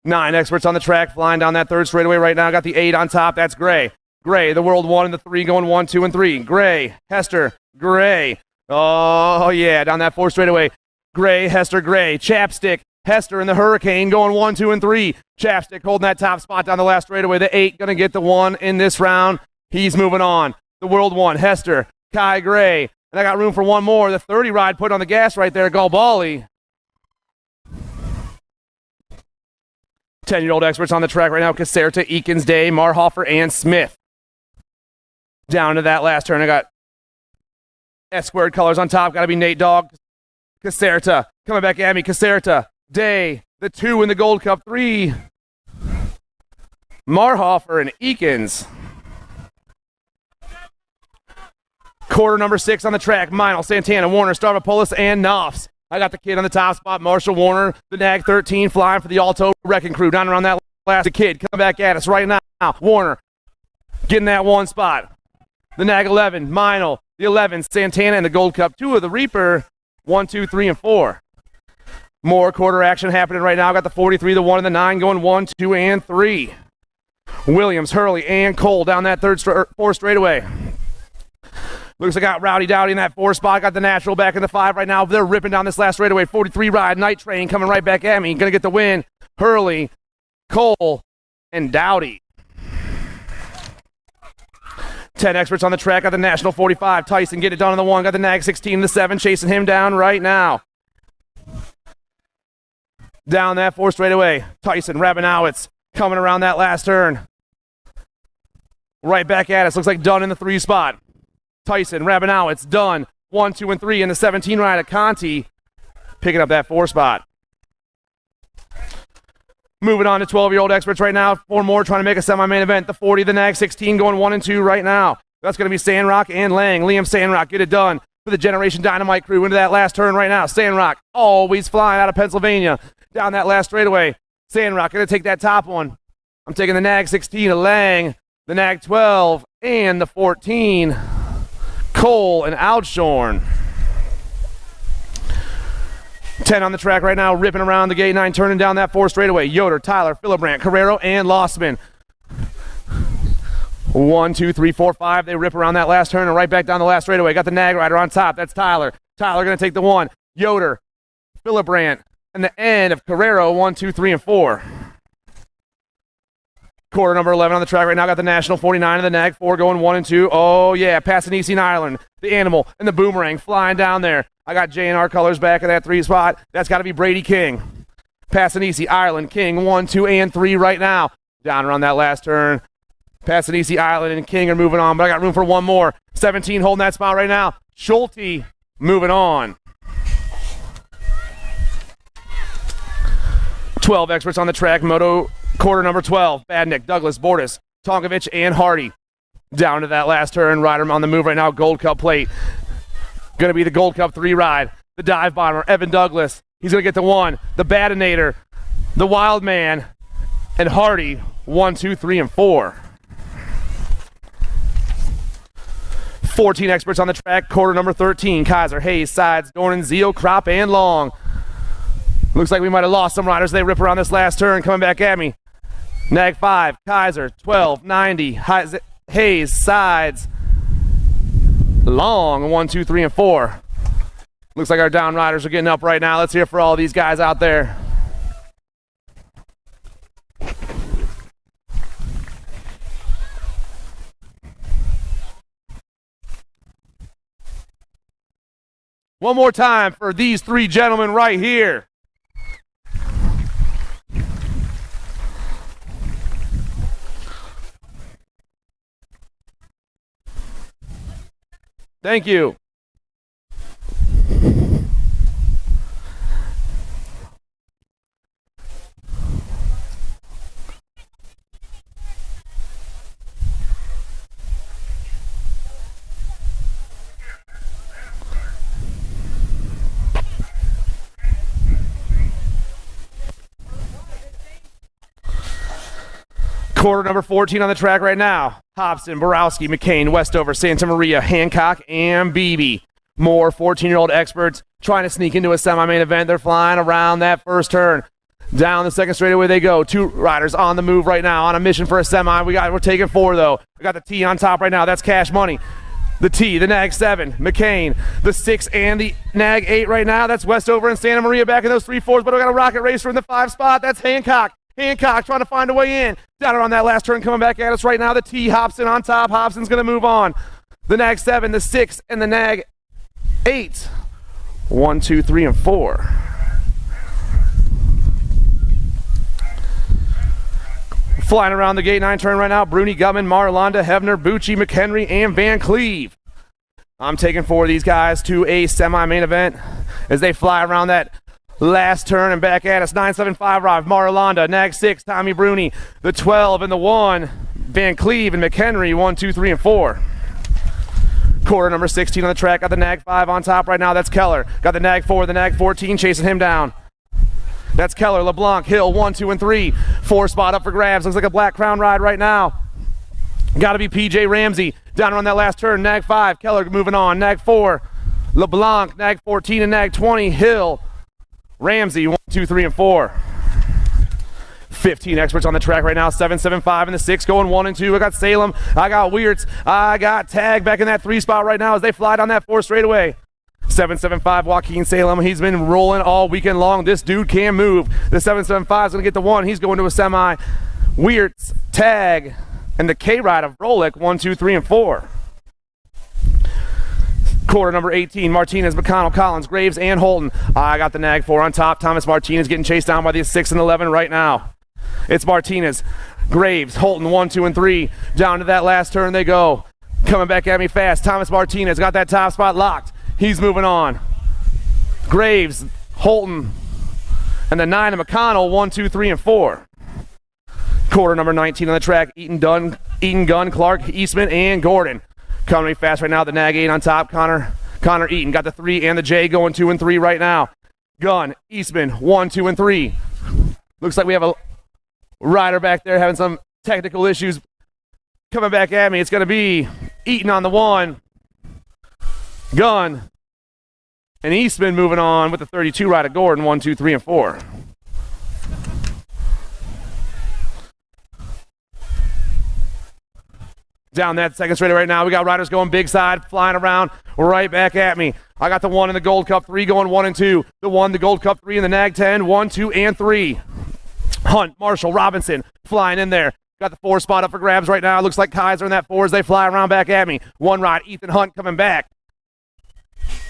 9 experts on the track flying down that third straightaway right now. Got the 8 on top. That's Gray. Gray, the World 1 and the 3 going 1, 2, and 3. Gray, Hester, Gray. Oh, yeah, down that 4th straightaway. Gray, Hester, Gray. Chapstick, Hester, and the Hurricane going 1, 2, and 3. Chapstick holding that top spot down the last straightaway. The 8 going to get the 1 in this round. He's moving on. The World 1, Hester, Kai Gray. And I got room for one more. The 30 ride put on the gas right there, Galbali. 10-year-old experts on the track right now. Caserta, Eakins, Day, Marhofer, and Smith. Down to that last turn. I got S-squared colors on top. Got to be Nate Dogg. Caserta coming back at me. Caserta, Day, the 2 in the Gold Cup 3. Marhofer and Eakins. Quarter number 6 on the track. Meinl, Santana, Warner, Stavropoulos, and Knopfs. I got the kid on the top spot, Marshall Warner, the Nag 13 flying for the Alto Wrecking Crew. Down around that last kid coming back at us right now. Warner getting that 1 spot. The Nag 11, Meinl, the 11, Santana, and the Gold Cup 2 of the Reaper. 1, 2, 3, and 4. More quarter action happening right now. Got the 43, the 1, and the 9 going 1, 2, and 3. Williams, Hurley, and Cole down that 4th straightaway. Looks like I got Rowdy Dowdy in that 4 spot. Got the Natural back in the 5 right now. They're ripping down this last straightaway. 43 ride, Night Train coming right back at me. Gonna get the win. Hurley, Cole, and Dowdy. 10 experts on the track. Got the National 45. Tyson get it done on the 1. Got the Nag 16 and the 7 chasing him down right now. Down that 4 straightaway. Tyson, Rabinowitz coming around that last turn. Right back at us. Looks like Dunn in the 3 spot. Tyson, Rabinowitz, Dunn, 1, 2, and 3 in the 17 ride at Conti, picking up that 4 spot. Moving on to 12-year-old experts right now. 4 more trying to make a semi-main event. The 40, the Nag 16 going 1 and 2 right now. That's going to be Sandrock and Lang. Liam Sandrock, get it done for the Generation Dynamite crew into that last turn right now. Sandrock always flying out of Pennsylvania down that last straightaway. Sandrock going to take that top one. I'm taking the Nag 16 of Lang, the Nag 12, and the 14. Cole and Outshorn. 10 on the track right now, ripping around the gate 9, turning down that 4 straightaway. Yoder, Tyler, Philibrant, Carrero, and Lossman. 1, 2, 3, 4, 5. They rip around that last turn and right back down the last straightaway. Got the Nag rider on top. That's Tyler. Tyler going to take the 1. Yoder, Philibrant, and the end of Carrero. 1, 2, 3, and 4. Quarter number 11 on the track right now. Got the National 49 and the Nag 4 going 1 and 2. Oh, yeah. Passing Easy Ireland, the Animal, and the Boomerang flying down there. I got J&R colors back in that 3 spot. That's got to be Brady King. Passing Easy Ireland, King 1, 2, and 3 right now. Down around that last turn. Passing Easy Ireland and King are moving on, but I got room for one more. 17 holding that spot right now. Schulte moving on. 12 experts on the track. Moto quarter number 12. Badnick, Douglas, Bordas, Tonkovic, and Hardy. Down to that last turn. Rider on the move right now. Gold Cup plate. Going to be the Gold Cup 3 ride. The dive bomber, Evan Douglas. He's going to get the 1. The Badinator, the Wild Man, and Hardy. 1, 2, 3, and 4. 14 experts on the track. Quarter number 13. Kaiser, Hayes, Sides, Dornan, Zio, Crop, and Long. Looks like we might have lost some riders. They rip around this last turn. Coming back at me. Nag 5, Kaiser, 12, 90, Hayes, Sides, Long, 1, 2, 3, and 4. Looks like our down riders are getting up right now. Let's hear for all these guys out there. One more time for these 3 gentlemen right here. Thank you. Quarter number 14 on the track right now. Hobson, Borowski, McCain, Westover, Santa Maria, Hancock, and Beebe. More 14-year-old experts trying to sneak into a semi-main event. They're flying around that first turn. Down the second straightaway they go. 2 riders on the move right now on a mission for a semi. We're taking 4 though. We got the T on top right now. That's cash money. The T, the Nag 7, McCain, the 6 and the Nag 8 right now. That's Westover and Santa Maria back in those 3-4s, but we got a rocket racer in the 5 spot. That's Hancock. Hancock trying to find a way in. Down around that last turn coming back at us right now. The T, Hobson on top. Hobson's going to move on. The Nag 7, the 6, and the Nag 8. 1, 2, 3, and 4. Flying around the gate 9 turn right now. Bruni, Gutman, Marlonda, Hebner, Bucci, McHenry, and Van Cleve. I'm taking 4 of these guys to a semi-main event as they fly around that last turn and back at us. 975 arrive. Marlonda, Nag 6, Tommy Bruni, the 12 and the 1, Van Cleve and McHenry, 1, 2, 3, and 4. Quarter number 16 on the track. Got the Nag 5 on top right now. That's Keller. Got the Nag 4, the Nag 14 chasing him down. That's Keller, LeBlanc, Hill, 1, 2, and 3. 4 spot up for grabs. Looks like a Black Crown ride right now. Got to be PJ Ramsey. Down around that last turn. Nag 5, Keller moving on. Nag 4, LeBlanc, Nag 14, and Nag 20. Hill, Ramsey, 1, 2, 3, and 4. 15 experts on the track right now. 775 and the 6 going 1 and 2. I got Salem. I got Weirts. I got Tag back in that 3 spot right now as they fly down that 4 straightaway. 775 Joaquin Salem. He's been rolling all weekend long. This dude can move. The 775 is going to get the 1. He's going to a semi. Weirts, Tag, and the K ride of Rolick. 1, 2, 3, and 4. Quarter number 18, Martinez, McConnell, Collins, Graves, and Holton. I got the Nag 4 on top. Thomas Martinez getting chased down by the 6 and 11 right now. It's Martinez, Graves, Holton, 1, 2, and 3. Down to that last turn they go. Coming back at me fast. Thomas Martinez got that top spot locked. He's moving on. Graves, Holton, and the 9 of McConnell, 1, 2, 3, and 4. Quarter number 19 on the track. Eaton, Gunn, Clark, Eastman, and Gordon. Coming fast right now. The Nag 8 on top. Connor Eaton got the 3 and the J going 2 and 3 right now. Gunn, Eastman, 1, 2, and 3. Looks like we have a rider back there having some technical issues. Coming back at me. It's going to be Eaton on the 1. Gunn and Eastman moving on with the 32 ride of Gordon, 1, 2, 3, and 4. Down that second straightaway right now. We got riders going big side, flying around right back at me. I got the 1 in the Gold Cup 3 going 1 and 2. The 1, the Gold Cup 3 in the Nag 10, 1, 2, and 3. Hunt, Marshall, Robinson flying in there. Got the 4 spot up for grabs right now. Looks like Kaiser in that 4 as they fly around back at me. 1 ride, Ethan Hunt coming back.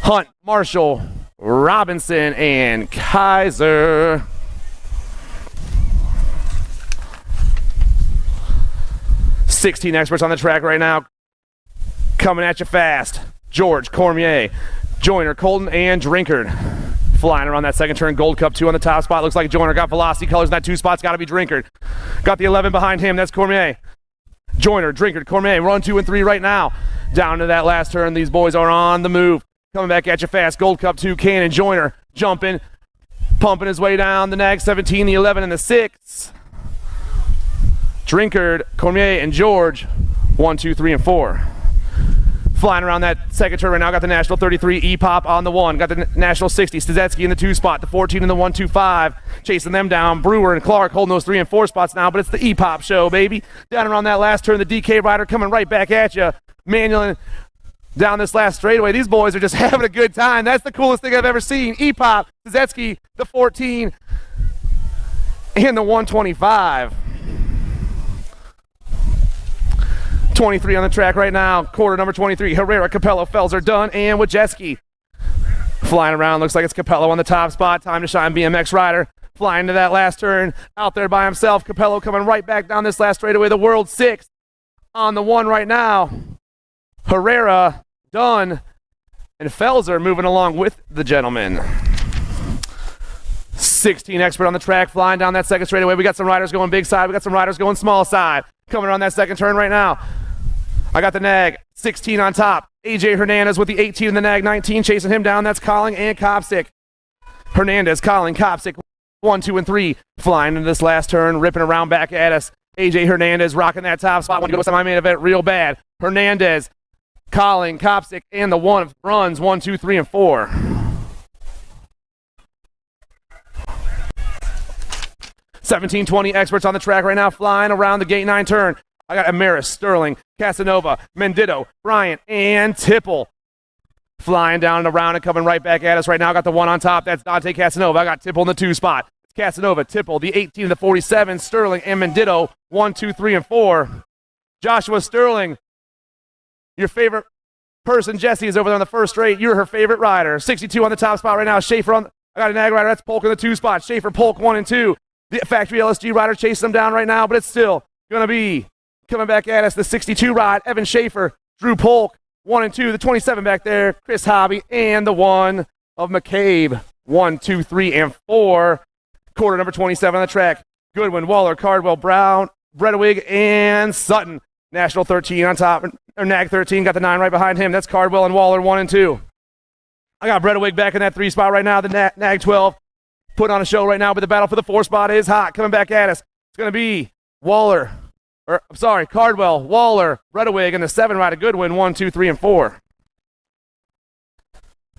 Hunt, Marshall, Robinson, and Kaiser. $16 experts on the track right now. Coming at you fast. George, Cormier, Joyner, Colton, and Drinkard. Flying around that second turn. Gold Cup 2 on the top spot. Looks like Joyner got velocity colors in that 2 spots. Got to be Drinkard. Got the 11 behind him. That's Cormier. Joyner, Drinkard, Cormier. Run 2 and 3 right now. Down to that last turn. These boys are on the move. Coming back at you fast. Gold Cup 2, Cannon, Joyner, jumping, pumping his way down. The Nag 17, the 11, and the 6. Drinkard, Cormier, and George, 1, 2, 3, and 4. Flying around that second turn right now. Got the National 33 E-Pop on the 1. Got the National 60 Stazetsky in the 2 spot. The 14 and the 1, 2, 5. Chasing them down. Brewer and Clark holding those 3 and 4 spots now, but it's the E-Pop show, baby. Down around that last turn, the DK rider coming right back at you. Manual down this last straightaway. These boys are just having a good time. That's the coolest thing I've ever seen. E-Pop, Stazetsky, the 14, and the 125. 23 on the track right now. Quarter number 23. Herrera, Capello, Felser, Dunn, and Wojcicki. Flying around. Looks like it's Capello on the top spot. Time to shine, BMX rider. Flying to that last turn. Out there by himself. Capello coming right back down this last straightaway. The world 6th on the 1 right now. Herrera, Dunn, and Felser moving along with the gentleman. 16 expert on the track, flying down that second straightaway. We got some riders going big side. We got some riders going small side. Coming around that second turn right now. I got the Nag 16 on top. AJ Hernandez with the 18 and the Nag 19 chasing him down. That's Colling and Kopsick. Hernandez, Colling, Kopsick, 1, 2, and 3. Flying into this last turn, ripping around back at us. AJ Hernandez rocking that top spot. Want to go to semi-main event real bad. Hernandez, Colin, Kopsick, and the one runs 1, 2, 3, and 4. $17.20 experts on the track right now, flying around the gate 9 turn. I got Amaris, Sterling, Casanova, Mendito, Bryant, and Tipple. Flying down and around and coming right back at us right now. I got the one on top. That's Dante Casanova. I got Tipple in the 2 spot. It's Casanova, Tipple, the 18 and the 47, Sterling, and Mendito, 1, 2, 3, and 4. Joshua Sterling, your favorite person, Jesse, is over there on the first straight. You're her favorite rider. 62 on the top spot right now. Schaefer on. I got a nag rider. That's Polk in the 2 spot. Schaefer, Polk, 1 and 2. The factory LSG rider chasing them down right now, but it's still going to be coming back at us. The 62 ride, Evan Schaefer, Drew Polk, 1 and 2. The 27 back there, Chris Hobby, and the 1 of McCabe, 1, 2, 3, and 4. Quarter number 27 on the track. Goodwin, Waller, Cardwell, Brown, Bredewig, and Sutton. National 13 on top, or Nag 13, got the 9 right behind him. That's Cardwell and Waller, 1 and 2. I got Bredewig back in that 3 spot right now. The Nag 12 put on a show right now, but the battle for the 4 spot is hot. Coming back at us. It's going to be Cardwell, Waller, Bredewig, and the 7 rider Goodwin, 1, 2, 3, and 4.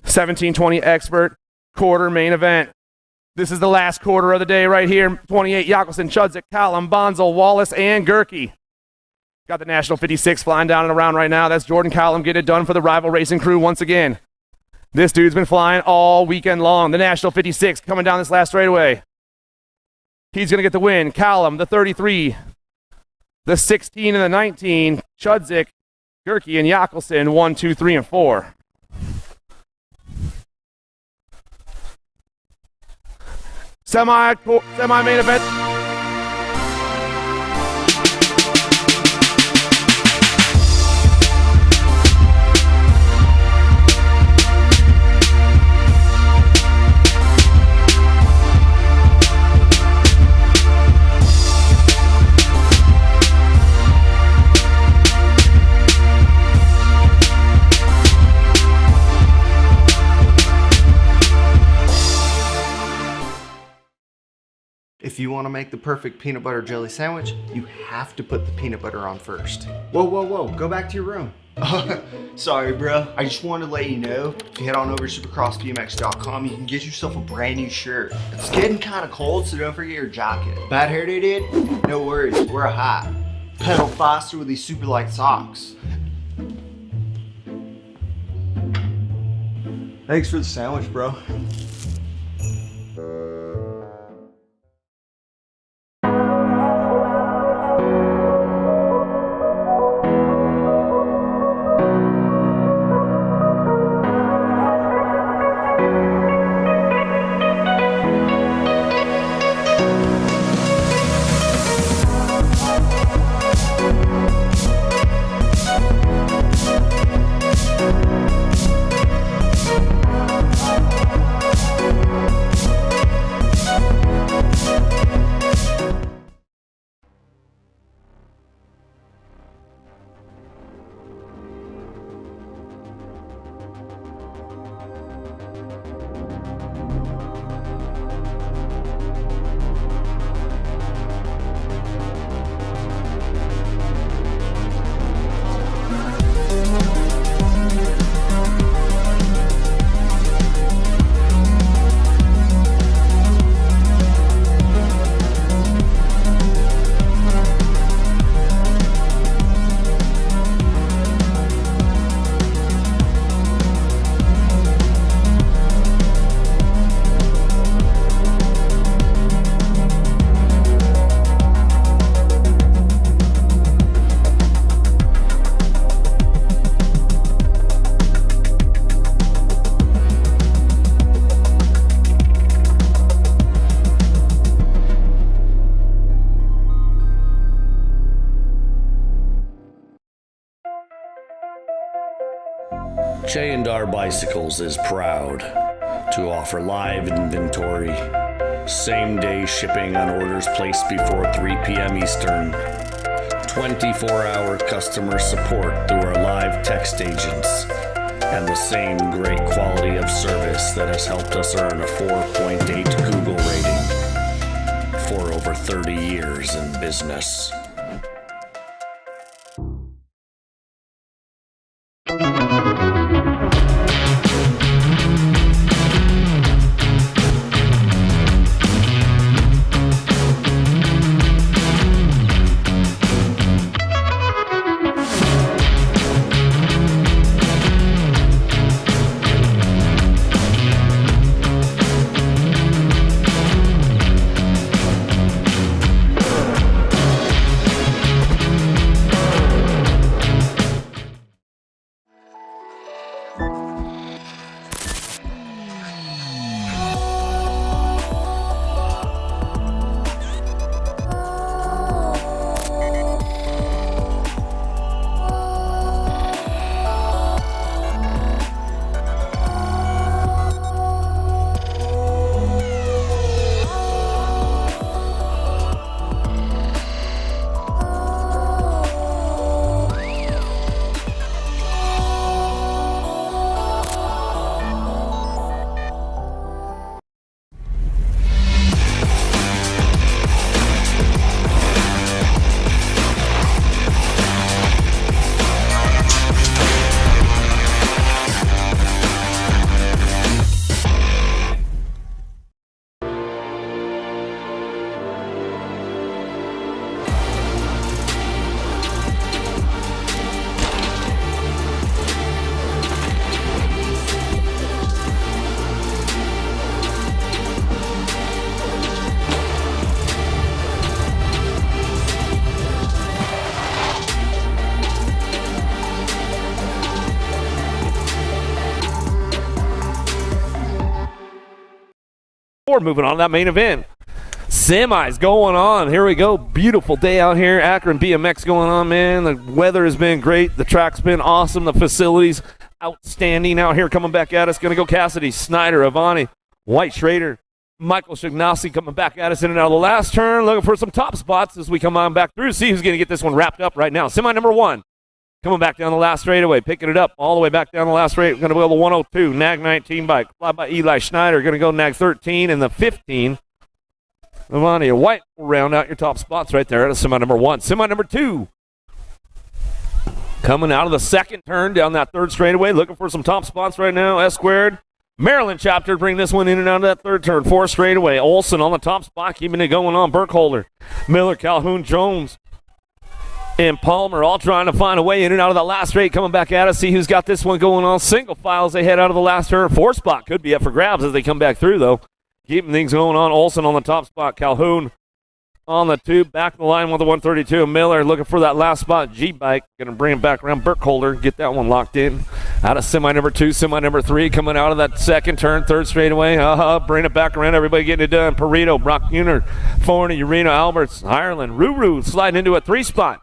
17:20 expert quarter main event. This is the last quarter of the day right here. 28, Yakelson, Chudzik, Collum, Bonzel, Wallace, and Gerke. Got the National 56 flying down and around right now. That's Jordan Collum getting it done for the Rival Racing crew once again. This dude's been flying all weekend long. The National 56 coming down this last straightaway. He's going to get the win. Collum, the 33, the 16, and the 19. Chudzik, Gerke, and Yakelson, 1, 2, 3, and 4. Semi-main event. If you want to make the perfect peanut butter jelly sandwich, you have to put the peanut butter on first. Whoa, whoa, whoa, go back to your room. Sorry, bro. I just wanted to let you know, if you head on over to supercrossbmx.com, you can get yourself a brand new shirt. It's getting kind of cold, so don't forget your jacket. Bad hair day, dude? No worries, wear a hat. Pedal faster with these super light socks. Thanks for the sandwich, bro. J&R Bicycles is proud to offer live inventory, same-day shipping on orders placed before 3 p.m. Eastern, 24-hour customer support through our live text agents, and the same great quality of service that has helped us earn a 4.8 Google rating for over 30 years in business. Moving on to that main event. Semis going on. Here we go. Beautiful day out here. Akron BMX going on, man. The weather has been great. The track's been awesome. The facilities outstanding out here. Coming back at us. Going to go Cassidy, Snyder, Avani, White, Schrader, Michael Shignasi coming back at us in and out of the last turn. Looking for some top spots as we come on back through. See who's going to get this one wrapped up right now. Semi number 1. Coming back down the last straightaway, picking it up all the way back down the last straight. Going to go the 102, Nag 19 bike. Fly by Eli Schneider. Going to go Nag 13 and the 15. Avani White will round out your top spots right there at semi number 1. Semi number 2. Coming out of the second turn down that third straightaway. Looking for some top spots right now. S squared. Maryland chapter bring this one in and out of that third turn. 4 straightaway. Olson on the top spot, keeping it going on. Burkholder, Miller, Calhoun, Jones, and Palmer all trying to find a way in and out of that last straight. Coming back at us. See who's got this one going on. Single file as they head out of the last turn. 4 spot could be up for grabs as they come back through, though. Keeping things going on. Olson on the top spot. Calhoun on the 2. Back of the line with the 132. Miller looking for that last spot. G-Bike going to bring him back around. Burkholder, get that one locked in. Out of semi number 2, semi number 3. Coming out of that second turn, third straightaway. Bring it back around. Everybody getting it done. Perito, Brock Uner, Forney, Urena, Alberts, Ireland. Ruru sliding into a 3 spot.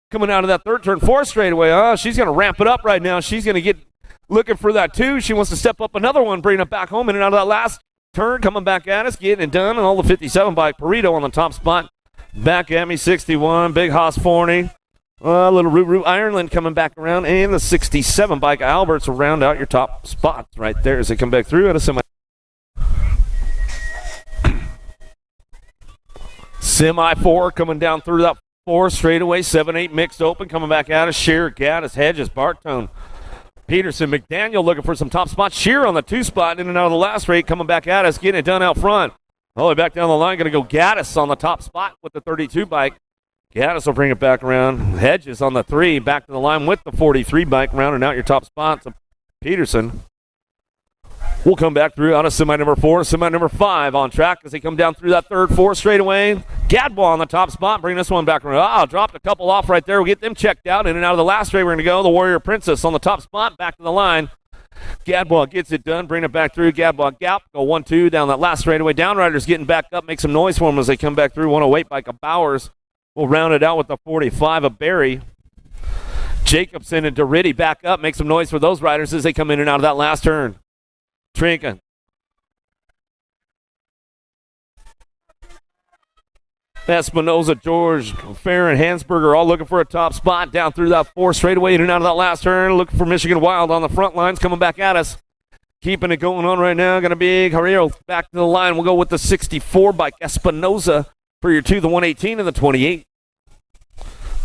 Coming out of that third turn, 4 straightaway. She's going to ramp it up right now. She's going to get looking for that 2. She wants to step up another one, bring it back home in and out of that last turn. Coming back at us, getting it done. And all the 57 bike. Perito on the top spot. Back at me, 61. Big Haas Forney. Little Ruru Ireland coming back around. And the 67 bike. Alberts will round out your top spots right there as they come back through at a semi. Semi 4 coming down through that 4 straightaway, 7-8 mixed open, coming back out of Shear, Gaddis, Hedges, Bartone, Peterson, McDaniel looking for some top spots. Shear on the 2 spot, in and out of the last straight, coming back at us, getting it done out front. All the way back down the line, going to go Gaddis on the top spot with the 32 bike. Gaddis will bring it back around. Hedges on the 3, back to the line with the 43 bike, rounding out your top spots. Peterson will come back through out of semi number 4, semi number 5 on track as they come down through that third 4 straightaway. Gadbois on the top spot, bring this one back around. Dropped a couple off right there. We'll get them checked out. In and out of the last straight, we're going to go. The Warrior Princess on the top spot, back to the line. Gadbois gets it done, bring it back through. Gadbois gap, go 1-2 down that last straightaway. Downriders getting back up, make some noise for them as they come back through. 108 bike of Bowers will round it out with the 45 of Barry. Jacobson and Doriddy back up, make some noise for those riders as they come in and out of that last turn. Trinken. Espinoza, George, Farron, Hansberger all looking for a top spot down through that 4 straightaway in and out of that last turn. Looking for Michigan Wild on the front lines coming back at us. Keeping it going on right now. Going to be Carrillo back to the line. We'll go with the 64 bike Espinoza for your 2, the 118 and the 28.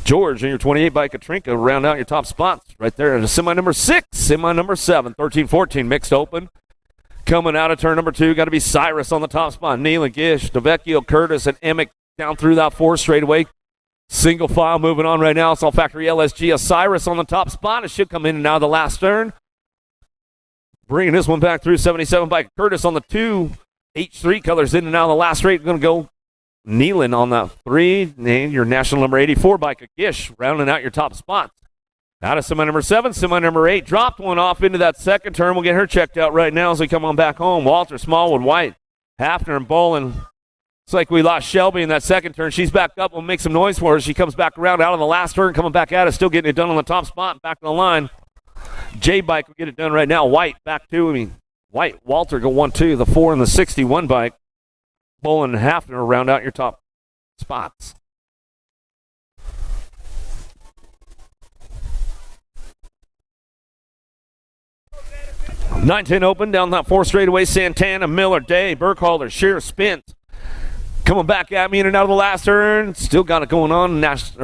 George and your 28 bike Katrinka round out your top spots right there. And semi number 6, semi number 7, 13-14 mixed open. Coming out of turn number 2, got to be Cyrus on the top spot. Neal and Gish, DeVecchio, Curtis, and Emick down through that 4 straightaway. Single file moving on right now. It's all factory LSG. Cyrus on the top spot. It should come in and out of the last turn. Bringing this one back through 77 by Curtis on the 2. H3 colors in and out of the last straight. Going to go Nealon on the 3. And your national number 84 by Gish rounding out your top spots. Out of semi number 7, semi number 8. Dropped one off into that second turn. We'll get her checked out right now as we come on back home. Walter, Smallwood, White, Hafner, and Bolin. It's like we lost Shelby in that second turn. She's back up. We'll make some noise for her. She comes back around out of the last turn, coming back at us, still getting it done on the top spot, back to the line. J-Bike will get it done right now. White back to, White, Walter go 1-2, the 4 and the 61 bike. Bolin and Hafner round out your top spots. Nine-10 open down that 4 straightaway. Santana, Miller, Day, Burkhalter, Shear, Spence. Coming back at me in and out of the last turn. Still got it going on.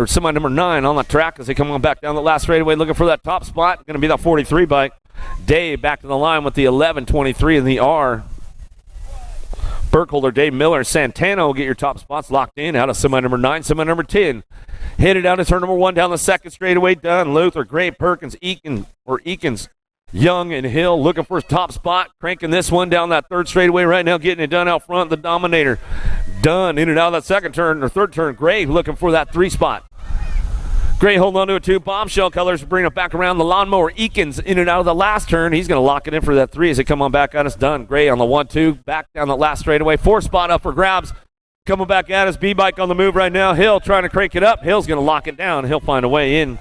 Semi number 9 on the track as they come on back down the last straightaway looking for that top spot. Going to be that 43 bike. Dave back to the line with the 11-23 in the R. Burkholder, Dave Miller, Santana will get your top spots locked in out of semi number 9, semi number 10. Headed down to turn number 1 down the second straightaway. Dunn, Luther, Gray, Perkins, Eakins, Young, and Hill looking for his top spot. Cranking this one down that third straightaway right now, getting it done out front. The Dominator. Dunn in and out of that second turn or third turn. Gray looking for that 3 spot. Gray holding on to it too. Bombshell Colors bring it back around. The Lawnmower Eakins in and out of the last turn. He's going to lock it in for that 3 as they come on back at us. Done. Gray on the 1-2. Back down the last straightaway. 4 spot up for grabs. Coming back at us. B-Bike on the move right now. Hill trying to crank it up. Hill's going to lock it down. He'll find a way in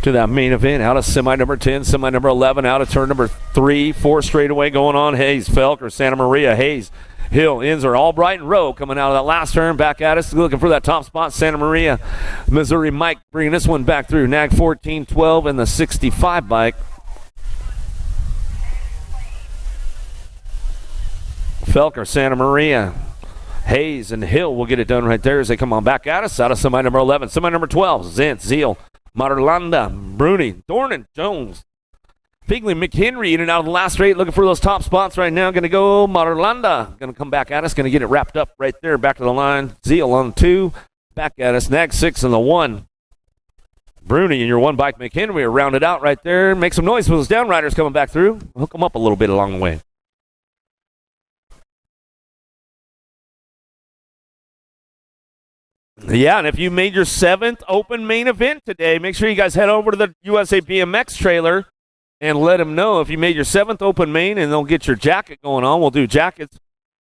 to that main event. Out of semi number 10, semi number 11. Out of turn number 3. 4 straightaway going on. Hayes, Felk, or Santa Maria. Hayes. Hill, Inzer, Albright, and Rowe coming out of that last turn. Back at us, looking for that top spot. Santa Maria, Missouri Mike bringing this one back through. Nag 14-12 in the 65 bike. Felker, Santa Maria, Hayes, and Hill will get it done right there as they come on back at us. Out of semi number 11, semi number 12, Zint, Zeal, Materlanda, Bruni, Dornan, Jones, Figley, McHenry in and out of the last straight, looking for those top spots right now. Going to go Materlanda. Going to come back at us. Going to get it wrapped up right there. Back to the line. Zeal on 2. Back at us. Nag 6 on the 1. Bruni and your 1 bike McHenry are rounded out right there. Make some noise for those downriders coming back through. Hook them up a little bit along the way. Yeah, and if you made your 7th open main event today, make sure you guys head over to the USA BMX trailer and let them know if you made your 7th open main, and they'll get your jacket going on. We'll do jackets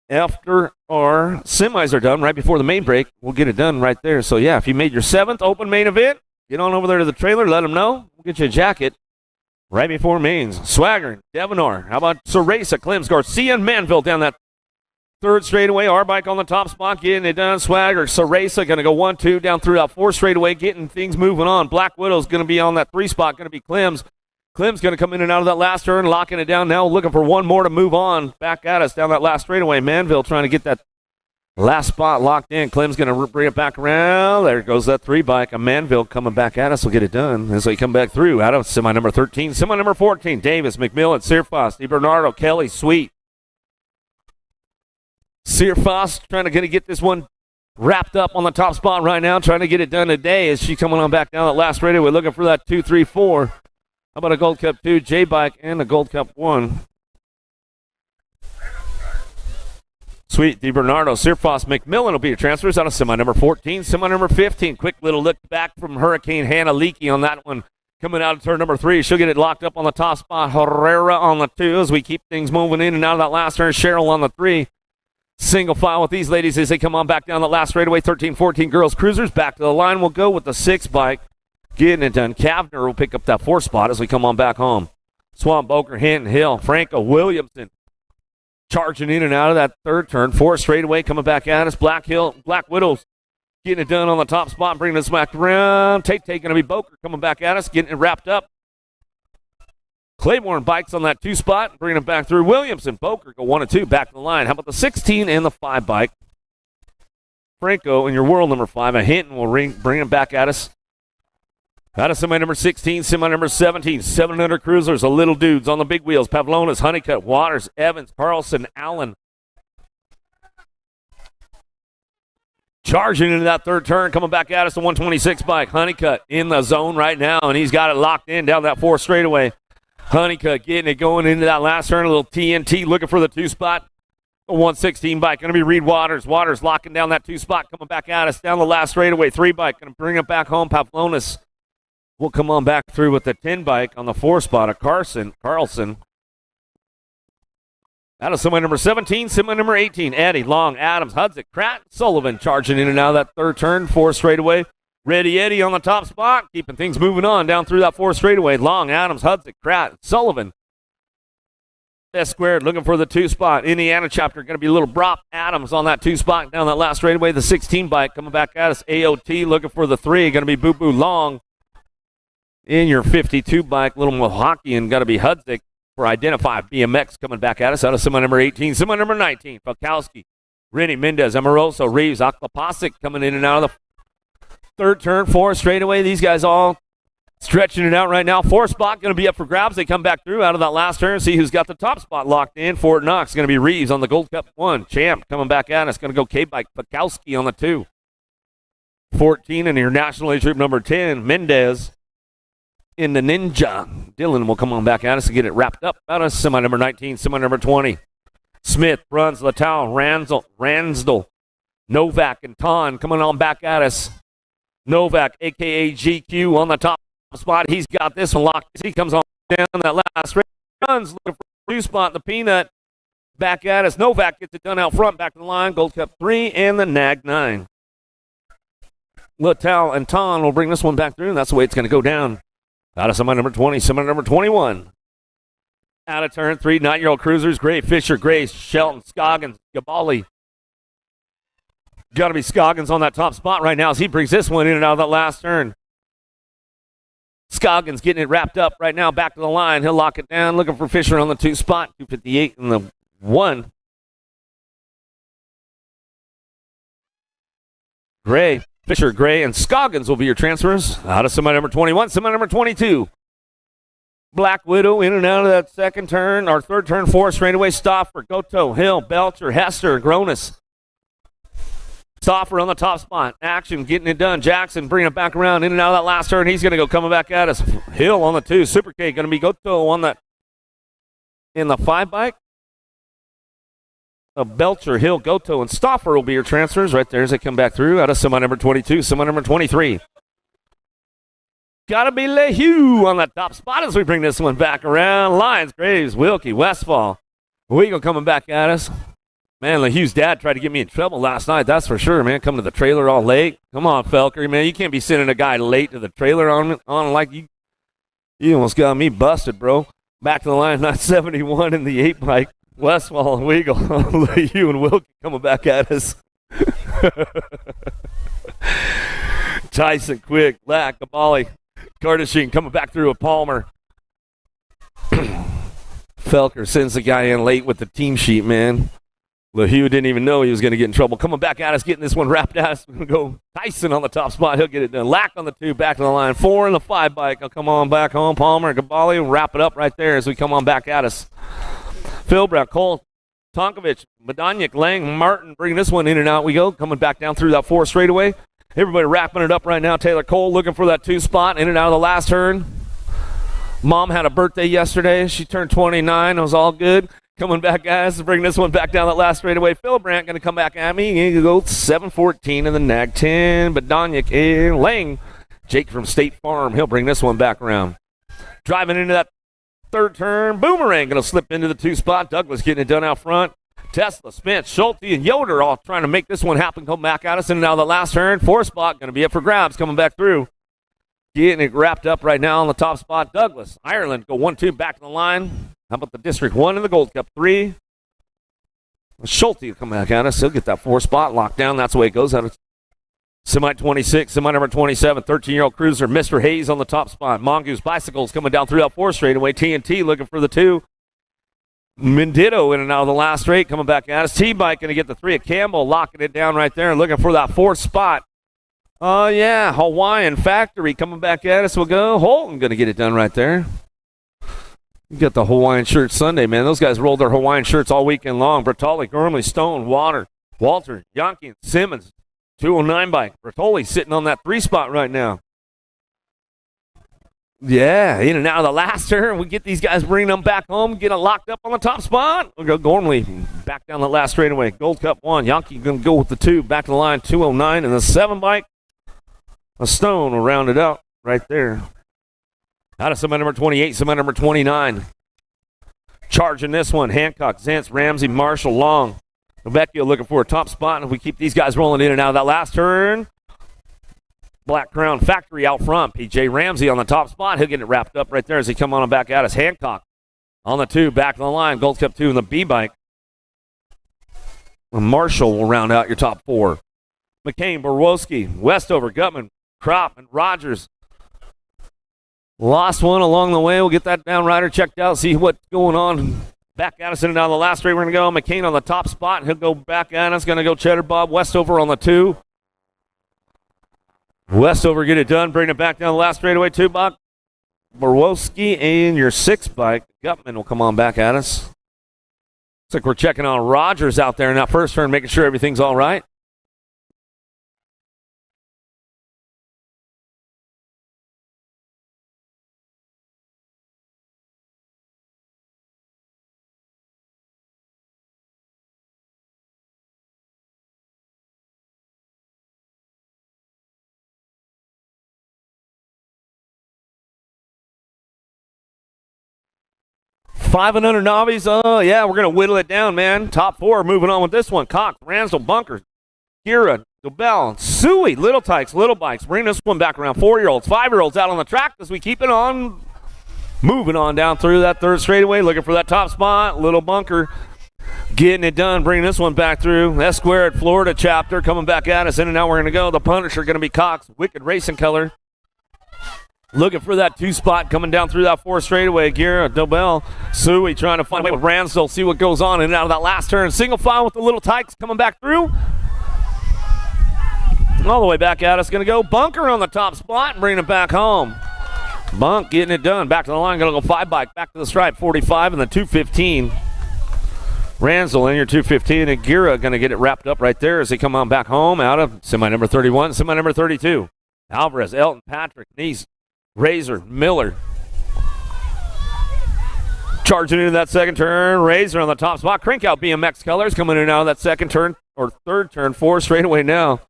after our semis are done, right before the main break. We'll get it done right there. So, yeah, if you made your 7th open main event, get on over there to the trailer, let them know. We'll get you a jacket right before mains. Swagger, Devanor. How about Ceresa, Clems, Garcia, and Manville down that 3rd straightaway. Our bike on the top spot, getting it done. Swagger, Ceresa going to go 1-2 down through that 4th straightaway, getting things moving on. Black Widow's going to be on that 3 spot, going to be Clems. Clem's going to come in and out of that last turn, locking it down now, looking for one more to move on. Back at us down that last straightaway. Manville trying to get that last spot locked in. Clem's going to bring it back around. There goes that 3 bike. A Manville coming back at us will get it done as they come back through. Out of semi number 13, semi number 14. Davis, McMillan, Searfoss, DiBernardo, Kelly, Sweet. Searfoss trying to get this one wrapped up on the top spot right now, trying to get it done today as she's coming on back down that last straightaway, looking for that 2, 3, 4. How about a Gold Cup 2, J-Bike, and a Gold Cup 1? Sweet, DiBernardo, Searfoss, McMillan will be your transfers out of semi number 14, semi number 15. Quick little look back from Hurricane Hannah Leakey on that one. Coming out of turn number 3. She'll get it locked up on the top spot. Herrera on the 2 as we keep things moving in and out of that last turn. Cheryl on the 3. Single file with these ladies as they come on back down the last straightaway. 13-14 girls cruisers. Back to the line. We'll go with the 6 bike. Getting it done. Kavner will pick up that 4 spot as we come on back home. Swamp, Boker, Hinton, Hill, Franco, Williamson. Charging in and out of that 3rd turn. 4 straightaway coming back at us. Black Widows getting it done on the top spot, bringing us back around. Tate going to be Boker coming back at us, getting it wrapped up. Claiborne bikes on that 2 spot, bringing it back through. Williamson, Boker go 1 and 2, back to the line. How about the 16 and the 5 bike? Franco in your world number 5. A Hinton will bring it back at us. Out of semi number 16, semi number 17, 700 cruisers, the little dudes on the big wheels. Pavlonas, Honeycutt, Waters, Evans, Carlson, Allen. Charging into that 3rd turn, coming back at us, the 126 bike. Honeycutt in the zone right now, and he's got it locked in down that 4th straightaway. Honeycutt getting it going into that last turn, a little TNT looking for the 2 spot. The 116 bike going to be Reed Waters. Waters locking down that 2 spot, coming back at us down the last straightaway. 3 bike going to bring it back home. Pavlonas will come on back through with the 10 bike on the 4 spot of Carlson. Out of semi number 17, semi number 18. Eddie, Long, Adams, Hudzik, Pratt, Sullivan charging in and out of that 3rd turn. 4 straightaway. Ready Eddie on the top spot, keeping things moving on down through that 4 straightaway. Long, Adams, Hudzik, Pratt, Sullivan. S squared looking for the 2 spot. Indiana chapter going to be a little Brop. Adams on that 2 spot down that last straightaway. The 16 bike coming back at us. AOT looking for the 3. Going to be Boo Boo Long. In your 52 bike, little Mohawkian, got to be Hudzik for Identify. BMX coming back at us out of semi number 18, semi number 19. Falkowski, Rennie, Mendez, Amoroso, Reeves, Oklapasic coming in and out of the 3rd turn. 4 straightaway. These guys all stretching it out right now. 4 spot going to be up for grabs. They come back through out of that last turn. See who's got the top spot locked in. Fort Knox going to be Reeves on the Gold Cup 1. Champ coming back at us. Going to go K-Bike. Falkowski on the 2. 14 in your national age group number 10. Mendez. In the Ninja. Dylan will come on back at us to get it wrapped up. Out of semi number 19, semi number 20. Smith, Bruns, Latow, Ransdell, Novak, and Ton coming on back at us. Novak, a.k.a. GQ, on the top spot. He's got this one locked. He comes on down that last race. Runs looking for a 2 spot in the peanut. Back at us. Novak gets it done out front. Back to the line. Gold Cup 3 and the Nag 9. Littell and Ton will bring this one back through, and that's the way it's going to go down. Out of semi number 20, semi number 21. Out of turn 3, 9-year-old cruisers. Gray, Fisher, Grace, Shelton, Scoggins, Gabali. Got to be Scoggins on that top spot right now as he brings this one in and out of that last turn. Scoggins getting it wrapped up right now. Back to the line. He'll lock it down. Looking for Fisher on the 2 spot. 258 and the 1. Gray, Fisher, Gray, and Scoggins will be your transfers. Out of semi number 21, semi number 22. Black Widow in and out of that second turn, or third turn, 4 straightaway. Stoffer, Goto, Hill, Belcher, Hester, Gronis. Stoffer on the top spot. Action, getting it done. Jackson bringing it back around in and out of that last turn. He's going to go coming back at us. Hill on the 2. Super K going to be Goto on that in the 5 bike. Belcher, Hill, Goto, and Stoffer will be your transfers right there as they come back through. Out of semi number 22, semi number 23. Gotta be LeHue on that top spot as we bring this one back around. Lyons, Graves, Wilkie, Westfall. Weagle coming back at us. Man, LeHue's dad tried to get me in trouble last night, that's for sure, man. Coming to the trailer all late. Come on, Felker, man. You can't be sending a guy late to the trailer on like you. You almost got me busted, bro. Back to the line, 971 in the 8 bike. Westfall and Weagle, LeHue and Wilkie coming back at us. Tyson, Quick, Lack, Gabali, Kardashian coming back through with Palmer. Felker sends the guy in late with the team sheet, man. LeHue didn't even know he was going to get in trouble. Coming back at us, getting this one wrapped at us. We're going to go Tyson on the top spot. He'll get it done. Lack on the 2, back to the line. 4 in the 5 bike. I'll come on back home. Palmer and Gabali will wrap it up right there as we come on back at us. Phil Brown, Cole, Tonkovich, Madoniak, Lang, Martin, bring this one in and out we go. Coming back down through that 4 straightaway. Everybody wrapping it up right now. Taylor Cole looking for that 2 spot in and out of the last turn. Mom had a birthday yesterday. She turned 29. It was all good. Coming back at us to bring this one back down that last straightaway. Phil Brandt going to come back at me. He's going to go 714 in the Nag 10. Madoniak and Lang. Jake from State Farm. He'll bring this one back around. Driving into that third turn, Boomerang going to slip into the 2 spot. Douglas getting it done out front. Tesla, Spence, Schulte, and Yoder all trying to make this one happen. Come back at us. And now the last turn, 4 spot going to be up for grabs coming back through. Getting it wrapped up right now on the top spot. Douglas, Ireland go 1-2 back to the line. How about the District 1 in the Gold Cup 3? Schulte will come back at us. He'll get that 4 spot locked down. That's the way it goes. Out of semi 26, semi number 27, 13-year-old cruiser, Mr. Hayes on the top spot. Mongoose Bicycles coming down through that 4 straightaway. TNT looking for the 2. Mendito in and out of the last straight coming back at us. T-Bike going to get the 3 at Campbell, locking it down right there and looking for that 4th spot. Oh, yeah, Hawaiian Factory coming back at us. We'll go. Holton going to get it done right there. You got the Hawaiian shirt Sunday, man. Those guys rolled their Hawaiian shirts all weekend long. Bertoli, Gormley, Stone, Walter, Yankee, and Simmons. 209 bike. Bertoli sitting on that 3 spot right now. Yeah, in and out of the last turn. We get these guys, bring them back home, get it locked up on the top spot. We'll go Gormley back down the last straightaway. Gold Cup 1. Yankee going to go with the 2. Back to the line, 209 and the 7 bike. A Stone will round it out right there. Out of semi number 28, semi number 29. Charging this one, Hancock, Zantz, Ramsey, Marshall, Long. Vecchio looking for a top spot. And if we keep these guys rolling in and out of that last turn, Black Crown Factory out front. PJ Ramsey on the top spot. He'll get it wrapped up right there as he come on back at us. Hancock on the 2, back to the line. Gold Cup 2 in the B bike. Marshall will round out your top 4. McCain, Borowski, Westover, Gutman, Crop, and Rogers. Lost one along the way. We'll get that down rider checked out, see what's going on. Back at us in and down the last straight. We're going to go. McCain on the top spot. He'll go back at us. Going to go Cheddar Bob. Westover on the 2. Westover get it done. Bring it back down the last straightaway. 2 buck. Borowski and your 6 bike. Gutman will come on back at us. Looks like we're checking on Rogers out there in that first turn, making sure everything's all right. 5 and under novice. Oh, yeah, we're going to whittle it down, man. Top 4 moving on with this one. Cox, Ransdell, Bunker, Kira, Dobell, Suey, Little Tykes, Little Bikes. Bring this one back around. 4-year-olds, 5-year-olds out on the track as we keep it on. Moving on down through that third straightaway, looking for that top spot. Little Bunker getting it done, bringing this one back through. S Squared, Florida chapter, coming back at us. In and out we're going to go. The Punisher going to be Cox, Wicked Racing Color. Looking for that 2 spot coming down through that 4 straightaway. Gira, Dobell, Suey trying to find a way with Ransdell. See what goes on in and out of that last turn. Single file with the Little Tykes coming back through. All the way back at us. Going to go Bunker on the top spot and bring it back home. Bunk getting it done. Back to the line. Going to go 5 bike. Back to the stripe. 45 and the 215. Ransdell in your 215. And Gira going to get it wrapped up right there as they come on back home out of semi number 31, semi number 32. Alvarez, Elton, Patrick, Neese, Razor, Miller. Charging into that second turn. Razor on the top spot. Crank out BMX Colors coming in and out of that second turn or third turn. 4 straightaway now.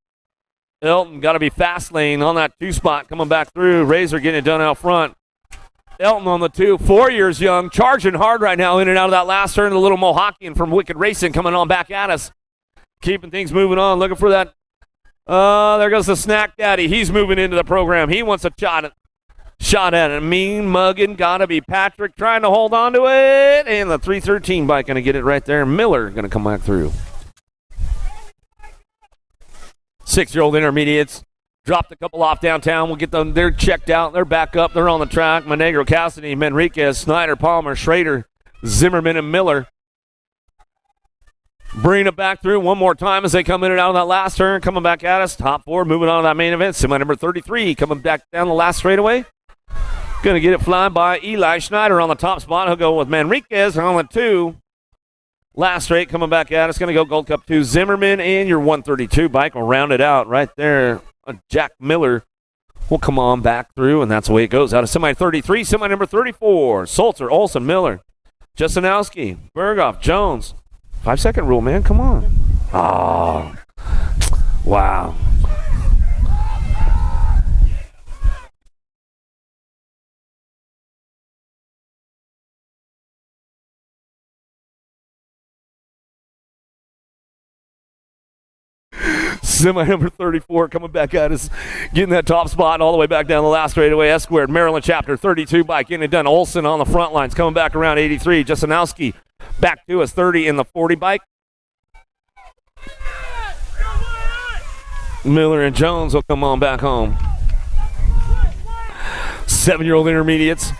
Elton got to be fast lane on that 2 spot coming back through. Razor getting it done out front. Elton on the 2, 4 years young, charging hard right now in and out of that last turn. The little Mohawkian from Wicked Racing coming on back at us. Keeping things moving on, looking for that. There goes the Snack Daddy. He's moving into the program. He wants a shot at it. Mean mugging, got to be Patrick trying to hold on to it. And the 313 bike going to get it right there. Miller going to come back through. 6-year-old intermediates. Dropped a couple off downtown. We'll get them. They're checked out. They're back up. They're on the track. Monegro, Cassidy, Manriquez, Snyder, Palmer, Schrader, Zimmerman, and Miller. Bring it back through one more time as they come in and out of that last turn. Coming back at us. Top 4 moving on to that main event. Semi number 33 coming back down the last straightaway. Going to get it flying by Eli Schneider on the top spot. He'll go with Manriquez on the 2. Last straight coming back at us. Going to go Gold Cup 2. Zimmerman and your 132 bike will round it out right there. Jack Miller will come on back through, and that's the way it goes. Out of semi 33, semi number 34. Salter, Olson, Miller, Jasinowski, Berghoff, Jones. 5-second rule, man. Come on. Oh, wow. Semi number 34 coming back at us, getting that top spot all the way back down the last straightaway. S Squared, Maryland chapter 32 bike, getting it done. Olson on the front lines, coming back around 83. Jasinowski back to us 30 in the 40 bike. Miller and Jones will come on back home. 7-year-old intermediates.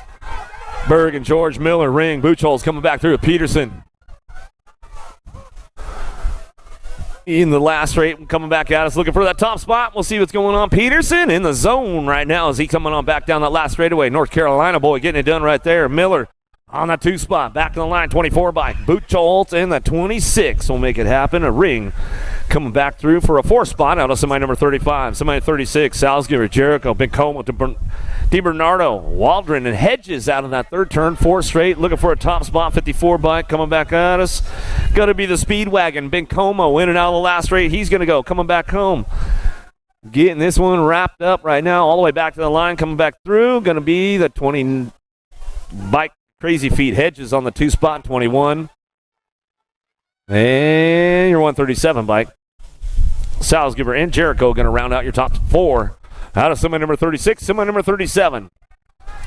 Berg and George, Miller, Ring, Buchholz coming back through. Peterson in the last straight, coming back at us, looking for that top spot. We'll see what's going on. Peterson in the zone right now as he coming on back down that last straightaway. North Carolina boy getting it done right there. Miller on that 2 spot, back to the line, 24 bike. Buchholz in the 26 will make it happen. A Ring coming back through for a 4 spot out of semi number 35. Semi 36, Salzgiver, Jericho, Bencomo, DiBernardo, Waldron, and Hedges out of that third turn. 4 straight, looking for a top spot. 54 bike coming back at us. Got to be the Speedwagon. Bencomo in and out of the last straight. He's going to go, coming back home. Getting this one wrapped up right now, all the way back to the line, coming back through. Going to be the 20 bike. Crazy Feet, Hedges on the 2 spot, 21. And your 137 bike. Salzgiver and Jericho going to round out your top 4. Out of semi number 36, semi number 37.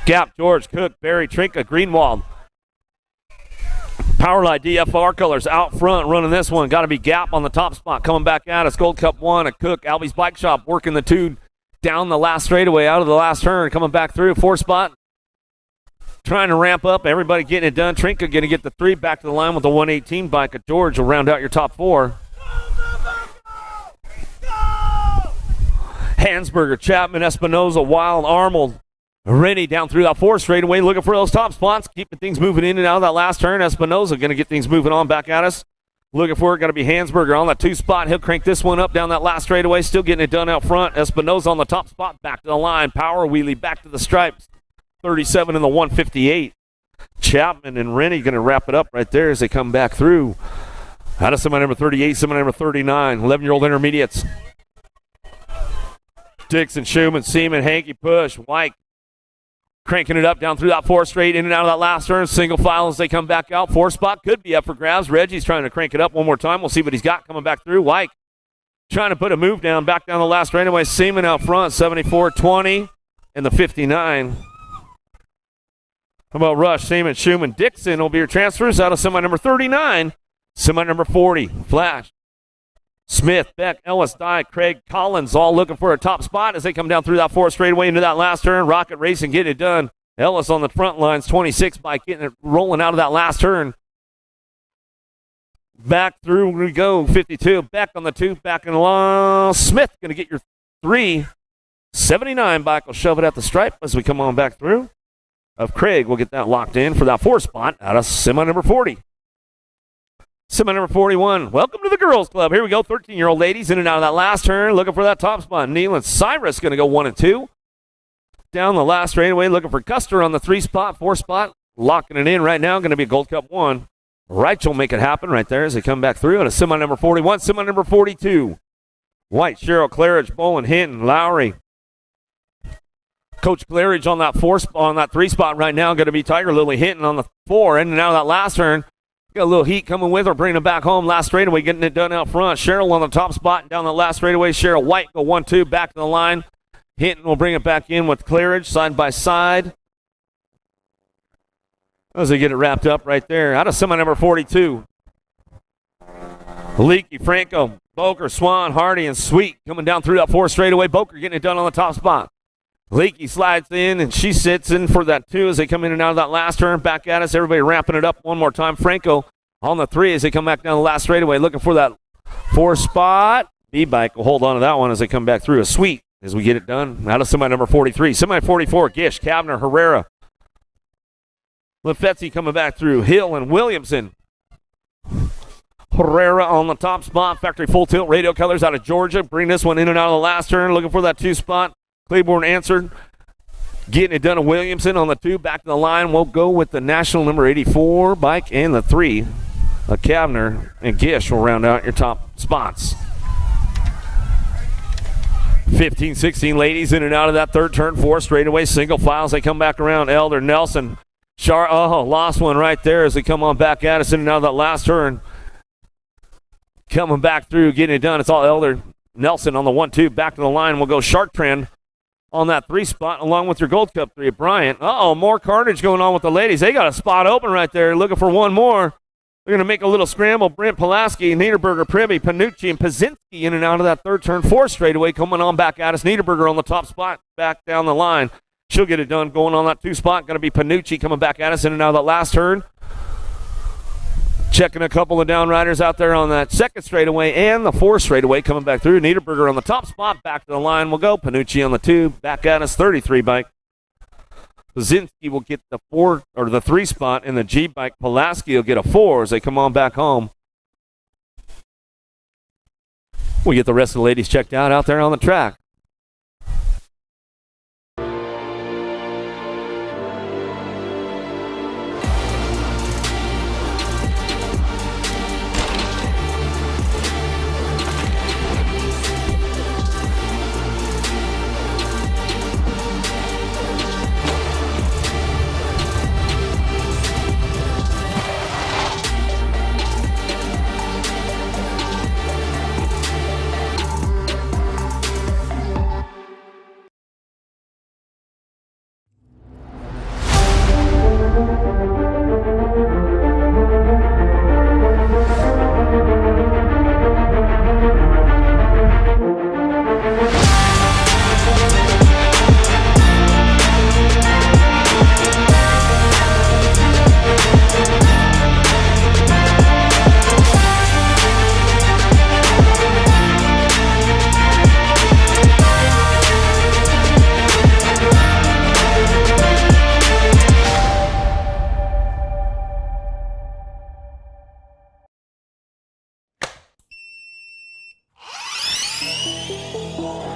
Gap, George, Cook, Barry, Trinka, Greenwald. Powerline DFR Colors out front running this one. Got to be Gap on the top spot coming back at us. Gold Cup 1, a Cook, Albie's Bike Shop working the 2 down the last straightaway out of the last turn. Coming back through, 4 spot. Trying to ramp up. Everybody getting it done. Trinka going to get the 3 back to the line with the 118 bike. George will round out your top 4. Hansberger, Chapman, Espinoza, Wild, Arnold, Rennie down through that 4 straightaway, looking for those top spots, keeping things moving in and out of that last turn. Espinoza going to get things moving on back at us. Looking for it, got to be Hansberger on that 2 spot. He'll crank this one up down that last straightaway, still getting it done out front. Espinoza on the top spot, back to the line. Power wheelie, back to the stripes. 37 in the 158. Chapman and Rennie going to wrap it up right there as they come back through. Out of semi number 38, semi number 39. 11-year-old intermediates. Dixon, Schumann, Seaman, Hankey, Push, White, cranking it up down through that 4 straight, in and out of that last turn. Single file as they come back out. 4 spot could be up for grabs. Reggie's trying to crank it up one more time. We'll see what he's got coming back through. White trying to put a move down, back down the last straightaway. Seaman out front, 74-20 in the 59. How about Rush, Seaman, Schumann, Dixon will be your transfers out of semi number 39. Semi number 40, Flash, Smith, Beck, Ellis, Dye, Craig, Collins all looking for a top spot as they come down through that 4 straightaway into that last turn. Rocket Racing getting it done. Ellis on the front lines, 26 bike getting it rolling out of that last turn. Back through we go, 52. Beck on the 2, back in the line. Smith going to get your 3. 79 bike will shove it at the stripe as we come on back through. Of Craig will get that locked in for that 4 spot out of semi number 40. Semi number 41. Welcome to the girls club. Here we go. 13-year-old ladies in and out of that last turn, looking for that top spot. Neil and Cyrus going to go 1 and 2. Down the last straightaway, looking for Custer on the 3 spot, 4 spot. Locking it in right now. Going to be a Gold Cup 1. Reich will make it happen right there as they come back through. And a semi number 41, semi number 42. White, Cheryl, Claridge, Bowen, Hinton, Lowry. Coach Claridge on that 4 on that 3 spot right now. Going to be Tiger Lily Hinton on the 4. In and out of that last turn. Got a little heat coming with her, bringing it back home. Last straightaway, getting it done out front. Cheryl on the top spot and down the last straightaway. Cheryl White go 1-2 back to the line. Hinton will bring it back in with Claridge side by side as they get it wrapped up right there. Out of semi number 42. Leaky, Franco, Boker, Swan, Hardy, and Sweet coming down through that 4 straightaway. Boker getting it done on the top spot. Leaky slides in, and she sits in for that 2 as they come in and out of that last turn. Back at us. Everybody ramping it up one more time. Franco on the 3 as they come back down the last straightaway, looking for that 4 spot. B-Bike will hold on to that one as they come back through. A Sweet as we get it done. Out of semi number 43. Semi 44, Gish, Kavner, Herrera. Lefetzi coming back through. Hill and Williamson. Herrera on the top spot. Factory full tilt radio colors out of Georgia. Bring this one in and out of the last turn, looking for that 2 spot. Claiborne answered. Getting it done to Williamson on the 2. Back to the line. We'll go with the national number 84 bike and the 3. Kavner and Gish will round out your top spots. 15, 16 ladies in and out of that 3rd turn. 4 straightaway. Single files. They come back around. Elder, Nelson. Lost one right there as they come on back at us in and out of that last turn. Coming back through, getting it done. It's all Elder. Nelson on the 1-2. Back to the line. We'll go Shark Trend on that 3 spot, along with your Gold Cup 3. Bryant. More carnage going on with the ladies. They got a spot open right there, looking for one more. They're going to make a little scramble. Brent Pulaski, Niederberger, Privy, Panucci, and Pazinski in and out of that 3rd turn. 4 straightaway coming on back at us. Niederberger on the top spot, back down the line. She'll get it done going on that 2 spot. Going to be Panucci coming back at us in and out of that last turn. Checking a couple of downriders out there on that 2nd straightaway and the 4 straightaway coming back through. Niederberger on the top spot. Back to the line we'll go. Panucci on the 2. Back at us, 33 bike. Pazinski will get the 4 or the 3 spot in the G bike. Pulaski will get a 4 as they come on back home. We get the rest of the ladies checked out there on the track.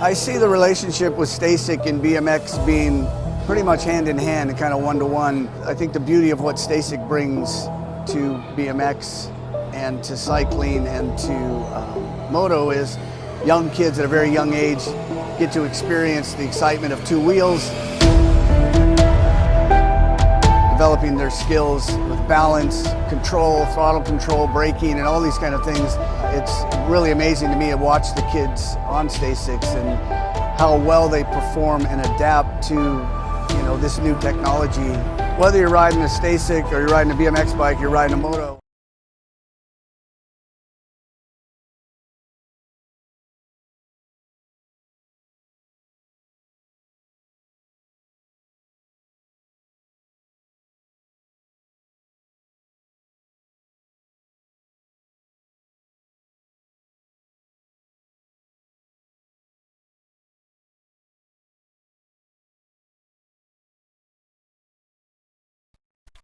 I see the relationship with Stasic and BMX being pretty much hand in hand and kind of one-to-one. I think the beauty of what Stasic brings to BMX and to cycling and to moto is young kids at a very young age get to experience the excitement of 2 wheels. developing their skills with balance, control, throttle control, braking, and all these kind of things. It's really amazing to me to watch the kids on STACYC and how well they perform and adapt to this new technology. Whether you're riding a STACYC or you're riding a BMX bike, you're riding a moto.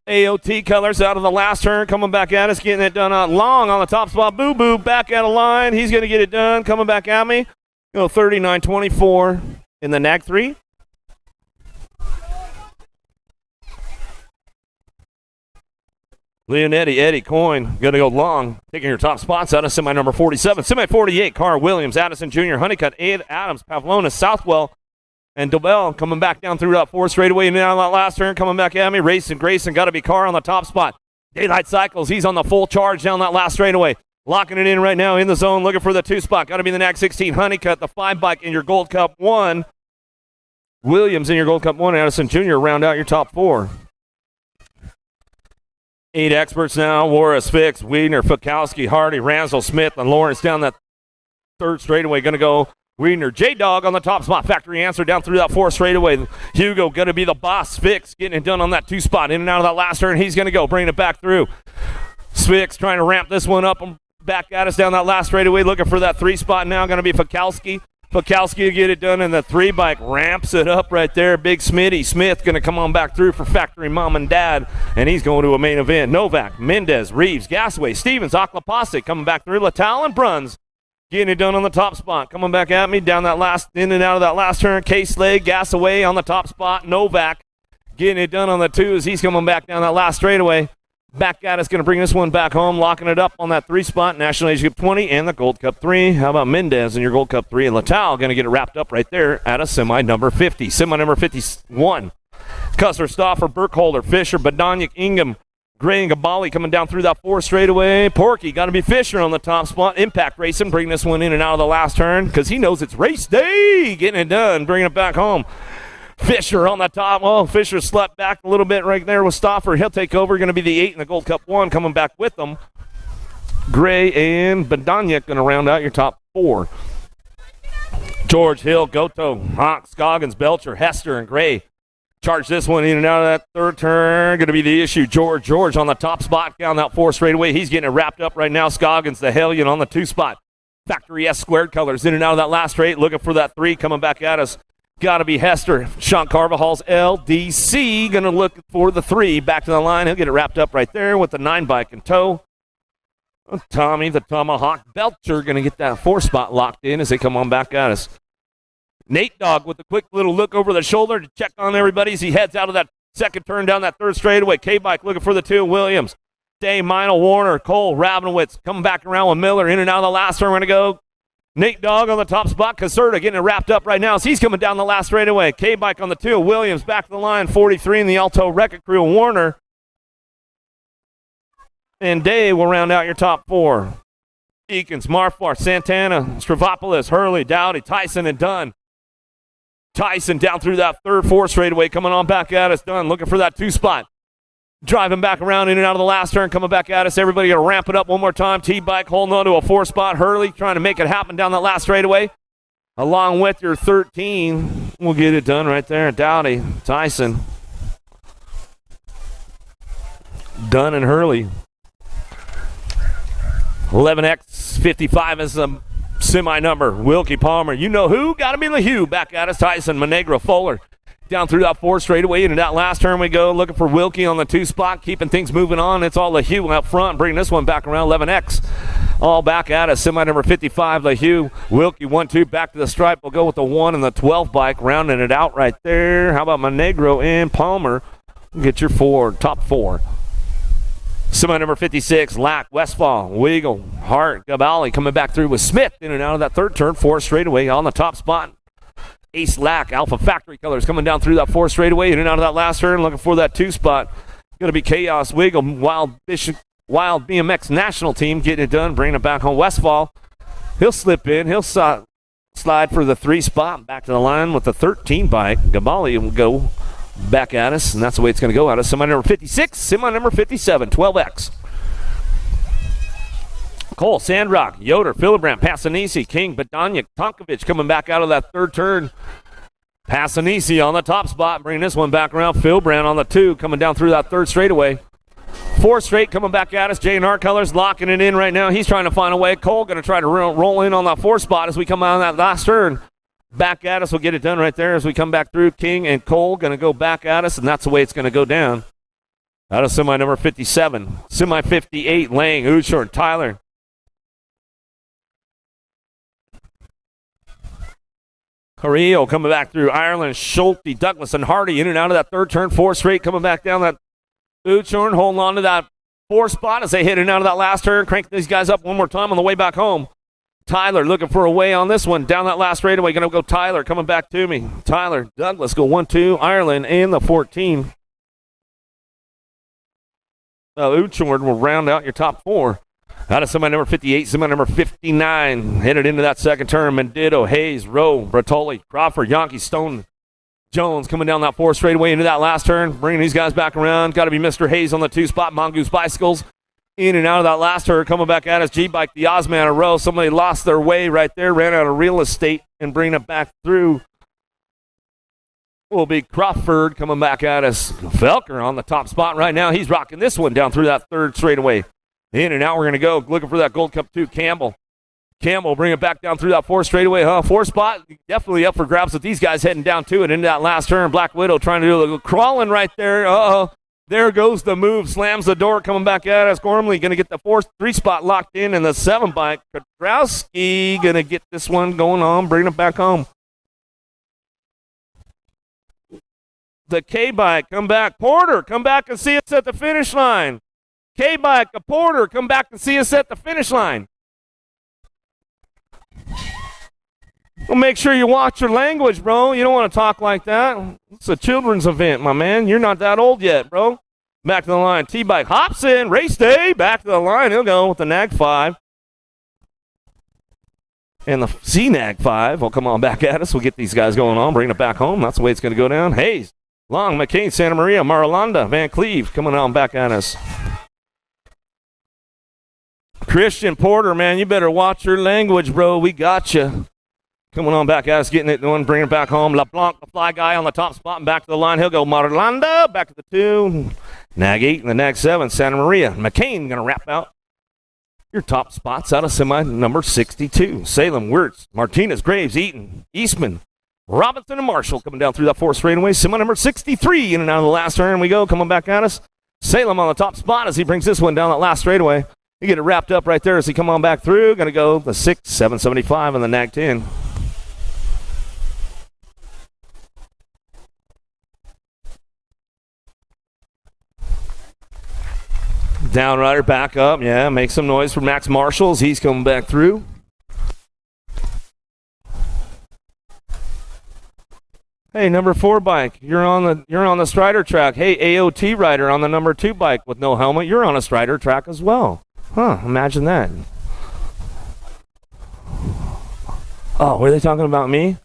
AOT colors out of the last turn, coming back at us, getting it done out long on the top spot. Boo Boo back out of line. He's going to get it done, coming back at me. Go 39.24 in the NAG 3. Leonetti, Eddie, Coyne, going to go long, taking your top spots out of semi number 47. Semi 48, Carr Williams, Addison Jr., Honeycutt, Ed Adams, Pavlona, Southwell, and Dobell coming back down through that 4th straightaway. And now on that last turn, coming back at me, Racing Grayson, got to be Carr on the top spot. Daylight Cycles, he's on the full charge down that last straightaway. Locking it in right now in the zone, looking for the 2 spot. Got to be the NAC 16, Honeycutt, the 5 bike in your Gold Cup 1. Williams in your Gold Cup 1, Addison Jr. round out your top 4. 8 experts now, Warris, Fix, Wiedner, Fikowski, Hardy, Ransel, Smith, and Lawrence down that 3rd straightaway. Going to go Wiedner, J-Dog on the top spot. Factory Answer down through that 4th straightaway. Hugo going to be the boss. Fix getting it done on that 2 spot. In and out of that last turn, he's going to go, bringing it back through. Fix trying to ramp this one up and back at us down that last straightaway. Looking for that 3 spot now. Going to be Fikowski. Fikowski will get it done, and the 3 bike ramps it up right there. Big Smitty Smith going to come on back through for Factory Mom and Dad, and he's going to a main event. Novak, Mendez, Reeves, Gasway, Stevens, Oklapasic coming back through. Latal and Bruns getting it done on the top spot. Coming back at me down that last, in and out of that last turn. Case Leg, Gasaway on the top spot. Novak getting it done on the 2 as he's coming back down that last straightaway. Back at us, going to bring this one back home, locking it up on that 3 spot, National Asia Cup 20 and the Gold Cup 3. How about Mendez in your Gold Cup 3? And Latal going to get it wrapped up right there at a semi number 50. Semi number 51. Cusser, Stauffer, Burkholder, Fisher, Badonic, Ingham, Gray, and Gabali coming down through that 4th straightaway. Porky got to be Fisher on the top spot. Impact Racing, bringing this one in and out of the last turn because he knows it's race day. Getting it done, bringing it back home. Fisher on the top. Oh, Fisher slept back a little bit right there with Stauffer. He'll take over. Going to be the 8 in the Gold Cup 1 coming back with them. Gray and Badoniak going to round out your top 4. George, Hill, Goto, Hawk, Scoggins, Belcher, Hester, and Gray. Charge this one in and out of that 3rd turn. Going to be the issue. George on the top spot down that 4th straightaway. He's getting it wrapped up right now. Scoggins, the Hellion on the 2 spot. Factory S squared colors in and out of that last straight. Looking for that 3 coming back at us. Got to be Hester. Sean Carvajal's LDC going to look for the 3. Back to the line. He'll get it wrapped up right there with the 9 bike in tow. Tommy, the Tomahawk Belcher, going to get that 4 spot locked in as they come on back at us. Nate Dogg with a quick little look over the shoulder to check on everybody as he heads out of that 2nd turn down that 3rd straightaway. K-Bike looking for the 2. Williams, Day, Meinl, Warner, Cole, Rabinowitz coming back around with Miller. In and out of the last turn. We're going to go Nate Dogg on the top spot. Caserta getting it wrapped up right now as he's coming down the last straightaway. K-Bike on the 2. Williams back to the line. 43 in the Alto Wreck-It Crew. Warner and Day will round out your top 4. Eakins, Marfar, Santana, Stravopoulos, Hurley, Dowdy, Tyson, and Dunn. Tyson down through that 3rd, 4th straightaway, coming on back at us. Dunn looking for that 2 spot. Driving back around in and out of the last turn, coming back at us. Everybody going to ramp it up one more time. T-Bike holding on to a 4 spot. Hurley trying to make it happen down that last straightaway. Along with your 13. We'll get it done right there. Dowdy, Tyson, Dunn, and Hurley. 11X55 is the semi number. Wilkie Palmer, you know who? Got to be LeHue. Back at us. Tyson, Monegro, Fuller. Down through that 4th straightaway. Into that last turn we go. Looking for Wilkie on the 2 spot. Keeping things moving on. It's all LeHue out front. Bringing this one back around. 11X. All back at us. Semi number 55, LeHue. Wilkie 1-2. Back to the stripe. We'll go with the 1 and the 12 bike. Rounding it out right there. How about Monegro and Palmer? Get your 4. Top 4. Semi number 56, Lack, Westfall, Weagle, Hart, Gabali coming back through with Smith in and out of that 3rd turn. 4 straightaway on the top spot. Ace Lack, Alpha Factory Colors coming down through that 4 straightaway in and out of that last turn, looking for that 2 spot. Going to be Chaos Wiggle, Wild BMX national team getting it done, bringing it back on Westfall. He'll slip in. He'll slide for the 3 spot. Back to the line with the 13 bike. Gabali will go back at us, and that's the way it's going to go out of semi number 56, semi number 57, 12X. Cole, Sandrock, Yoder, Filibrand, Passanisi, King, Badanya, Tonkovic coming back out of that third turn. Passanisi on the top spot, bringing this one back around. Filibrand on the 2, coming down through that third straightaway. 4 straight coming back at us. J&R Colors locking it in right now. He's trying to find a way. Cole going to try to roll in on that 4 spot as we come out of that last turn. Back at us. We'll get it done right there as we come back through. King and Cole going to go back at us, and that's the way it's going to go down. Out of semi number 57. Semi 58, Lang, Uchor, Tyler. Carrillo coming back through. Ireland, Schulte, Douglas, and Hardy in and out of that third turn. 4 straight coming back down that Uchorn, holding on to that 4 spot as they hit in and out of that last turn. Crank these guys up one more time on the way back home. Tyler looking for a way on this one. Down that last straightaway. Going to go Tyler coming back to me. Tyler, Douglas go 1-2. Ireland in the 14. Uchorn will round out your top 4. Out of semi number 58, semi number 59. Headed into that second turn. Mendito, Hayes, Rowe, Bertoli, Crawford, Yankee, Stone, Jones coming down that 4 straightaway into that last turn. Bringing these guys back around. Got to be Mr. Hayes on the 2 spot. Mongoose Bicycles in and out of that last turn. Coming back at us. G-Bike, the Osman a row. Somebody lost their way right there. Ran out of real estate and bringing it back through. Will be Crawford coming back at us. Felker on the top spot right now. He's rocking this one down through that 3rd straightaway. In and out, we're going to go. Looking for that Gold Cup 2, Campbell. Campbell bring it back down through that 4 straightaway. 4 spot, definitely up for grabs with these guys heading down to it into that last turn. Black Widow trying to do a little crawling right there. There goes the move. Slams the door coming back at us. Gormley going to get the 3 spot locked in, and the 7 bike. Kudrowski going to get this one going on, bring it back home. The K-Bike, come back. Porter, come back and see us at the finish line. K-Bike, a Porter, come back and see us at the finish line. Well, make sure you watch your language, bro. You don't want to talk like that. It's a children's event, my man. You're not that old yet, bro. Back to the line. T-Bike hops in. Race day. Back to the line. He'll go with the Nag 5. And the C-Nag 5 will come on back at us. We'll get these guys going on, bring it back home. That's the way it's going to go down. Hayes, Long, McCain, Santa Maria, Marlanda, Van Cleve coming on back at us. Christian Porter, man, you better watch your language, bro. We got you. Coming on back at us, getting it done, bringing it back home. LeBlanc, the fly guy on the top spot and back to the line. He'll go Marlanda, back to the 2. Nag 8 and the Nag 7, Santa Maria. McCain going to wrap out your top spots out of semi number 62. Salem, Wirtz, Martinez, Graves, Eaton, Eastman, Robinson, and Marshall coming down through that 4th straightaway. Semi number 63 in and out of the last turn we go. Coming back at us. Salem on the top spot as he brings this one down that last straightaway. You get it wrapped up right there as he come on back through. Going to go the 6, 775 and the Nag 10. Downrider back up. Yeah, make some noise for Max Marshall as he's coming back through. Hey, number 4 bike, you're on the Strider track. Hey, AOT rider on the number 2 bike with no helmet, you're on a Strider track as well. Huh, imagine that. Oh, were they talking about me?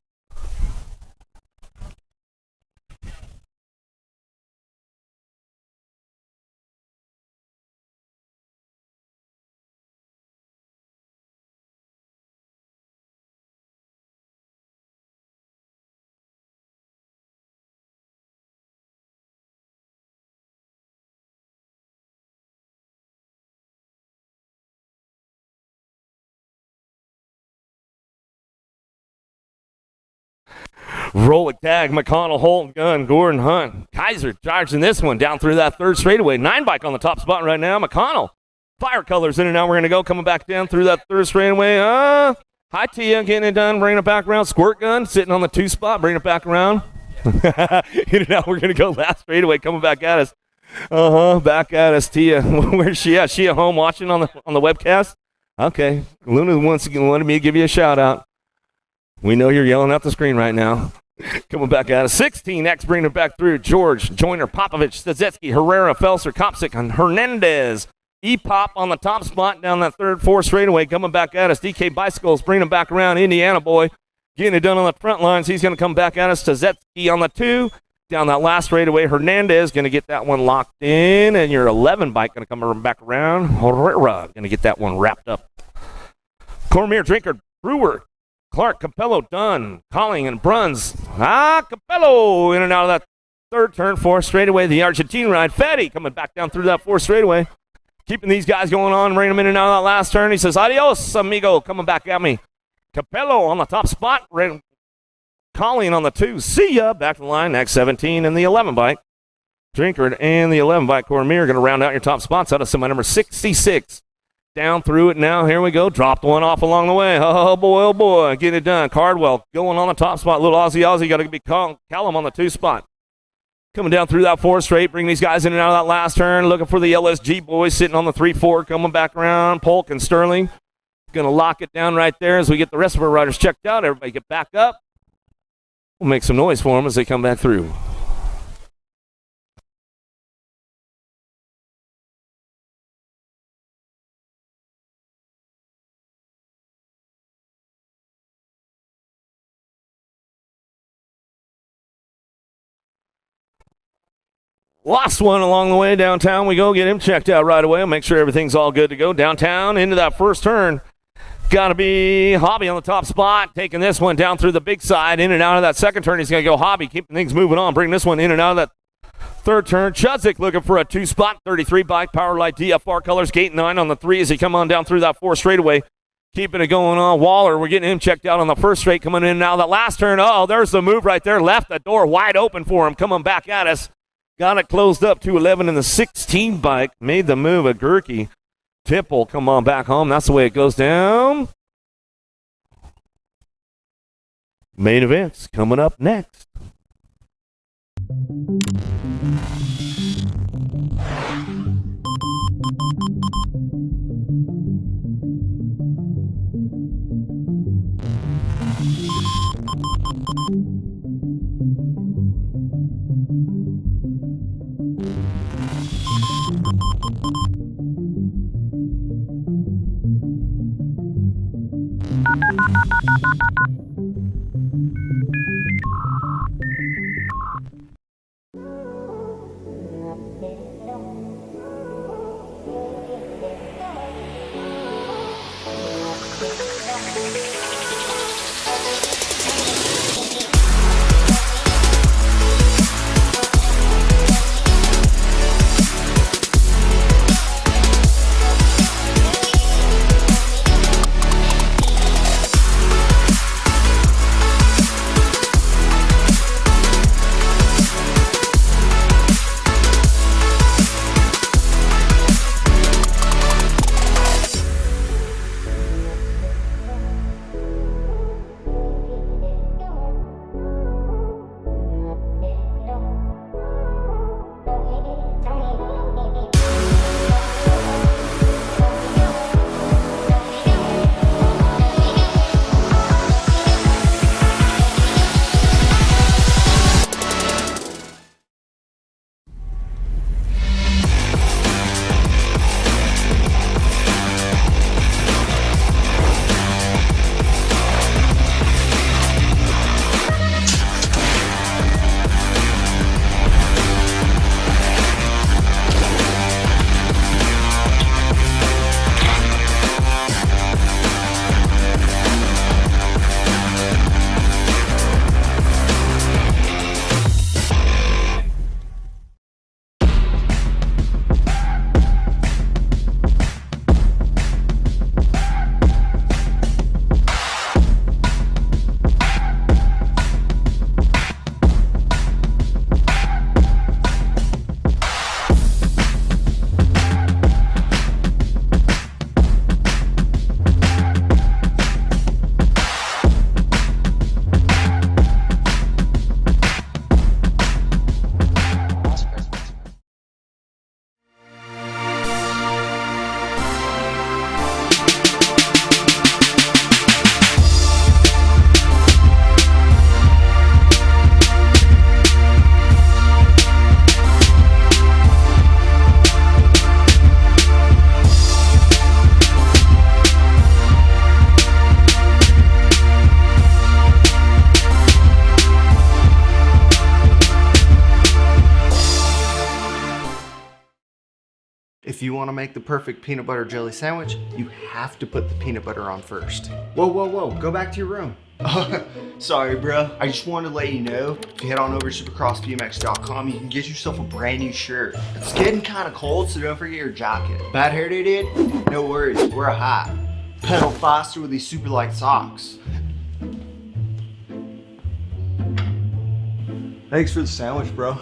Rolick tag, McConnell, Holt, Gunn, Gordon, Hunt. Kaiser charging this one down through that 3rd straightaway. 9 bike on the top spot right now. McConnell, fire colors in and out. We're going to go coming back down through that 3rd straightaway. Hi, Tia, getting it done, bringing it back around. Squirt Gun sitting on the 2 spot, bringing it back around. In and out, we're going to go last straightaway coming back at us. Back at us, Tia. Where's she at? She at home watching on the webcast? Okay. Luna wanted me to give you a shout out. We know you're yelling at the screen right now. Coming back out of 16X, bringing it back through. George, Joyner, Popovich, Stazetsky, Herrera, Felser, Kopsik, and Hernandez. E-Pop on the top spot down that 3rd-4 straightaway. Coming back at us. DK Bicycles, bringing him back around. Indiana boy getting it done on the front lines. He's going to come back at us. Stazetsky on the 2. Down that last straightaway. Hernandez going to get that one locked in. And your 11 bike going to come back around. Herrera going to get that one wrapped up. Cormier, Drinker, Brewer, Clark, Capello, Dunn, Colling, and Bruns. Capello in and out of that 3rd turn, 4th straightaway. The Argentine ride. Fetty coming back down through that 4th straightaway. Keeping these guys going on, bringing them in and out of that last turn. He says, adios, amigo, coming back at me. Capello on the top spot. Colling on the 2. See ya. Back to the line. Next 17 and the 11 bike. Drinkard and the 11 bike. Cormier going to round out your top spots out of semi number 66. Down through it now. Here we go. Dropped one off along the way. Oh, boy. Getting it done. Cardwell going on the top spot. Little Aussie. Got to be Callum on the 2 spot. Coming down through that 4 straight. Bring these guys in and out of that last turn. Looking for the LSG boys sitting on the 3-4. Coming back around. Polk and Sterling. Going to lock it down right there as we get the rest of our riders checked out. Everybody get back up. We'll make some noise for them as they come back through. Lost one along the way downtown. We go get him checked out right away. We'll make sure everything's all good to go. Downtown into that 1st turn. Got to be Hobby on the top spot. Taking this one down through the big side. In and out of that 2nd turn. He's going to go Hobby. Keeping things moving on. Bring this one in and out of that 3rd turn. Chudzik looking for a 2 spot. 33 bike. Powerlight DFR colors. Gate 9 on the 3 as he come on down through that 4 straightaway. Keeping it going on. Waller, we're getting him checked out on the 1st straight. Coming in and out of that last turn. Oh, there's the move right there. Left the door wide open for him. Coming back at us. Got it closed up to 11 in the 16 bike. Made the move at Gerke. Tipple, come on back home. That's the way it goes down. Main events coming up next. If you want to make the perfect peanut butter jelly sandwich, you have to put the peanut butter on first. Whoa, whoa, whoa, go back to your room. Sorry, bro. I just wanted to let you know, if you head on over to supercrossbmx.com, you can get yourself a brand new shirt. It's getting kind of cold, so don't forget your jacket. Bad hair day, dude? No worries, wear a hat. Pedal faster with these super light socks. Thanks for the sandwich, bro.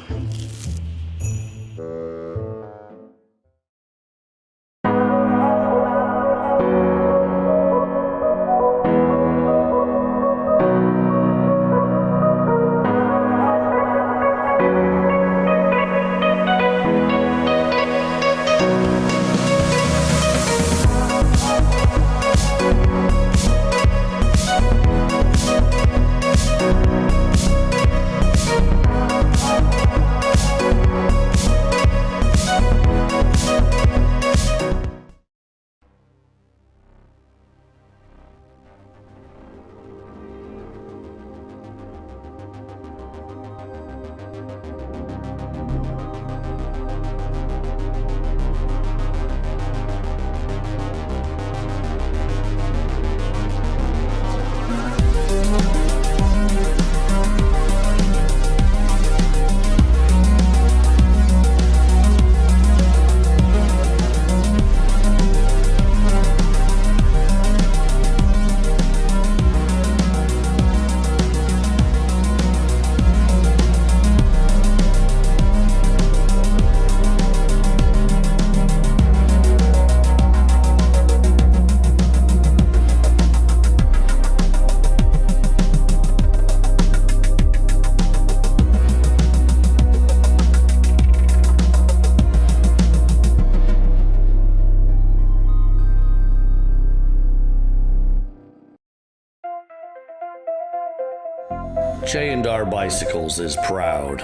J&R Bicycles is proud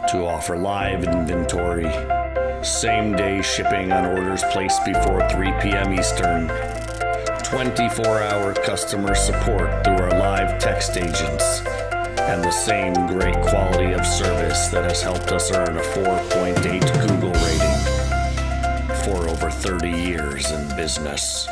to offer live inventory, same-day shipping on orders placed before 3 p.m. Eastern, 24-hour customer support through our live text agents, and the same great quality of service that has helped us earn a 4.8 Google rating for over 30 years in business.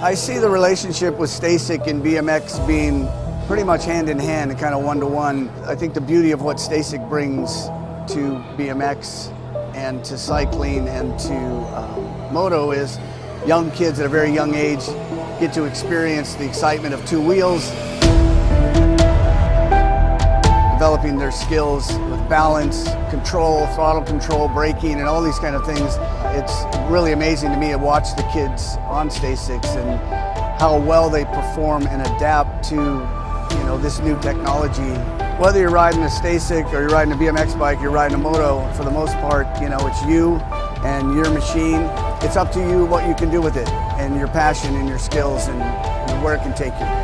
I see the relationship with STASIC and BMX being pretty much hand in hand and kind of one-to-one. I think the beauty of what STASIC brings to BMX and to cycling and to moto is young kids at a very young age get to experience the excitement of two wheels, developing their skills with balance, control, throttle control, braking, and all these kind of things. It's really amazing to me to watch the kids on STASICs and how well they perform and adapt to this new technology. Whether you're riding a STASIC or you're riding a BMX bike, you're riding a moto, for the most part, it's you and your machine. It's up to you what you can do with it and your passion and your skills and where it can take you.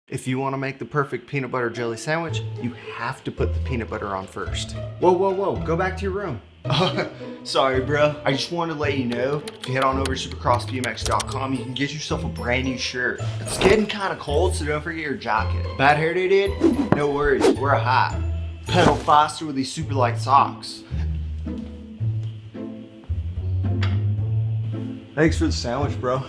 If you want to make the perfect peanut butter jelly sandwich, you have to put the peanut butter on first. Whoa, whoa, whoa, go back to your room. Sorry, bro. I just wanted to let you know, if you head on over to supercrossbmx.com, you can get yourself a brand new shirt. It's getting kind of cold, so don't forget your jacket. Bad hair day, dude? No worries, wear a hat. Pedal faster with these super light socks. Thanks for the sandwich, bro.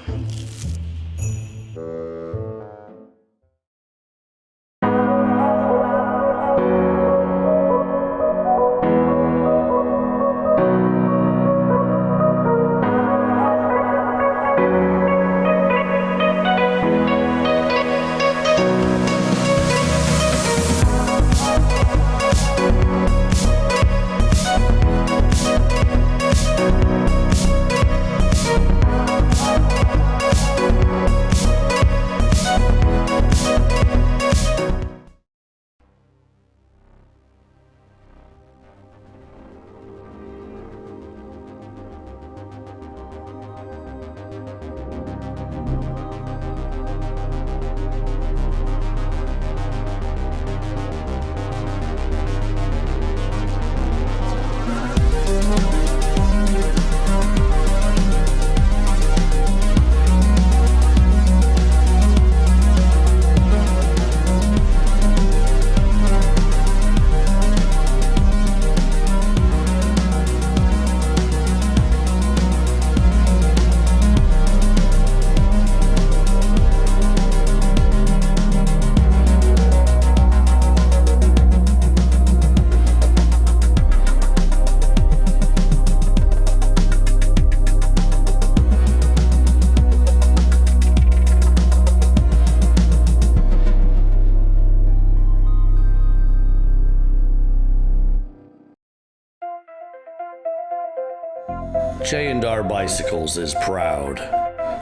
Shayandar Bicycles is proud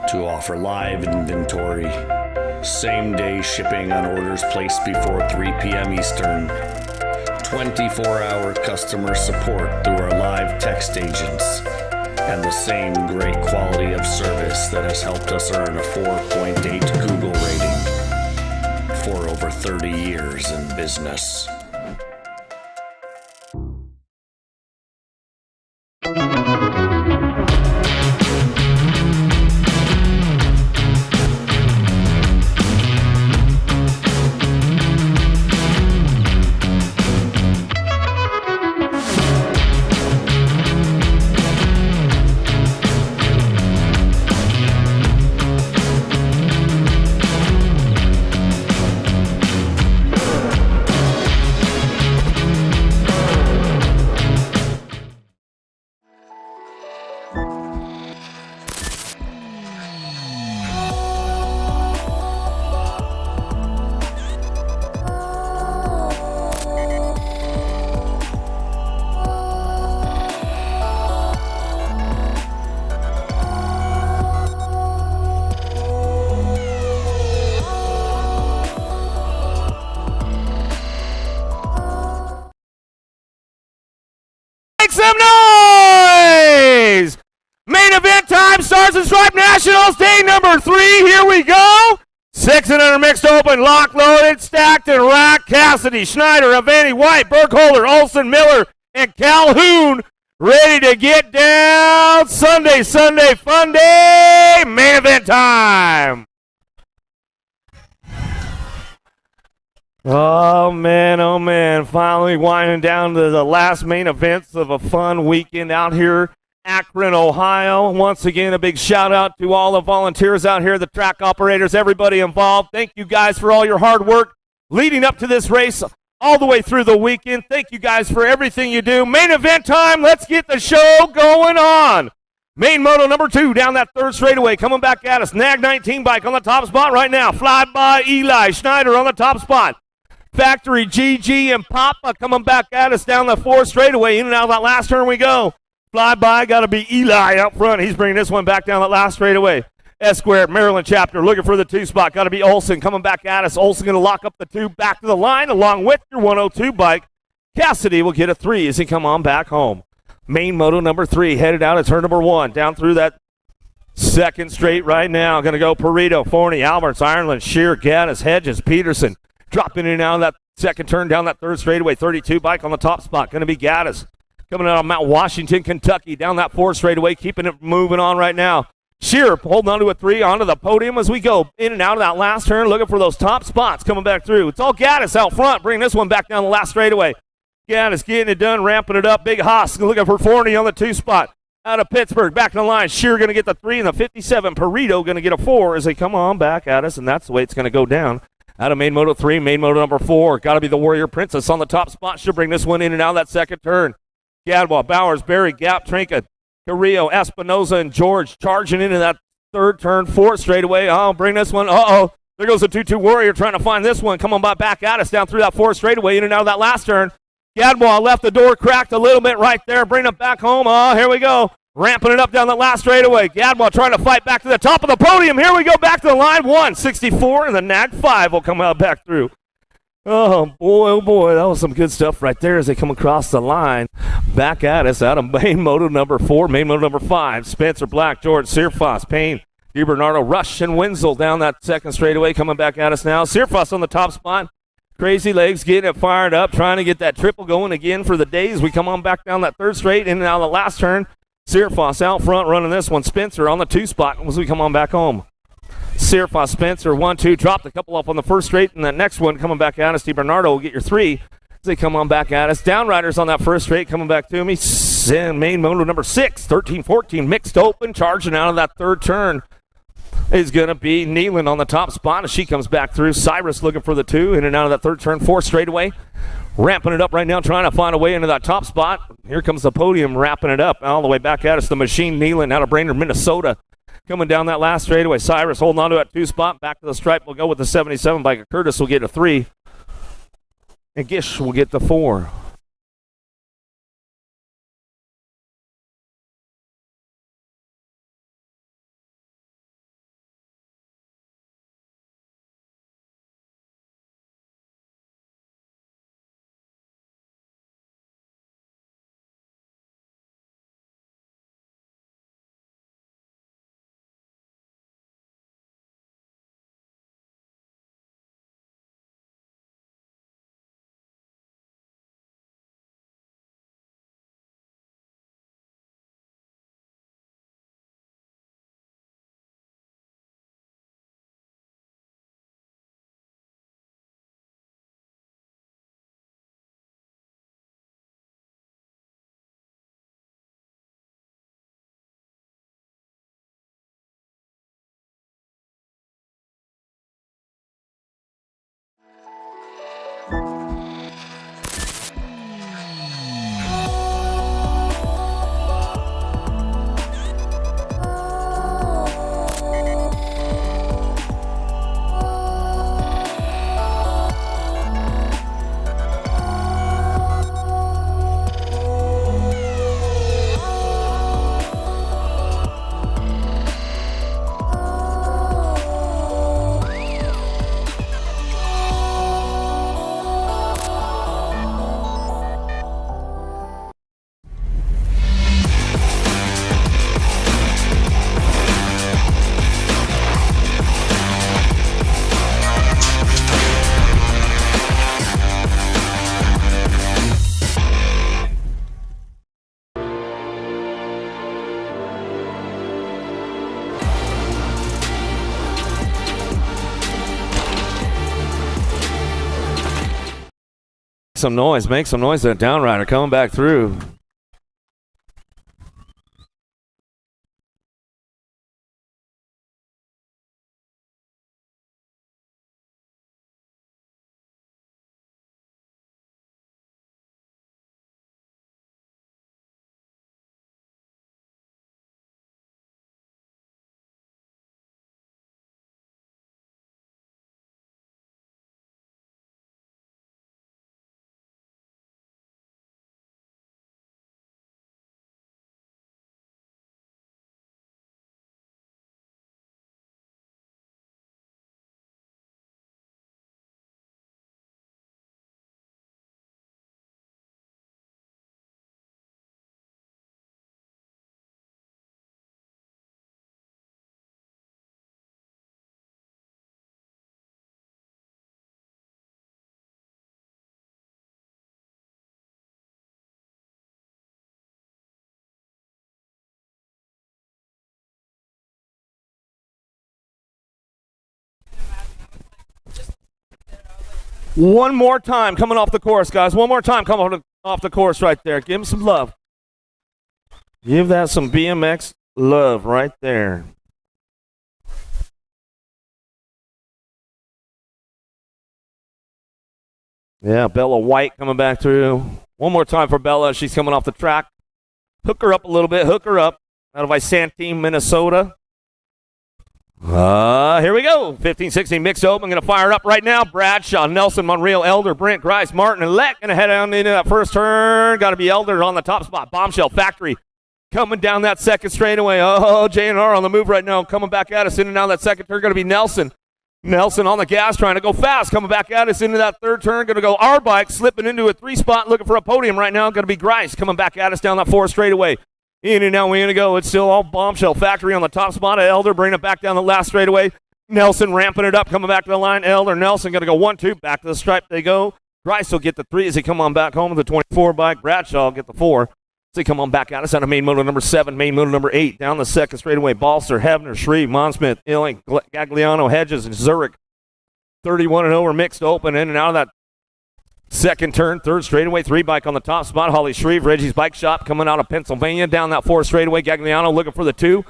to offer live inventory, same-day shipping on orders placed before 3 p.m. Eastern, 24-hour customer support through our live text agents, and the same great quality of service that has helped us earn a 4.8 Google rating for over 30 years in business. Make some noise! Main event time, Stars and Stripe Nationals, day number 3. Here we go. 6 and under mixed open, lock loaded, stacked and racked. Cassidy, Schneider, Avanti, White, Burkholder, Olson, Miller, and Calhoun ready to get down. Sunday, fun day. Main event time. Oh man, finally winding down to the last main events of a fun weekend out here, Akron, Ohio. Once again, a big shout out to all the volunteers out here, the track operators, everybody involved. Thank you guys for all your hard work leading up to this race all the way through the weekend. Thank you guys for everything you do. Main event time, let's get the show going on. Main moto number 2 down that third straightaway, coming back at us. Nag 19 bike on the top spot right now. Fly by Eli, Schneider on the top spot. Factory, GG, and Papa coming back at us down the fourth straightaway. In and out of that last turn we go. Fly by, got to be Eli up front. He's bringing this one back down that last straightaway. S-Squared, Maryland chapter, looking for the 2 spot. Got to be Olson coming back at us. Olson going to lock up the 2 back to the line along with your 102 bike. Cassidy will get a 3 as he come on back home. Main moto number 3 headed out at turn number 1. Down through that second straight right now. Going to go Perito, Forney, Alberts, Ireland, Shear, Gaddis, Hedges, Peterson. Dropping in and out of that second turn down that third straightaway. 32 bike on the top spot. Going to be Gaddis. Coming out of Mount Washington, Kentucky. Down that fourth straightaway. Keeping it moving on right now. Shearer holding on to a 3 onto the podium as we go in and out of that last turn. Looking for those top spots coming back through. It's all Gaddis out front. Bringing this one back down the last straightaway. Gaddis getting it done. Ramping it up. Big Haas looking for Forney on the 2 spot. Out of Pittsburgh. Back in the line. Shearer going to get the 3 and the 57. Perito going to get a 4 as they come on back at us. And that's the way it's going to go down. Out of main moto 3, main moto number 4. Got to be the Warrior Princess on the top spot. She'll bring this one in and out of that second turn. Gadwell, Bowers, Berry, Gap, Trinket, Carrillo, Espinoza, and George charging into that third turn, fourth straightaway. Oh, bring this one. Uh-oh. There goes the 2-2 Warrior trying to find this one. Come on back at us down through that fourth straightaway, in and out of that last turn. Gadwell left the door cracked a little bit right there. Bring it back home. Oh, here we go. Ramping it up down the last straightaway. Gadwell trying to fight back to the top of the podium. Here we go back to the line. 164, and the Nag 5 will come out back through. Oh boy, that was some good stuff right there as they come across the line. Back at us out of main moto number 4, main moto number 5. Spencer Black, George Searfoss, Payne, DiBernardo, Rush, and Wenzel down that second straightaway coming back at us now. Searfoss on the top spot. Crazy Legs getting it fired up, trying to get that triple going again for the days. We come on back down that third straight, in and out of the last turn. Searfoss out front running this one. Spencer on the 2 spot as we come on back home. Searfoss, Spencer, 1-2, dropped a couple off on the first straight, and that next one coming back at us. DiBernardo will get your 3 as they come on back at us. Downriders on that first straight coming back to me. Main moto number 6, 13-14, mixed open, charging out of that third turn is going to be Neelan on the top spot as she comes back through. Cyrus looking for the 2, in and out of that third turn, 4th straightaway. Ramping it up right now, trying to find a way into that top spot. Here comes the podium, wrapping it up all the way back at us. The Machine Neelan out of Brainerd, Minnesota. Coming down that last straightaway. Cyrus holding on to that 2 spot. Back to the stripe. We'll go with the 77 bike. Curtis will get a 3. And Gish will get the 4. some noise. Make some noise. That down rider coming back through. One more time coming off the course, guys. One more time coming off the course right there. Give him some love. Give that some BMX love right there. Yeah, Bella White coming back through. One more time for Bella. She's coming off the track. Hook her up a little bit. Hook her up. Out of Isantine, Minnesota. Here we go. 15-16 mixed open. Going to fire it up right now. Bradshaw, Nelson, Monreal, Elder, Brent, Grice, Martin, and Leck. Going to head down into that first turn. Got to be Elder on the top spot. Bombshell Factory coming down that second straightaway. Oh, J&R on the move right now. Coming back at us in and out that second turn. Going to be Nelson. Nelson on the gas trying to go fast. Coming back at us into that third turn. Going to go our bike. Slipping into a 3-spot. Looking for a podium right now. Going to be Grice. Coming back at us down that 4 straightaway. In and out, we're going to go. It's still all Bombshell Factory on the top spot. Elder bringing it back down the last straightaway. Nelson ramping it up, coming back to the line. Elder, Nelson going to go 1-2. Back to the stripe they go. Grice will get the 3 as he come on back home with the 24 bike. Bradshaw will get the 4. So he come on back out. It's out of main motor number 7, main motor number 8. Down the second straightaway. Balser, Hebner, Shreve, Monsmith, Illing, Gagliano, Hedges, and Zurich. 31-0 are mixed open in and out of that second turn, third straightaway, 3 bike on the top spot. Holly Shreve, Reggie's Bike Shop coming out of Pennsylvania. Down that 4 straightaway. Gagliano looking for the 2.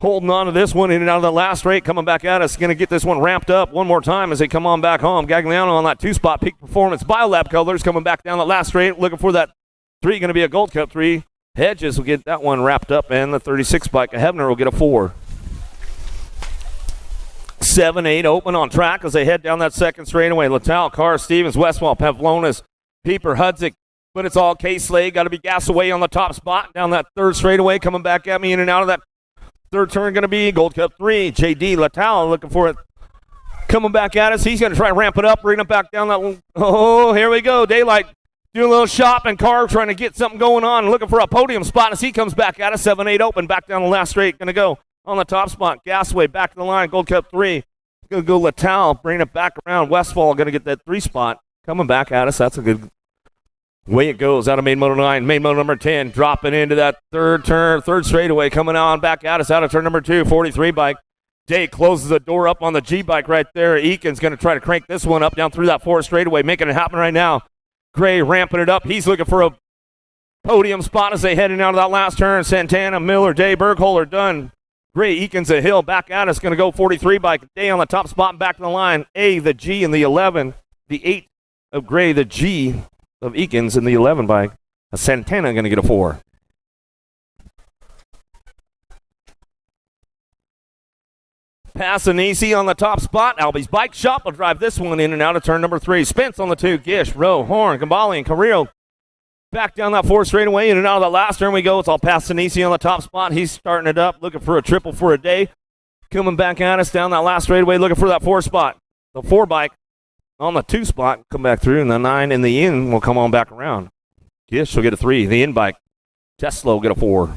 Holding on to this one in and out of the last straight. Coming back at us. Going to get this one ramped up one more time as they come on back home. Gagliano on that 2-spot. Peak Performance Biolab Colors coming back down the last straight. Looking for that 3. Going to be a Gold Cup 3. Hedges will get that one wrapped up. And the 36 bike. Hebner will get a 4. 7-8 open on track as they head down that second straightaway. Littell, Carr, Stevens, Westwall, Pavlonis, Pieper, Hudzik. But it's all K-Slade. Got to be gas away on the top spot. Down that third straightaway. Coming back at me in and out of that third turn. Going to be Gold Cup 3. JD Littell looking for it. Coming back at us. He's going to try and ramp it up. Bring it back down that. Oh, here we go. Daylight doing a little shopping. Carr trying to get something going on. Looking for a podium spot as he comes back at us. 7-8 open. Back down the last straight. Going to go on the top spot. Gasway back to the line. Gold Cup 3. Going to go Littell. Bring it back around. Westfall going to get that 3 spot. Coming back at us. That's a good way it goes. Out of main motor 9. Main motor number 10. Dropping into that third turn. Third straightaway. Coming on back at us. Out of turn number 2. 43 bike. Day closes the door up on the G bike right there. Eakin's going to try to crank this one up down through that 4 straightaway. Making it happen right now. Gray ramping it up. He's looking for a podium spot as they heading out of that last turn. Santana, Miller, Day, Bergholder done. Gray, Eakins, a hill back at us. Going to go 43 bike. Day on the top spot and back to the line. A, the G, and the 11. The 8 of Gray, the G of Eakins, and the 11 bike. Santana going to get a 4. Passanisi on the top spot. Albie's Bike Shop will drive this one in and out of turn number 3. Spence on the 2. Gish, Rowe, Horn, Gambali, and Carrillo. Back down that 4 straightaway, in and out of that last turn we go. It's all Passanisi on the top spot. He's starting it up, looking for a triple for a day. Coming back at us down that last straightaway, looking for that 4 spot. The 4 bike on the 2 spot, come back through, and the 9 in the in will come on back around. Gish will get a 3. The in bike. Tesla will get a 4.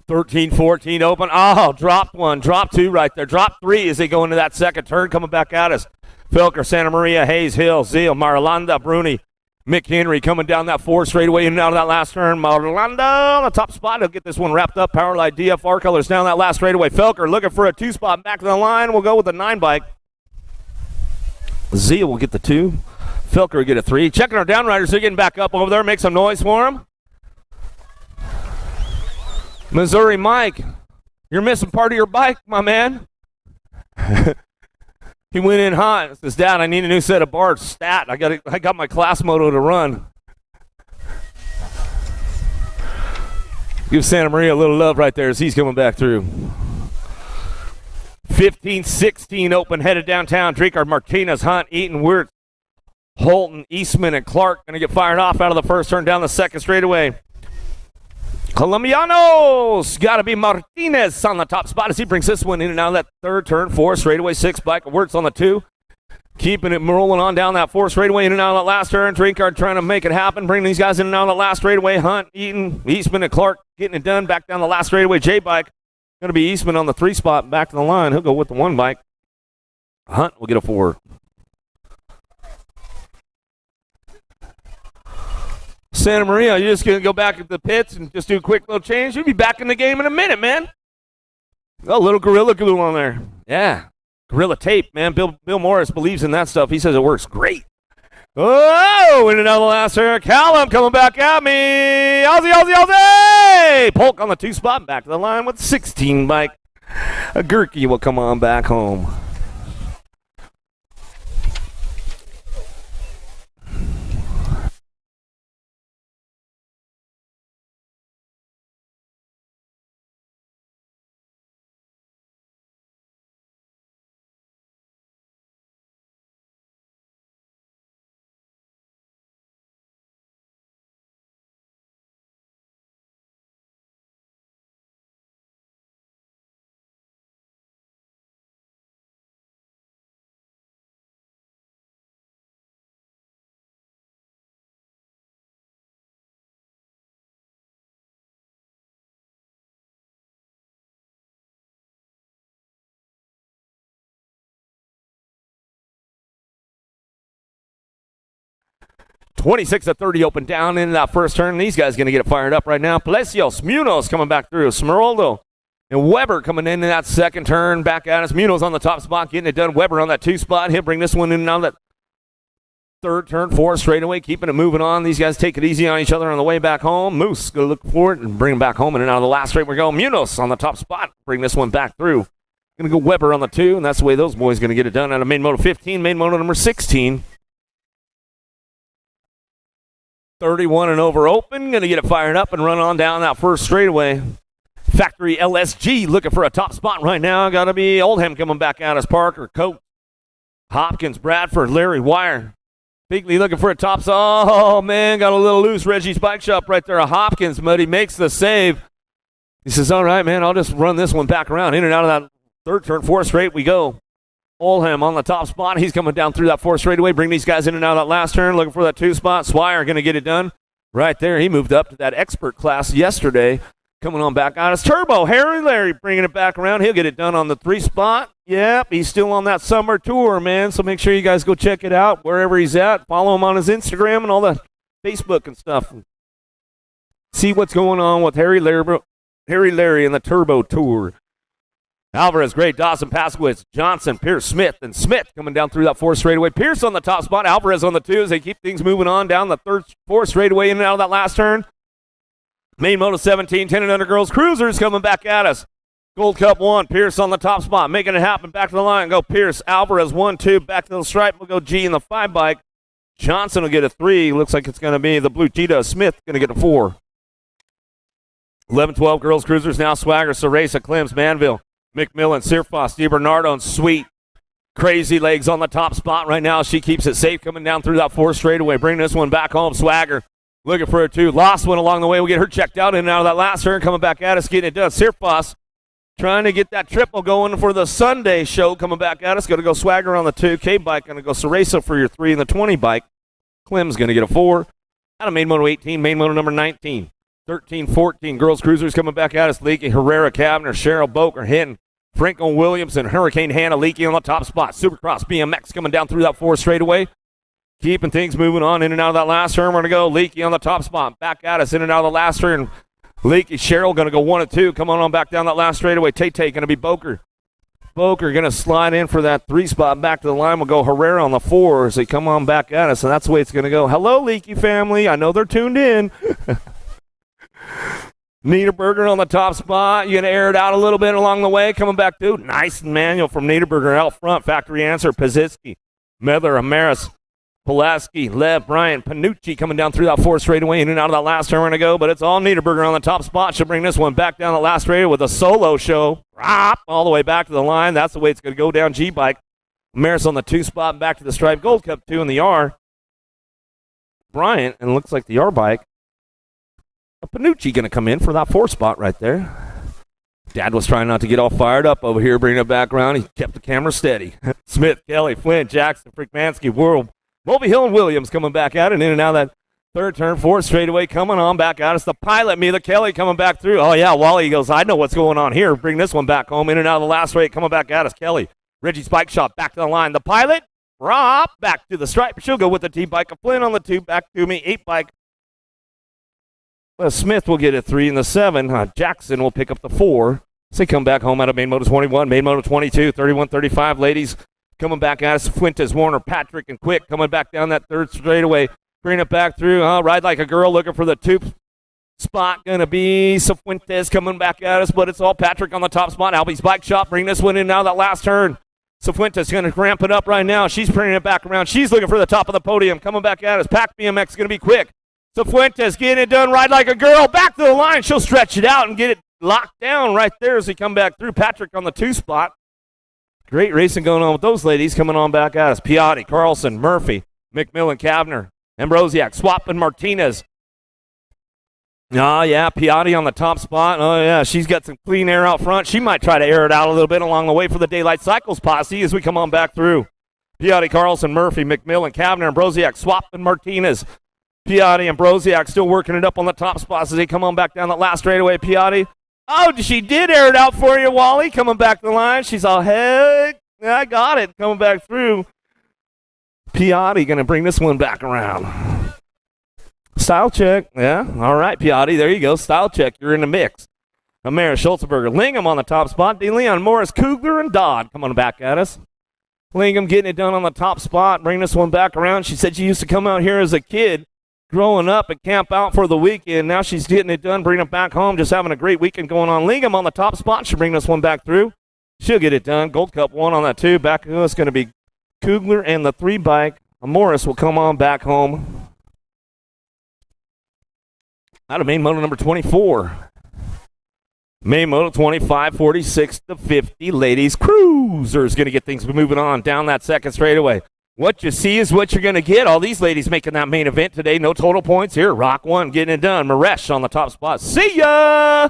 13-14 open. Oh, dropped 1. Dropped 2 right there. Dropped 3 as they go into that second turn. Coming back at us. Filker, Santa Maria, Hayes, Hill, Zeal, Marlanda, Bruni, Mick Henry coming down that 4 straightaway in and out of that last turn. Marlanda on the top spot. He'll get this one wrapped up. Powerlight DFR colors down that last straightaway. Felker looking for a 2 spot back to the line. We'll go with the 9 bike. Zeal will get the 2. Felker get a 3. Checking our downriders. They're getting back up over there. Make some noise for them. Missouri Mike, you're missing part of your bike, my man. He went in hot. Says, Dad, I need a new set of bars. Stat. I got my class moto to run. Give Santa Maria a little love right there as he's coming back through. 15-16 open, headed downtown. Drinkard, Martinez, Hunt, Eaton, Wirtz, Holton, Eastman, and Clark going to get fired off out of the first turn down the second straightaway. Colombianos, got to be Martinez on the top spot as he brings this one in and out of that third turn. 4 straightaway, 6 bike. Wirtz on the 2. Keeping it rolling on down that 4 straightaway in and out of that last turn. Drinkard trying to make it happen, bring these guys in and out of that last straightaway. Hunt, Eaton, Eastman, and Clark getting it done. Back down the last straightaway. J-bike. Going to be Eastman on the 3 spot. Back to the line. He'll go with the 1 bike. Hunt will get a 4. Santa Maria, you're just going to go back at the pits and just do a quick little change. You'll be back in the game in a minute, man. Oh, little Gorilla Glue on there. Yeah. Gorilla Tape, man. Bill Morris believes in that stuff. He says it works great. Oh, in and out of the last turn. Callum coming back at me. Aussie. Polk on the 2 spot. Back to the line with 16 bike. A Gurky will come on back home. (26-30) open down into that first turn. These guys going to get it fired up right now. Palacios, Munoz coming back through. Smeraldo and Weber coming into that second turn. Back at us. Munoz on the top spot, getting it done. Weber on that 2 spot. He'll bring this one in and out of that third turn. 4 straightaway, keeping it moving on. These guys take it easy on each other on the way back home. Moose going to look for it and bring him back home. And out of the last straight we go. Munoz on the top spot. Bring this one back through. Going to go Weber on the 2, and that's the way those boys going to get it done out of main moto 15, main moto number 16. 31 and over open. Going to get it fired up and run on down that first straightaway. Factory LSG looking for a top spot right now. Got to be Oldham coming back out as Parker, Coates, Hopkins, Bradford, Larry Wire. Bigley looking for a top. Oh, man, got a little loose. Reggie's Bike Shop right there. Hopkins, but he makes the save. He says, all right, man, I'll just run this one back around. In and out of that third turn, 4 straight we go. Oldham on the top spot. He's coming down through that 4 straightaway. Bring these guys in and out of that last turn. Looking for that 2 spot. Swire going to get it done. Right there. He moved up to that expert class yesterday. Coming on back out. It's Turbo. Harry Larry bringing it back around. He'll get it done on the 3 spot. Yep, he's still on that summer tour, man. So make sure you guys go check it out wherever he's at. Follow him on his Instagram and all the Facebook and stuff. See what's going on with Harry Larry and the Turbo Tour. Alvarez, Gray, Dawson, Paskowitz, Johnson, Pierce, Smith, and Smith coming down through that 4 straightaway. Pierce on the top spot, Alvarez on the 2 as they keep things moving on down the 4 straightaway in and out of that last turn. Main moto 17, 10 and under girls. Cruisers coming back at us. Gold Cup 1, Pierce on the top spot, making it happen. Back to the line, go Pierce, Alvarez 1, 2, back to the stripe. We'll go G in the 5 bike. Johnson will get a 3. Looks like it's going to be the Blue Cheetah. Smith going to get a 4. 11-12 girls cruisers now. Swagger, Ceresa, Clems, Manville, McMillan, Searfoss, DiBernardo, and Sweet. Crazy Legs on the top spot right now. She keeps it safe coming down through that 4 straightaway. Bring this one back home. Swagger looking for a 2. Lost one along the way. We'll get her checked out in and out of that last turn. Coming back at us, getting it done. Searfoss trying to get that triple going for the Sunday show. Coming back at us. Going to go Swagger on the 2. K-bike going to go Ceresa for your 3 in the 20 bike. Clem's going to get a 4. Out of main moto 18, main moto number 19. 13-14 girls cruisers coming back at us. Leaky, Herrera, Kavner, Cheryl, Boker, Hinton, Franco Williams, and Hurricane Hannah Leaky on the top spot. Supercross BMX coming down through that 4 straightaway. Keeping things moving on in and out of that last turn. We're going to go Leaky on the top spot. Back at us in and out of the last turn. Leaky, Cheryl going to go 1 and 2. Come on back down that last straightaway. Tay-Tay going to be Boker. folk are going to slide in for that 3 spot. Back to the line will go Herrera on the 4 as they come on back at us, and that's the way it's going to go. Hello, Leaky family. I know they're tuned in. Niederberger on the top spot. You're going to air it out a little bit along the way. Coming back to nice manual from Niederberger out front. Factory answer, Pazitsky, Medler, Amaris, Pulaski, Lev, Bryant, Panucci coming down through that 4th straightaway in and out of that last turn to go, but it's all Niederberger on the top spot. She'll bring this one back down the last straightaway with a solo show. All the way back to the line. That's the way it's going to go down G-Bike. Amaris on the 2 spot, back to the stripe. Gold Cup 2 in the R. Bryant, and it looks like the R bike. Panucci going to come in for that 4 spot right there. Dad was trying not to get all fired up over here, bringing it back around. He kept the camera steady. Smith, Kelly, Flynn, Jackson, Frickmansky, World, Mulvey-Hill, and Williams coming back out and in and out of that 3rd turn, 4th straightaway coming on back out. It's the pilot, Mila Kelly, coming back through. Oh, yeah, Wally goes, I know what's going on here. Bring this one back home. In and out of the last straight, coming back at us. Kelly, Reggie Spike Shot, back to the line. The pilot, Rob, back to the stripe. She'll go with the T-bike. A Flynn on the 2, back to me, 8 bike. Smith will get a 3 in the 7. Jackson will pick up the 4. So they come back home out of main moto 21, main moto 22, 31-35. Ladies coming back at us. Fuentes, Warner, Patrick, and Quick coming back down that 3rd straightaway. Bring it back through. Ride like a girl looking for the 2 spot. Going to be Fuentes coming back at us, but it's all Patrick on the top spot. Albie's Bike Shop. Bring this one in now that last turn. Fuentes going to ramp it up right now. She's bringing it back around. She's looking for the top of the podium. Coming back at us. Pac BMX going to be quick. Fuentes getting it done, ride like a girl, back to the line. She'll stretch it out and get it locked down right there as he come back through. Patrick on the 2 spot. Great racing going on with those ladies coming on back at us. Piatti, Carlson, Murphy, McMillan, Kavner, Ambrosiak, Swap, and Martinez. Oh, yeah, Piatti on the top spot. Oh, yeah, she's got some clean air out front. She might try to air it out a little bit along the way for the Daylight Cycles posse as we come on back through. Piatti, Carlson, Murphy, McMillan, Kavner, Ambrosiak, Swap, and Martinez. Piatti and Broziak still working it up on the top spots as they come on back down that last straightaway. Piatti. Oh, she did air it out for you, Wally. Coming back to the line. She's all, heck, I got it. Coming back through. Piatti going to bring this one back around. Style check. Yeah, all right, Piatti. There you go. Style check. You're in the mix. Amara Schultzberger. Lingham on the top spot. DeLeon Morris, Kugler, and Dodd coming back at us. Lingham getting it done on the top spot. Bring this one back around. She said she used to come out here as a kid, growing up and camp out for the weekend. Now she's getting it done, bringing it back home, just having a great weekend going on. Lingham on the top spot. She'll bring this one back through. She'll get it done. Gold Cup 1 on that 2. Back to us going to be Kugler and the 3 bike. Morris will come on back home. Out of main moto number 24. Main moto 25, 46 to 50. Ladies Cruisers going to get things moving on down that 2nd straightaway. What you see is what you're going to get. All these ladies making that main event today. No total points here. Rock 1 getting it done. Maresh on the top spot. See ya!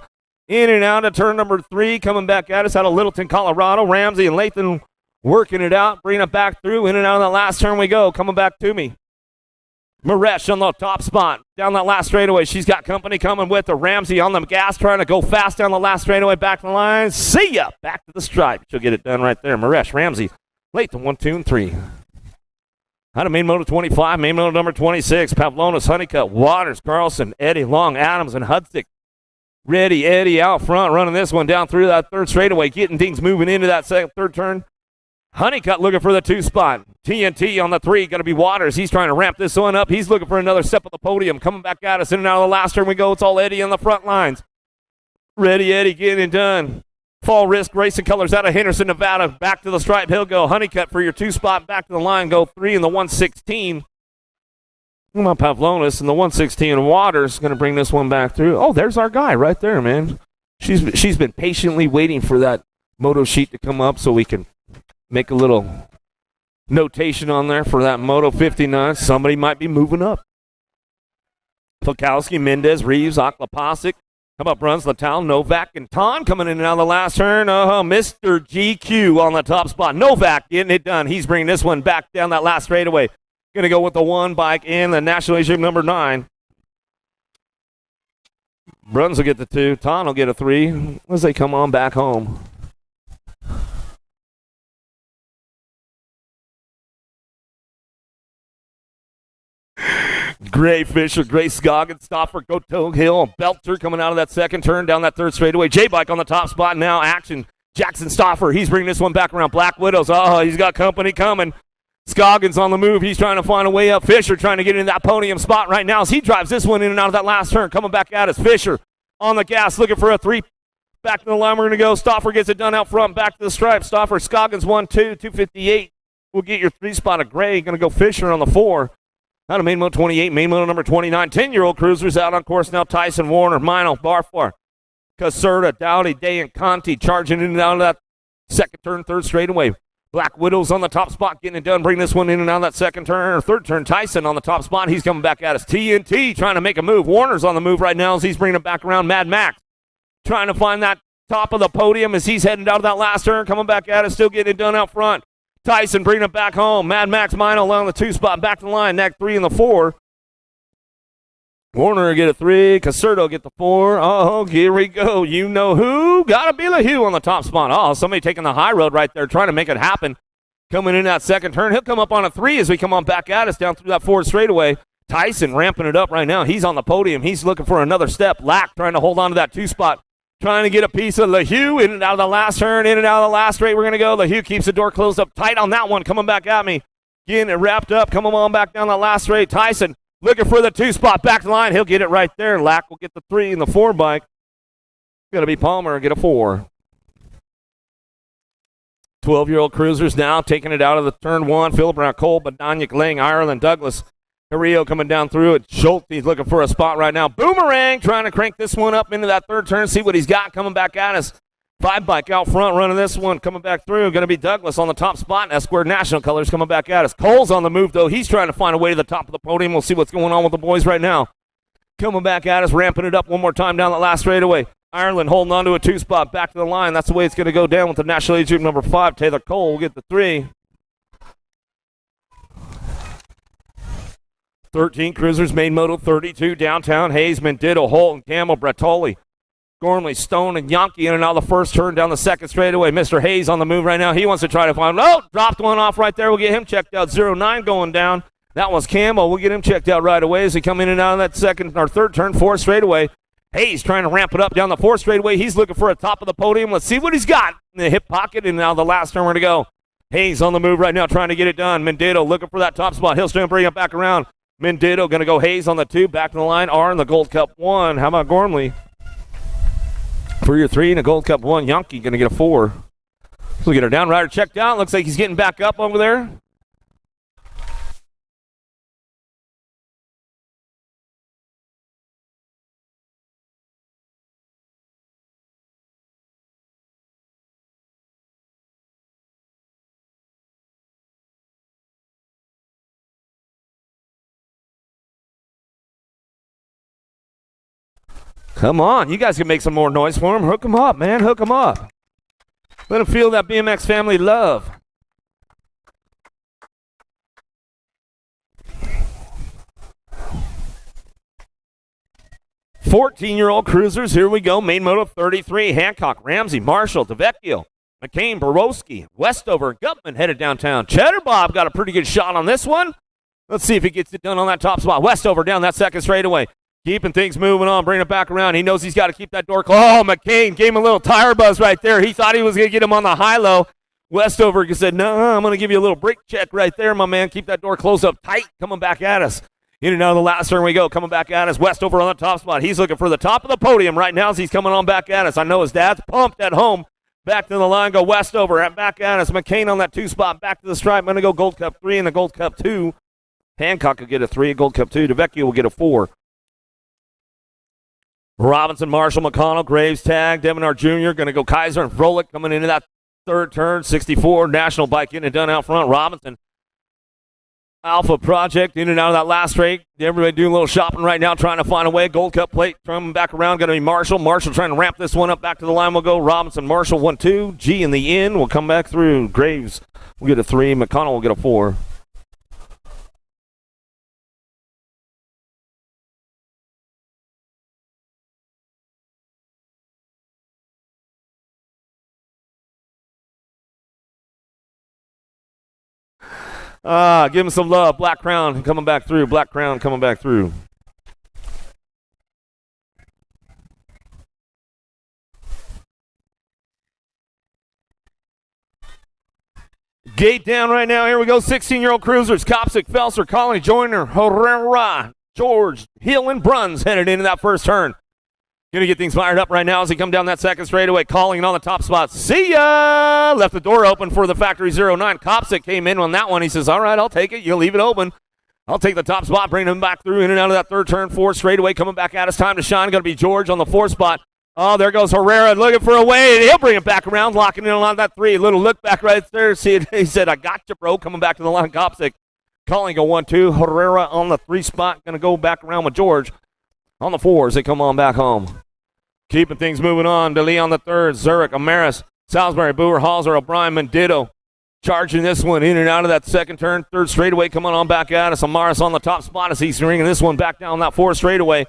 In and out of turn number 3. Coming back at us out of Littleton, Colorado. Ramsey and Lathan working it out. Bringing it back through. In and out of that last turn we go. Coming back to me. Maresh on the top spot. Down that last straightaway. She's got company coming with her. Ramsey on the gas trying to go fast down the last straightaway. Back to the line. See ya! Back to the stripe. She'll get it done right there. Maresh, Ramsey. Lathan 1, 2, and 3. Out of main moto 25, main moto number 26, Pavlonis, Honeycutt, Waters, Carlson, Eddie, Long, Adams, and Hudzik. Ready, Eddie out front, running this one down through that 3rd straightaway, getting things moving into that 3rd turn. Honeycutt looking for the 2 spot. TNT on the 3, going to be Waters. He's trying to ramp this one up. He's looking for another step of the podium. Coming back at us in and out of the last turn we go. It's all Eddie on the front lines. Ready, Eddie, getting it done. Fall Risk Racing Colors out of Henderson, Nevada. Back to the stripe. He'll go. Honeycutt for your 2 spot. Back to the line. Go 3 in the 116. Pavlonis and the 116. Waters going to bring this one back through. Oh, there's our guy right there, man. She's been patiently waiting for that moto sheet to come up so we can make a little notation on there for that Moto 59. Somebody might be moving up. Falkowski, Mendez, Reeves, Oklapasic. How about Bruns, Latal, Novak, and Ton coming in and out of the last turn? Mr. GQ on the top spot. Novak getting it done. He's bringing this one back down that last straightaway. Going to go with the 1 bike in the National Championship number 9. Bruns will get the 2. Ton will get a 3 as they come on back home. Gray Fisher, Gray Scoggins, Stoffer, Goto Hill, Belter coming out of that 2nd turn down that 3rd straightaway. J-Bike on the top spot now. Action Jackson Stoffer, he's bringing this one back around. Black Widows, he's got company coming. Scoggins on the move. He's trying to find a way up. Fisher trying to get into that podium spot right now as he drives this one in and out of that last turn. Coming back at us. Fisher on the gas looking for a 3. Back to the line we're going to go. Stoffer gets it done out front. Back to the stripe. Stoffer, Scoggins 1-2, 258. We'll get your 3 spot of Gray. Going to go Fisher on the 4. Out of main moto 28. Main moto number 29. 10-year-old cruisers out on course now. Tyson, Warner, Mino, Barfar, Caserta, Dowdy, Day, and Conti charging in and out of that second turn, third straightaway. Black Widows on the top spot, getting it done. Bring this one in and out of that second turn or third turn. Tyson on the top spot. He's coming back at us. TNT trying to make a move. Warner's on the move right now as he's bringing it back around. Mad Max trying to find that top of the podium as he's heading down to that last turn. Coming back at us, still getting it done out front. Tyson bringing it back home. Mad Max Mino along the 2 spot. Back to the line. Neck 3 and the 4. Warner get a 3. Caserto get the 4. Oh, here we go. You know who? Gotta be LaHue on the top spot. Oh, somebody taking the high road right there, trying to make it happen. Coming in that second turn. He'll come up on a 3 as we come on back at us down through that 4th straightaway. Tyson ramping it up right now. He's on the podium. He's looking for another step. Lack trying to hold on to that 2 spot. Trying to get a piece of LaHue in and out of the last turn, in and out of the last straight. We're going to go. LaHue keeps the door closed up tight on that one. Coming back at me. Getting it wrapped up. Coming on back down the last straight. Tyson looking for the 2 spot. Back to the line. He'll get it right there. Lack will get the 3 and the 4 bike. Going to be Palmer get a 4. 12-year-old cruisers now taking it out of the turn 1. Philip Brown, Cole, Badanyik, Lang, Ireland, Douglas. Carrillo coming down through it. Schulte, he's looking for a spot right now. Boomerang trying to crank this one up into that third turn. See what he's got coming back at us. 5 bike out front running this one. Coming back through. Going to be Douglas on the top spot. Esquire National Colors coming back at us. Cole's on the move, though. He's trying to find a way to the top of the podium. We'll see what's going on with the boys right now. Coming back at us. Ramping it up one more time down the last straightaway. Ireland holding on to a 2 spot. Back to the line. That's the way it's going to go down with the National Age Group number 5. Taylor Cole will get the 3. 13 cruisers, main moto 32, downtown. Hayes, Mendito, Holt, Camel, Bretoli, Gormley, Stone, and Yankee in and out of the first turn down the second straightaway. Mr. Hayes on the move right now. He wants to try to find. Oh, dropped one off right there. We'll get him checked out. 09 going down. That was Campbell. We'll get him checked out right away as he come in and out of that second or third turn, 4th straightaway. Hayes trying to ramp it up down the 4th straightaway. He's looking for a top of the podium. Let's see what he's got in the hip pocket. And now the last turn we're to go. Hayes on the move right now, trying to get it done. Mendito looking for that top spot. He'll still bring it back around. Mendito going to go Hayes on the 2, back to the line. R in the Gold Cup 1. How about Gormley? For your 3 in the Gold Cup 1, Yankee going to get a 4. We'll get our down rider checked out. Looks like he's getting back up over there. Come on, you guys can make some more noise for him. Hook him up, man. Hook him up. Let him feel that BMX family love. "14-year-old cruisers, here we go. Main moto 33, Hancock, Ramsey, Marshall, DeVecchio, McCain, Borowski, Westover, Gutman headed downtown. Cheddar Bob got a pretty good shot on this one. Let's see if he gets it done on that top spot. Westover down that second straightaway. Keeping things moving on, bringing it back around. He knows he's got to keep that door closed. Oh, McCain gave him a little tire buzz right there. He thought he was going to get him on the high-low. Westover said, no, I'm going to give you a little brake check right there, my man. Keep that door closed up tight. Coming back at us. In and out of the last turn we go. Coming back at us. Westover on the top spot. He's looking for the top of the podium right now as he's coming on back at us. I know his dad's pumped at home. Back to the line, go Westover. Back at us. McCain on that 2 spot. Back to the stripe. I'm going to go Gold Cup 3 and the Gold Cup 2. Hancock will get a 3. Gold Cup 2. DeVecchio will get a 4. Robinson, Marshall, McConnell, Graves, Tag, Devinar Jr. Going to go Kaiser and Froelich coming into that third turn. 64, National Bike getting it done out front. Robinson, Alpha Project in and out of that last straight. Everybody doing a little shopping right now, trying to find a way. Gold Cup plate coming back around. Going to be Marshall. Marshall trying to ramp this one up back to the line. We'll go Robinson, Marshall, 1-2. G in the end will come back through. Graves will get a 3. McConnell will get a 4. Give him some love. Black Crown coming back through. Black Crown coming back through. Gate down right now. Here we go. 16-year-old cruisers. Kopsick, Felser, Colony, Joyner, Herrera, George, Hill, and Bruns headed into that first turn. Going to get things fired up right now as he come down that second straightaway, calling on the top spot. See ya! Left the door open for the Factory 09. Kopsick came in on that one. He says, all right, I'll take it. You leave it open. I'll take the top spot, bring him back through in and out of that third turn. Fourth straightaway coming back out. It's time to shine. Going to be George on the fourth spot. Oh, there goes Herrera looking for a way, and he'll bring it back around, locking in on that three. Little look back right there. See it. He said, I got you, bro. Coming back to the line. Kopsick calling a 1-2. Herrera on the three spot. Going to go back around with George on the fours. They come on back home. Keeping things moving on. DeLee on the third. Zurich, Amaris, Salisbury, Boer, Halser, O'Brien, Mendito. Charging this one in and out of that second turn. Third straightaway coming on back at us. Amaris on the top spot as he's ringing this one back down that fourth straightaway.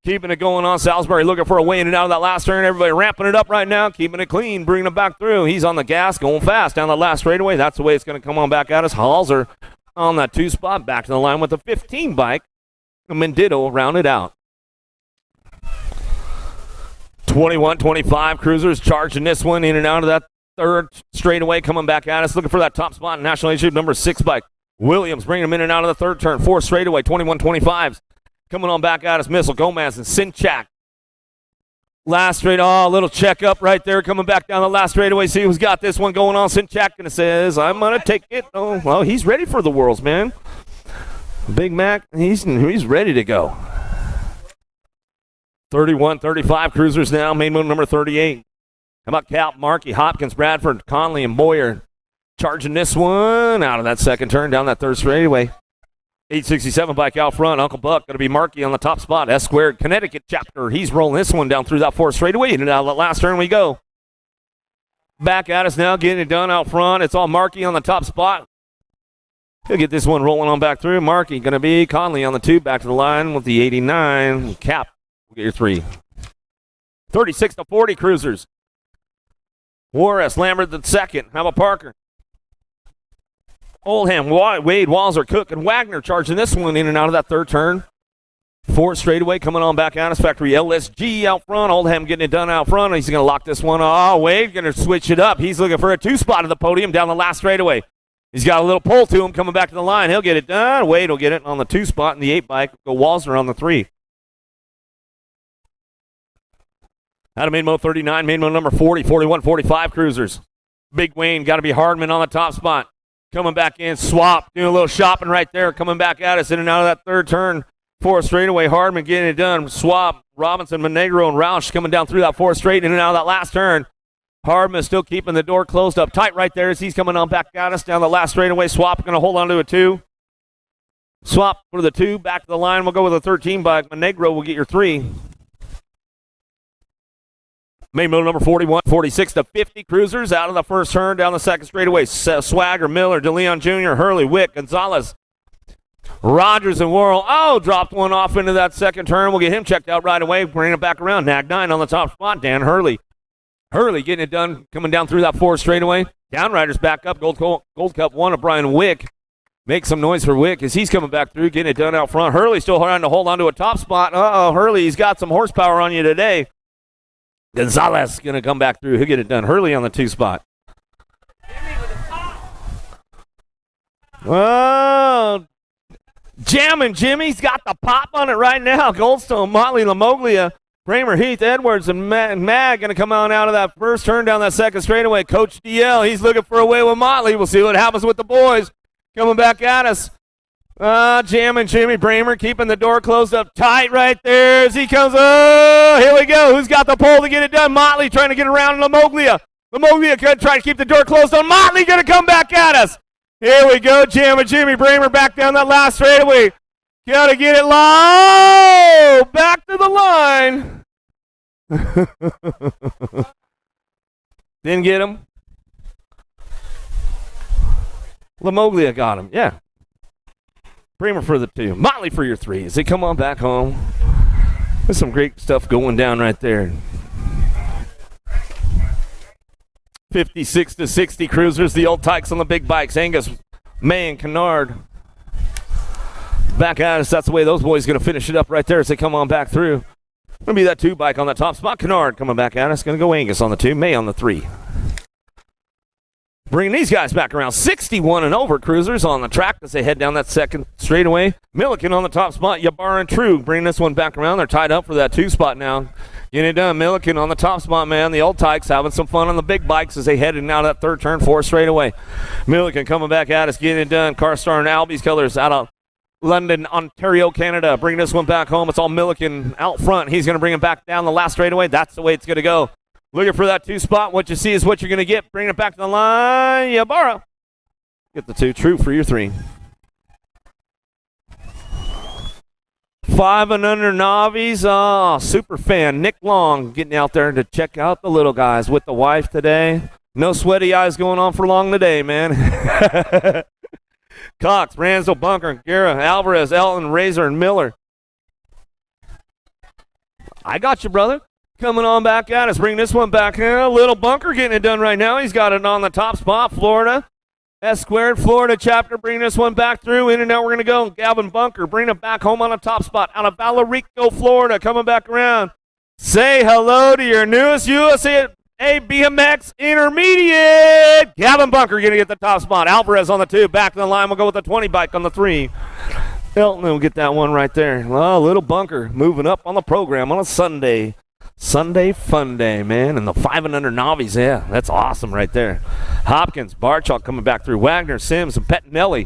Keeping it going on. Salisbury looking for a way in and out of that last turn. Everybody ramping it up right now. Keeping it clean. Bringing it back through. He's on the gas. Going fast down the last straightaway. That's the way it's going to come on back at us. Halser on that two spot. Back to the line with the 15 bike. Mendito rounded out. 21-25 cruisers charging this one in and out of that third straightaway, coming back at us, looking for that top spot in National Age number 6 bike. Williams bringing him in and out of the third turn. Fourth straightaway, 21-25s. Coming on back at us, Missile, Gomez, and Sinchak. Last straight, a little check up right there, coming back down the last straightaway. See who's got this one going on. Sinchak, and it says, I'm going to take it. Oh, well, he's ready for the Worlds, man. Big Mac, he's ready to go. 31-35 cruisers now, main move number 38. How about Cap, Markey, Hopkins, Bradford, Conley, and Boyer charging this one out of that second turn down that third straightaway. 867 bike out front. Uncle Buck going to be Markey on the top spot. S squared Connecticut chapter. He's rolling this one down through that fourth straightaway and out of that last turn we go. Back at us now, getting it done out front. It's all Markey on the top spot. He'll get this one rolling on back through. Markey going to be Conley on the two. Back to the line with the 89. Cap. Get your three. 36-40 cruisers. Juarez, Lambert the second. How about Parker? Oldham, Wade, Walzer, Cook, and Wagner charging this one in and out of that third turn. Fourth straightaway coming on back out. His Factory LSG out front. Oldham getting it done out front. He's going to lock this one. Oh, Wade going to switch it up. He's looking for a two spot at the podium down the last straightaway. He's got a little pull to him coming back to the line. He'll get it done. Wade will get it on the two spot in the 8 bike. Go Walzer on the 3. Out of main mode 39, main mode number 40, 41-45 cruisers. Big Wayne, got to be Hardman on the top spot. Coming back in, swap, doing a little shopping right there, coming back at us in and out of that third turn. Fourth straightaway, Hardman getting it done. Swap, Robinson, Monegro, and Roush coming down through that fourth straight in and out of that last turn. Hardman still keeping the door closed up tight right there as he's coming on back at us down the last straightaway. Swap going to hold on to a 2. Swap for the 2, back to the line. We'll go with a 13 bike. Monegro will get your 3. Main mode number 41, 46-50 cruisers out of the first turn down the second straightaway. Swagger, Miller, DeLeon Jr., Hurley, Wick, Gonzalez, Rogers, and Worrell. Oh, dropped one off into that second turn. We'll get him checked out right away. Bring it back around. Nag 9 on the top spot. Dan Hurley. Hurley getting it done, coming down through that fourth straightaway. Downriders back up. Gold Cup 1 of Brian Wick. Make some noise for Wick as he's coming back through, getting it done out front. Hurley still trying to hold on to a top spot. Hurley, he's got some horsepower on you today. Gonzalez going to come back through. He'll get it done. Hurley on the 2 spot. Oh, jamming Jimmy's got the pop on it right now. Goldstone, Motley, Lamoglia, Bramer, Heath, Edwards, and Mag going to come on out of that first turn down that second straightaway. Coach DL, he's looking for a way with Motley. We'll see what happens with the boys coming back at us. Jamming Jimmy Bramer, keeping the door closed up tight right there as he comes. Oh, here we go. Who's got the pole to get it done? Motley trying to get around Lamoglia. Lamoglia could try to keep the door closed on. Motley going to come back at us. Here we go. Jamming Jimmy Bramer back down that last straightaway. Got to get it low. Back to the line. Didn't get him. Lamoglia got him. Yeah. Bramer for the 2. Motley for your 3 as they come on back home. There's some great stuff going down right there. 56-60 cruisers. The old tykes on the big bikes. Angus, May, and Kennard. Back at us. That's the way those boys going to finish it up right there as they come on back through. Going to be that 2 bike on the top spot. Kennard coming back at us. Going to go Angus on the 2. May on the 3. Bringing these guys back around. 61 and over cruisers on the track as they head down that second straightaway. Milliken on the top spot. Yabar and True bringing this one back around. They're tied up for that 2 spot now. Getting it done. Milliken on the top spot, man. The old Tykes having some fun on the big bikes as they head in out of that third turn, 4 straightaway. Milliken coming back at us, getting it done. Carstar and Albie's colors out of London, Ontario, Canada. Bringing this one back home. It's all Milliken out front. He's going to bring him back down the last straightaway. That's the way it's going to go. Looking for that 2 spot. What you see is what you're going to get. Bring it back to the line. Yabara. Get the 2. True for your 3. 5 and under Navis. Oh, super fan. Nick Long getting out there to check out the little guys with the wife today. No sweaty eyes going on for long today, man. Cox, Ransdell, Bunker, Guerra, Alvarez, Elton, Razor, and Miller. I got you, brother. Coming on back at us. Bring this one back. Little Bunker getting it done right now. He's got it on the top spot. Florida. S squared Florida chapter. Bring this one back through. In and out we're going to go. Gavin Bunker. Bring it back home on the top spot. Out of Valerico, Florida. Coming back around. Say hello to your newest USA BMX Intermediate. Gavin Bunker going to get the top spot. Alvarez on the 2. Back in the line. We'll go with the 20 bike on the 3. Elton will get that one right there. Well, Little Bunker moving up on the program on a Sunday. Sunday fun day, man. And the 5 and under Navis, yeah, that's awesome right there. Hopkins, Barchuk coming back through. Wagner, Sims, and Pettinelli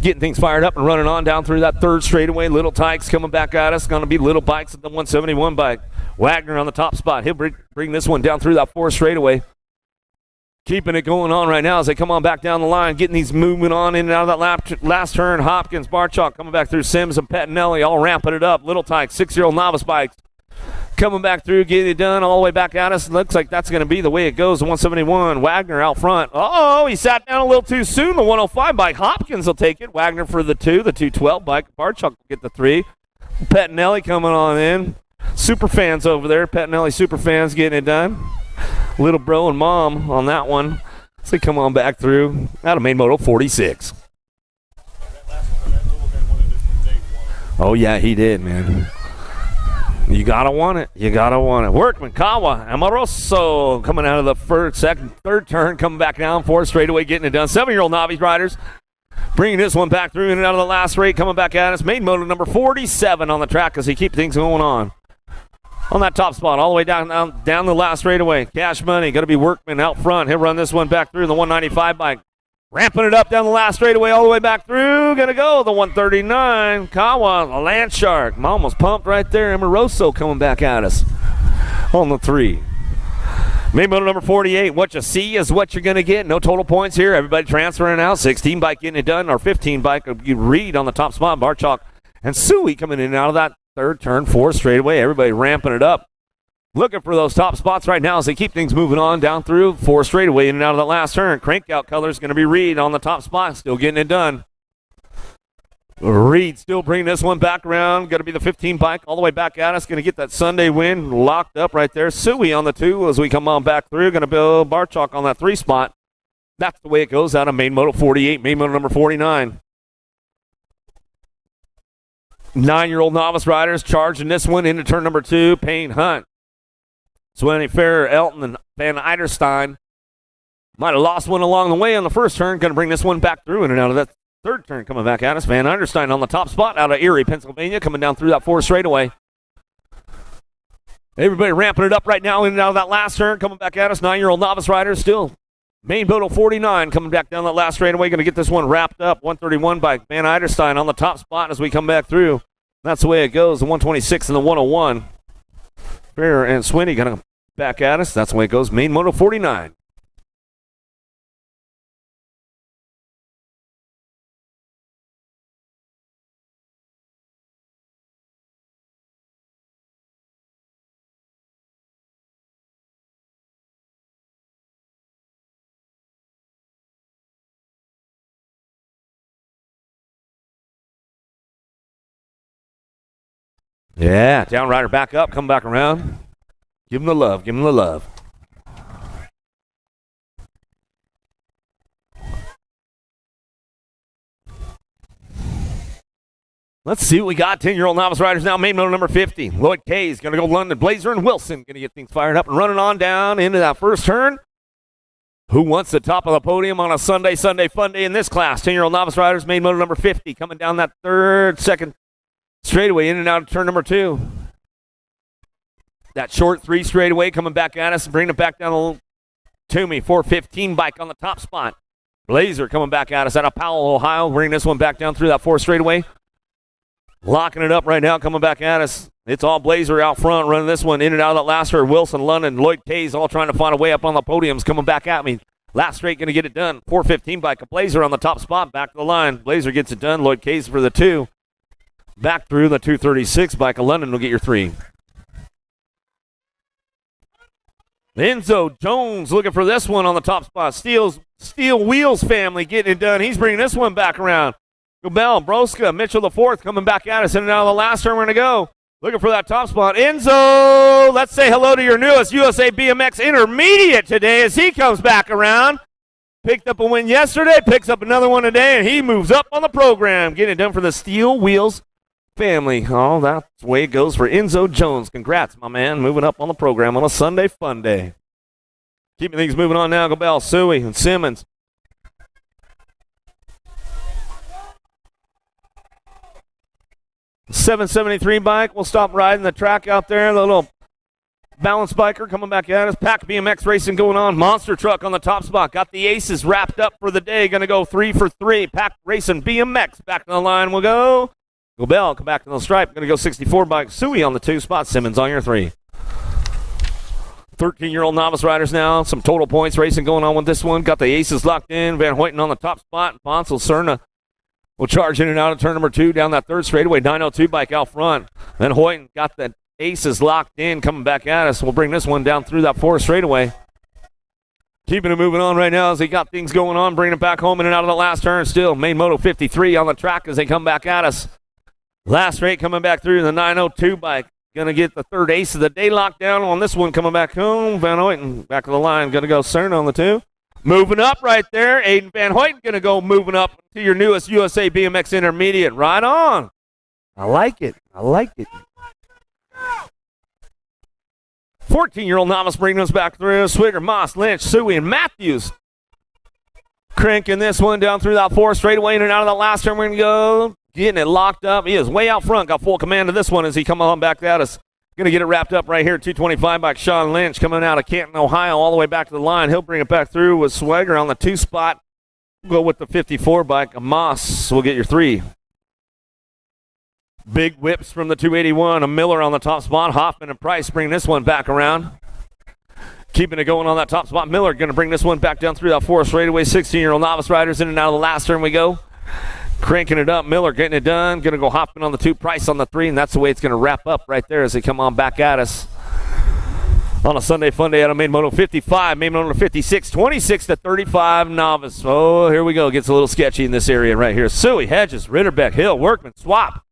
getting things fired up and running on down through that third straightaway. Little Tykes coming back at us. Going to be Little Bikes at the 171 bike. Wagner on the top spot. He'll bring this one down through that 4th straightaway. Keeping it going on right now as they come on back down the line, getting these moving on in and out of that last turn. Hopkins, Barchuk coming back through. Sims and Pettinelli all ramping it up. Little Tykes, 6-year-old novice bikes. Coming back through, getting it done all the way back at us. Looks like that's going to be the way it goes. The 171, Wagner out front. Oh, he sat down a little too soon. The 105 bike, Hopkins will take it. Wagner for the 2, the 212 bike. Barchuk will get the 3. Pettinelli coming on in. Super fans over there. Pettinelli super fans getting it done. Little bro and mom on that one. So come on back through. Out of main moto 46. Oh, yeah, he did, man. You gotta want it. You gotta want it. Workman, Kawa, Amoroso coming out of the third turn, coming back down 4th straightaway, getting it done. 7-year-old novice riders bringing this one back through in and out of the last straight, coming back at us. Main moto number 47 on the track as he keeps things going on. On that top spot, all the way down the last straightaway. Cash Money, going to be Workman out front. He'll run this one back through the 195 bike. Ramping it up down the last straightaway all the way back through. Going to go the 139. Kawa, the Land Shark. I'm almost pumped right there. Amoroso coming back at us on the 3. Main moto number 48. What you see is what you're going to get. No total points here. Everybody transferring out. 16 bike getting it done. Or 15 bike. You read on the top spot. Barchuk and Suey coming in and out of that third turn, 4 straightaway. Everybody ramping it up. Looking for those top spots right now as they keep things moving on down through 4 straightaway in and out of that last turn. Crankout colors going to be Reed on the top spot, still getting it done. Reed still bringing this one back around. Going to be the 15 bike all the way back at us. Going to get that Sunday win locked up right there. Suey on the 2 as we come on back through. Going to build Barchuk on that 3 spot. That's the way it goes out of main moto 48, main moto number 49. 9-year-old novice riders charging this one into turn number 2. Payne Hunt. Swanny Ferrer, Elton, and Van Eiderstein might have lost one along the way on the first turn. Going to bring this one back through in and out of that third turn coming back at us. Van Eiderstein on the top spot out of Erie, Pennsylvania, coming down through that 4 straightaway. Everybody ramping it up right now in and out of that last turn coming back at us. 9-year-old novice riders still. Main moto 49 coming back down that last straightaway. Going to get this one wrapped up. 131 by Van Eiderstein on the top spot as we come back through. That's the way it goes. The 126 and the 101. Fair and Swinney going to back at us. That's the way it goes. Main moto 49. Yeah, down rider back up, come back around. Give him the love, give him the love. Let's see what we got. 10-year-old novice riders now. Main moto number 50. Lloyd Kay is going to go London. Blazer and Wilson going to get things fired up and running on down into that first turn. Who wants the top of the podium on a Sunday fun day in this class? 10-year-old novice riders, main motor number 50, coming down that second straightaway, in and out of turn number 2. That short 3 straightaway coming back at us, bringing it back down a little to me. 415 bike on the top spot. Blazer coming back at us out of Powell, Ohio, bringing this one back down through that 4 straightaway. Locking it up right now, coming back at us. It's all Blazer out front, running this one in and out of that last straight. Wilson, London, Lloyd Kays all trying to find a way up on the podiums, coming back at me. Last straight going to get it done. 415 bike, a Blazer on the top spot, back to the line. Blazer gets it done. Lloyd Kays for the 2. Back through the 236 bike, a London will get your 3. Enzo Jones looking for this one on the top spot. Steel Wheels family getting it done. He's bringing this one back around. Gobel, Broska, Mitchell the 4th coming back at us in and out of the last turn. We're going to go. Looking for that top spot. Enzo, let's say hello to your newest USA BMX Intermediate today as he comes back around. Picked up a win yesterday, picks up another one today, and he moves up on the program. Getting it done for the Steel Wheels family. Oh, that's the way it goes for Enzo Jones. Congrats, my man, moving up on the program on a Sunday fun day. Keeping things moving on now. Gobel, Suey, and Simmons. .773 bike. We'll stop riding the track out there. The little balance biker coming back at us. Pack BMX racing going on. Monster truck on the top spot. Got the aces wrapped up for the day. Going to go 3 for 3. Pack racing BMX. Back to the line we'll go. Gobel, come back to the stripe. Going to go 64 bike. Suey on the 2 spot. Simmons on your 3. 13-year-old novice riders now. Some total points racing going on with this one. Got the aces locked in. Van Hoyten on the top spot. Ponsel Cerna will charge in and out of turn number 2 down that 3rd straightaway. 902 bike out front. Then Hoyten got the aces locked in, coming back at us. We'll bring this one down through that 4th straightaway. Keeping it moving on right now as they got things going on, bringing it back home in and out of the last turn still. Main Moto 53 on the track as they come back at us. Last straight coming back through the 902 bike. Going to get the 3rd ace of the day locked down on this one coming back home. Van Hoyten back to the line. Going to go Cerna on the 2. Moving up right there. Aiden Van Hoyten going to go moving up to your newest USA BMX Intermediate. Right on. I like it. 14-year-old novice bringing us back through. Swigger, Moss, Lynch, Suey, and Matthews. Cranking this one down through that 4th straightaway in and out of that last turn. We're going to go. Getting it locked up. He is way out front. Got full command of this one as he come on back at us. Going to get it wrapped up right here. 225 by Sean Lynch coming out of Canton, Ohio, all the way back to the line. He'll bring it back through with Swagger on the 2 spot. We'll go with the 54 bike. Moss will get your 3. Big whips from the 281. A Miller on the top spot. Hoffman and Price bring this one back around. Keeping it going on that top spot. Miller going to bring this one back down through that 4th straightaway. 16-year-old novice riders in and out of the last turn we go. Cranking it up. Miller getting it done. Going to go Hoffman on the 2, Price on the 3, and that's the way it's going to wrap up right there as they come on back at us. On a Sunday fun day out of Main Moto 55, Main Moto 56, 26-35 novice. Oh, here we go. Gets a little sketchy in this area right here. Suey, Hedges, Ritterbeck, Hill, Workman, Swap.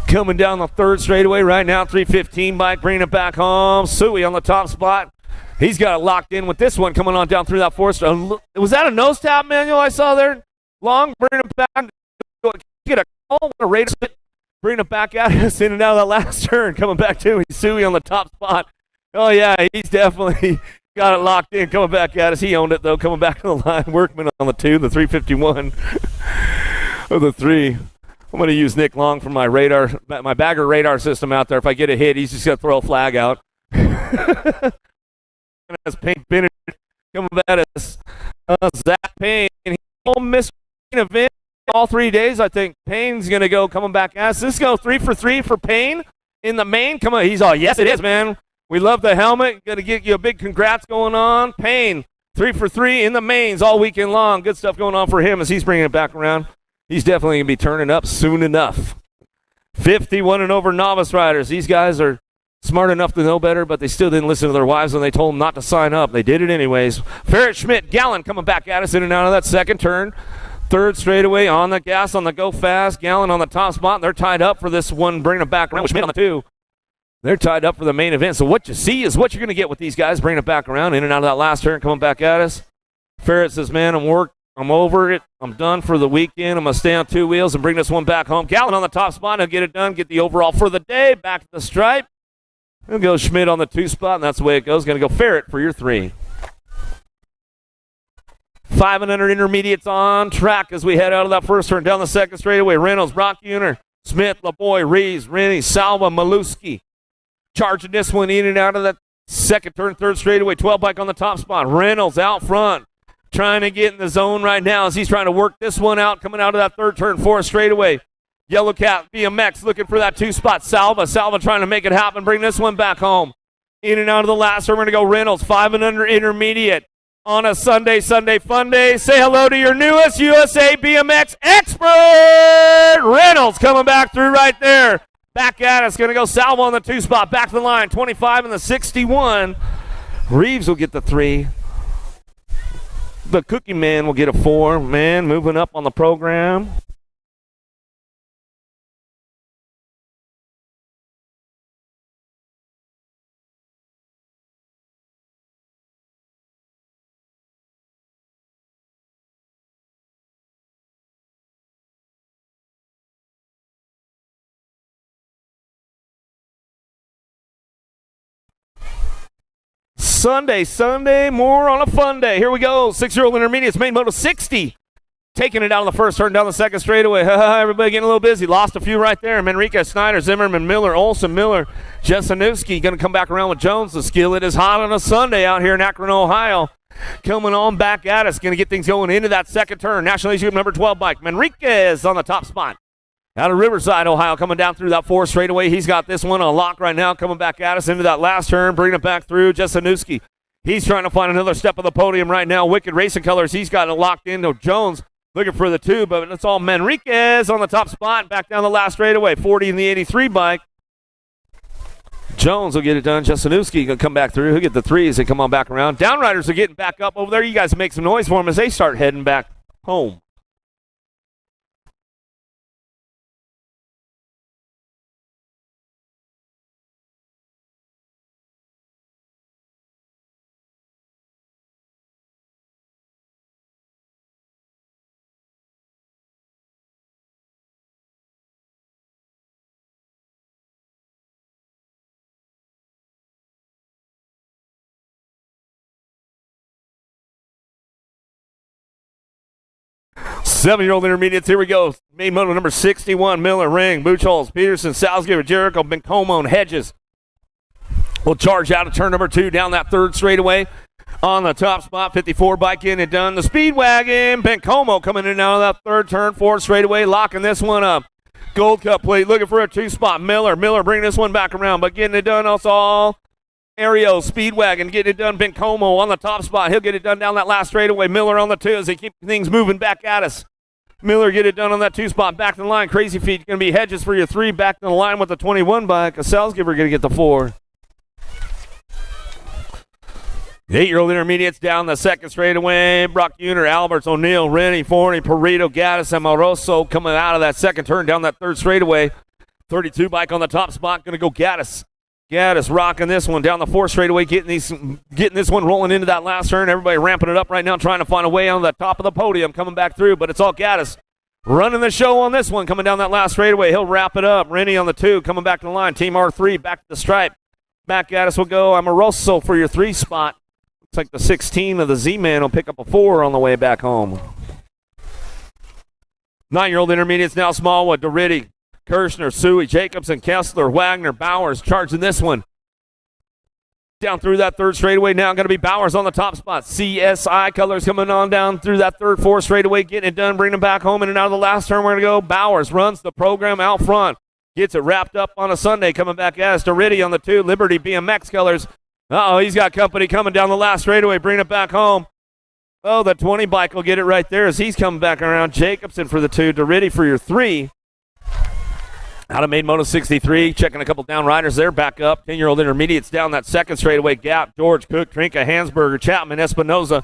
Coming down the 3rd straightaway right now. 315 bike, bringing it back home. Suey on the top spot. He's got it locked in with this one coming on down through that 4th. Was that a nose tap manual I saw there? Long, bring it back. Get a call, a Raiders, bring it back at us in and out of that last turn. Coming back to Suey on the top spot. Oh, yeah, he's definitely got it locked in. Coming back at us. He owned it, though. Coming back to the line. Workman on the 2, the 351 of the 3. I'm going to use Nick Long for my radar, my bagger radar system out there. If I get a hit, he's just going to throw a flag out. As Payne Bennett coming back at us. Zach Payne. He missed event all 3 days. I think Payne's going to go coming back at us. This go 3 for 3 for Payne in the main. Come on. He's all, yes, it is, man. We love the helmet. Going to get you a big congrats going on. Payne, 3 for 3 in the mains all weekend long. Good stuff going on for him as he's bringing it back around. He's definitely going to be turning up soon enough. 51 and over novice riders. These guys are smart enough to know better, but they still didn't listen to their wives when they told them not to sign up. They did it anyways. Ferret Schmidt, Gallen coming back at us in and out of that 2nd turn. 3rd straightaway on the gas, on the go fast. Gallen on the top spot. They're tied up for this one, bringing it back around with Schmidt on the 2. They're tied up for the main event. So what you see is what you're going to get with these guys, bringing it back around in and out of that last turn, coming back at us. Ferret says, man, I'm over it. I'm done for the weekend. I'm going to stay on 2 wheels and bring this one back home. Gallen on the top spot. He'll get it done, get the overall for the day. Back to the stripe. He'll go Schmidt on the 2 spot, and that's the way it goes. Going to go Ferret for your 3. 500 intermediates on track as we head out of that first turn down the second straightaway. Reynolds, Brockuner, Smith, LaBoy, Reeves, Rennie, Salva, Maluski. Charging this one in and out of that second turn, third straightaway. 12 bike on the top spot. Reynolds out front, trying to get in the zone right now as he's trying to work this one out, coming out of that third turn, fourth straightaway. Yellow Cat, BMX looking for that two spot. Salva trying to make it happen, bring this one back home. In and out of the last turn, we're going to go Reynolds, 500 intermediate on a Sunday fun day. Say hello to your newest USA BMX expert, Reynolds, coming back through right there. Back at us, going to go Salvo on the two spot, back to the line, 25 and the 61. Reeves will get the 3. The Cookie Man will get a 4. Man, moving up on the program. Sunday, more on a fun day. Here we go. 6-year-old intermediates, main moto 60. Taking it out of the first turn, down the second straightaway. Everybody getting a little busy. Lost a few right there. Manrique, Snyder, Zimmerman, Miller, Olson, Miller, Jesenowski. Going to come back around with Jones. The skillet is hot on a Sunday out here in Akron, Ohio. Coming on back at us. Going to get things going into that second turn. National Age Group number 12 bike. Manriquez on the top spot. Out of Riverside, Ohio, coming down through that fourth straightaway. He's got this one on lock right now, coming back at us into that last turn, bringing it back through. Jesenowski, he's trying to find another step of the podium right now. Wicked Racing Colors, he's got it locked into Jones, looking for the 2, but it's all Manriquez on the top spot, back down the last straightaway. 40 in the 83 bike. Jones will get it done. Jesenowski going to come back through. He'll get the 3s and come on back around. Downriders are getting back up over there. You guys make some noise for them as they start heading back home. Seven-year-old intermediates, here we go. Main moto number 61, Miller, Ring, Buchholz, Peterson, Salzgiver, Jericho, Bencomo, and Hedges will charge out of turn number 2 down that third straightaway. On the top spot, 54 bike in and done. The Speedwagon, Bencomo coming in and out of that third turn, fourth straightaway, locking this one up. Gold Cup plate, looking for a 2-spot. Miller bringing this one back around, but getting it done also all. Aereo, Speedwagon, getting it done. Bencomo on the top spot. He'll get it done down that last straightaway. Miller on the 2 as they keep things moving back at us. Miller get it done on that 2-spot. Back to the line. Crazy Feet going to be Hedges for your 3. Back to the line with the 21 bike. A Salzgiver going to get the 4. The 8-year-old intermediates down the second straightaway. Brock Uner, Alberts, O'Neill, Rennie, Forney, Perito, Gaddis, and Moroso coming out of that second turn down that third straightaway. 32 bike on the top spot. Going to go Gaddis. Gaddis rocking this one down the fourth straightaway, getting this one rolling into that last turn. Everybody ramping it up right now, trying to find a way on the top of the podium, coming back through, but it's all Gaddis running the show on this one, coming down that last straightaway. He'll wrap it up. Rennie on the 2, coming back to the line. Team R3 back to the stripe. Back at us will go Amoroso for your 3 spot. Looks like the 16 of the Z-Man will pick up a 4 on the way back home. 9-year-old intermediates now Smallwood, Doriddi, Kirshner, Suey, Jacobson, Kessler, Wagner, Bowers charging this one. Down through that third straightaway now going to be Bowers on the top spot. CSI Colors coming on down through that third, fourth straightaway, getting it done, bringing it back home in and out of the last turn. We're going to go. Bowers runs the program out front. Gets it wrapped up on a Sunday, coming back as Doriddi on the 2. Liberty BMX Colors. He's got company coming down the last straightaway, bringing it back home. Oh, the 20 bike will get it right there as he's coming back around. Jacobson for the 2, Doriddi for your 3. Out of main moto 63, checking a couple down riders there, back up. 10-year-old intermediates down that second straightaway gap. George, Cook, Trinka, Hansberger, Chapman, Espinoza,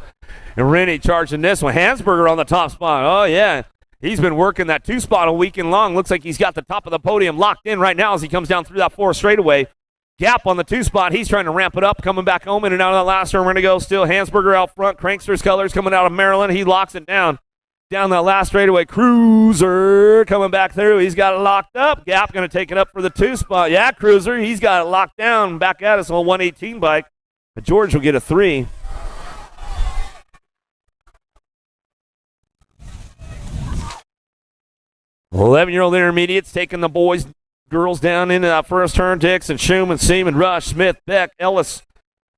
and Rennie charging this one. Hansberger on the top spot. Oh, yeah. He's been working that 2-spot all weekend long. Looks like he's got the top of the podium locked in right now as he comes down through that fourth straightaway. Gap on the 2-spot. He's trying to ramp it up, coming back home in and out of that last turn. We're going to go still. Hansberger out front. Cranksters Colors coming out of Maryland. He locks it down. Down that last straightaway, Cruiser coming back through. He's got it locked up. Gap going to take it up for the 2-spot. Yeah, Cruiser, he's got it locked down. Back at us on a 118 bike. But George will get a 3. 11-year-old intermediates taking the boys, girls down into that first turn. Dixon, Schumann, Seaman, Rush, Smith, Beck, Ellis,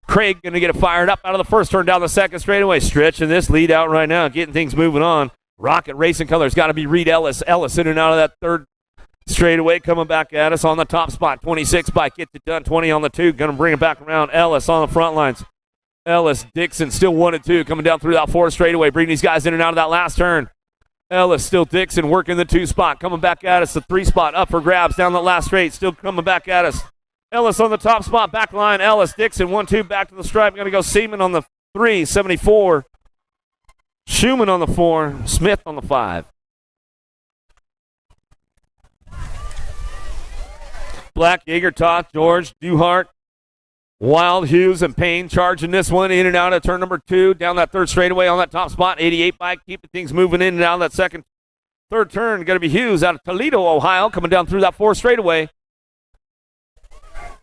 Craig going to get it fired up out of the first turn down the second straightaway. Stretching this lead out right now, getting things moving on. Rocket Racing Colors got to be Reed Ellis. Ellis in and out of that third straightaway, coming back at us on the top spot. 26 bike gets it done. 20 on the 2. Going to bring it back around. Ellis on the front lines. Ellis, Dixon still 1 and 2, coming down through that 4 straightaway. Bring these guys in and out of that last turn. Ellis, still Dixon, working the 2 spot, coming back at us. The 3 spot up for grabs down the last straight, still coming back at us. Ellis on the top spot, back line. Ellis, Dixon, 1-2, back to the stripe. Going to go Seaman on the 3, 74. Schumann on the 4, Smith on the 5. Black, Jaeger, Toth, George, Duhart, Wild, Hughes, and Payne charging this one in and out of turn number 2, down that 3rd straightaway on that top spot. 88 bike, keeping things moving in and out of that 3rd turn. Going to be Hughes out of Toledo, Ohio, coming down through that 4th straightaway.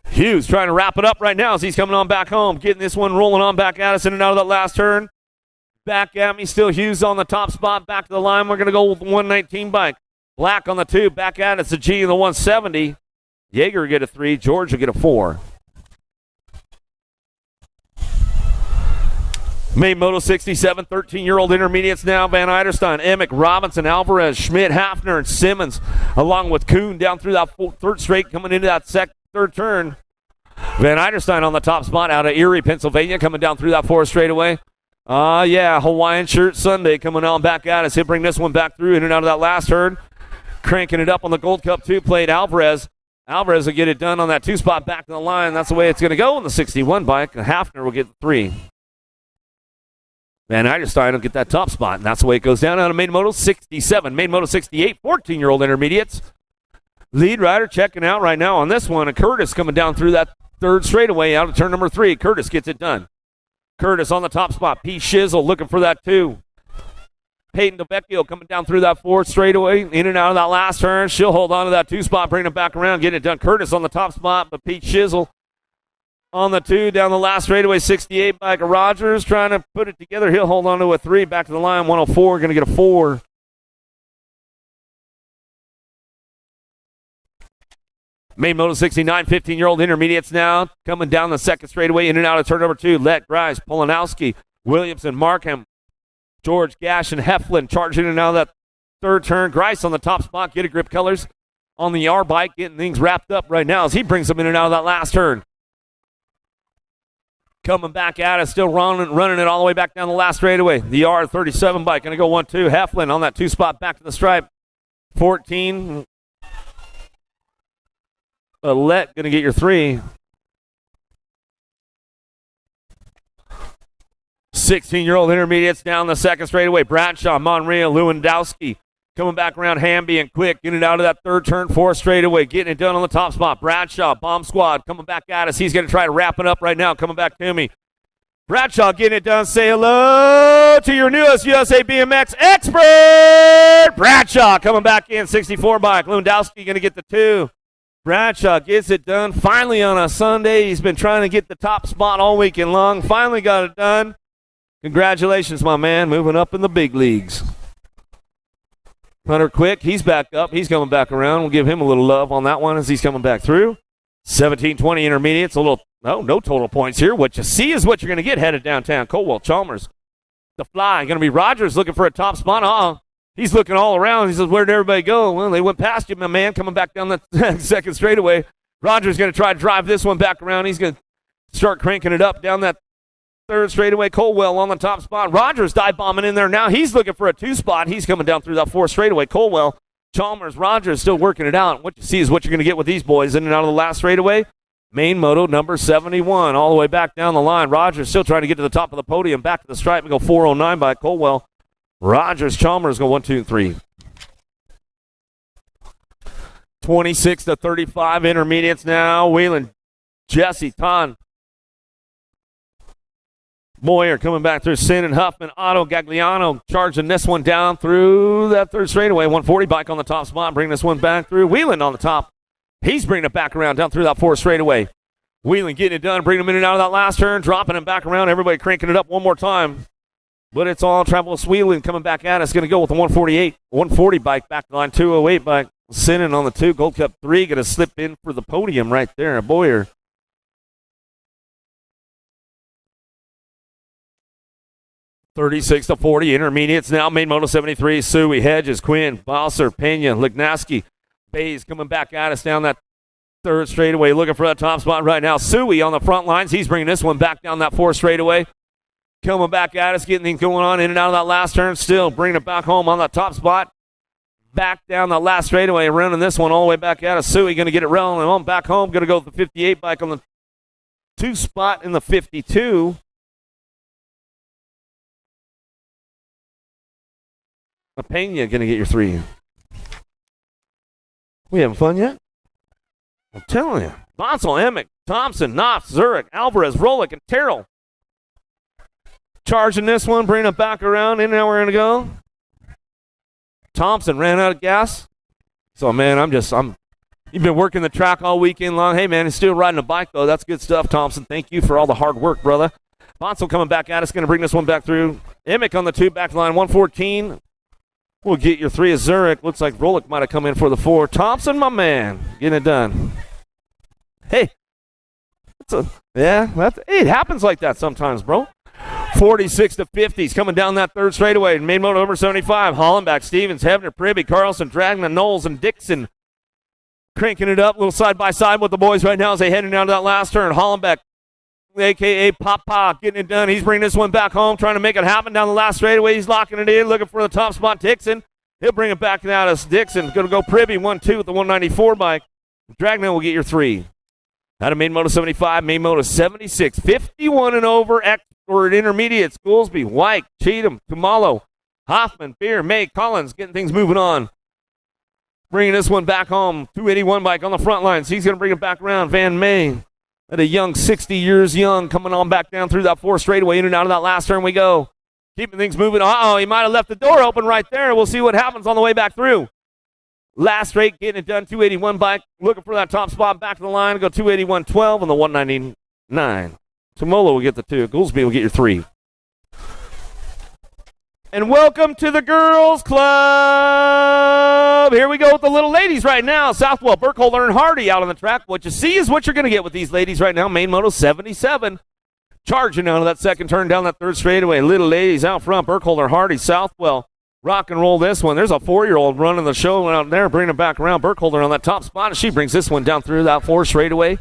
Hughes trying to wrap it up right now as he's coming on back home, getting this one rolling on back at us in and out of that last turn. Back at me, still Hughes on the top spot, back to the line. We're going to go with the 119 bike. Black on the 2, back at us, the G and the 170. Jaeger will get a 3, George will get a 4. Main Moto 67, 13-year-old intermediates now. Van Eiderstein, Emick, Robinson, Alvarez, Schmidt, Hafner, and Simmons, along with Kuhn down through that 3rd straight, coming into that 3rd turn. Van Eiderstein on the top spot out of Erie, Pennsylvania, coming down through that 4th straightaway. Hawaiian shirt Sunday coming on back at us. He'll bring this one back through in and out of that last turn. Cranking it up on the Gold Cup 2 plate, Alvarez. Alvarez will get it done on that 2 spot back to the line. That's the way it's going to go on the 61 bike. Hafner will get 3. Van Eiderstein will get that top spot, and that's the way it goes down out of Main Moto 67. Main Moto 68, 14-year-old intermediates. Lead rider checking out right now on this one. And Curtis coming down through that 3rd straightaway out of turn number 3. Curtis gets it done. Curtis on the top spot. P. Shizzle looking for that 2. Peyton DeVecchio coming down through that 4th straightaway, in and out of that last turn. She'll hold on to that 2 spot, bring it back around, getting it done. Curtis on the top spot, but Pete Shizzle on the 2 down the last straightaway. 68 bike of Rogers trying to put it together. He'll hold on to a 3, back to the line. 104, going to get a 4. Main Moto 69, 15-year-old intermediates now coming down the 2nd straightaway, in and out of turn number 2. Let Grice, Polanowski, Williamson, Markham, George, Gash, and Heflin charging in and out of that 3rd turn. Grice on the top spot, get a grip colors on the R bike, getting things wrapped up right now as he brings them in and out of that last turn. Coming back at us, still running it all the way back down the last straightaway. The R37 bike going to go 1-2. Heflin on that 2 spot, back to the stripe. 14. Let going to get your 3. 16-year-old intermediates down the 2nd straightaway. Bradshaw, Monreal, Lewandowski coming back around Hamby and Quick, in and out of that 3rd turn, 4th straightaway, getting it done on the top spot. Bradshaw, Bomb Squad coming back at us. He's going to try to wrap it up right now. Coming back to me. Bradshaw getting it done. Say hello to your newest USA BMX expert. Bradshaw coming back in. 64 bike. Lewandowski going to get the 2. Bradshaw gets it done finally on a Sunday. He's been trying to get the top spot all weekend long. Finally got it done. Congratulations, my man, moving up in the big leagues. Hunter Quick, he's back up. He's coming back around. We'll give him a little love on that one as he's coming back through. 17-20 intermediates. No total points here. What you see is what you're going to get headed downtown. Colwell, Chalmers, the Fly. Going to be Rogers looking for a top spot. He's looking all around. He says, where'd everybody go? Well, they went past you, my man, coming back down the 2nd straightaway. Rogers going to try to drive this one back around. He's going to start cranking it up down that 3rd straightaway. Colwell on the top spot. Rogers dive bombing in there now. He's looking for a 2 spot. He's coming down through that 4th straightaway. Colwell, Chalmers, Rogers still working it out. What you see is what you're going to get with these boys in and out of the last straightaway. Main Moto number 71 all the way back down the line. Rogers still trying to get to the top of the podium. Back to the stripe and go 409 by Colwell. Rogers, Chalmers go 1, 2, 3. 26-35 intermediates now. Wheelan, Jesse, Ton, Moyer coming back through. Sin and Huffman, Otto Gagliano charging this one down through that 3rd straightaway. 140 bike on the top spot, bringing this one back through. Wheelan on the top. He's bringing it back around down through that 4th straightaway. Wheelan getting it done, bringing him in and out of that last turn, dropping him back around. Everybody cranking it up one more time. But it's all Travis Wheeling coming back at us. Going to go with the 140 bike, back to line 208 bike. Sinning on the 2, Gold Cup 3, going to slip in for the podium right there. Boyer. $36-40, intermediates now. Main Moto 73, Suey, Hedges, Quinn, Bosser, Pena, Lignaski, Bays coming back at us down that 3rd straightaway, looking for that top spot right now. Suey on the front lines. He's bringing this one back down that 4th straightaway. Coming back at us, getting things going on in and out of that last turn. Still bringing it back home on that top spot. Back down the last straightaway, running this one all the way back at us. Suey going to get it rolling on back home. Going to go with the 58 bike on the 2 spot in the 52. Pena going to get your 3. We having fun yet? I'm telling you. Bonsall, Emick, Thompson, Knopf, Zurich, Alvarez, Rolick, and Terrell. Charging this one, bringing it back around. In now we're going to go. Thompson ran out of gas. So, man, you've been working the track all weekend long. Hey, man, he's still riding a bike, though. That's good stuff, Thompson. Thank you for all the hard work, brother. Bonsall coming back at us, going to bring this one back through. Emick on the 2, back to line 114. We'll get your 3 of Zurich. Looks like Rolick might have come in for the 4. Thompson, my man, getting it done. Hey, it happens like that sometimes, bro. 46-50. He's coming down that 3rd straightaway. Main Moto number 75. Hollenbach, Stevens, Hebner, Pribby, Carlson, Dragna, Knowles, and Dixon. Cranking it up a little side by side with the boys right now as they heading down to that last turn. Hollenbach, a.k.a. Papa, getting it done. He's bringing this one back home, trying to make it happen down the last straightaway. He's locking it in, looking for the top spot. Dixon. He'll bring it back out as Dixon. Going to go Pribby 1-2 with the 194 bike. Dragna will get your 3. Out of Main Moto 75, Main Moto 76. 51 and over or at intermediates. Goolsby, White, Cheatham, Kumalo, Hoffman, Beer, May, Collins, getting things moving on. Bringing this one back home. 281 bike on the front lines. He's going to bring it back around. Van May at a young 60 years young, coming on back down through that 4th straightaway. In and out of that last turn we go. Keeping things moving. He might have left the door open right there. We'll see what happens on the way back through. Last straight, getting it done. 281 bike. Looking for that top spot. Back to the line. Go 281.12 on the 199. Tomola will get the 2. Goolsby will get your 3. And welcome to the Girls Club. Here we go with the little ladies right now. Southwell, Burkholder, and Hardy out on the track. What you see is what you're going to get with these ladies right now. Main Moto 77. Charging out of that 2nd turn down that 3rd straightaway. Little ladies out front. Burkholder, Hardy, Southwell. Rock and roll this one. There's a 4-year-old running the show out there, bringing it back around. Burkholder on that top spot, and she brings this one down through that 4 straightaway.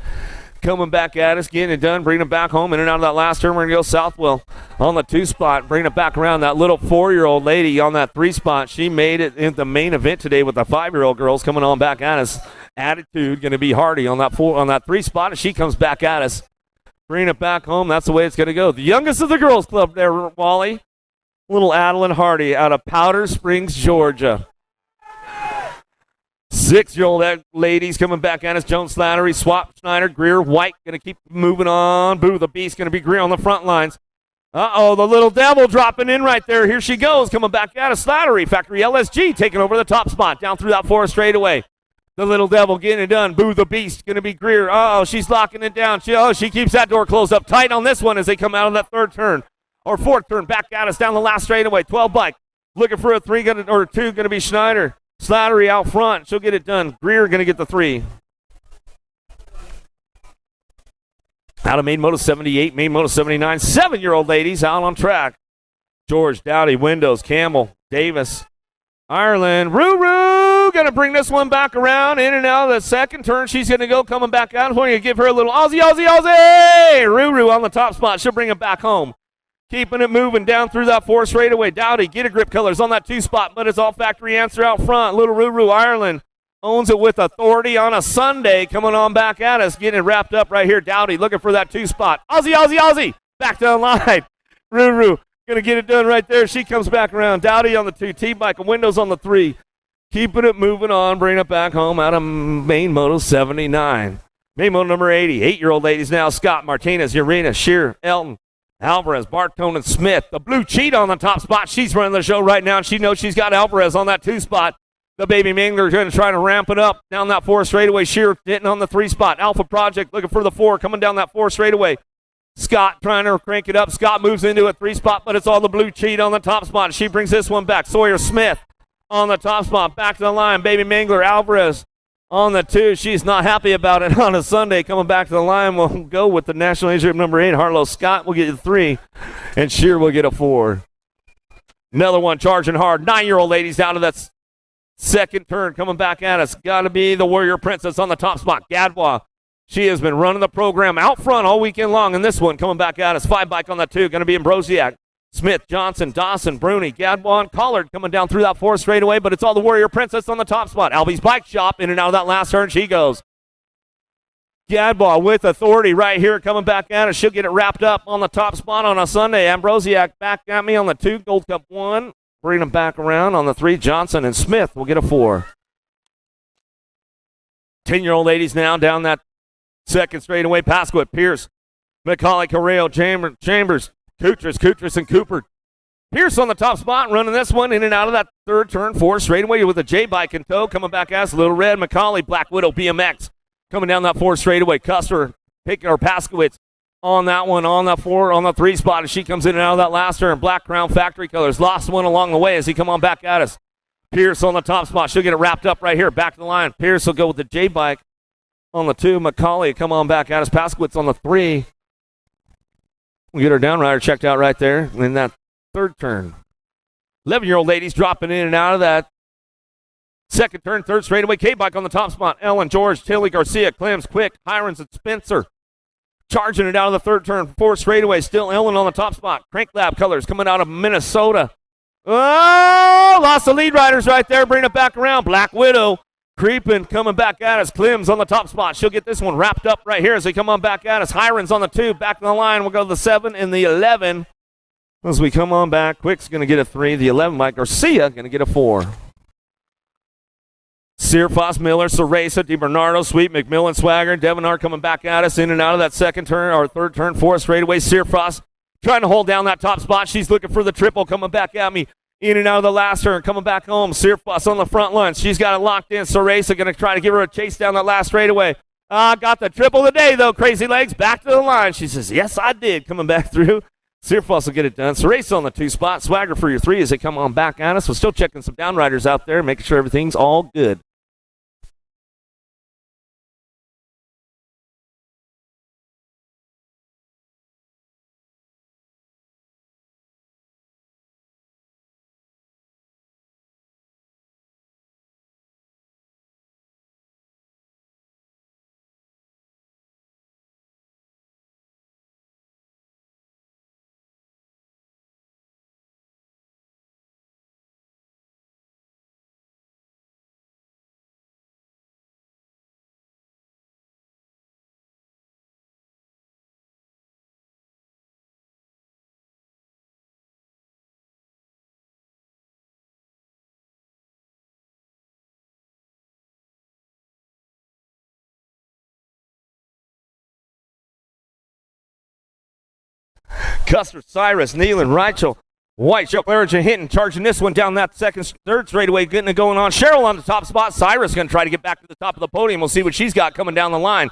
Coming back at us, getting it done, bringing it back home. In and out of that last turn, we're going to go Southwell on the 2 spot, bringing it back around. That little 4-year-old lady on that 3 spot, she made it in the main event today with the 5-year-old girls coming on back at us. Attitude going to be Hardy on that 3 spot, and she comes back at us. Bringing it back home, that's the way it's going to go. The youngest of the Girls Club there, Wally. Little Adeline Hardy out of Powder Springs, Georgia. 6-year-old ladies coming back at us. Jones, Slattery, Swap, Schneider, Greer, White going to keep moving on. Boo the Beast going to be Greer on the front lines. The little devil dropping in right there. Here she goes, coming back at us. Slattery, Factory LSG taking over the top spot down through that 4 straightaway. The little devil getting it done. Boo the Beast going to be Greer. She's locking it down. She keeps that door closed up tight on this one as they come out of that 3rd turn. Or 4th turn, back at us down the last straightaway. 12 bike. Looking for a 3 or 2 going to be Schneider. Slattery out front. She'll get it done. Greer going to get the 3. Out of Main Moto 78, Main Moto 79. 7-year-old ladies out on track. George, Dowdy, Windows, Camel, Davis, Ireland. Ruru going to bring this one back around. In and out of the 2nd turn. She's going to go coming back out. We're going to give her a little Aussie, Aussie, Aussie. Ruru on the top spot. She'll bring it back home. Keeping it moving down through that 4 straightaway. Dowdy, get a grip colors on that 2 spot, but it's all factory answer out front. Little Ruru, Ireland owns it with authority on a Sunday. Coming on back at us, getting it wrapped up right here. Dowdy looking for that 2 spot. Aussie, Aussie, Aussie. Back down line. Ruru going to get it done right there. She comes back around. Dowdy on the 2. T-Bike and Windows on the 3. Keeping it moving on. Bringing it back home out of Main Moto 79. Main Moto number 80. 8-year-old ladies now. Scott, Martinez, Urena, Shear, Elton, Alvarez, Bartone, and Smith. The blue cheat on the top spot. She's running the show right now, and she knows she's got Alvarez on that 2 spot. The Baby Mangler is going to try to ramp it up down that 4 straightaway. Sheer hitting on the 3 spot. Alpha Project looking for the 4, coming down that 4 straightaway. Scott trying to crank it up. Scott moves into a 3-spot, but it's all the blue cheat on the top spot. She brings this one back. Sawyer Smith on the top spot. Back to the line. Baby Mangler Alvarez on the 2. She's not happy about it on a Sunday. Coming back to the line, we'll go with the National Age Group number 8. Harlow Scott will get a 3, and Shear will get a 4. Another one charging hard. 9-year-old ladies down to that second turn. Coming back at us. Got to be the Warrior Princess on the top spot. Gadwa. She has been running the program out front all weekend long. And this one coming back at us. 5 bike on that 2. Going to be Ambrosiak. Smith, Johnson, Dawson, Bruni, Gadwa, and Collard coming down through that 4 straightaway, but it's all the Warrior Princess on the top spot. Albie's Bike Shop in and out of that last turn. She goes. Gadwa with authority right here coming back at us. She'll get it wrapped up on the top spot on a Sunday. Ambrosiak back at me on the 2. Gold Cup 1. Bring them back around on the 3. Johnson and Smith will get a 4. 10-year-old ladies now down that second straightaway. Pasquette, Pierce, McCauley, Carreo, Chambers, Kutris, and Cooper. Pierce on the top spot, running this one in and out of that third turn, 4 straightaway with a J-bike in tow. Coming back as Little Red, McCauley, Black Widow, BMX. Coming down that 4 straightaway. Custer, Paskowitz on that one, on the 4, on the 3 spot as she comes in and out of that last turn. Black Crown Factory Colors. Lost one along the way as he come on back at us. Pierce on the top spot. She'll get it wrapped up right here. Back to the line. Pierce will go with the J-bike on the 2. McCauley come on back at us. Paskowitz on the 3. We'll get our downrider checked out right there in that third turn. 11-year-old ladies dropping in and out of that second turn, third straightaway. K-bike on the top spot. Ellen, George, Tilly, Garcia, Clems, Quick, Hirons, and Spencer. Charging it out of the third turn, 4 straightaway. Still Ellen on the top spot. Crank Lab Colors coming out of Minnesota. Oh, lost the lead riders right there. Bring it back around. Black Widow creeping, coming back at us. Clems on the top spot. She'll get this one wrapped up right here as they come on back at us. Hirons on the 2. Back to the line. We'll go to the 7 and the 11. As we come on back, Quick's going to get a 3. The 11, Mike Garcia, going to get a 4. Searfoss, Miller, Ceresa, DiBernardo, Sweet, McMillan, Swagger, Devinar coming back at us in and out of that second turn, or third turn, 4 straightaway. Searfoss trying to hold down that top spot. She's looking for the triple, coming back at me in and out of the last turn, coming back home. Searfoss on the front line. She's got it locked in. Ceresa going to try to give her a chase down that last straightaway. Got the triple today, though, Crazy Legs. Back to the line. She says, yes, I did, coming back through. Searfoss will get it done. Ceresa on the 2 spot. Swagger for your 3 as they come on back at us. We're still checking some downriders out there, making sure everything's all good. Custer, Cyrus, Nealon, Rachel, White, Cheryl Claridge, and Hinton charging this one down that third straightaway, getting it going on. Cheryl on the top spot. Cyrus going to try to get back to the top of the podium. We'll see what she's got coming down the line.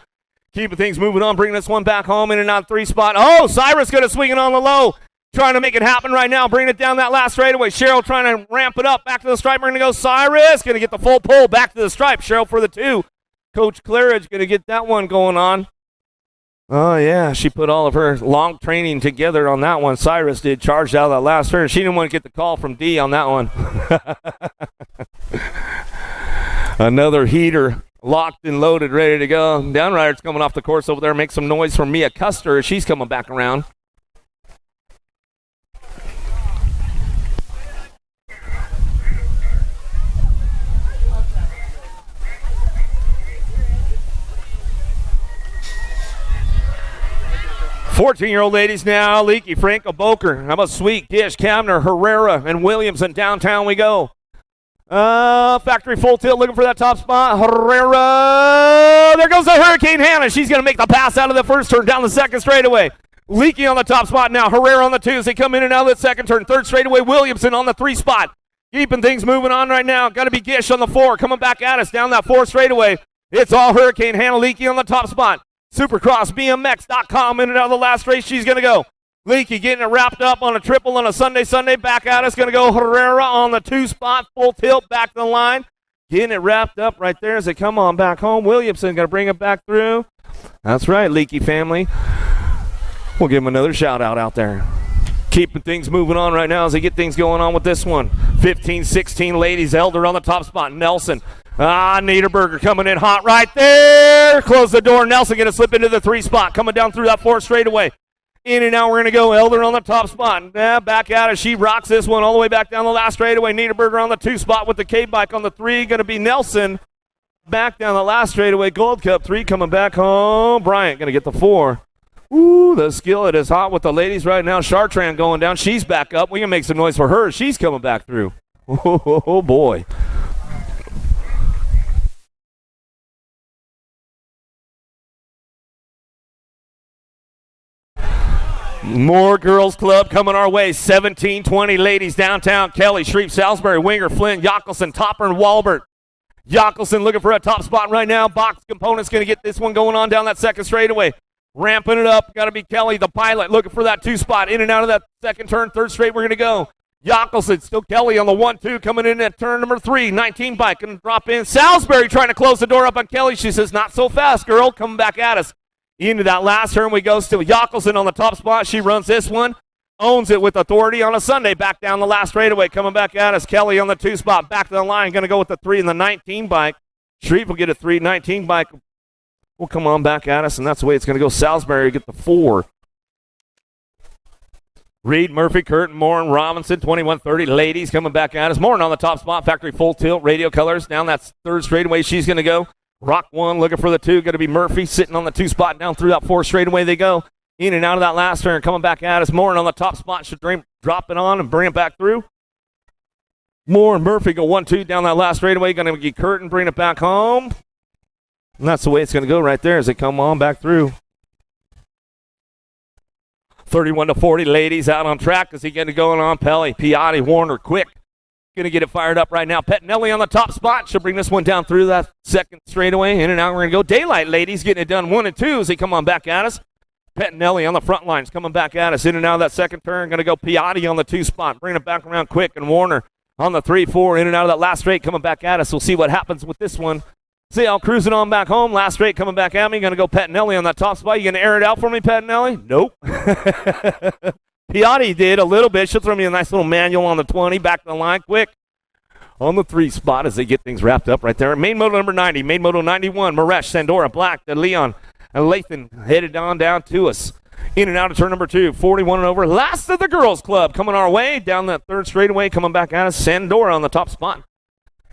Keeping things moving on, bringing this one back home in and out 3 spot. Oh, Cyrus going to swing it on the low. Trying to make it happen right now, bringing it down that last straightaway. Cheryl trying to ramp it up. Back to the stripe. We're going to go Cyrus. Going to get the full pull back to the stripe. Cheryl for the 2. Coach Claridge going to get that one going on. Oh, yeah, she put all of her long training together on that one. Cyrus did, charged out of that last turn. She didn't want to get the call from D on that one. Another heater, locked and loaded, ready to go. Downrider's coming off the course over there. Make some noise for Mia Custer as she's coming back around. Fourteen-year-old ladies now. Leaky, Franco, Boker. How about Sweet, Gish, Kamner, Herrera, and Williams, and downtown we go. Factory full tilt looking for that top spot. Herrera. There goes the Hurricane Hannah. She's going to make the pass out of the first turn down the second straightaway. Leaky on the top spot now. Herrera on the 2 as they come in and out of the second turn. Third straightaway, Williamson on the 3 spot. Keeping things moving on right now. Got to be Gish on the 4. Coming back at us down that 4 straightaway. It's all Hurricane Hannah. Leaky on the top spot. SupercrossBMX.com. In and out of the last race, she's going to go. Leakey getting it wrapped up on a triple on a Sunday. Back at us. Going to go Herrera on the 2 spot. Full tilt back to the line. Getting it wrapped up right there as they come on back home. Williamson going to bring it back through. That's right, Leakey family. We'll give them another shout out there. Keeping things moving on right now as they get things going on with this one. 15-16 ladies. Elder on the top spot. Nelson. Niederberger coming in hot right there. Close the door. Nelson going to slip into the 3 spot. Coming down through that 4 straightaway. In and out, we're going to go. Elder on the top spot. Back at it. She rocks this one all the way back down the last straightaway. Niederberger on the 2 spot with the K-bike on the 3. Going to be Nelson. Back down the last straightaway. Gold Cup 3 coming back home. Bryant going to get the 4. Ooh, the skillet is hot with the ladies right now. Chartrand going down. She's back up. We can make some noise for her. She's coming back through. Oh boy. More girls club coming our way. 17-20 ladies downtown. Kelly, Shreve, Salisbury, Winger, Flynn, Yockelson, Topper, and Walbert. Yockelson looking for a top spot right now. Box Components going to get this one going on down that second straightaway. Ramping it up. Got to be Kelly, the pilot, looking for that 2 spot. In and out of that second turn. Third straight, we're going to go. Yockelson, still Kelly on the 1-2, coming in at turn number 3. 19 bike, going to drop in. Salisbury trying to close the door up on Kelly. She says, not so fast, girl. Coming back at us. Into that last turn we go. Still Yockelson on the top spot. She runs this one. Owns it with authority on a Sunday. Back down the last straightaway. Coming back at us. Kelly on the 2 spot. Back to the line. Going to go with the 3 and the 19 bike. Shreve will get a 3. 19 bike will come on back at us, and that's the way it's going to go. Salisbury get the 4. Reed, Murphy, Curtin, Moore, and Robinson, 21-30. Ladies coming back at us. Moore on the top spot. Factory full tilt. Radio colors. Down that third straightaway she's going to go. Rock 1 looking for the 2. Going to be Murphy sitting on the 2 spot. Down through that 4 straightaway they go. In and out of that last turn. Coming back at us. Moore on the top spot. Should drop it on and bring it back through. Moore and Murphy go 1-2 down that last straightaway. Going to get Curtin, bring it back home. And that's the way it's going to go right there as they come on back through. 31-40 ladies out on track as he getting going on. Pelly, Piatti, Warner, quick. Going to get it fired up right now. Pettinelli on the top spot. She'll bring this one down through that second straightaway. In and out, we're going to go. Daylight ladies getting it done 1 and 2 as they come on back at us. Pettinelli on the front lines coming back at us. In and out of that second turn. Going to go Piatti on the 2 spot. Bring it back around quick. And Warner on the 3-4. In and out of that last straight coming back at us. We'll see what happens with this one. See, I'll cruising on back home. Last straight coming back at me. Going to go Pettinelli on that top spot. You going to air it out for me, Pettinelli? Nope. Piatti did a little bit. She'll throw me a nice little manual on the 20. Back to the line quick. On the 3 spot as they get things wrapped up right there. Main moto number 90. Main moto 91. Maresh, Sandora, Black, De Leon, and Lathan headed on down to us. In and out of turn number 2. 41 and over. Last of the girls club coming our way. Down that third straightaway coming back at us. Sandora on the top spot.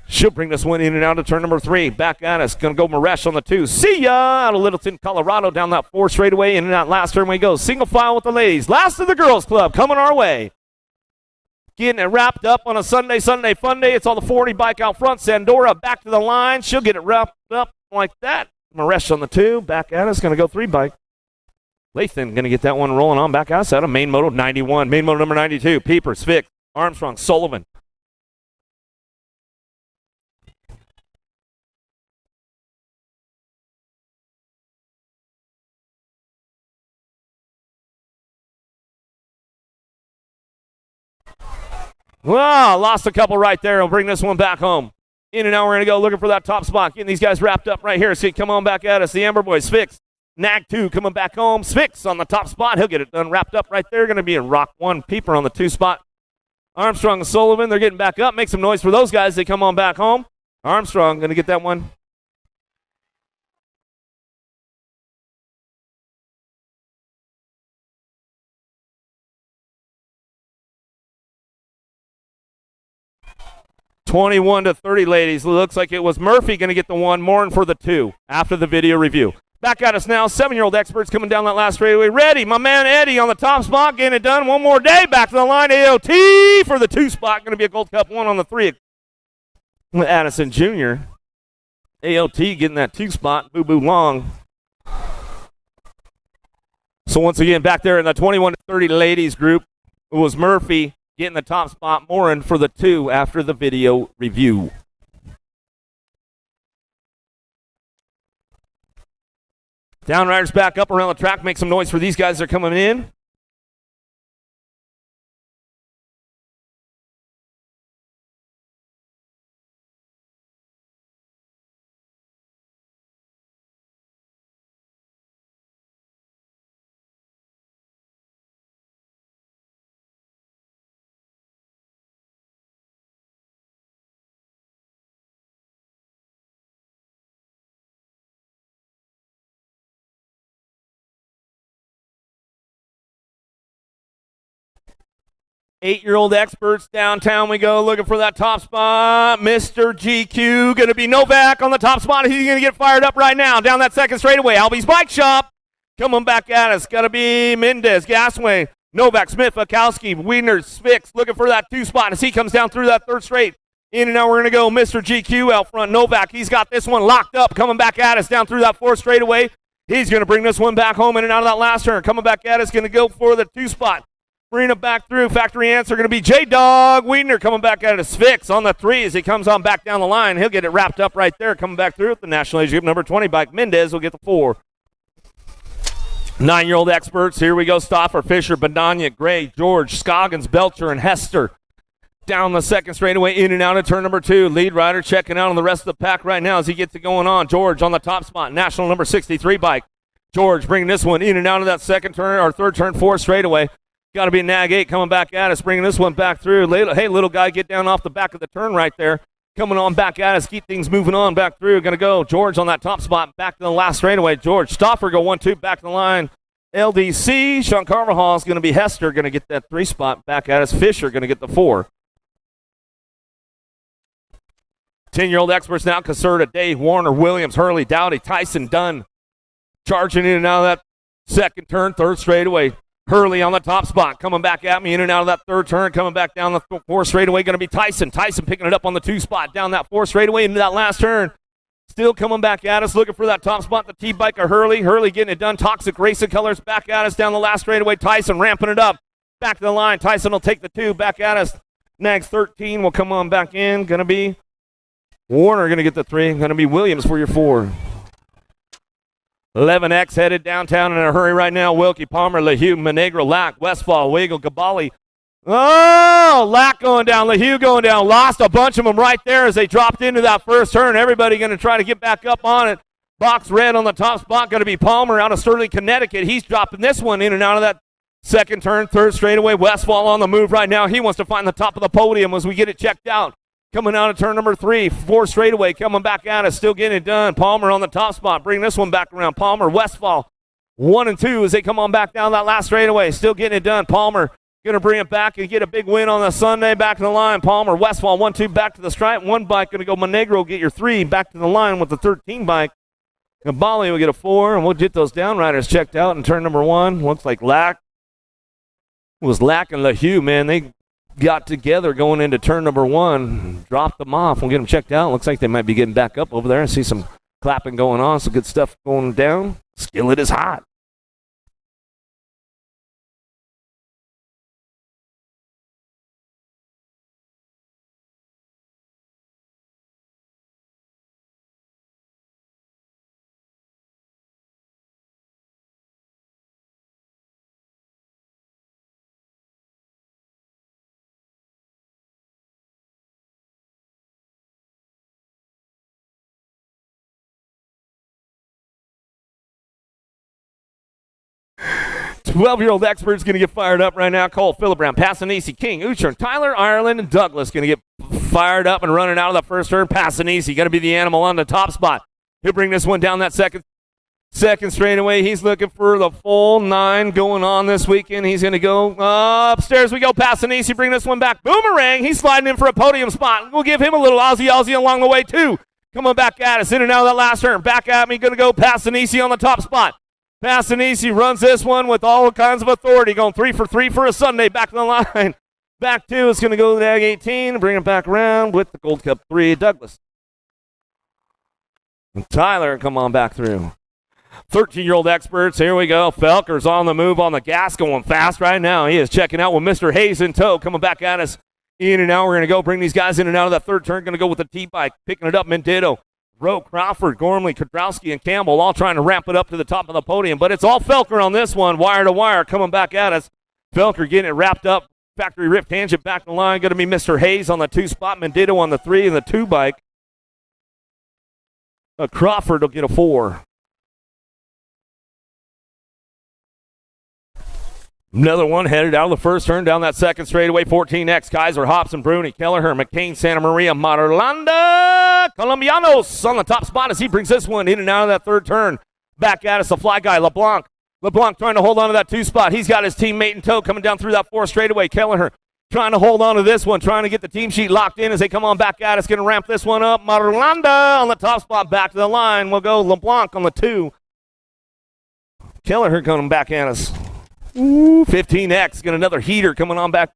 She'll bring this one in and out of turn number 3. Back at us. Going to go Maresh on the 2. See ya! Out of Littleton, Colorado. Down that 4 straightaway. In and out last turn we go. Single file with the ladies. Last of the girls club coming our way. Getting it wrapped up on a Sunday fun day. It's all the 40 bike out front. Sandora back to the line. She'll get it wrapped up like that. Maresh on the 2. Back at us. Going to go 3 bike. Lathan going to get that one rolling on back outside of main moto 91. Main moto number 92. Peepers, Vic, Armstrong, Sullivan. Wow, lost a couple right there. We'll bring this one back home. In and out, we're going to go looking for that top spot. Getting these guys wrapped up right here. See, come on back at us. The Amber Boys, Spix. Nag 2 coming back home. Spix on the top spot. He'll get it done wrapped up right there. Going to be a Rock 1. Peeper on the 2 spot. Armstrong and Sullivan, they're getting back up. Make some noise for those guys. They come on back home. Armstrong going to get that one. (21-30), ladies. Looks like it was Murphy going to get the 1, Morin for the 2 after the video review. Back at us now. 7-year-old experts coming down that last straightaway. Ready, my man Eddie on the top spot, getting it done. One more day. Back to the line. AOT for the 2 spot. Going to be a Gold Cup 1 on the 3. Addison Jr. AOT getting that 2 spot. Boo Boo Long. So once again, back there in the 21-30 ladies group, it was Murphy getting the top spot. Morin for the 2 after the video review. Downriders back up around the track. Make some noise for these guys that are coming in. Eight-year-old experts downtown we go, looking for that top spot. Mr. GQ going to be Novak on the top spot. He's going to get fired up right now. Down that second straightaway. Albie's Bike Shop coming back at us. Got to be Mendez, Gasway, Novak, Smith, Akowski, Wiener, Spix looking for that two spot as he comes down through that third straight. In and out, we're going to go Mr. GQ out front. Novak, he's got this one locked up, coming back at us down through that fourth straightaway. He's going to bring this one back home in and out of that last turn. Coming back at us, going to go for the two spot. Bringing it back through. Factory answer going to be J-Dog. Wiener coming back at us. Fix on the three as he comes on back down the line. He'll get it wrapped up right there. Coming back through with the National Age Group number 20 bike. Mendez will get the 4. 9-year-old experts. Here we go. Stoffer, Fisher, Badania, Gray, George, Scoggins, Belcher, and Hester. Down the second straightaway, in and out of turn number 2. Lead rider checking out on the rest of the pack right now as he gets it going on. George on the top spot. National number 63 bike. George bringing this one in and out of that second turn or third turn 4 straightaway. Got to be Nag 8 coming back at us, bringing this one back through. Hey, little guy, get down off the back of the turn right there. Coming on back at us, keep things moving on back through. Going to go George on that top spot, back to the last straightaway. George Stoffer go 1-2, back to the line. LDC, Sean Carvajal is going to be Hester, going to get that 3 spot back at us. Fisher going to get the 4. 10-year-old experts now, Caserta, Dave, Warner, Williams, Hurley, Dowdy, Tyson, Dunn. Charging in and out of that second turn, third straightaway. Hurley on the top spot, coming back at me in and out of that third turn, coming back down the 4 straightaway, going to be Tyson. Tyson picking it up on the 2 spot, down that 4 straightaway into that last turn. Still coming back at us, looking for that top spot, the T-bike of Hurley. Hurley getting it done, Toxic Racing Colors back at us down the last straightaway. Tyson ramping it up, back to the line. Tyson will take the 2, back at us. Nags 13 will come on back in, going to be Warner going to get the 3, going to be Williams for your 4. 11X headed downtown in a hurry right now. Wilkie, Palmer, LeHue, Monegro, Lack, Westfall, Wiggle, Gabali. Oh, Lack going down, LeHue going down. Lost a bunch of them right there as they dropped into that first turn. Everybody going to try to get back up on it. Box red on the top spot going to be Palmer out of Sterling, Connecticut. He's dropping this one in and out of that second turn, third straightaway. Westfall on the move right now. He wants to find the top of the podium as we get it checked out. Coming out of turn number 3, 4 straightaway, coming back at us, still getting it done. Palmer on the top spot, bring this one back around. Palmer, Westfall, 1 and 2 as they come on back down that last straightaway, still getting it done. Palmer going to bring it back and get a big win on the Sunday, back to the line. Palmer, Westfall, 1-2, back to the stripe. 1 bike going to go Monegro, get your 3, back to the line with the 13 bike. And Bali will get a 4, and we'll get those downriders checked out in turn number 1. Looks like Lack was Lack and LeHue, man. They got together going into turn number 1, dropped them off. We'll get them checked out. Looks like they might be getting back up over there. I see some clapping going on, some good stuff going down. Skillet is hot. Twelve-year-old expert's going to get fired up right now. Cole, Philibram, Passanisi, King, Uchern, Tyler, Ireland, and Douglas going to get fired up and running out of the first turn. Passanisi going to be the animal on the top spot. He'll bring this one down that second straightaway. He's looking for the full 9 going on this weekend. He's going to go upstairs. We go. Passanisi, bring this one back. Boomerang. He's sliding in for a podium spot. We'll give him a little Aussie along the way, too. Coming back at us. In and out of that last turn. Back at me. Going to go Passanisi on the top spot. Passanisi runs this one with all kinds of authority, going 3 for 3 for a Sunday. Back to the line. Back 2 is going to go to the Ag 18. Bring it back around with the Gold Cup 3, Douglas. And Tyler, come on back through. 13-year-old experts, here we go. Felker's on the move on the gas, going fast right now. He is checking out with Mr. Hayes in tow, coming back at us. In and out, we're going to go bring these guys in and out of that third turn. Going to go with the T-bike, picking it up, Mendito. Rowe, Crawford, Gormley, Kudrowski, and Campbell all trying to ramp it up to the top of the podium. But it's all Felker on this one, wire to wire, coming back at us. Felker getting it wrapped up. Factory rip tangent back the line. Going to be Mr. Hayes on the 2 spot. Mendito on the 3 and the 2 bike. Crawford will get a 4. Another one headed out of the first turn down that second straightaway. 14X, Kaiser, Hobson, Bruni, Kelleher, McCain, Santa Maria, Marlanda, Colombianos on the top spot as he brings this one in and out of that third turn. Back at us, the fly guy, LeBlanc. LeBlanc trying to hold on to that 2 spot. He's got his teammate in tow coming down through that 4 straightaway. Kelleher trying to hold on to this one, trying to get the team sheet locked in as they come on back at us. Going to ramp this one up. Marlanda on the top spot, back to the line. We'll go LeBlanc on the 2. Kelleher coming back at us. Ooh, 15X, got another heater coming on back.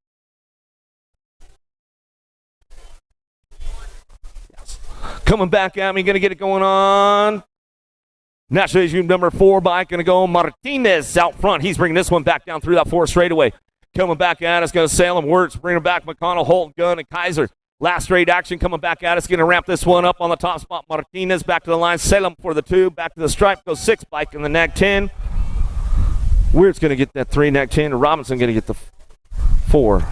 Coming back at me, going to get it going on. National Issue number 4 bike, going to go Martinez out front. He's bringing this one back down through that 4 straightaway. Coming back at us, going to Salem, Wirtz, bringing back McConnell, Holt, Gunn, and Kaiser. Last straight action coming back at us, going to ramp this one up on the top spot. Martinez back to the line, Salem for the 2, back to the stripe, goes 6 bike in the nag 10. Weird's going to get that 3 neck 10, and Robinson going to get the 4.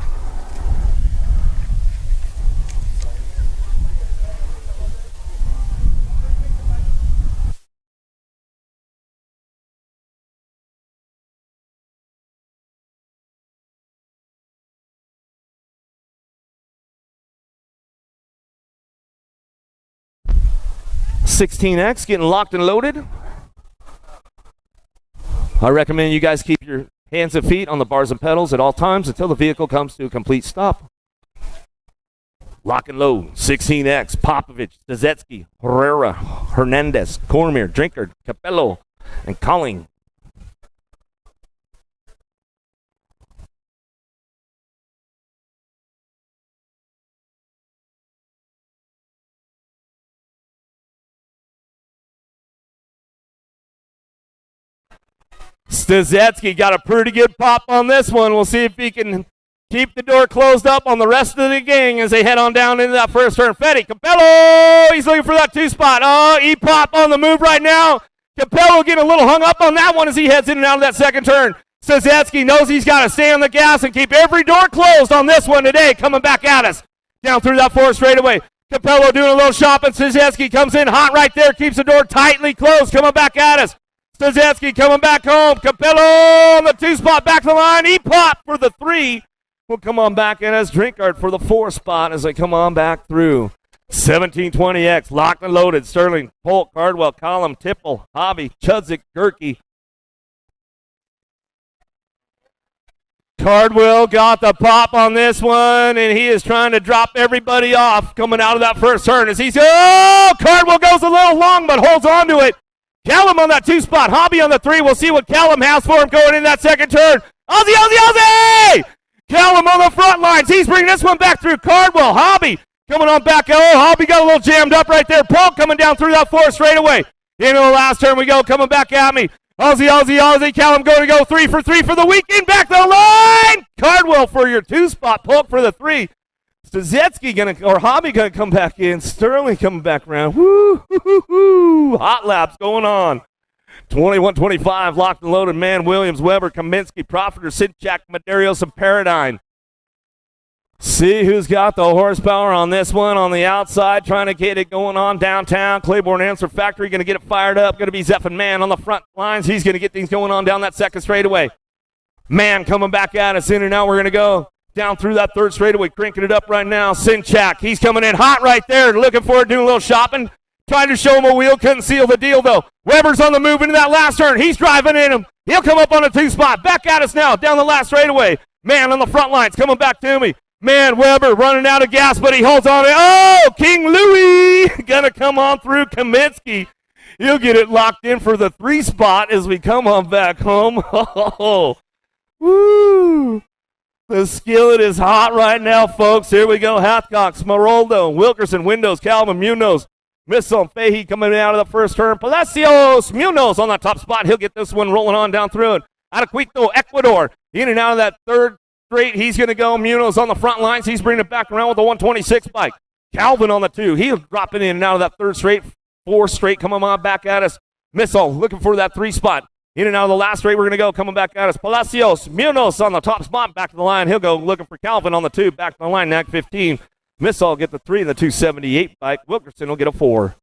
$16X getting locked and loaded. I recommend you guys keep your hands and feet on the bars and pedals at all times until the vehicle comes to a complete stop. Lock and load. 16X, Popovich, Stazetsky, Herrera, Hernandez, Cormier, Drinkard, Capello, and Colling. Stazetsky got a pretty good pop on this one. We'll see if he can keep the door closed up on the rest of the gang as they head on down into that first turn. Fetty, Capello, he's looking for that 2 spot. Oh, E-Pop on the move right now. Capello getting a little hung up on that one as he heads in and out of that second turn. Stazetsky knows he's got to stay on the gas and keep every door closed on this one today. Coming back at us. Down through that 4 straightaway. Capello doing a little shopping. Stazetsky comes in hot right there, keeps the door tightly closed. Coming back at us. Stazetsky coming back home. Capello on the 2 spot, back to the line. E-Pop for the 3. We'll come on back in as Drinkard for the 4 spot as they come on back through. 1720X, locked and loaded. Sterling, Polk, Cardwell, Collum, Tipple, Hobby, Chudzik, Gerke. Cardwell got the pop on this one, and he is trying to drop everybody off coming out of that first turn as he's, oh, Cardwell goes a little long but holds on to it. Callum on that 2 spot, Hobby on the 3. We'll see what Callum has for him going in that second turn. Ozzy, Ozzy, Ozzy! Callum on the front lines. He's bringing this one back through Cardwell. Hobby coming on back. Oh, Hobby got a little jammed up right there. Paul coming down through that 4 straightaway. Into the last turn we go, coming back at me. Ozzy, Ozzy, Ozzy. Callum going to go 3 for 3 for the weekend. Back to the line. Cardwell for your 2 spot. Polk for the 3. Stazetsky or Hobby gonna come back in. Sterling coming back around. Woo, hoo, hoo, hoo. Hot laps going on. 21-25, locked and loaded. Man, Williams, Weber, Kaminsky, Profiter, Sinchak, Medeiros, and Paradigm. See who's got the horsepower on this one on the outside, trying to get it going on downtown. Claiborne Answer Factory going to get it fired up. Going to be Zephyr Man on the front lines. He's going to get things going on down that second straightaway. Man coming back at us in and out. We're going to go down through that 3rd straightaway, cranking it up right now. Sinchak, he's coming in hot right there, looking for it, doing a little shopping. Trying to show him a wheel, couldn't seal the deal though. Weber's on the move into that last turn. He's driving in him. He'll come up on a 2 spot. Back at us now, down the last straightaway. Man on the front lines, coming back to me. Man, Weber running out of gas, but he holds on to it. Oh, King Louie gonna come on through Kaminsky. He'll get it locked in for the 3 spot as we come on back home. Oh, woo. The skillet is hot right now, folks. Here we go. Hathcock, Smaroldo, Wilkerson, Windows, Calvin, Munoz. Misson, Fahey coming out of the first turn. Palacios, Munoz on the top spot. He'll get this one rolling on down through it. Out of Quito, Ecuador. In and out of that 3rd straight. He's going to go. Munoz on the front lines. He's bringing it back around with the 126 bike. Calvin on the 2. He'll drop it in and out of that 3rd straight. 4 straight coming on back at us. Missile looking for that 3 spot. In and out of the last straight, we're going to go. Coming back at us. Palacios, Munoz on the top spot, back to the line. He'll go looking for Calvin on the 2, back to the line, NAC 15. Missile get the 3 and the 278 bike. Wilkerson will get a 4.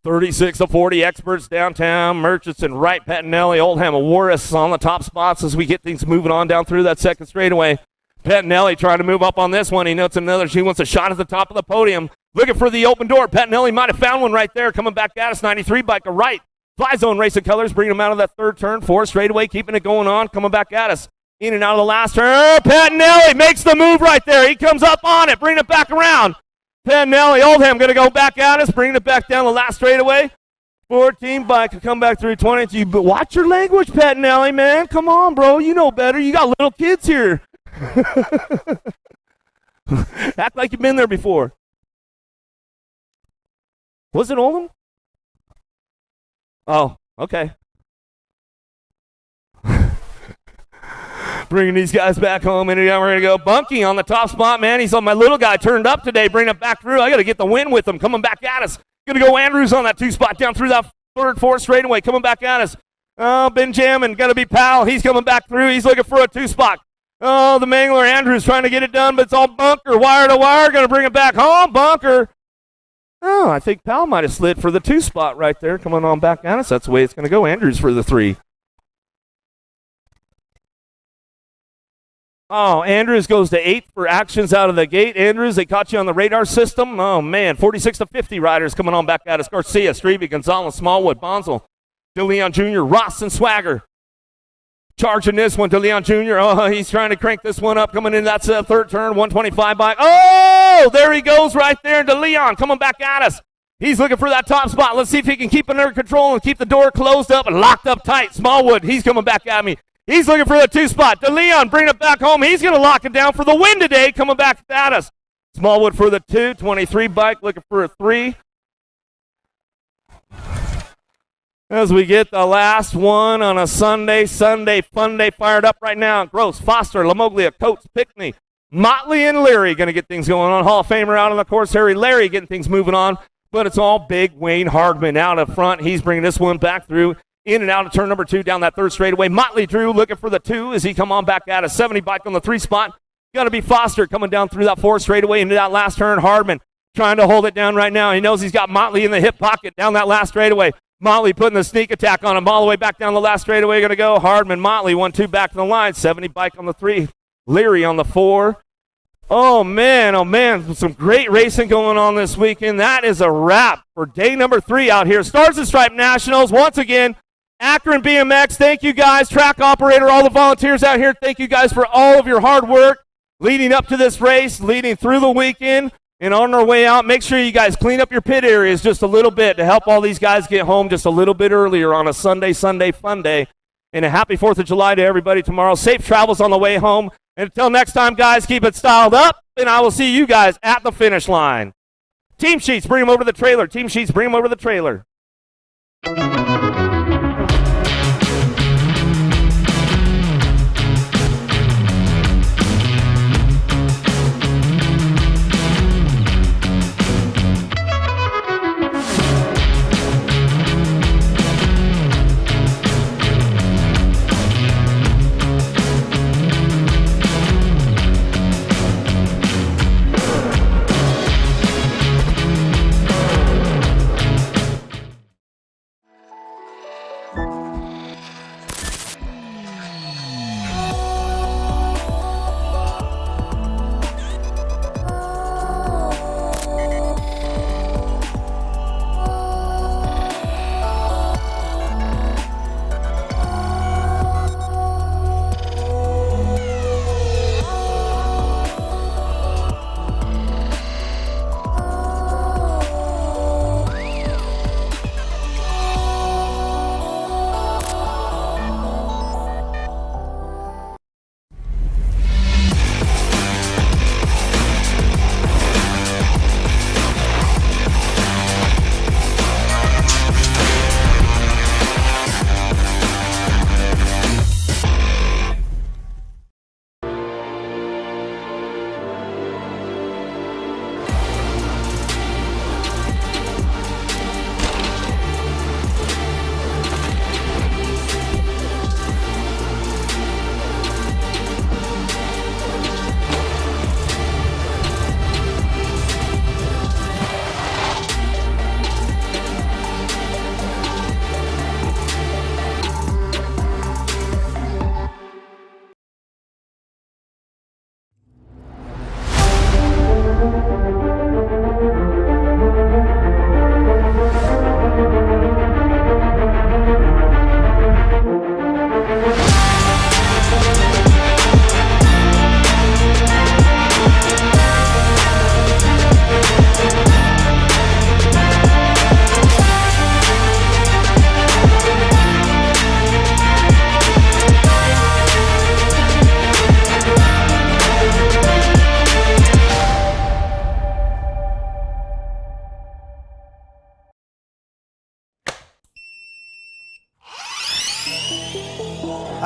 36-40, Experts downtown, Murchison, Wright, Pettinelli, Oldham, and Warris on the top spots as we get things moving on down through that second straightaway. Pettinelli trying to move up on this one. He notes another. She wants a shot at the top of the podium. Looking for the open door. Pettinelli might have found one right there. Coming back at us, 93 bike to right. Fly Zone Racing Colors, bringing him out of that third turn. 4 straightaway, keeping it going on. Coming back at us. In and out of the last turn. Pettinelli makes the move right there. He comes up on it, bringing it back around. Pettinelli, Oldham going to go back at us, bringing it back down the last straightaway. 14 bike to come back through 20. But watch your language, Pettinelli, man. Come on, bro. You know better. You got little kids here. Act like you've been there before. Was it Oldham? Oh, okay. Bringing these guys back home, and we're going to go. Bunky on the top spot, man. He's on my little guy turned up today, bringing it back through. I got to get the win with him. Coming back at us. Going to go Andrews on that 2 spot down through that third, 4 straightaway. Coming back at us. Oh, Benjamin, got to be Powell. He's coming back through. He's looking for a 2 spot. Oh, the Mangler Andrews trying to get it done, but it's all Bunker. Wire to wire. Going to bring it back home. Bunker. Oh, I think Powell might have slid for the 2 spot right there. Coming on back at us. That's the way it's going to go. Andrews for the 3. Oh, Andrews goes to 8th for actions out of the gate. Andrews, they caught you on the radar system. Oh, man, 46-50 riders coming on back at us. Garcia, Strebe, Gonzalez, Smallwood, Bonzel, DeLeon Jr., Ross, and Swagger. Charging this one, DeLeon Jr. Oh, he's trying to crank this one up. Coming in, that's a third turn, 125 by. Oh, there he goes right there. DeLeon coming back at us. He's looking for that top spot. Let's see if he can keep it under control and keep the door closed up and locked up tight. Smallwood, he's coming back at me. He's looking for the 2 spot. DeLeon, bring it back home. He's going to lock it down for the win today. Coming back at us. Smallwood for the 2. 23 bike, looking for a 3. As we get the last one on a Sunday fun day fired up right now. Gross, Foster, Lamoglia, Coates, Pickney, Motley, and Leary going to get things going on. Hall of Famer out on the course. Harry Larry getting things moving on. But it's all big Wayne Hardman out up front. He's bringing this one back through. In and out of turn number 2 down that third straightaway. Motley Drew looking for the 2 as he come on back out. A 70 bike on the 3 spot. Got to be Foster coming down through that 4 straightaway into that last turn. Hardman trying to hold it down right now. He knows he's got Motley in the hip pocket down that last straightaway. Motley putting the sneak attack on him all the way back down the last straightaway. Going to go Hardman, Motley, 1-2 back to the line. 70 bike on the 3. Leary on the 4. Oh, man. Some great racing going on this weekend. That is a wrap for day number 3 out here. Stars and Stripe Nationals once again. Akron BMX, thank you guys. Track operator, all the volunteers out here, thank you guys for all of your hard work leading up to this race, leading through the weekend, and on our way out. Make sure you guys clean up your pit areas just a little bit to help all these guys get home just a little bit earlier on a Sunday fun day. And a happy 4th of July to everybody tomorrow. Safe travels on the way home. And until next time, guys, keep it styled up, and I will see you guys at the finish line. Team sheets, bring them over to the trailer. Team sheets, bring them over to the trailer.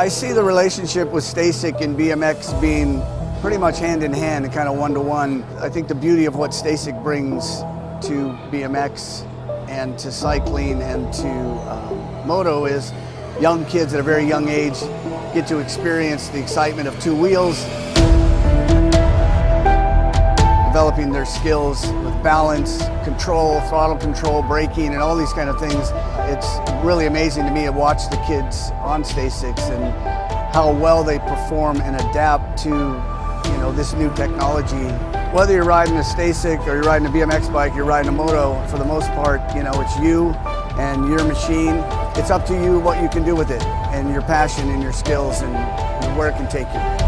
I see the relationship with STASIC and BMX being pretty much hand in hand and kind of one-to-one. I think the beauty of what STASIC brings to BMX and to cycling and to moto is young kids at a very young age get to experience the excitement of two wheels, developing their skills with balance, control, throttle control, braking, and all these kind of things. It's really amazing to me to watch the kids on STASICs and how well they perform and adapt to this new technology. Whether you're riding a STASIC or you're riding a BMX bike, you're riding a moto, for the most part, it's you and your machine. It's up to you what you can do with it and your passion and your skills and where it can take you.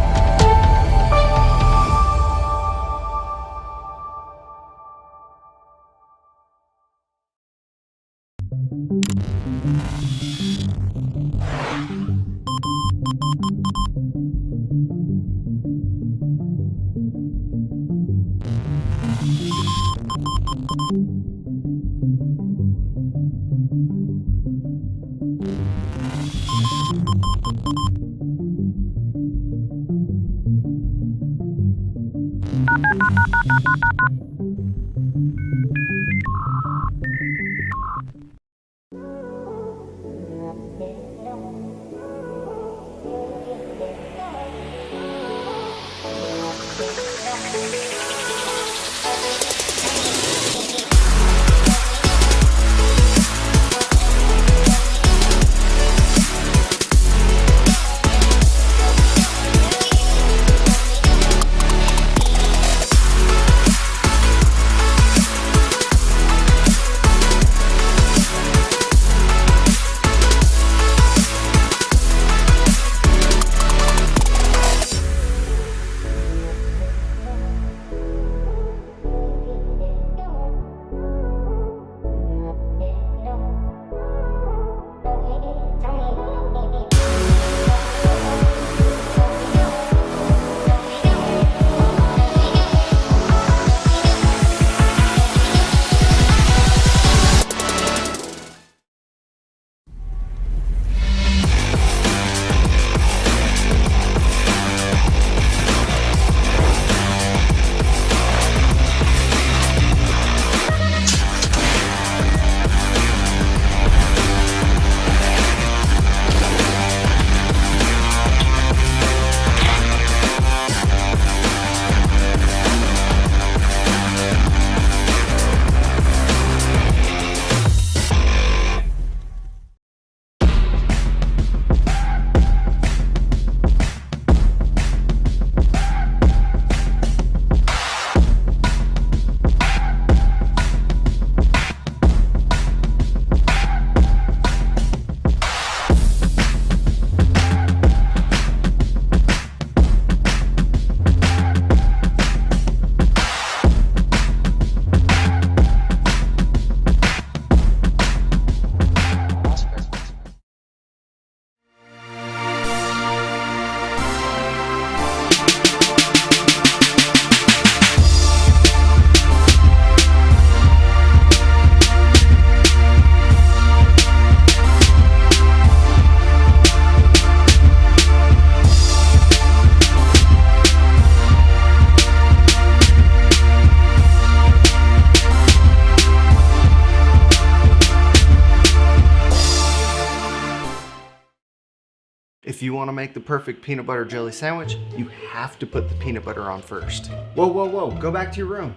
If you want to make the perfect peanut butter jelly sandwich, you have to put the peanut butter on first. Whoa, whoa, whoa, go back to your room.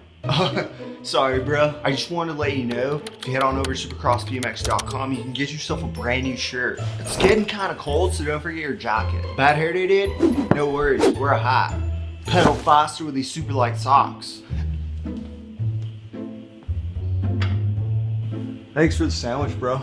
Sorry, bro. I just wanted to let you know, if you head on over to supercrossbmx.com, you can get yourself a brand new shirt. It's getting kind of cold, so don't forget your jacket. Bad hair day, dude? No worries, wear a hat. Pedal faster with these super light socks. Thanks for the sandwich, bro.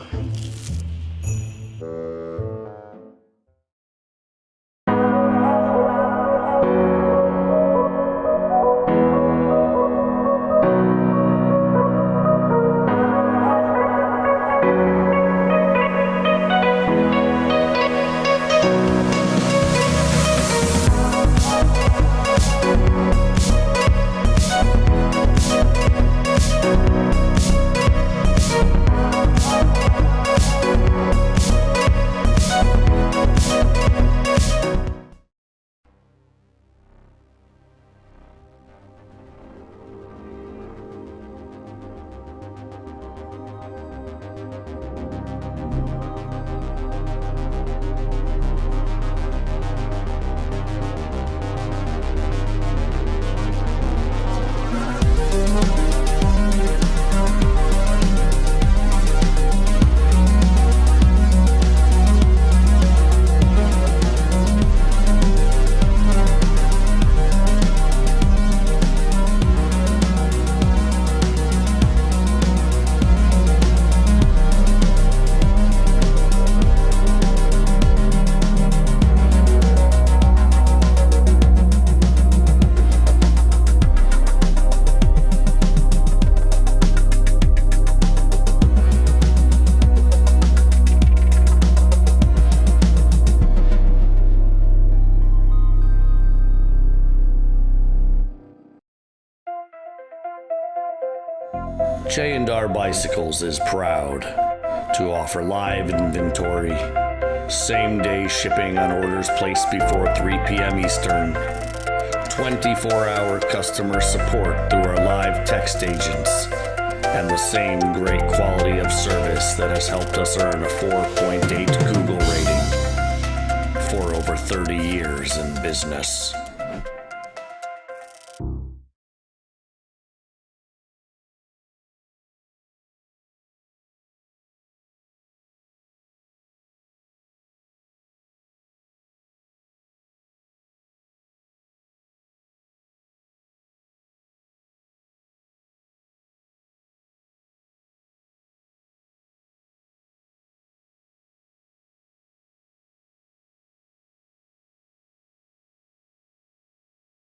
J&R Bicycles is proud to offer live inventory, same-day shipping on orders placed before 3 p.m. Eastern, 24-hour customer support through our live text agents, and the same great quality of service that has helped us earn a 4.8 Google rating for over 30 years in business.